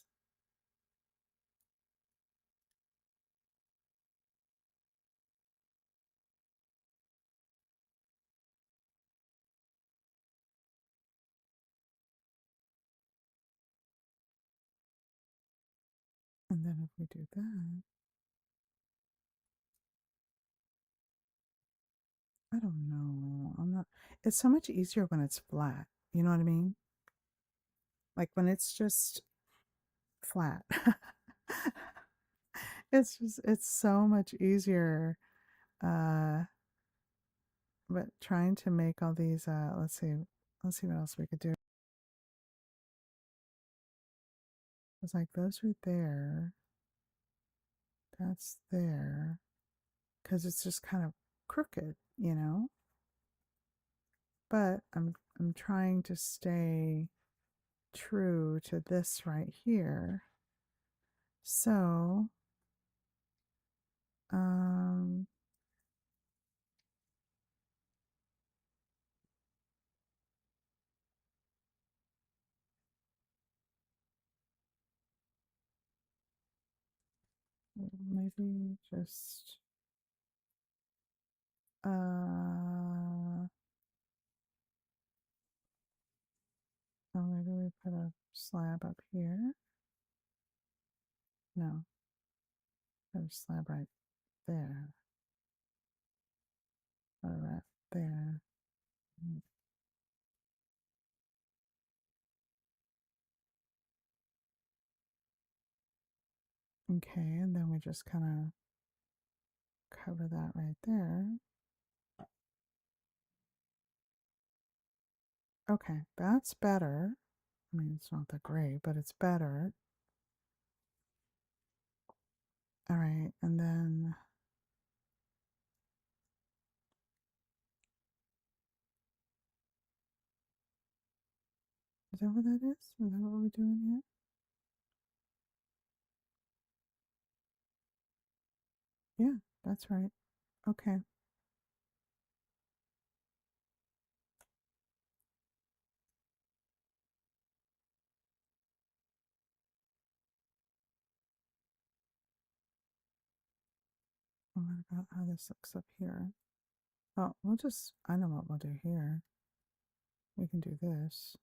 And then if we do that, I don't know. I'm not. It's so much easier when it's flat. You know what I mean? Like when it's just flat. It's so much easier. Uh, but trying to make all these, let's see what else we could do. It's like those are there. That's there. Because it's just kind of crooked, you know? But I'm trying to stay true to this right here. So, um, maybe just, oh, maybe we put a slab up here. No, put a slab right there. Put it right there. Okay, and then we just kind of cover that right there. Okay, that's better. I mean, it's not that great, but it's better. All right, and then is that what that is? Is that what we're doing here? Yeah, that's right. Okay. What about how this looks up here? Oh, I know what we'll do here. We can do this.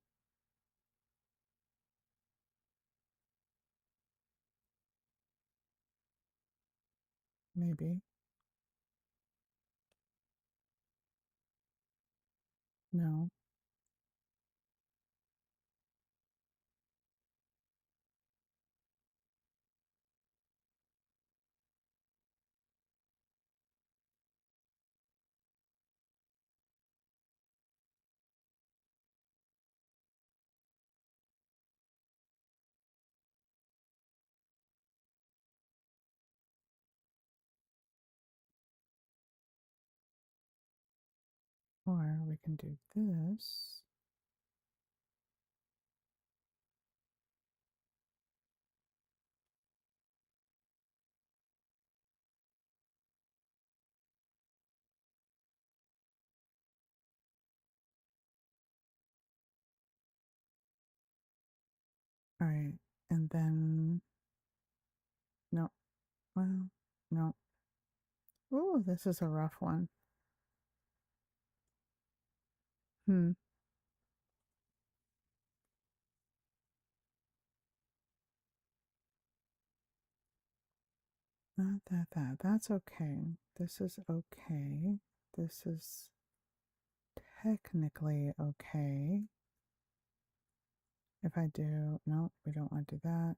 Maybe. No. Or we can do this. All right. And then, no. Well, no. Oh, this is a rough one. Hmm. Not that. That's okay. This is okay. This is technically okay. If I do, no, we don't want to do that.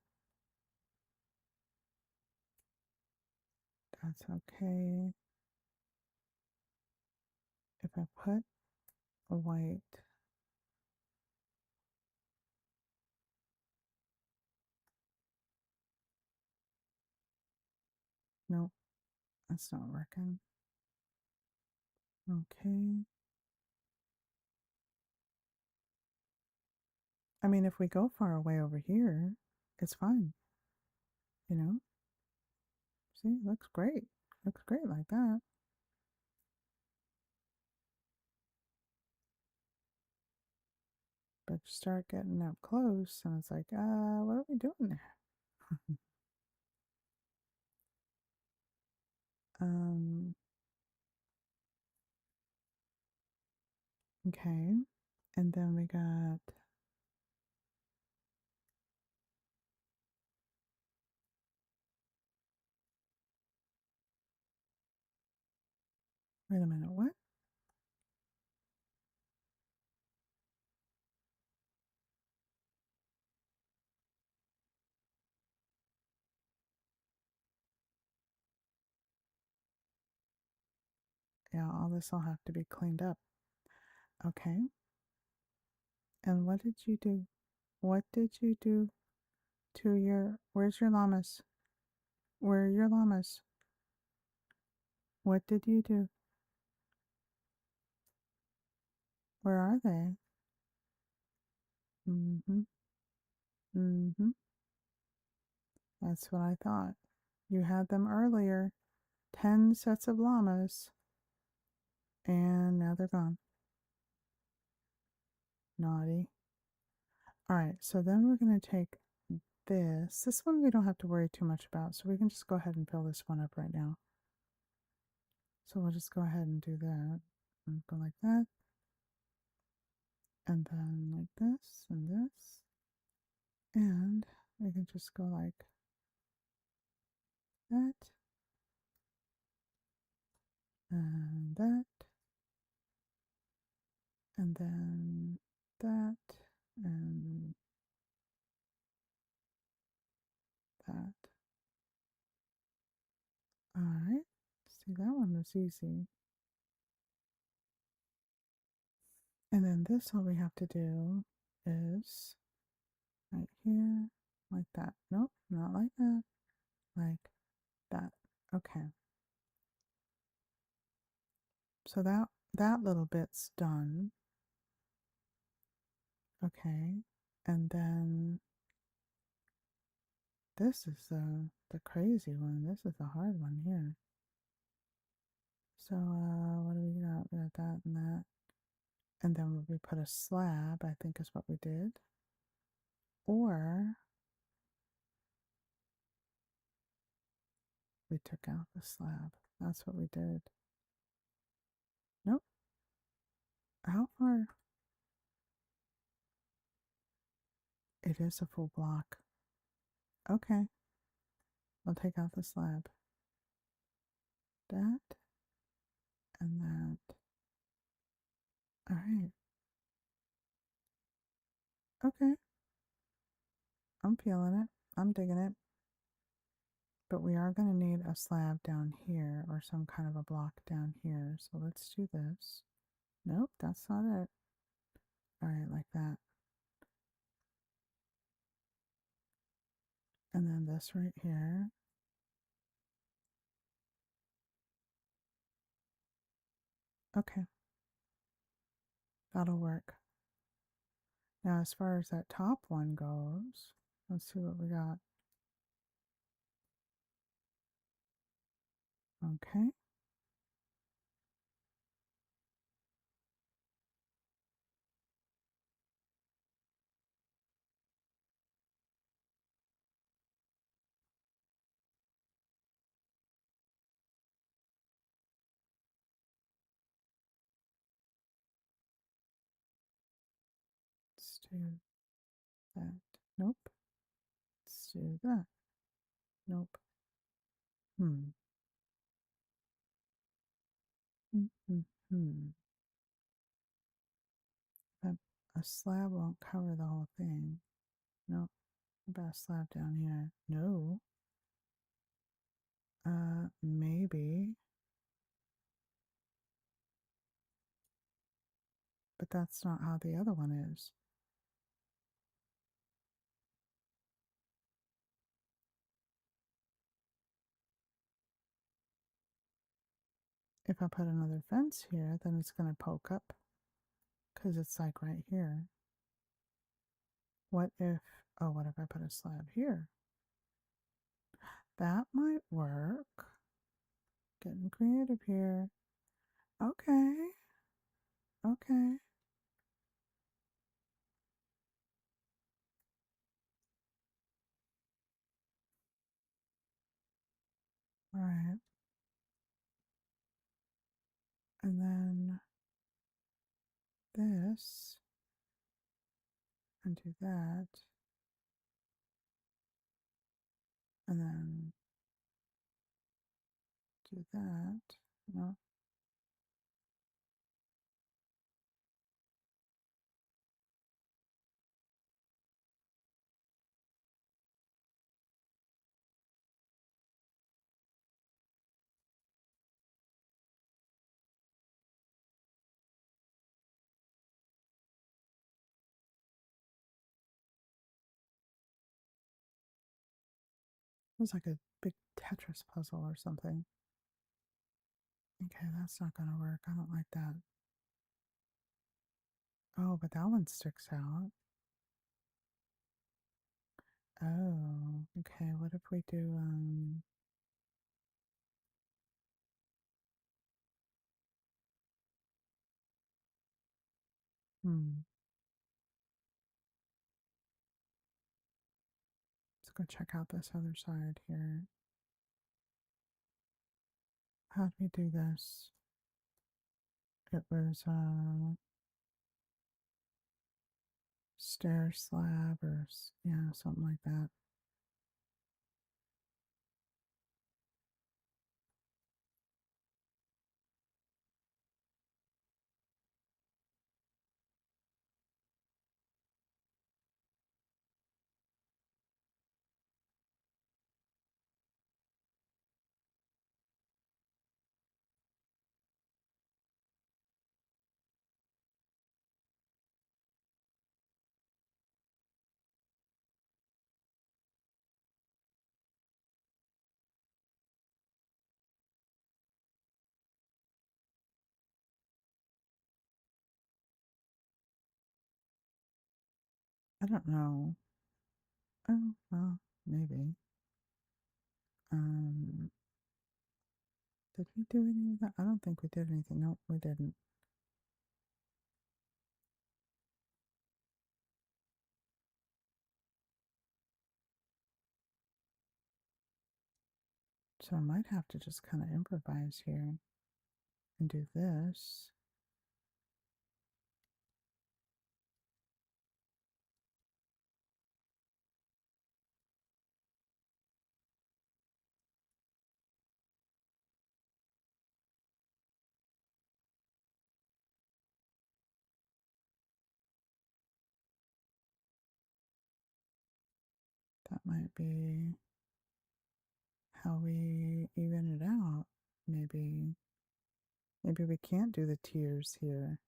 That's okay. If I put a white, nope, that's not working. Okay. I mean, if we go far away over here, it's fine. You know? See, looks great. Looks great like that. But you start getting up close and it's like, what are we doing there? um, okay. And then we got, wait a minute, what? Yeah, all this will have to be cleaned up. Okay. And what did you do? What did you do to your... Where's your llamas? Where are your llamas? What did you do? Where are they? Mm-hmm. Mm-hmm. That's what I thought. You had them earlier. 10 sets of llamas. And now they're gone. Naughty. Alright, so then we're going to take this. This one we don't have to worry too much about, so we can just go ahead and fill this one up right now. So we'll just go ahead and do that. And go like that. And then like this and this. And we can just go like that. And that. And then that. And that. Alright. See, that one was easy. And then this, all we have to do is right here, like that. Nope, not like that. Like that. Okay. So that little bit's done. Okay. And then this is the crazy one. This is the hard one here. So what do we got? We got that and that. And then we put a slab, I think is what we did. Or we took out the slab. That's what we did. Nope. How far? It is a full block. Okay. I'll take out the slab. That and that. Alright. Okay. I'm feeling it. I'm digging it. But we are going to need a slab down here or some kind of a block down here. So let's do this. Nope, that's not it. Alright, like that. And then this right here. Okay. That'll work. Now, as far as that top one goes, let's see what we got. Okay. Let's do that. Nope. Let's do that. Nope. Hmm. Hmm. A slab won't cover the whole thing. Nope. About a slab down here. No. Maybe. But that's not how the other one is. If I put another fence here, then it's going to poke up. Because it's like right here. What if I put a slab here? That might work. Getting creative here. Okay. Okay. Alright. And then this. And do that. And then do that. No. It was like a big Tetris puzzle or something. Okay, that's not gonna work. I don't like that. Oh, but that one sticks out. Oh, okay. What if we do, let's go check out this other side here. How do we do this? It was, stair slab or, yeah, something like that. I don't know. Oh, well, maybe. Um, did we do any of that? I don't think we did anything. Nope, we didn't. So I might have to just kind of improvise here and do this. That might be how we even it out. Maybe we can't do the tiers here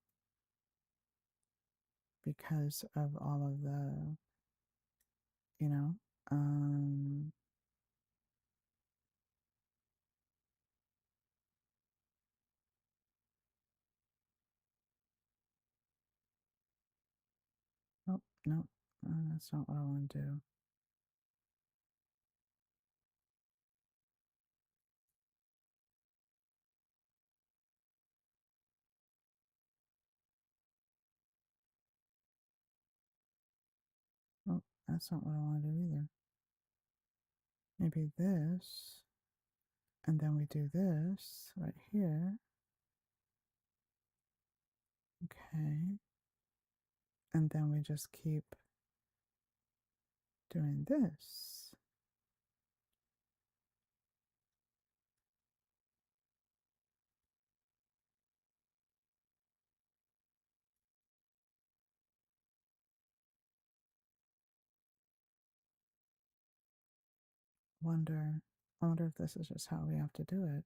because of all of the, you know, um, oh, no, that's not what I want to do. Oh, that's not what I want to do either. Maybe this, and then we do this right here. Okay. And then we just keep doing this. I wonder if this is just how we have to do it.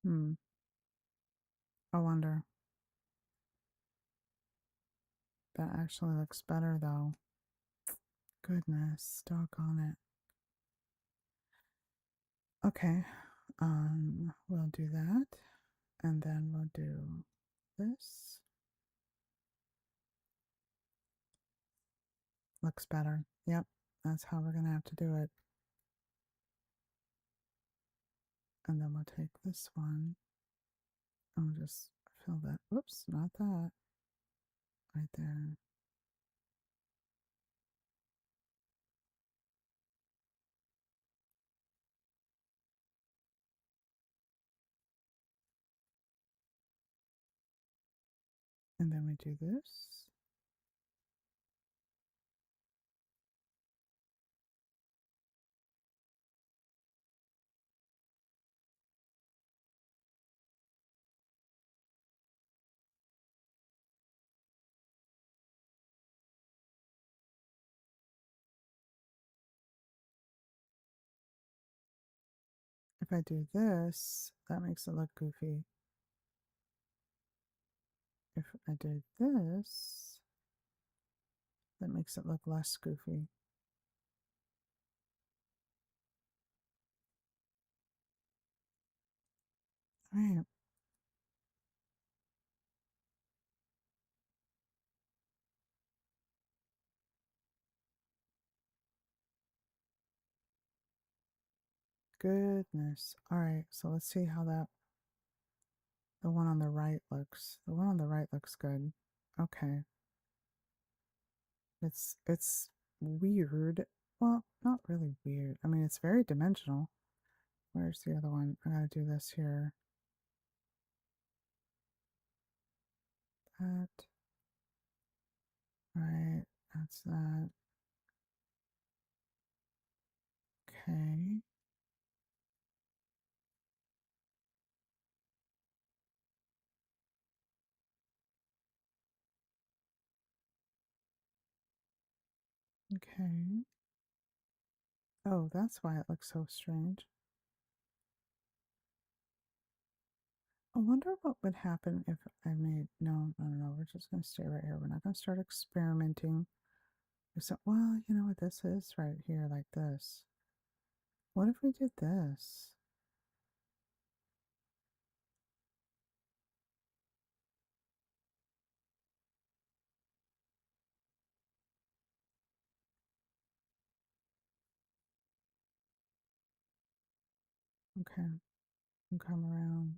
Hmm. I wonder. That actually looks better though. Goodness, doggone it. Okay. We'll do that. And then we'll do this. Looks better. Yep. That's how we're gonna have to do it. And then we'll take this one. And we'll just fill that. Whoops, not that. Right there. And then we do this. if I do this, that makes it look goofy. If I did this, that makes it look less goofy. All right. Goodness. All right, so let's see how the one on the right looks. The one on the right looks good. Okay. It's weird. Well, not really weird. I mean, it's very dimensional. Where's the other one? I gotta do this here. That. Right. That's that. Okay. Okay. Oh, that's why it looks so strange. I wonder what would happen if I made, no, no, no, no, we're just going to stay right here. We're not going to start experimenting. So, well, you know what this is right here, like this. What if we did this? Okay, and come around.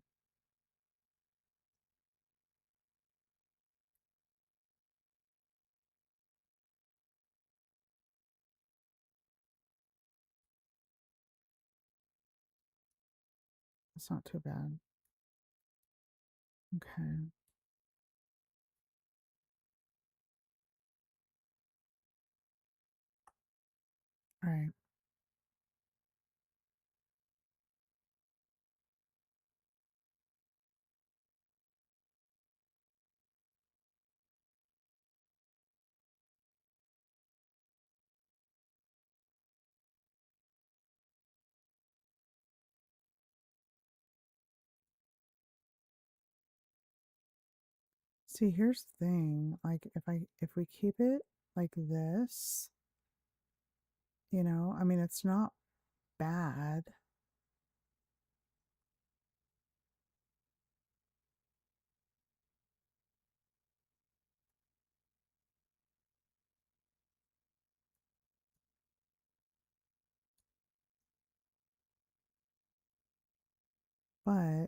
It's not too bad. Okay. All right. See, here's the thing. Like, if we keep it like this, you know, I mean, it's not bad, but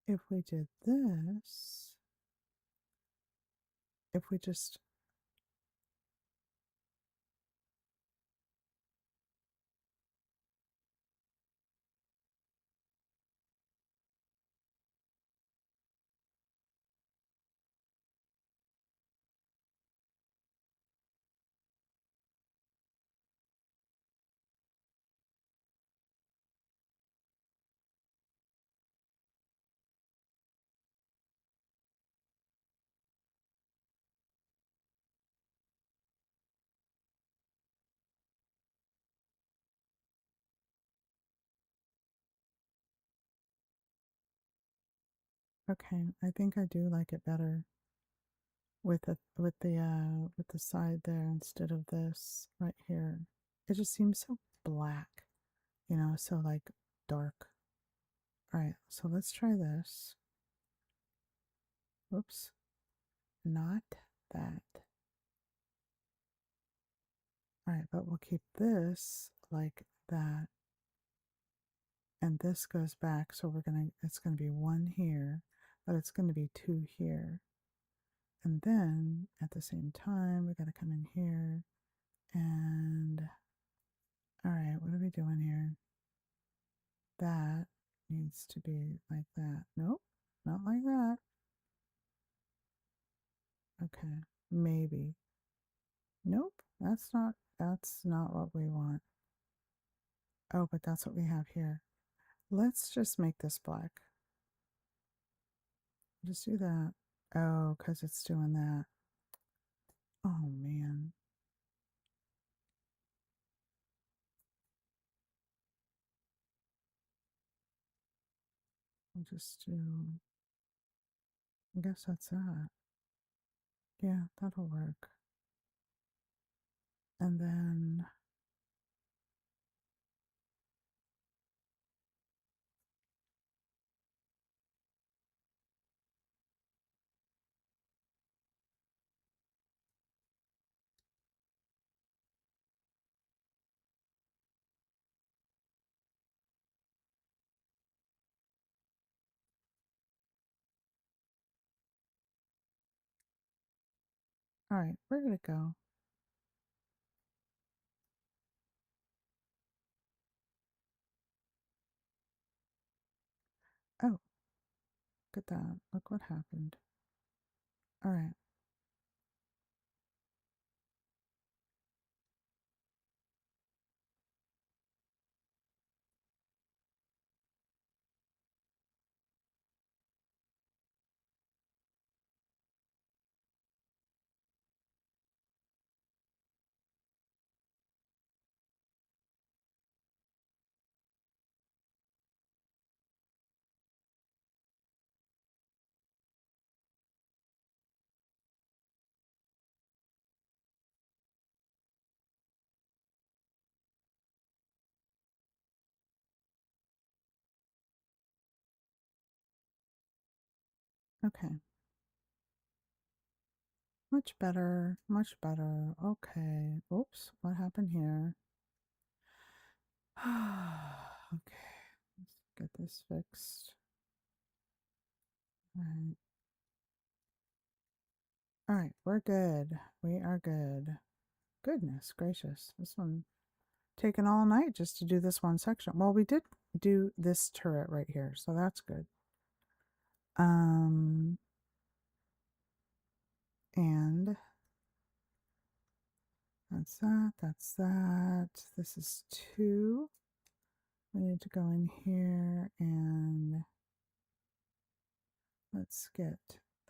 if we did this, if we just, okay, I think I do like it better with the side there instead of this right here. It just seems so black, you know, so like dark. All right, so let's try this. Whoops, not that. All right, but we'll keep this like that. And this goes back, so it's gonna be one here, but it's gonna be two here. And then at the same time, we gotta come in here and, all right, what are we doing here? That needs to be like that. Nope, not like that. Okay, maybe. Nope, that's not That's not what we want. Oh, but that's what we have here. Let's just make this black. Just do that. Oh, because it's doing that. Oh, man. We'll just do... I guess that's that. Yeah, that'll work. And then... All right, where did it go? Oh, look at that. Look what happened. All right. Okay. Much better. Much better. Okay. Oops. What happened here? Okay. Let's get this fixed. All right. All right. We're good. We are good. Goodness gracious. This one taken all night just to do this one section. Well, we did do this turret right here, so that's good. And that's that, that's that. This is 2. We need to go in here and let's get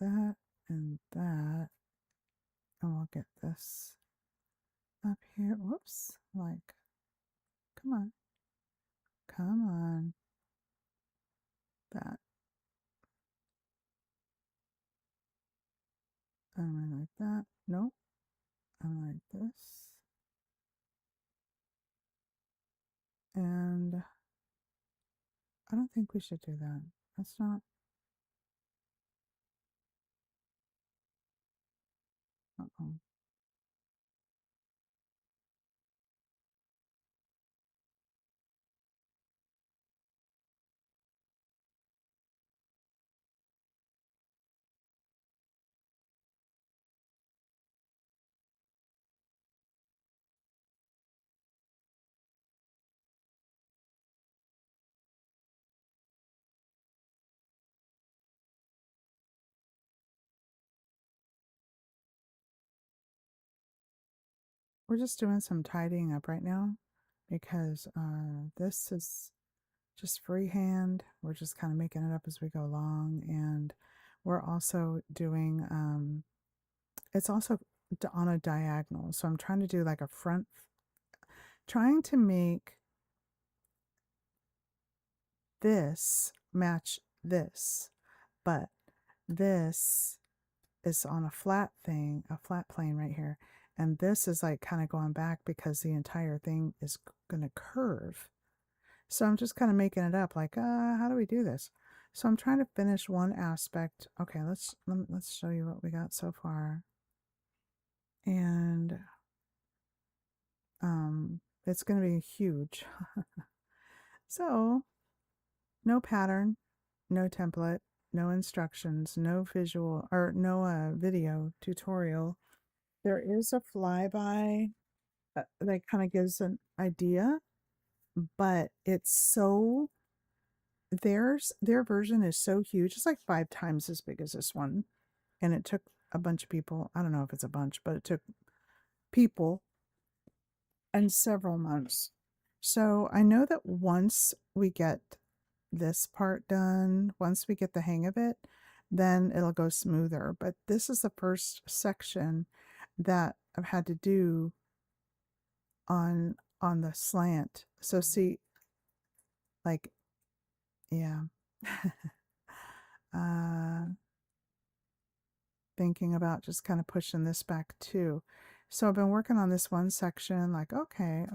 that and that. And we'll get this up here. Whoops. Like, come on. Come on. That. And like that. Nope. And like this. And I don't think we should do that. That's not. Uh-oh. We're just doing some tidying up right now because this is just freehand. We're just kind of making it up as we go along. And we're also doing, it's also on a diagonal. So I'm trying to do like a front, trying to make this match this, but this is on a flat thing, a flat plane right here. And this is like kind of going back because the entire thing is going to curve. So I'm just kind of making it up like, how do we do this? So I'm trying to finish one aspect. Okay, let's show you what we got so far. And it's going to be huge. So no pattern, no template, no instructions, no visual or no video tutorial. There is a flyby that kind of gives an idea, but it's so their version is so huge. It's like 5 times as big as this one, and it took a bunch of people. I don't know if it's a bunch, but it took people and several months. So I know that once we get this part done, once we get the hang of it, then it'll go smoother. But this is the first section that I've had to do on the slant. So see, like, yeah. uh Thinking about just kind of pushing this back too. So I've been working on this one section, like, okay,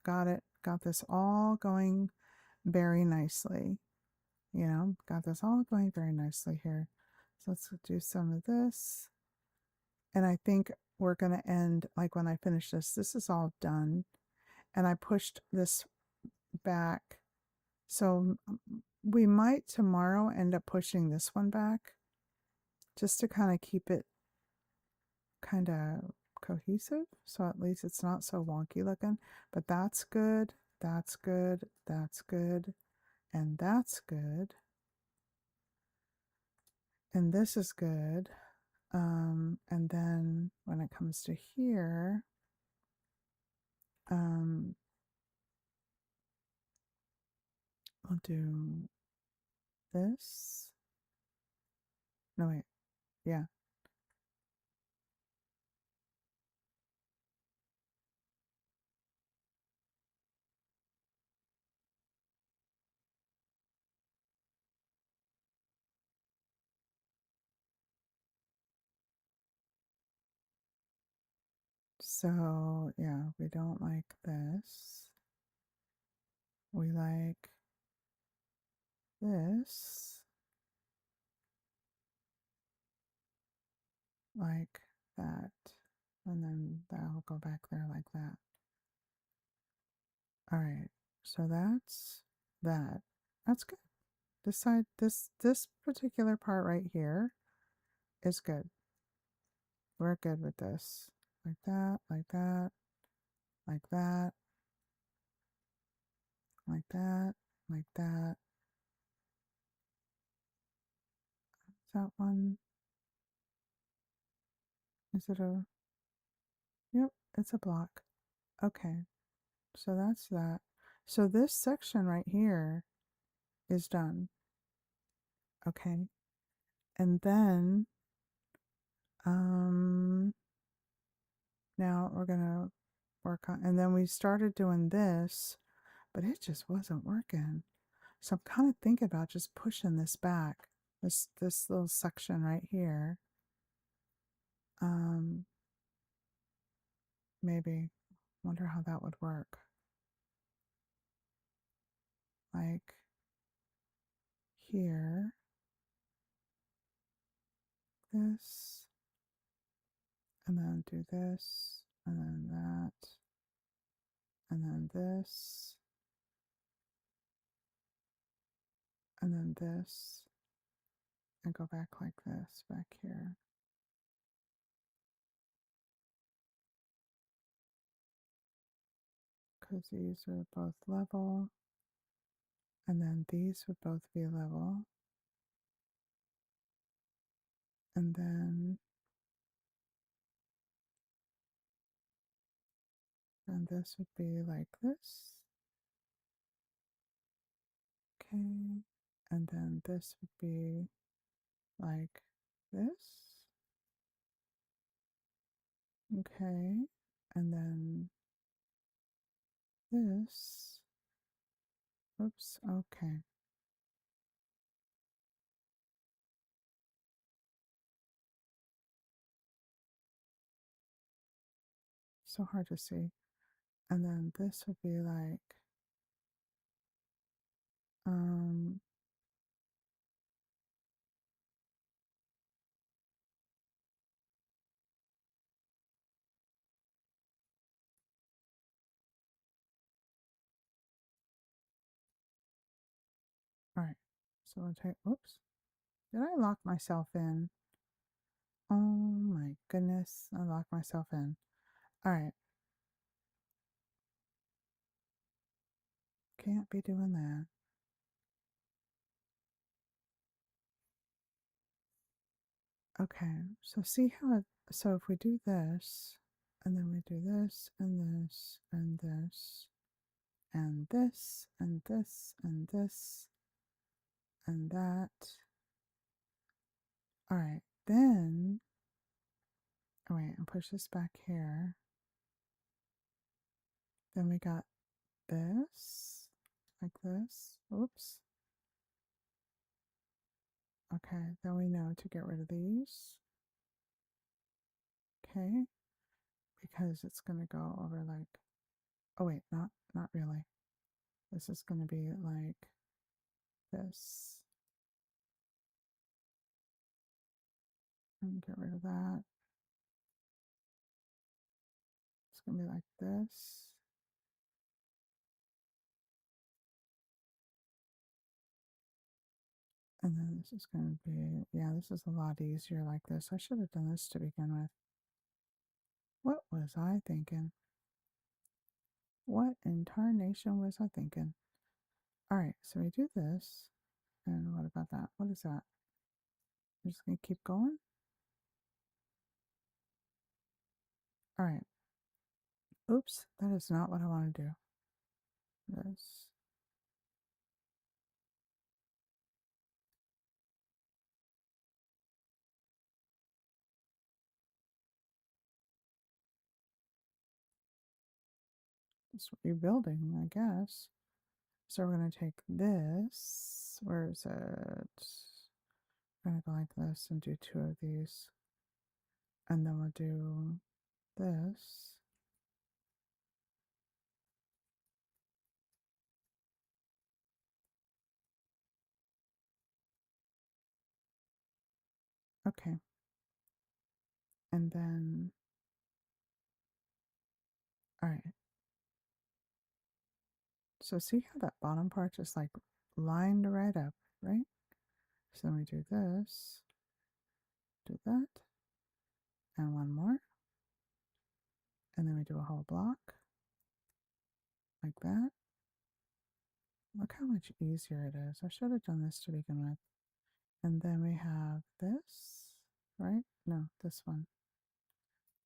got it, got this all going very nicely. You know, got this all going very nicely here. So let's do some of this. And I think we're going to end, like when I finish this, this is all done. And I pushed this back. So we might tomorrow end up pushing this one back just to kind of keep it kind of cohesive. So at least it's not so wonky looking. But that's good. That's good. That's good. And that's good. And this is good. And then when it comes to here, I'll do this. No, wait. Yeah. So, yeah, we don't like this. We like this. Like that. And then that'll go back there like that. All right. So that's that. That's good. This side, this particular part right here is good. We're good with this. Like that, like that, like that, like that, like that. Is that one? Is it a? Yep, it's a block. Okay, so that's that. So this section right here is done. Okay, and then now we're gonna work on, and then we started doing this, but it just wasn't working. So I'm kind of thinking about just pushing this back, this little section right here. Maybe. Wonder how that would work. Like here, this, and then do this, and then that, and then this, and then this, and go back like this back here. Because these are both level, and then these would both be level, and then this would be like this. Okay, and then this would be like this. Okay, and then this. Oops, okay. So hard to see. And then this would be like, um, all right. So I'll take, oops, did I lock myself in? Oh my goodness, I locked myself in. All right. Can't be doing that. Okay, so see how it, so if we do this, And then we do this and this and this and this and this and this and that. All right, then, oh wait, and push this back here. Then we got this, like this. Oops. Okay, then we know to get rid of these. Okay, because it's gonna go over like, oh wait, not really. This is gonna be like this. And get rid of that. It's gonna be like this. And then this is going to be, yeah, this is a lot easier like this. I should have done this to begin with. What was I thinking? What in tarnation was I thinking? All right, so we do this. And what about that? What is that? We're just going to keep going. All right. Oops, that is not what I want to do. This. It's rebuilding, I guess. So we're going to take this. Where is it? We're going to go like this and do two of these. And then we'll do this. Okay. And then, all right. So see how that bottom part just like lined right up, right? So then we do this, do that, and one more. And then we do a whole block like that. Look how much easier it is. I should have done this to begin with. And then we have this, right? No, this one.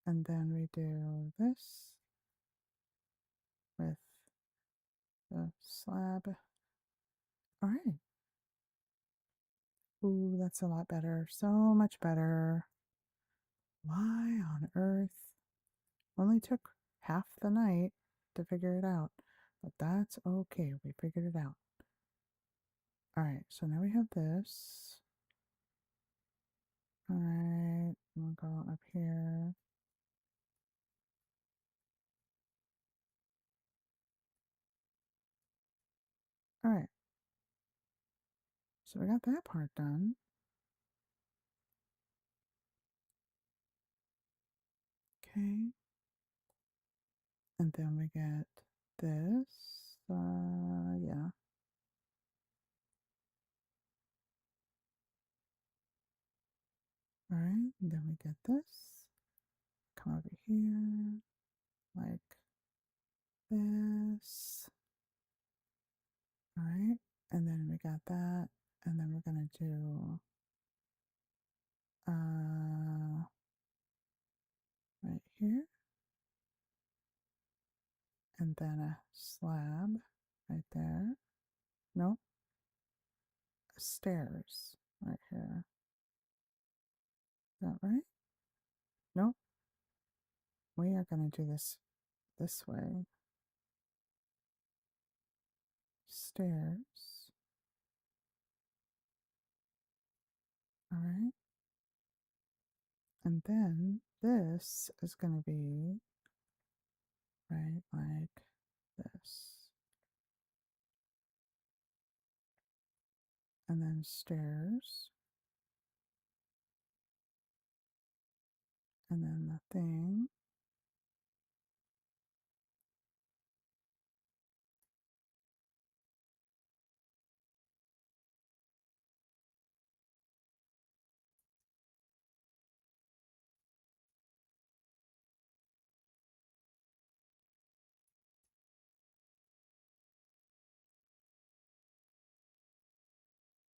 And then we do this with the slab. All right. Ooh, that's a lot better. So much better. Why on earth? Only took half the night to figure it out, but that's okay. We figured it out. All right, so now we have this. All right, we'll go up here. All right, so we got that part done. Okay, and then we get this. Yeah. All right, and then we get this. Come over here, like this. All right, and then we got that, and then we're gonna do right here, and then a slab right there. Nope, stairs right here. Is that right? Nope. We are going to do this way. Stairs. All right. And then this is going to be right like this. And then stairs. And then the thing.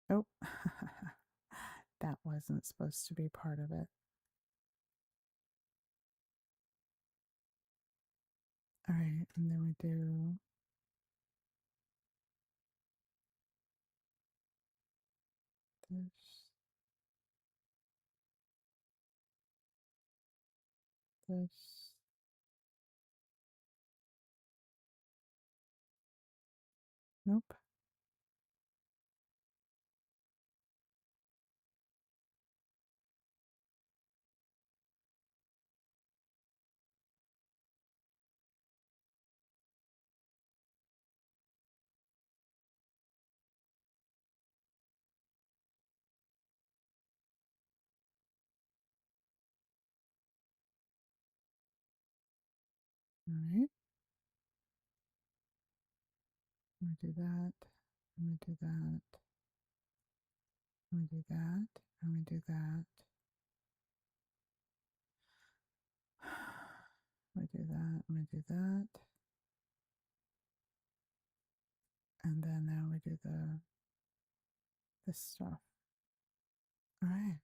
Oh, that wasn't supposed to be part of it. All right, and then we do this, this. Nope. All right. I'm gonna do that. I'm gonna do that. I'm gonna do that. I'm gonna do that. I'm gonna do that. I'm gonna do that. And then now we do this stuff. All right.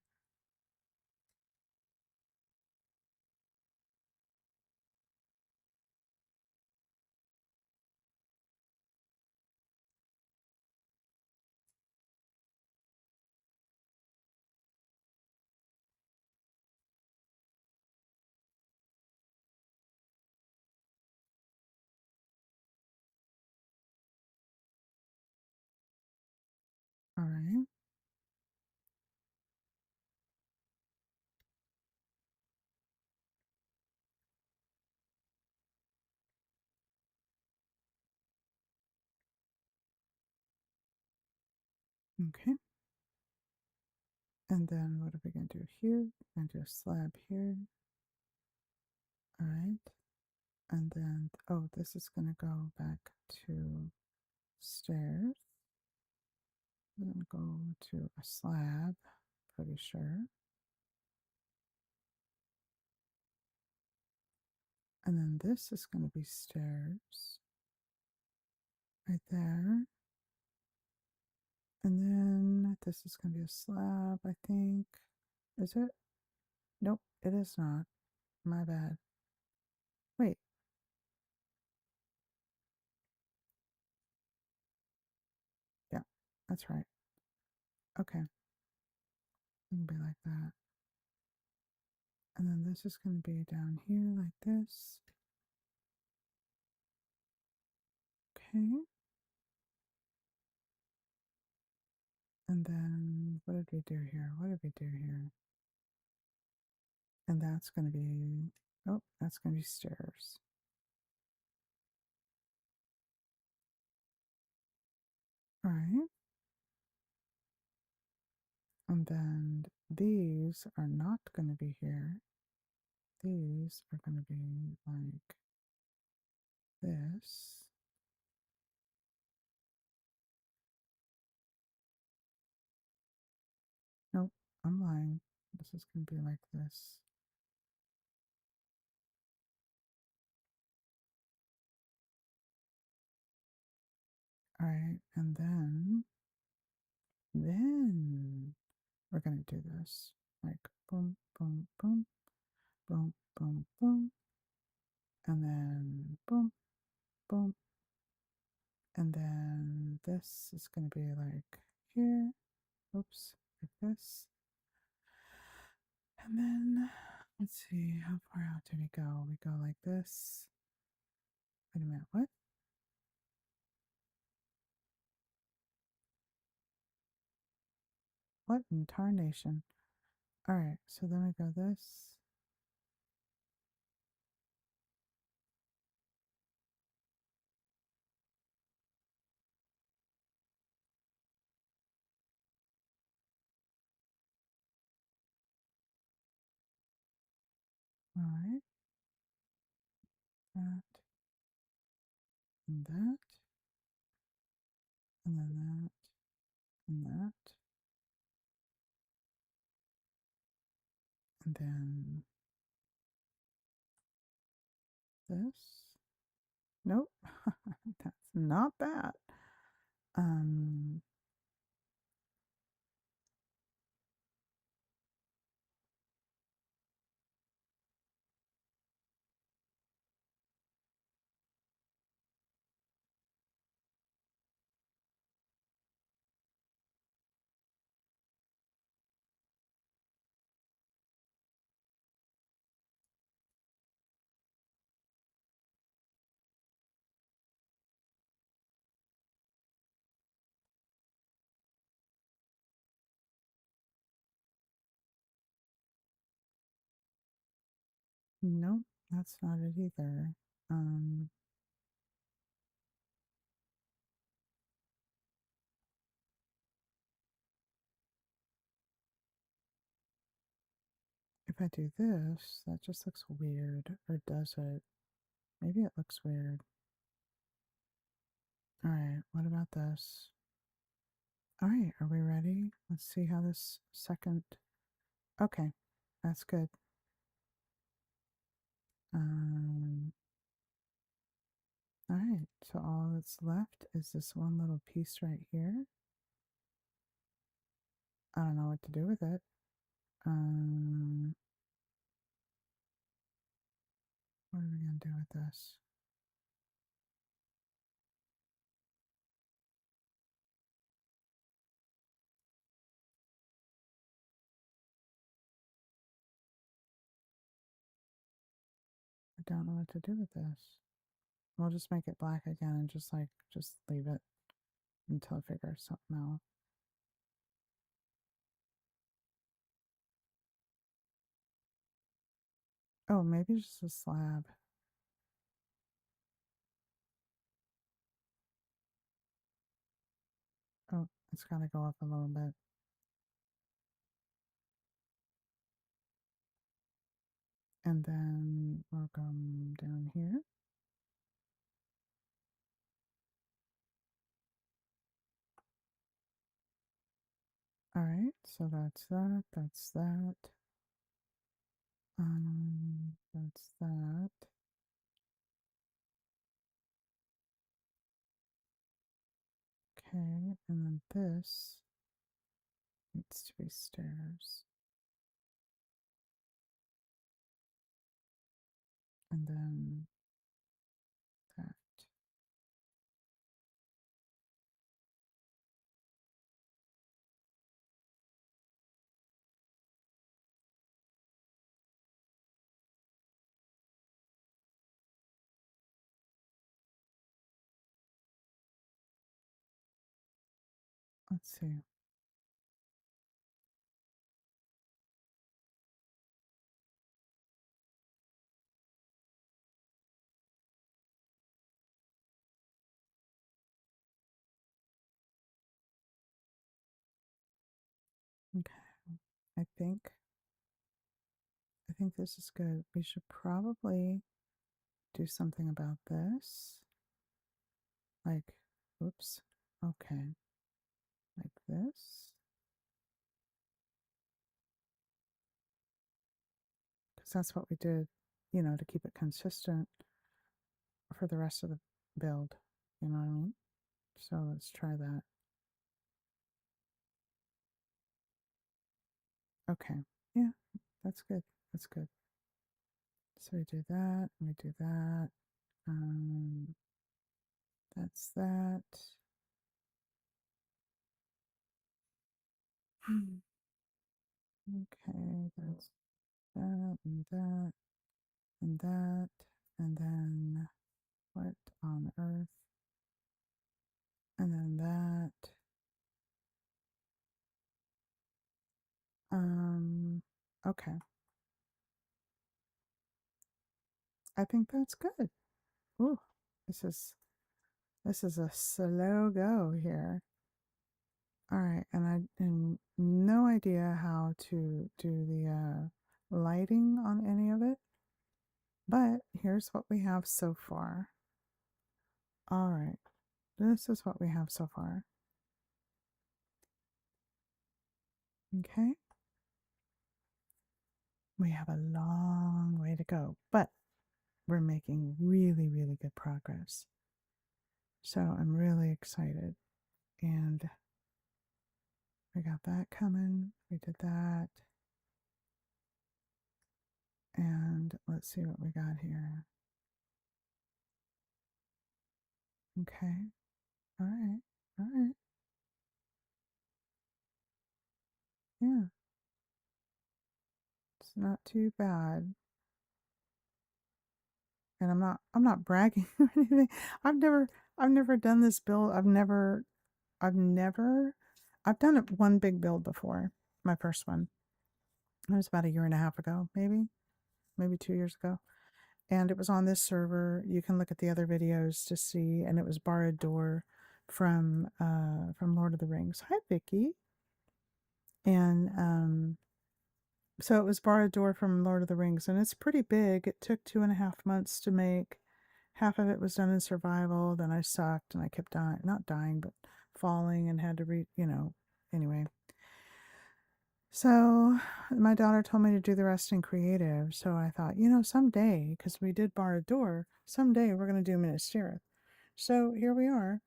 All right. Okay. And then what are we going to do here? We're going to do a slab here. All right. And then, oh, this is going to go back to stairs. We're going to go to a slab, pretty sure. And then this is going to be stairs right there. And then this is going to be a slab, I think. Is it? Nope, it is not. My bad. Wait. Yeah, that's right. Okay. It can be like that. And then this is going to be down here like this. Okay. And then what did we do here? What did we do here? And that's going to be, oh, that's going to be stairs. All right. And then these are not going to be here. These are going to be like this. Nope, I'm lying. This is going to be like this. All right, and then we're going to do this like boom, boom, boom, boom, boom, boom, and then boom, boom, and then this is going to be like here. Oops, like this. And then let's see, how far out did we go? We go like this. Wait a minute, what? What in tarnation? All right, so then we go this. All right, that and that, and then that, and that, and then this. Nope, that's not that. Um, Nope, that's not it either. If I do this, that just looks weird. Or does it? Maybe it looks weird. Alright, what about this? Alright, are we ready? Let's see how this second... Okay, that's good. Alright, so all that's left is this one little piece right here. I don't know what to do with it. What are we going to do with this? I don't know what to do with this. We'll just make it black again and just leave it until I figure something out. Oh, maybe just a slab. Oh, it's got to go up a little bit. And then we'll come down here. Alright, so that's that, that's that. That's that. Okay, and then this needs to be stairs. And then that. Let's see. Okay. I think this is good. We should probably do something about this. Like, oops. Okay. Like this. Because that's what we did, you know, to keep it consistent for the rest of the build. You know what I mean? So let's try that. Okay. Yeah, that's good. That's good. So we do that, and we do that. That's that. Okay, that's that, and that, and that, and then what on earth? And then that. Okay. I think that's good. Ooh, this is a slow go here. All right, and I have no idea how to do the lighting on any of it, but here's what we have so far. All right, this is what we have so far. Okay. We have a long way to go, but we're making really, really good progress. So I'm really excited. And we got that coming. We did that. And let's see what we got here. Okay. All right. All right. Yeah. It's not too bad. And I'm not bragging or anything. I've never done this build. I've done it one big build before. My first one. It was about a year and a half ago, maybe maybe 2 years ago. And it was on this server. You can look at the other videos to see. And it was Barad-dûr from Lord of the Rings. Hi, Vicky. And so it was Barad-dûr from Lord of the Rings, and it's pretty big. It took 2.5 months to make. Half of it was done in survival. Then I sucked, and I kept dying, not dying, but falling, and had to anyway. So my daughter told me to do the rest in creative. So I thought, someday, because we did Barad-dûr, someday we're going to do Minas Tirith. So here we are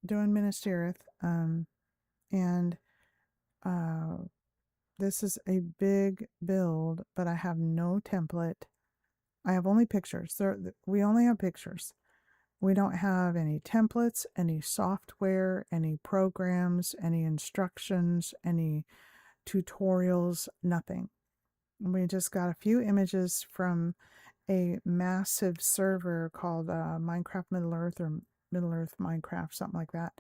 doing Minas Tirith. And this is a big build, but I have no template. I have only pictures. We only have pictures. We don't have any templates, any software, any programs, any instructions, any tutorials, nothing. We just got a few images from a massive server called Minecraft Middle Earth or Middle Earth Minecraft, something like that.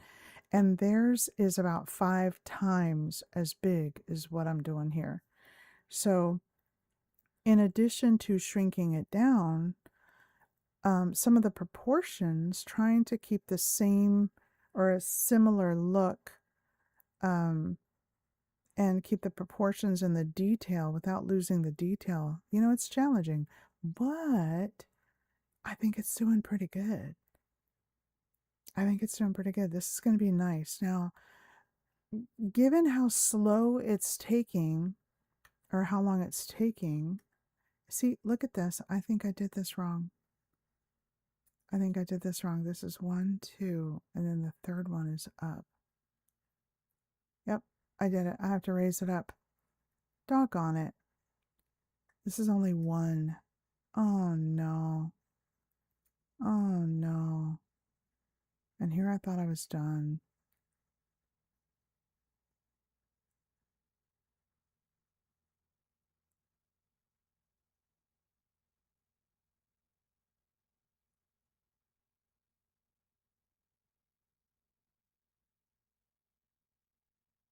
And theirs is about 5 times as big as what I'm doing here. So in addition to shrinking it down, some of the proportions, trying to keep the same or a similar look, and keep the proportions and the detail without losing the detail. It's challenging, but I think it's doing pretty good. This is going to be nice. Now, given how slow it's taking, or how long it's taking, see, look at this. I think I did this wrong. This is 1, 2, and then the third one is up. Yep, I did it. I have to raise it up. Doggone it. This is only 1. Oh no. Oh no. And here I thought I was done.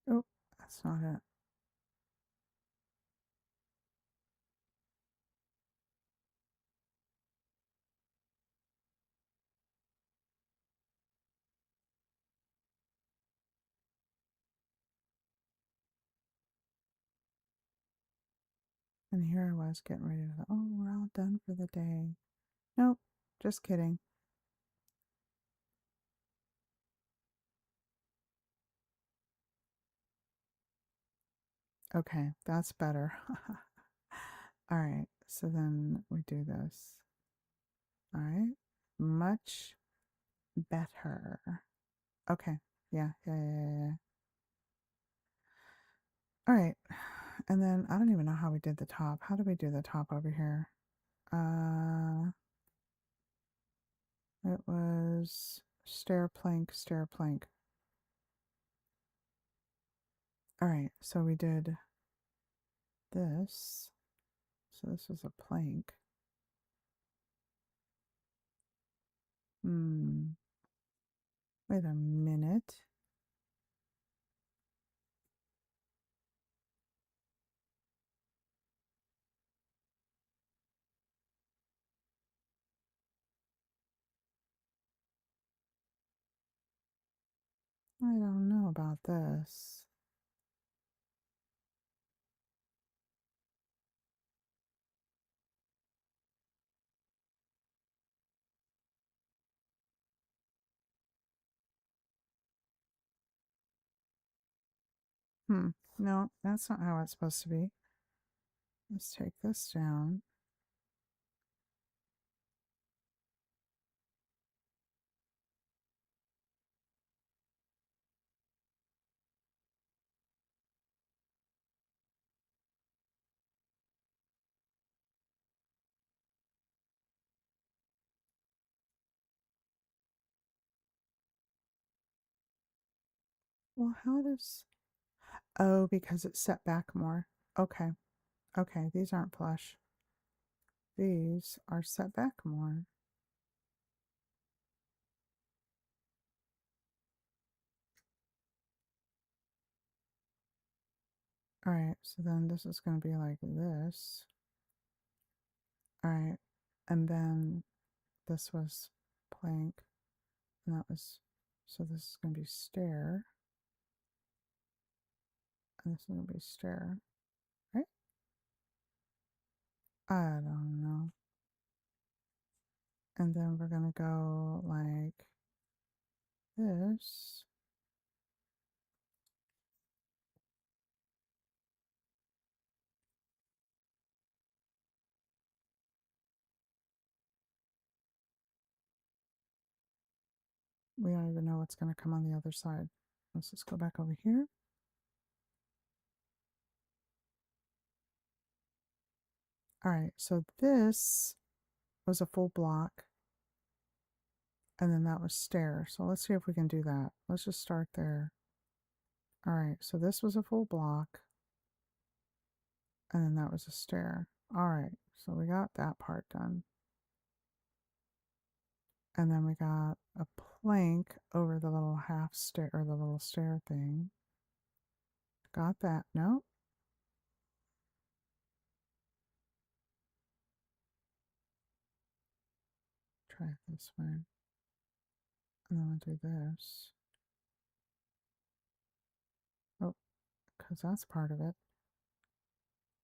Oh, that's not it. And here I was getting ready to, oh, we're all done for the day. Nope, just kidding. Okay, that's better. All right, so then we do this. All right, much better. Okay, yeah. All right, and then I don't even know how we did the top. How do we do the top over here? It was stair plank, stair plank. All right, so we did this. So this was a plank. Wait a minute. I don't know about this. No, that's not how it's supposed to be. Let's take this down. Well, how does... Oh, because it's set back more. Okay. Okay, these aren't flush. These are set back more. All right, so then this is going to be like this. All right. And then this was plank. And that was, so this is going to be stair. And this is going to be stair. Right? I don't know. And then we're going to go like this. We don't even know what's going to come on the other side. Let's just go back over here. All right, so this was a full block, and then that was stair. So let's see if we can do that. Let's just start there. All right, so this was a full block, and then that was a stair. All right, so we got that part done. And then we got a plank over the little half stair, or the little stair thing. Got that. Nope. Try it this way. And then we'll do this. Oh, because that's part of it.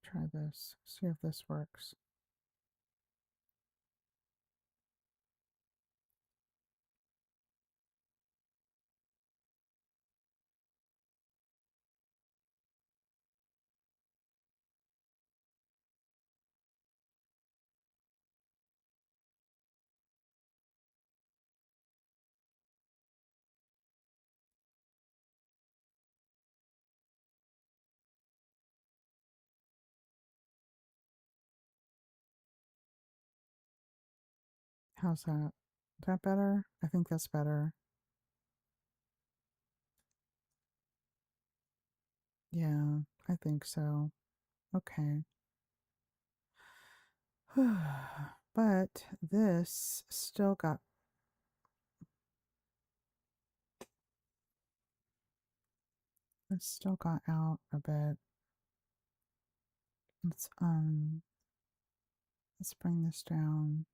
Try this. See if this works. How's that? Is that better? I think that's better. Yeah, I think so. Okay. But this still got out a bit. Let's bring this down.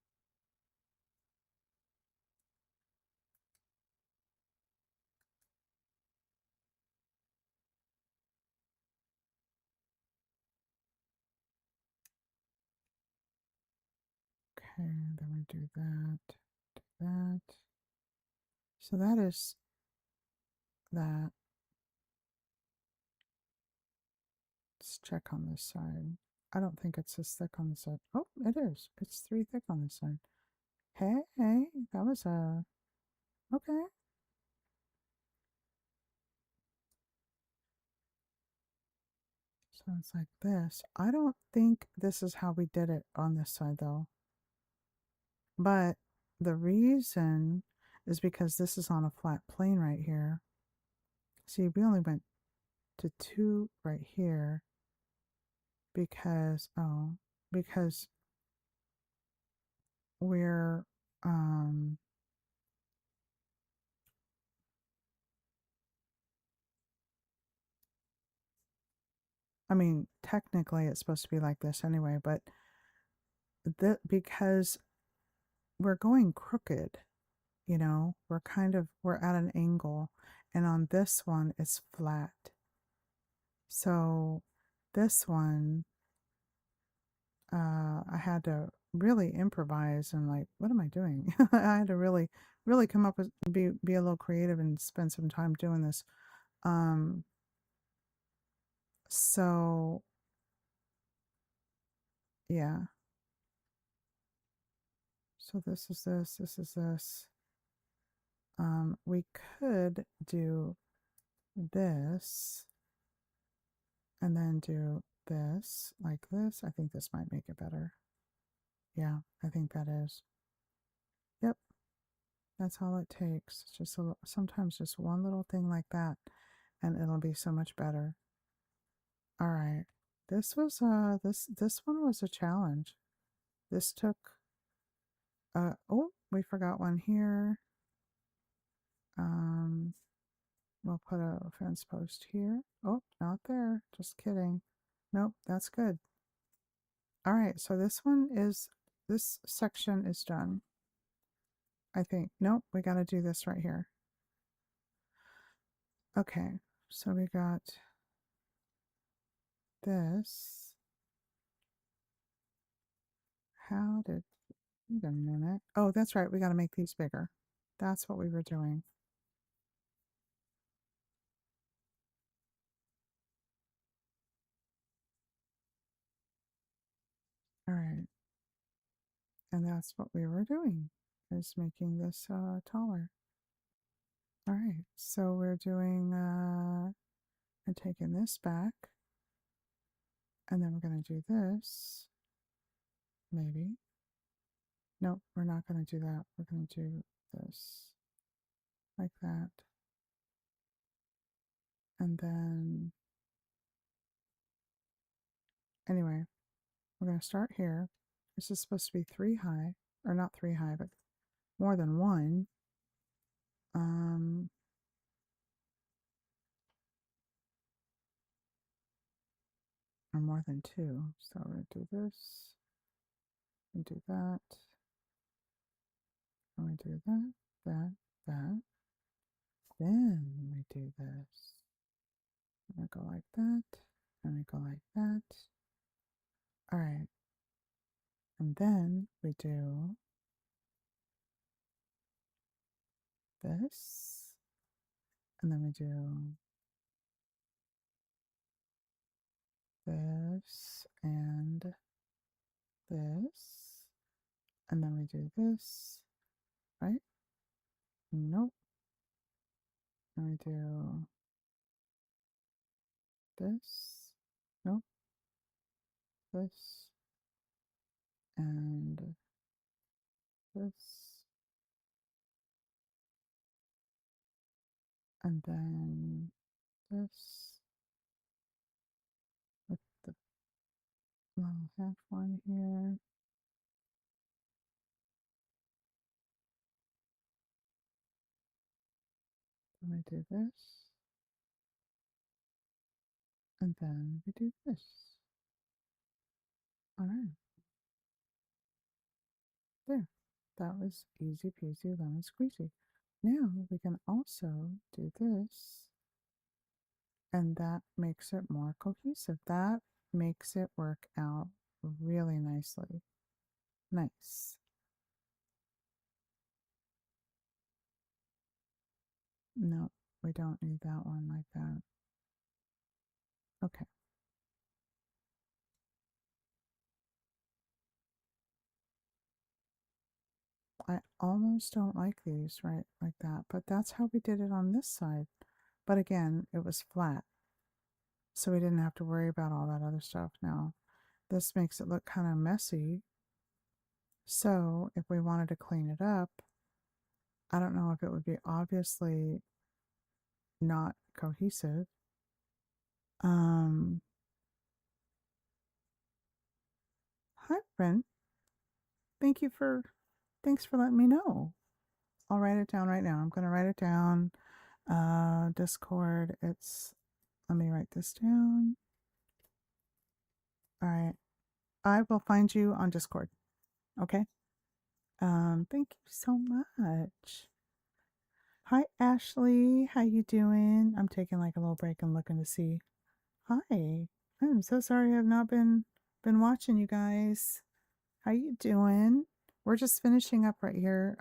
Okay, then we do that. So that is that. Let's check on this side. I don't think it's this thick on this side. Oh, it is. It's 3 thick on this side. Hey, that was a okay. So it's like this. I don't think this is how we did it on this side though. But the reason is because this is on a flat plane right here. See, we only went to 2 right here because, because we're, I mean, technically it's supposed to be like this anyway, but because we're going crooked, you know, we're at an angle, and on this one it's flat. So this one, I had to really improvise and like, what am I doing? I had to really, really come up with, be a little creative and spend some time doing this. So yeah. So this is this, this is this. We could do this and then do this like this. I think this might make it better. Yeah, I think that is. Yep, that's all it takes. It's just sometimes just one little thing like that, and it'll be so much better. All right, this was this one was a challenge. This took oh, we forgot one here. We'll put a fence post here. Oh, not there. Just kidding. Nope, that's good. All right, so this one is this section is done. I think. Nope, we got to do this right here. Okay, so we got this. How did, wait a minute. Oh, that's right. We got to make these bigger. That's what we were doing. All right. And that's what we were doing, is making this taller. All right. So we're doing, and taking this back. And then we're going to do this. Maybe. Nope, we're not going to do that. We're going to do this. Like that. And then, anyway, we're going to start here. This is supposed to be 3 high, or not 3 high, but more than 1. Or more than 2. So we're going to do this, and do that, and we do that, that. Then we do this. And we go like that, and we go like that. All right. And then we do this, and then we do this, and this, and then we do this, right? Nope. And we do this, nope, this, and this, and then this, with the little half one here. Then we do this, and then we do this. All right. There. That was easy peasy lemon squeezy. Now we can also do this, and that makes it more cohesive. That makes it work out really nicely. Nice. No, we don't need that one like that. Okay. I almost don't like these right like that, but that's how we did it on this side. But again, it was flat, so we didn't have to worry about all that other stuff. Now, this makes it look kind of messy. So if we wanted to clean it up, I don't know if it would be obviously not cohesive. Hi, friend. Thanks for letting me know. I'll write it down right now. I'm going to write it down. Discord, let me write this down. All right. I will find you on Discord. Okay. Thank you so much. Hi, Ashley. How you doing? I'm taking like a little break and looking to see. Hi. I'm so sorry I've not been watching you guys. How you doing? We're just finishing up right here.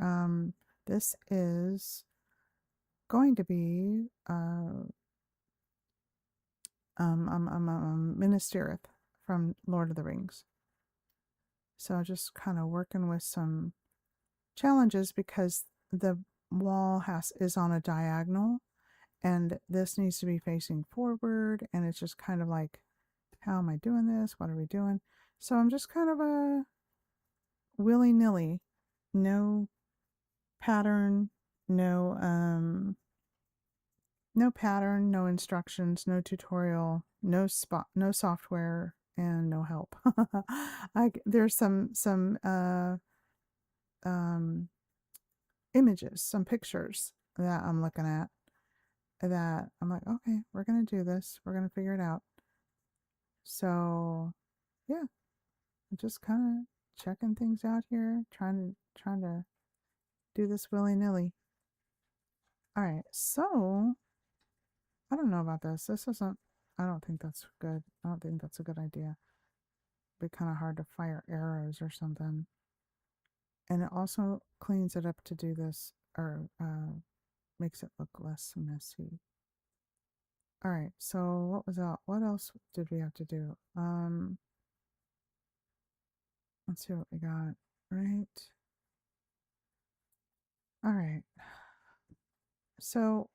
This is going to be Minas Tirith from Lord of the Rings. So just kind of working with some challenges because the wall is on a diagonal, and this needs to be facing forward, and it's just kind of like, how am I doing this? What are we doing? So I'm just kind of a willy-nilly, no pattern, no pattern, no instructions, no tutorial, no software, and no help. There's some images, some pictures that I'm looking at that I'm like, okay, we're gonna do this. We're gonna figure it out. So yeah, I'm just kind of checking things out here, trying to do this willy-nilly. All right, so I don't know about this. This isn't, I don't think that's good. I don't think that's a good idea. It'd be kind of hard to fire arrows or something. And it also cleans it up to do this, or makes it look less messy. All right, so what was out? What else did we have to do? Let's see what we got. Right. All right. So,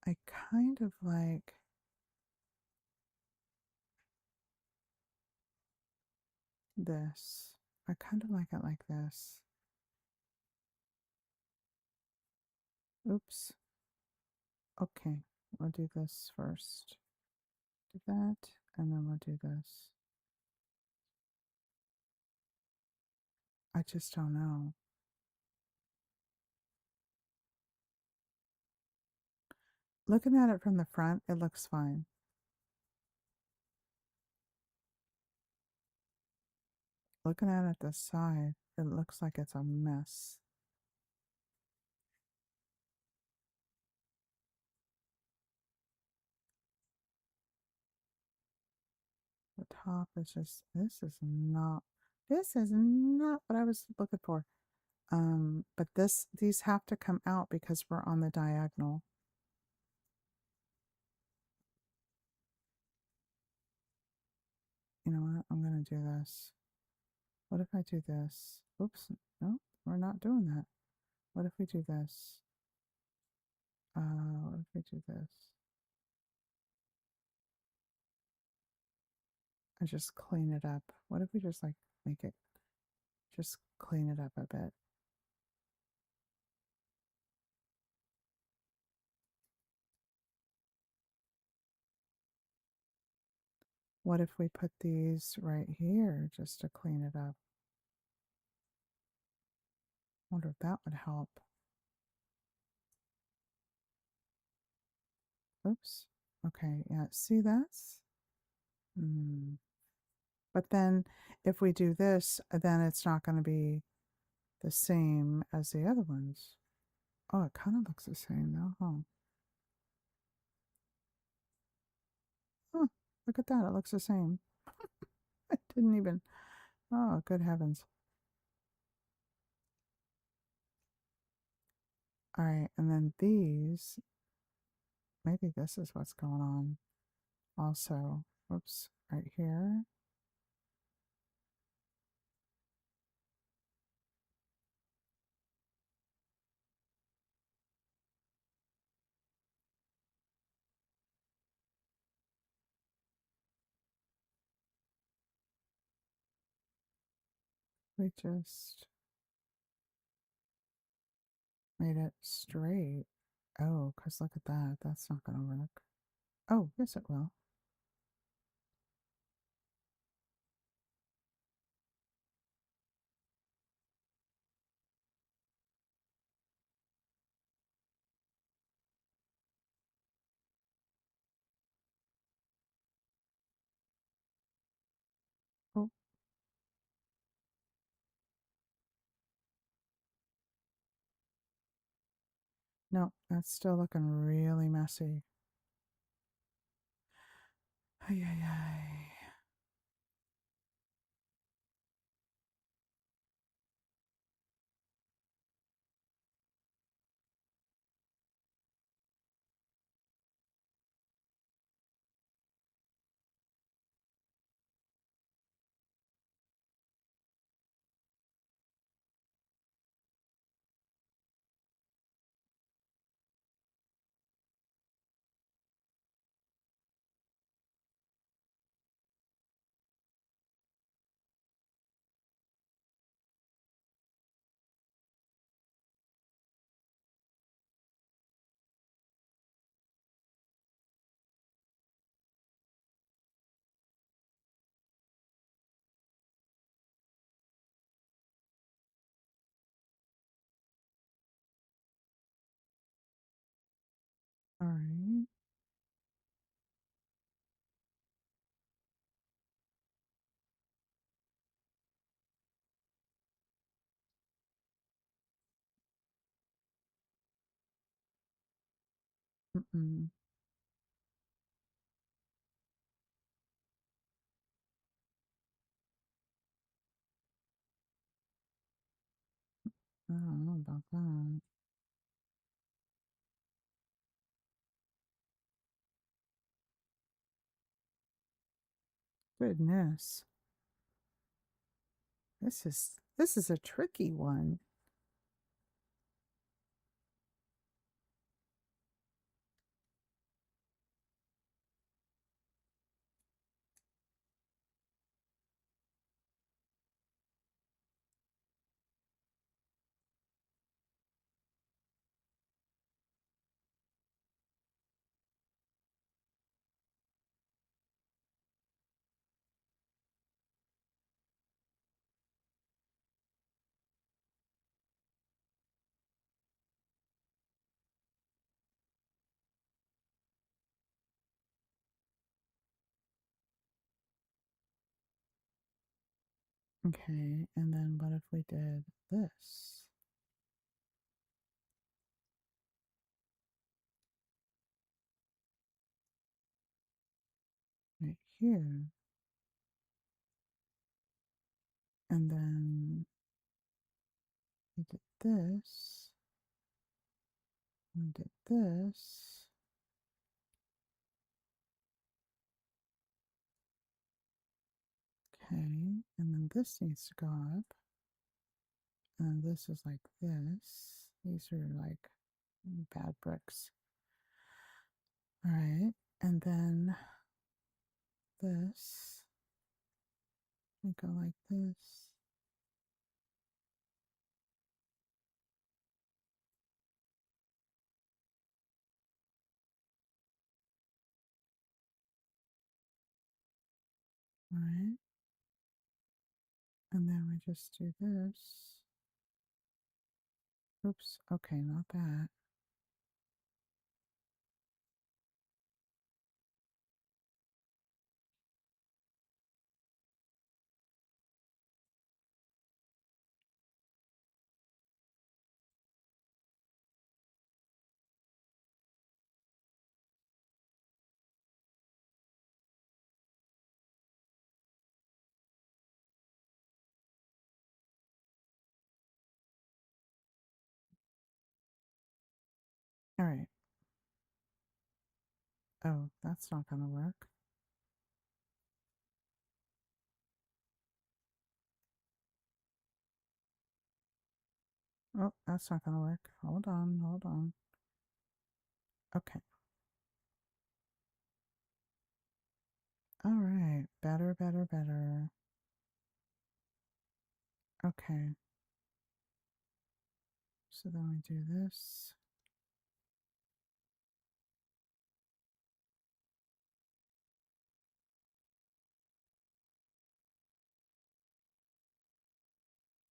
I kind of like this. I kind of like it like this. Oops. Okay, we'll do this first. Do that, and then we'll do this. I just don't know. Looking at it from the front, it looks fine. Looking at it the side, it looks like it's a mess. The top is just, this is not what I was looking for. But these have to come out because we're on the diagonal. You know what? I'm gonna do this. What if I do this? Oops, no, we're not doing that. What if we do this? What if we do this? And just clean it up. What if we just like make it, just clean it up a bit? What if we put these right here just to clean it up? Wonder if that would help. Oops. Okay, yeah, see that's? But then if we do this, then it's not going to be the same as the other ones. Oh, it kind of looks the same though, huh? Huh, look at that, it looks the same. I didn't even, oh, good heavens. All right, and then these, maybe this is what's going on. Also, whoops, right here. We just made it straight. Oh, because look at that. That's not going to work. Oh, yes, it will. Oh, no, that's still looking really messy. Ay, ay, ay. Mm-mm. I don't know about that. Goodness. This is a tricky one. Okay, and then what if we did this? Right here. And then we did this. We did this. Okay, and then this needs to go up. And this is like this. These are like bad bricks. All right, and then this. We go like this. All right. And then we just do this. Oops. Okay, not that. All right. Oh, that's not going to work. Oh, that's not going to work. Hold on, hold on. Okay. All right. Better, better, better. Okay. So then we do this.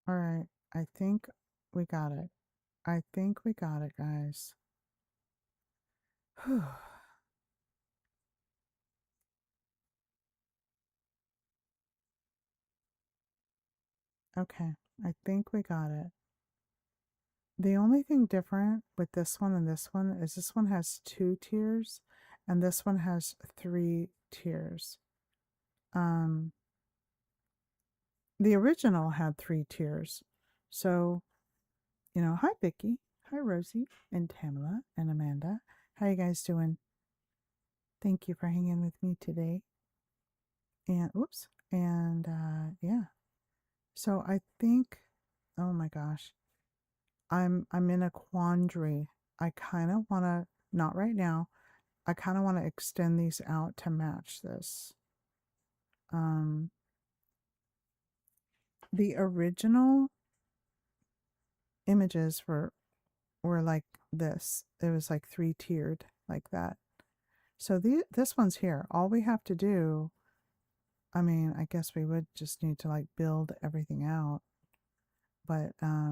All right. I think we got it. I think we got it, guys. Okay. I think we got it. The only thing different with this one and this one is this one has 2 tiers and this one has 3 tiers. The original had 3 tiers. So, hi Vicky, hi Rosie, and Tamala, and Amanda. How you guys doing? Thank you for hanging with me today. And oops, and yeah. So I think, oh my gosh, I'm in a quandary. I kind of want to, not right now. I kind of want to extend these out to match this. The original images were like this. It was like 3 tiered like that. So this one's here. All we have to do, I mean, I guess we would just need to like build everything out. But I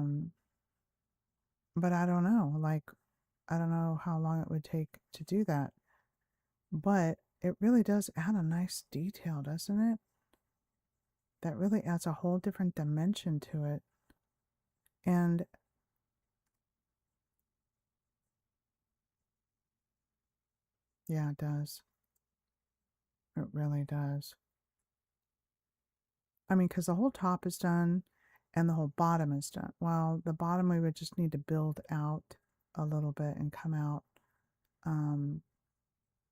don't know. Like I don't know how long it would take to do that. But it really does add a nice detail, doesn't it? That really adds a whole different dimension to it. And Yeah, it does. It really does. I mean, because the whole top is done and the whole bottom is done. Well, the bottom we would just need to build out a little bit and come out. Um,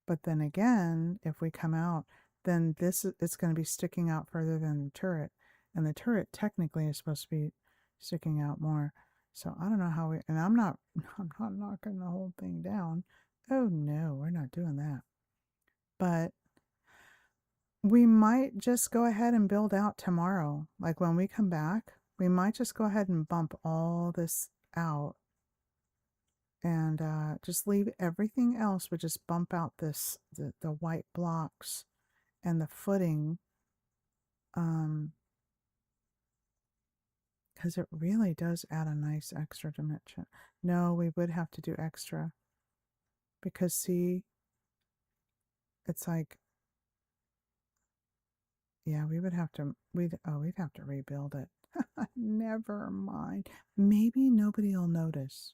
but then again, if we come out, then it's going to be sticking out further than the turret. And the turret technically is supposed to be sticking out more. So I don't know how and I'm not knocking the whole thing down. Oh no, we're not doing that. But we might just go ahead and build out tomorrow. Like when we come back, we might just go ahead and bump all this out and just leave everything else, but just bump out the white blocks and the footing, because it really does add a nice extra dimension. No, we would have to do extra because see, it's like, yeah, we would have to, we'd have to rebuild it. Never mind. Maybe nobody will notice.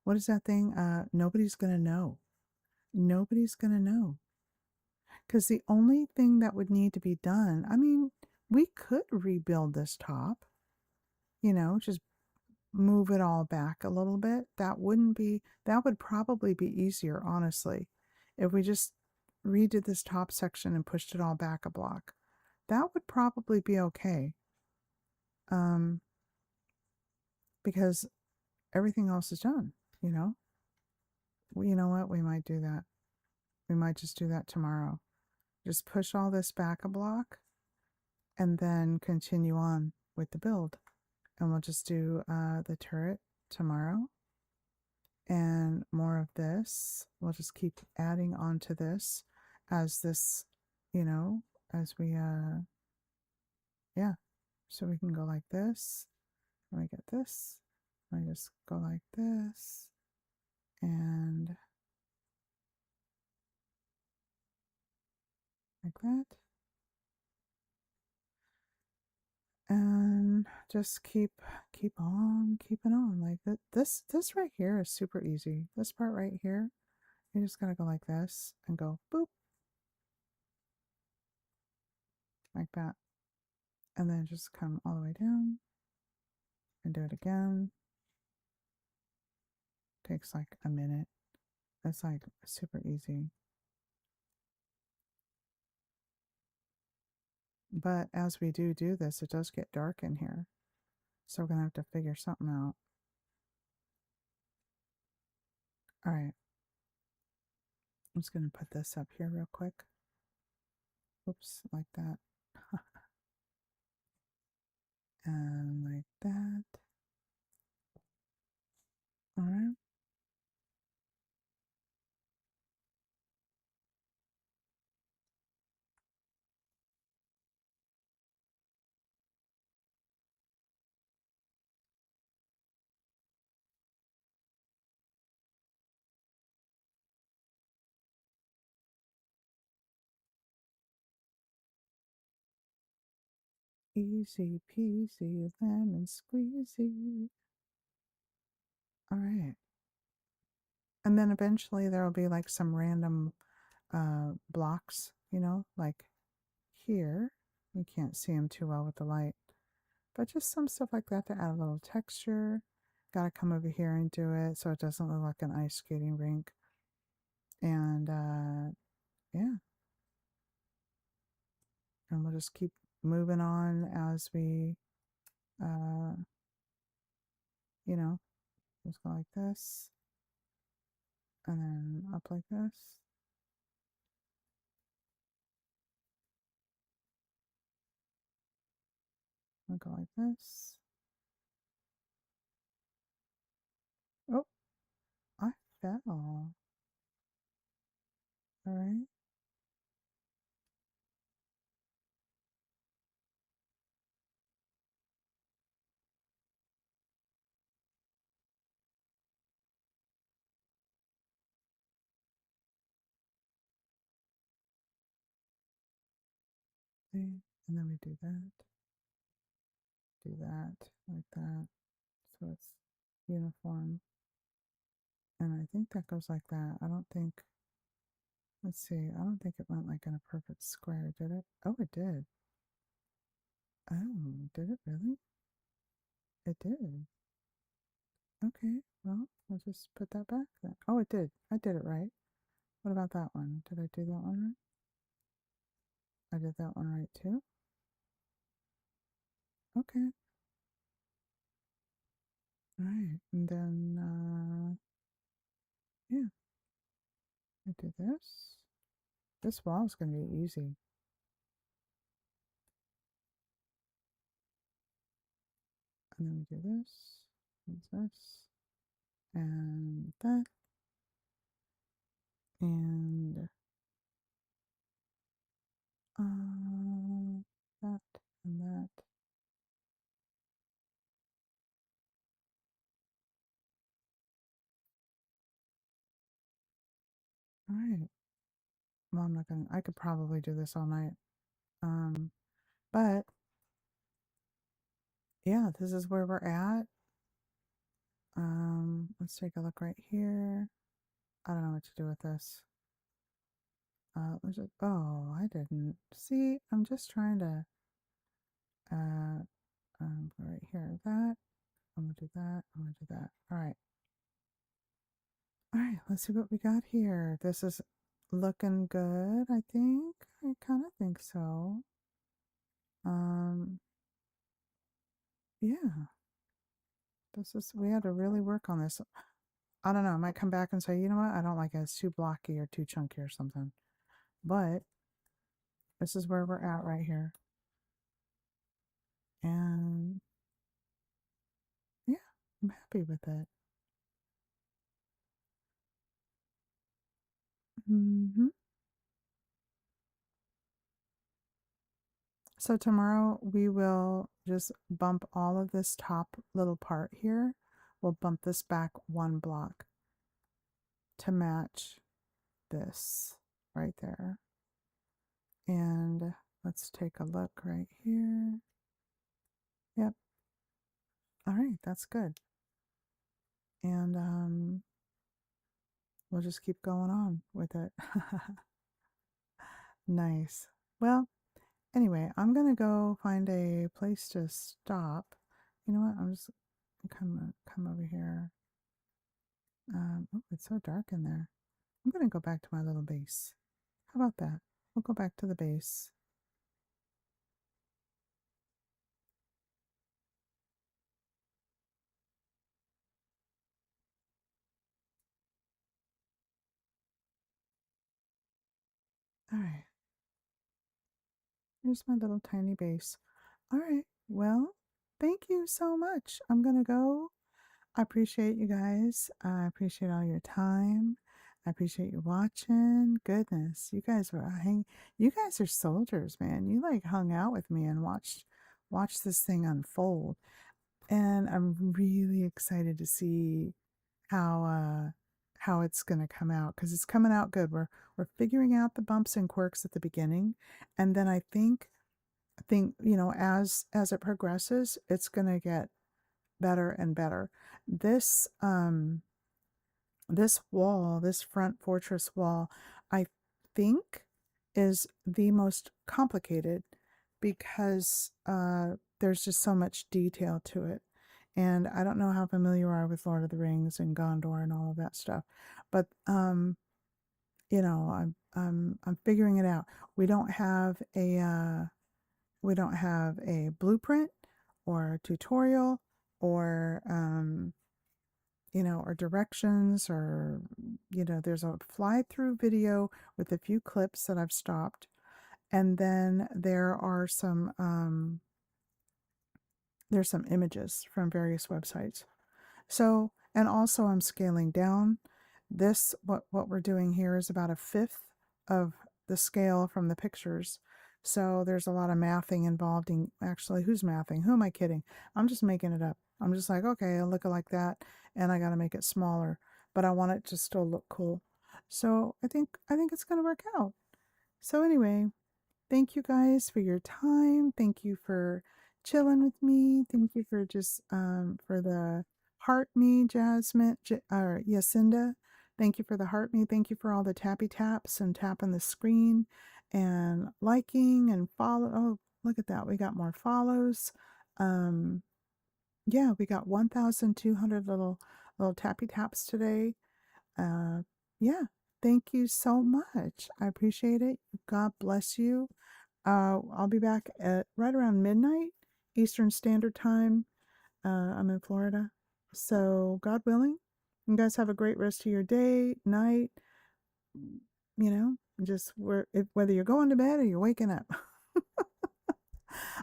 What is that thing? Nobody's gonna know. Nobody's gonna know. Because the only thing that would need to be done, I mean, we could rebuild this top, just move it all back a little bit. That would probably be easier, honestly, if we just redid this top section and pushed it all back a block. That would probably be okay. Because everything else is done, Well, you know what? We might do that. We might just do that tomorrow. Just push all this back a block and then continue on with the build. And we'll just do the turret tomorrow and more of this. We'll just keep adding on to this as this, as we, yeah. So we can go like this. And we get this. I just go like this. And like that. And just keep on keeping on like that. This right here is super easy. This part right here, you just gotta go like this and go boop like that, and then just come all the way down and do it again. Takes like a minute. It's like super easy. But as we do this, it does get dark in here, so we're gonna have to figure something out. All right, I'm just gonna put this up here real quick. Oops, like that. And like that. All right. Easy peasy lemon squeezy. All right. And then eventually there will be like some random blocks, like here. You can't see them too well with the light, but just some stuff like that to add a little texture. Got to come over here and do it so it doesn't look like an ice skating rink. And yeah. And we'll just keep moving on as we, uh, just go like this. And then up like this. I'll go like this. Oh, I fell. All right. See? And then we do that, like that. So it's uniform. And I think that goes like that. I don't think Let's see. I don't think it went like in a perfect square, did it? Oh, it did. Oh, did it really? It did. Okay, well, I'll just put that back then. Oh, it did. I did it right. What about that one? Did I do that one right? I did that one right too. Okay. All right. And then, yeah, I do this. This wall is going to be easy. And then we do this, and that, and that, and that. All right. Well, I'm not gonna. I could probably do this all night. Um, but yeah, this is where we're at. Let's take a look right here. I don't know what to do with this. Let's just. Oh, I didn't see. I'm just trying to. Uh, go right here. That. I'm gonna do that. I'm gonna do that. All right. All right. Let's see what we got here. This is looking good. I think. I kind of think so. Um. Yeah. This is. We had to really work on this. I don't know. I might come back and say, you know what? I don't like it. It's too blocky or too chunky or something. But this is where we're at right here. And yeah, I'm happy with it. So tomorrow we will just bump all of this top little part here. We'll bump this back 1 block to match this right there. And let's take a look right here. Yep. All right, that's good. And we'll just keep going on with it. Nice. Well, anyway, I'm gonna go find a place to stop. You know what? I'm just come over here. Oh, it's so dark in there. I'm gonna go back to my little base. How about that? We'll go back to the base. All right. Here's my little tiny base. All right. Well, thank you so much. I'm gonna go. I appreciate you guys. I appreciate all your time. I appreciate you watching. Goodness, you guys were you guys are soldiers, man. You like hung out with me and watched this thing unfold. And I'm really excited to see how it's gonna come out because it's coming out good. We're figuring out the bumps and quirks at the beginning, and then I think you know as it progresses, it's gonna get better and better. This wall, this front fortress wall, I think is the most complicated because there's just so much detail to it. And I don't know how familiar you are with Lord of the Rings and Gondor and all of that stuff, but you know, I'm figuring it out. We don't have a blueprint or a tutorial or you know, or directions or, you know, there's a fly through video with a few clips that I've stopped. And then there's some images from various websites. So, and also I'm scaling down. What we're doing here is about 1/5 of the scale from the pictures. So there's a lot of mathing involved in actually who's mathing? Who am I kidding? I'm just making it up. I'm just like, okay, I'll look like that and I got to make it smaller, but I want it to still look cool. So I think it's going to work out. So anyway, thank you guys for your time. Thank you for chilling with me. Thank you for just for the heart me Jasmine or Yacinda. Thank you for the heart me. Thank you for all the tappy taps and tapping the screen and liking and follow. Oh, look at that. We got more follows. Yeah, we got 1,200 little tappy taps today. Yeah, thank you so much. I appreciate it. God bless you. I'll be back at right around midnight Eastern Standard Time. I'm in Florida. So, God willing, you guys have a great rest of your day, night, you know, just whether you're going to bed or you're waking up.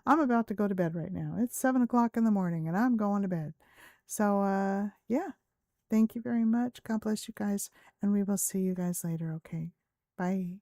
I'm about to go to bed right now. It's 7 o'clock in the morning and I'm going to bed. So, yeah, thank you very much. God bless you guys. And we will see you guys later. Okay. Bye.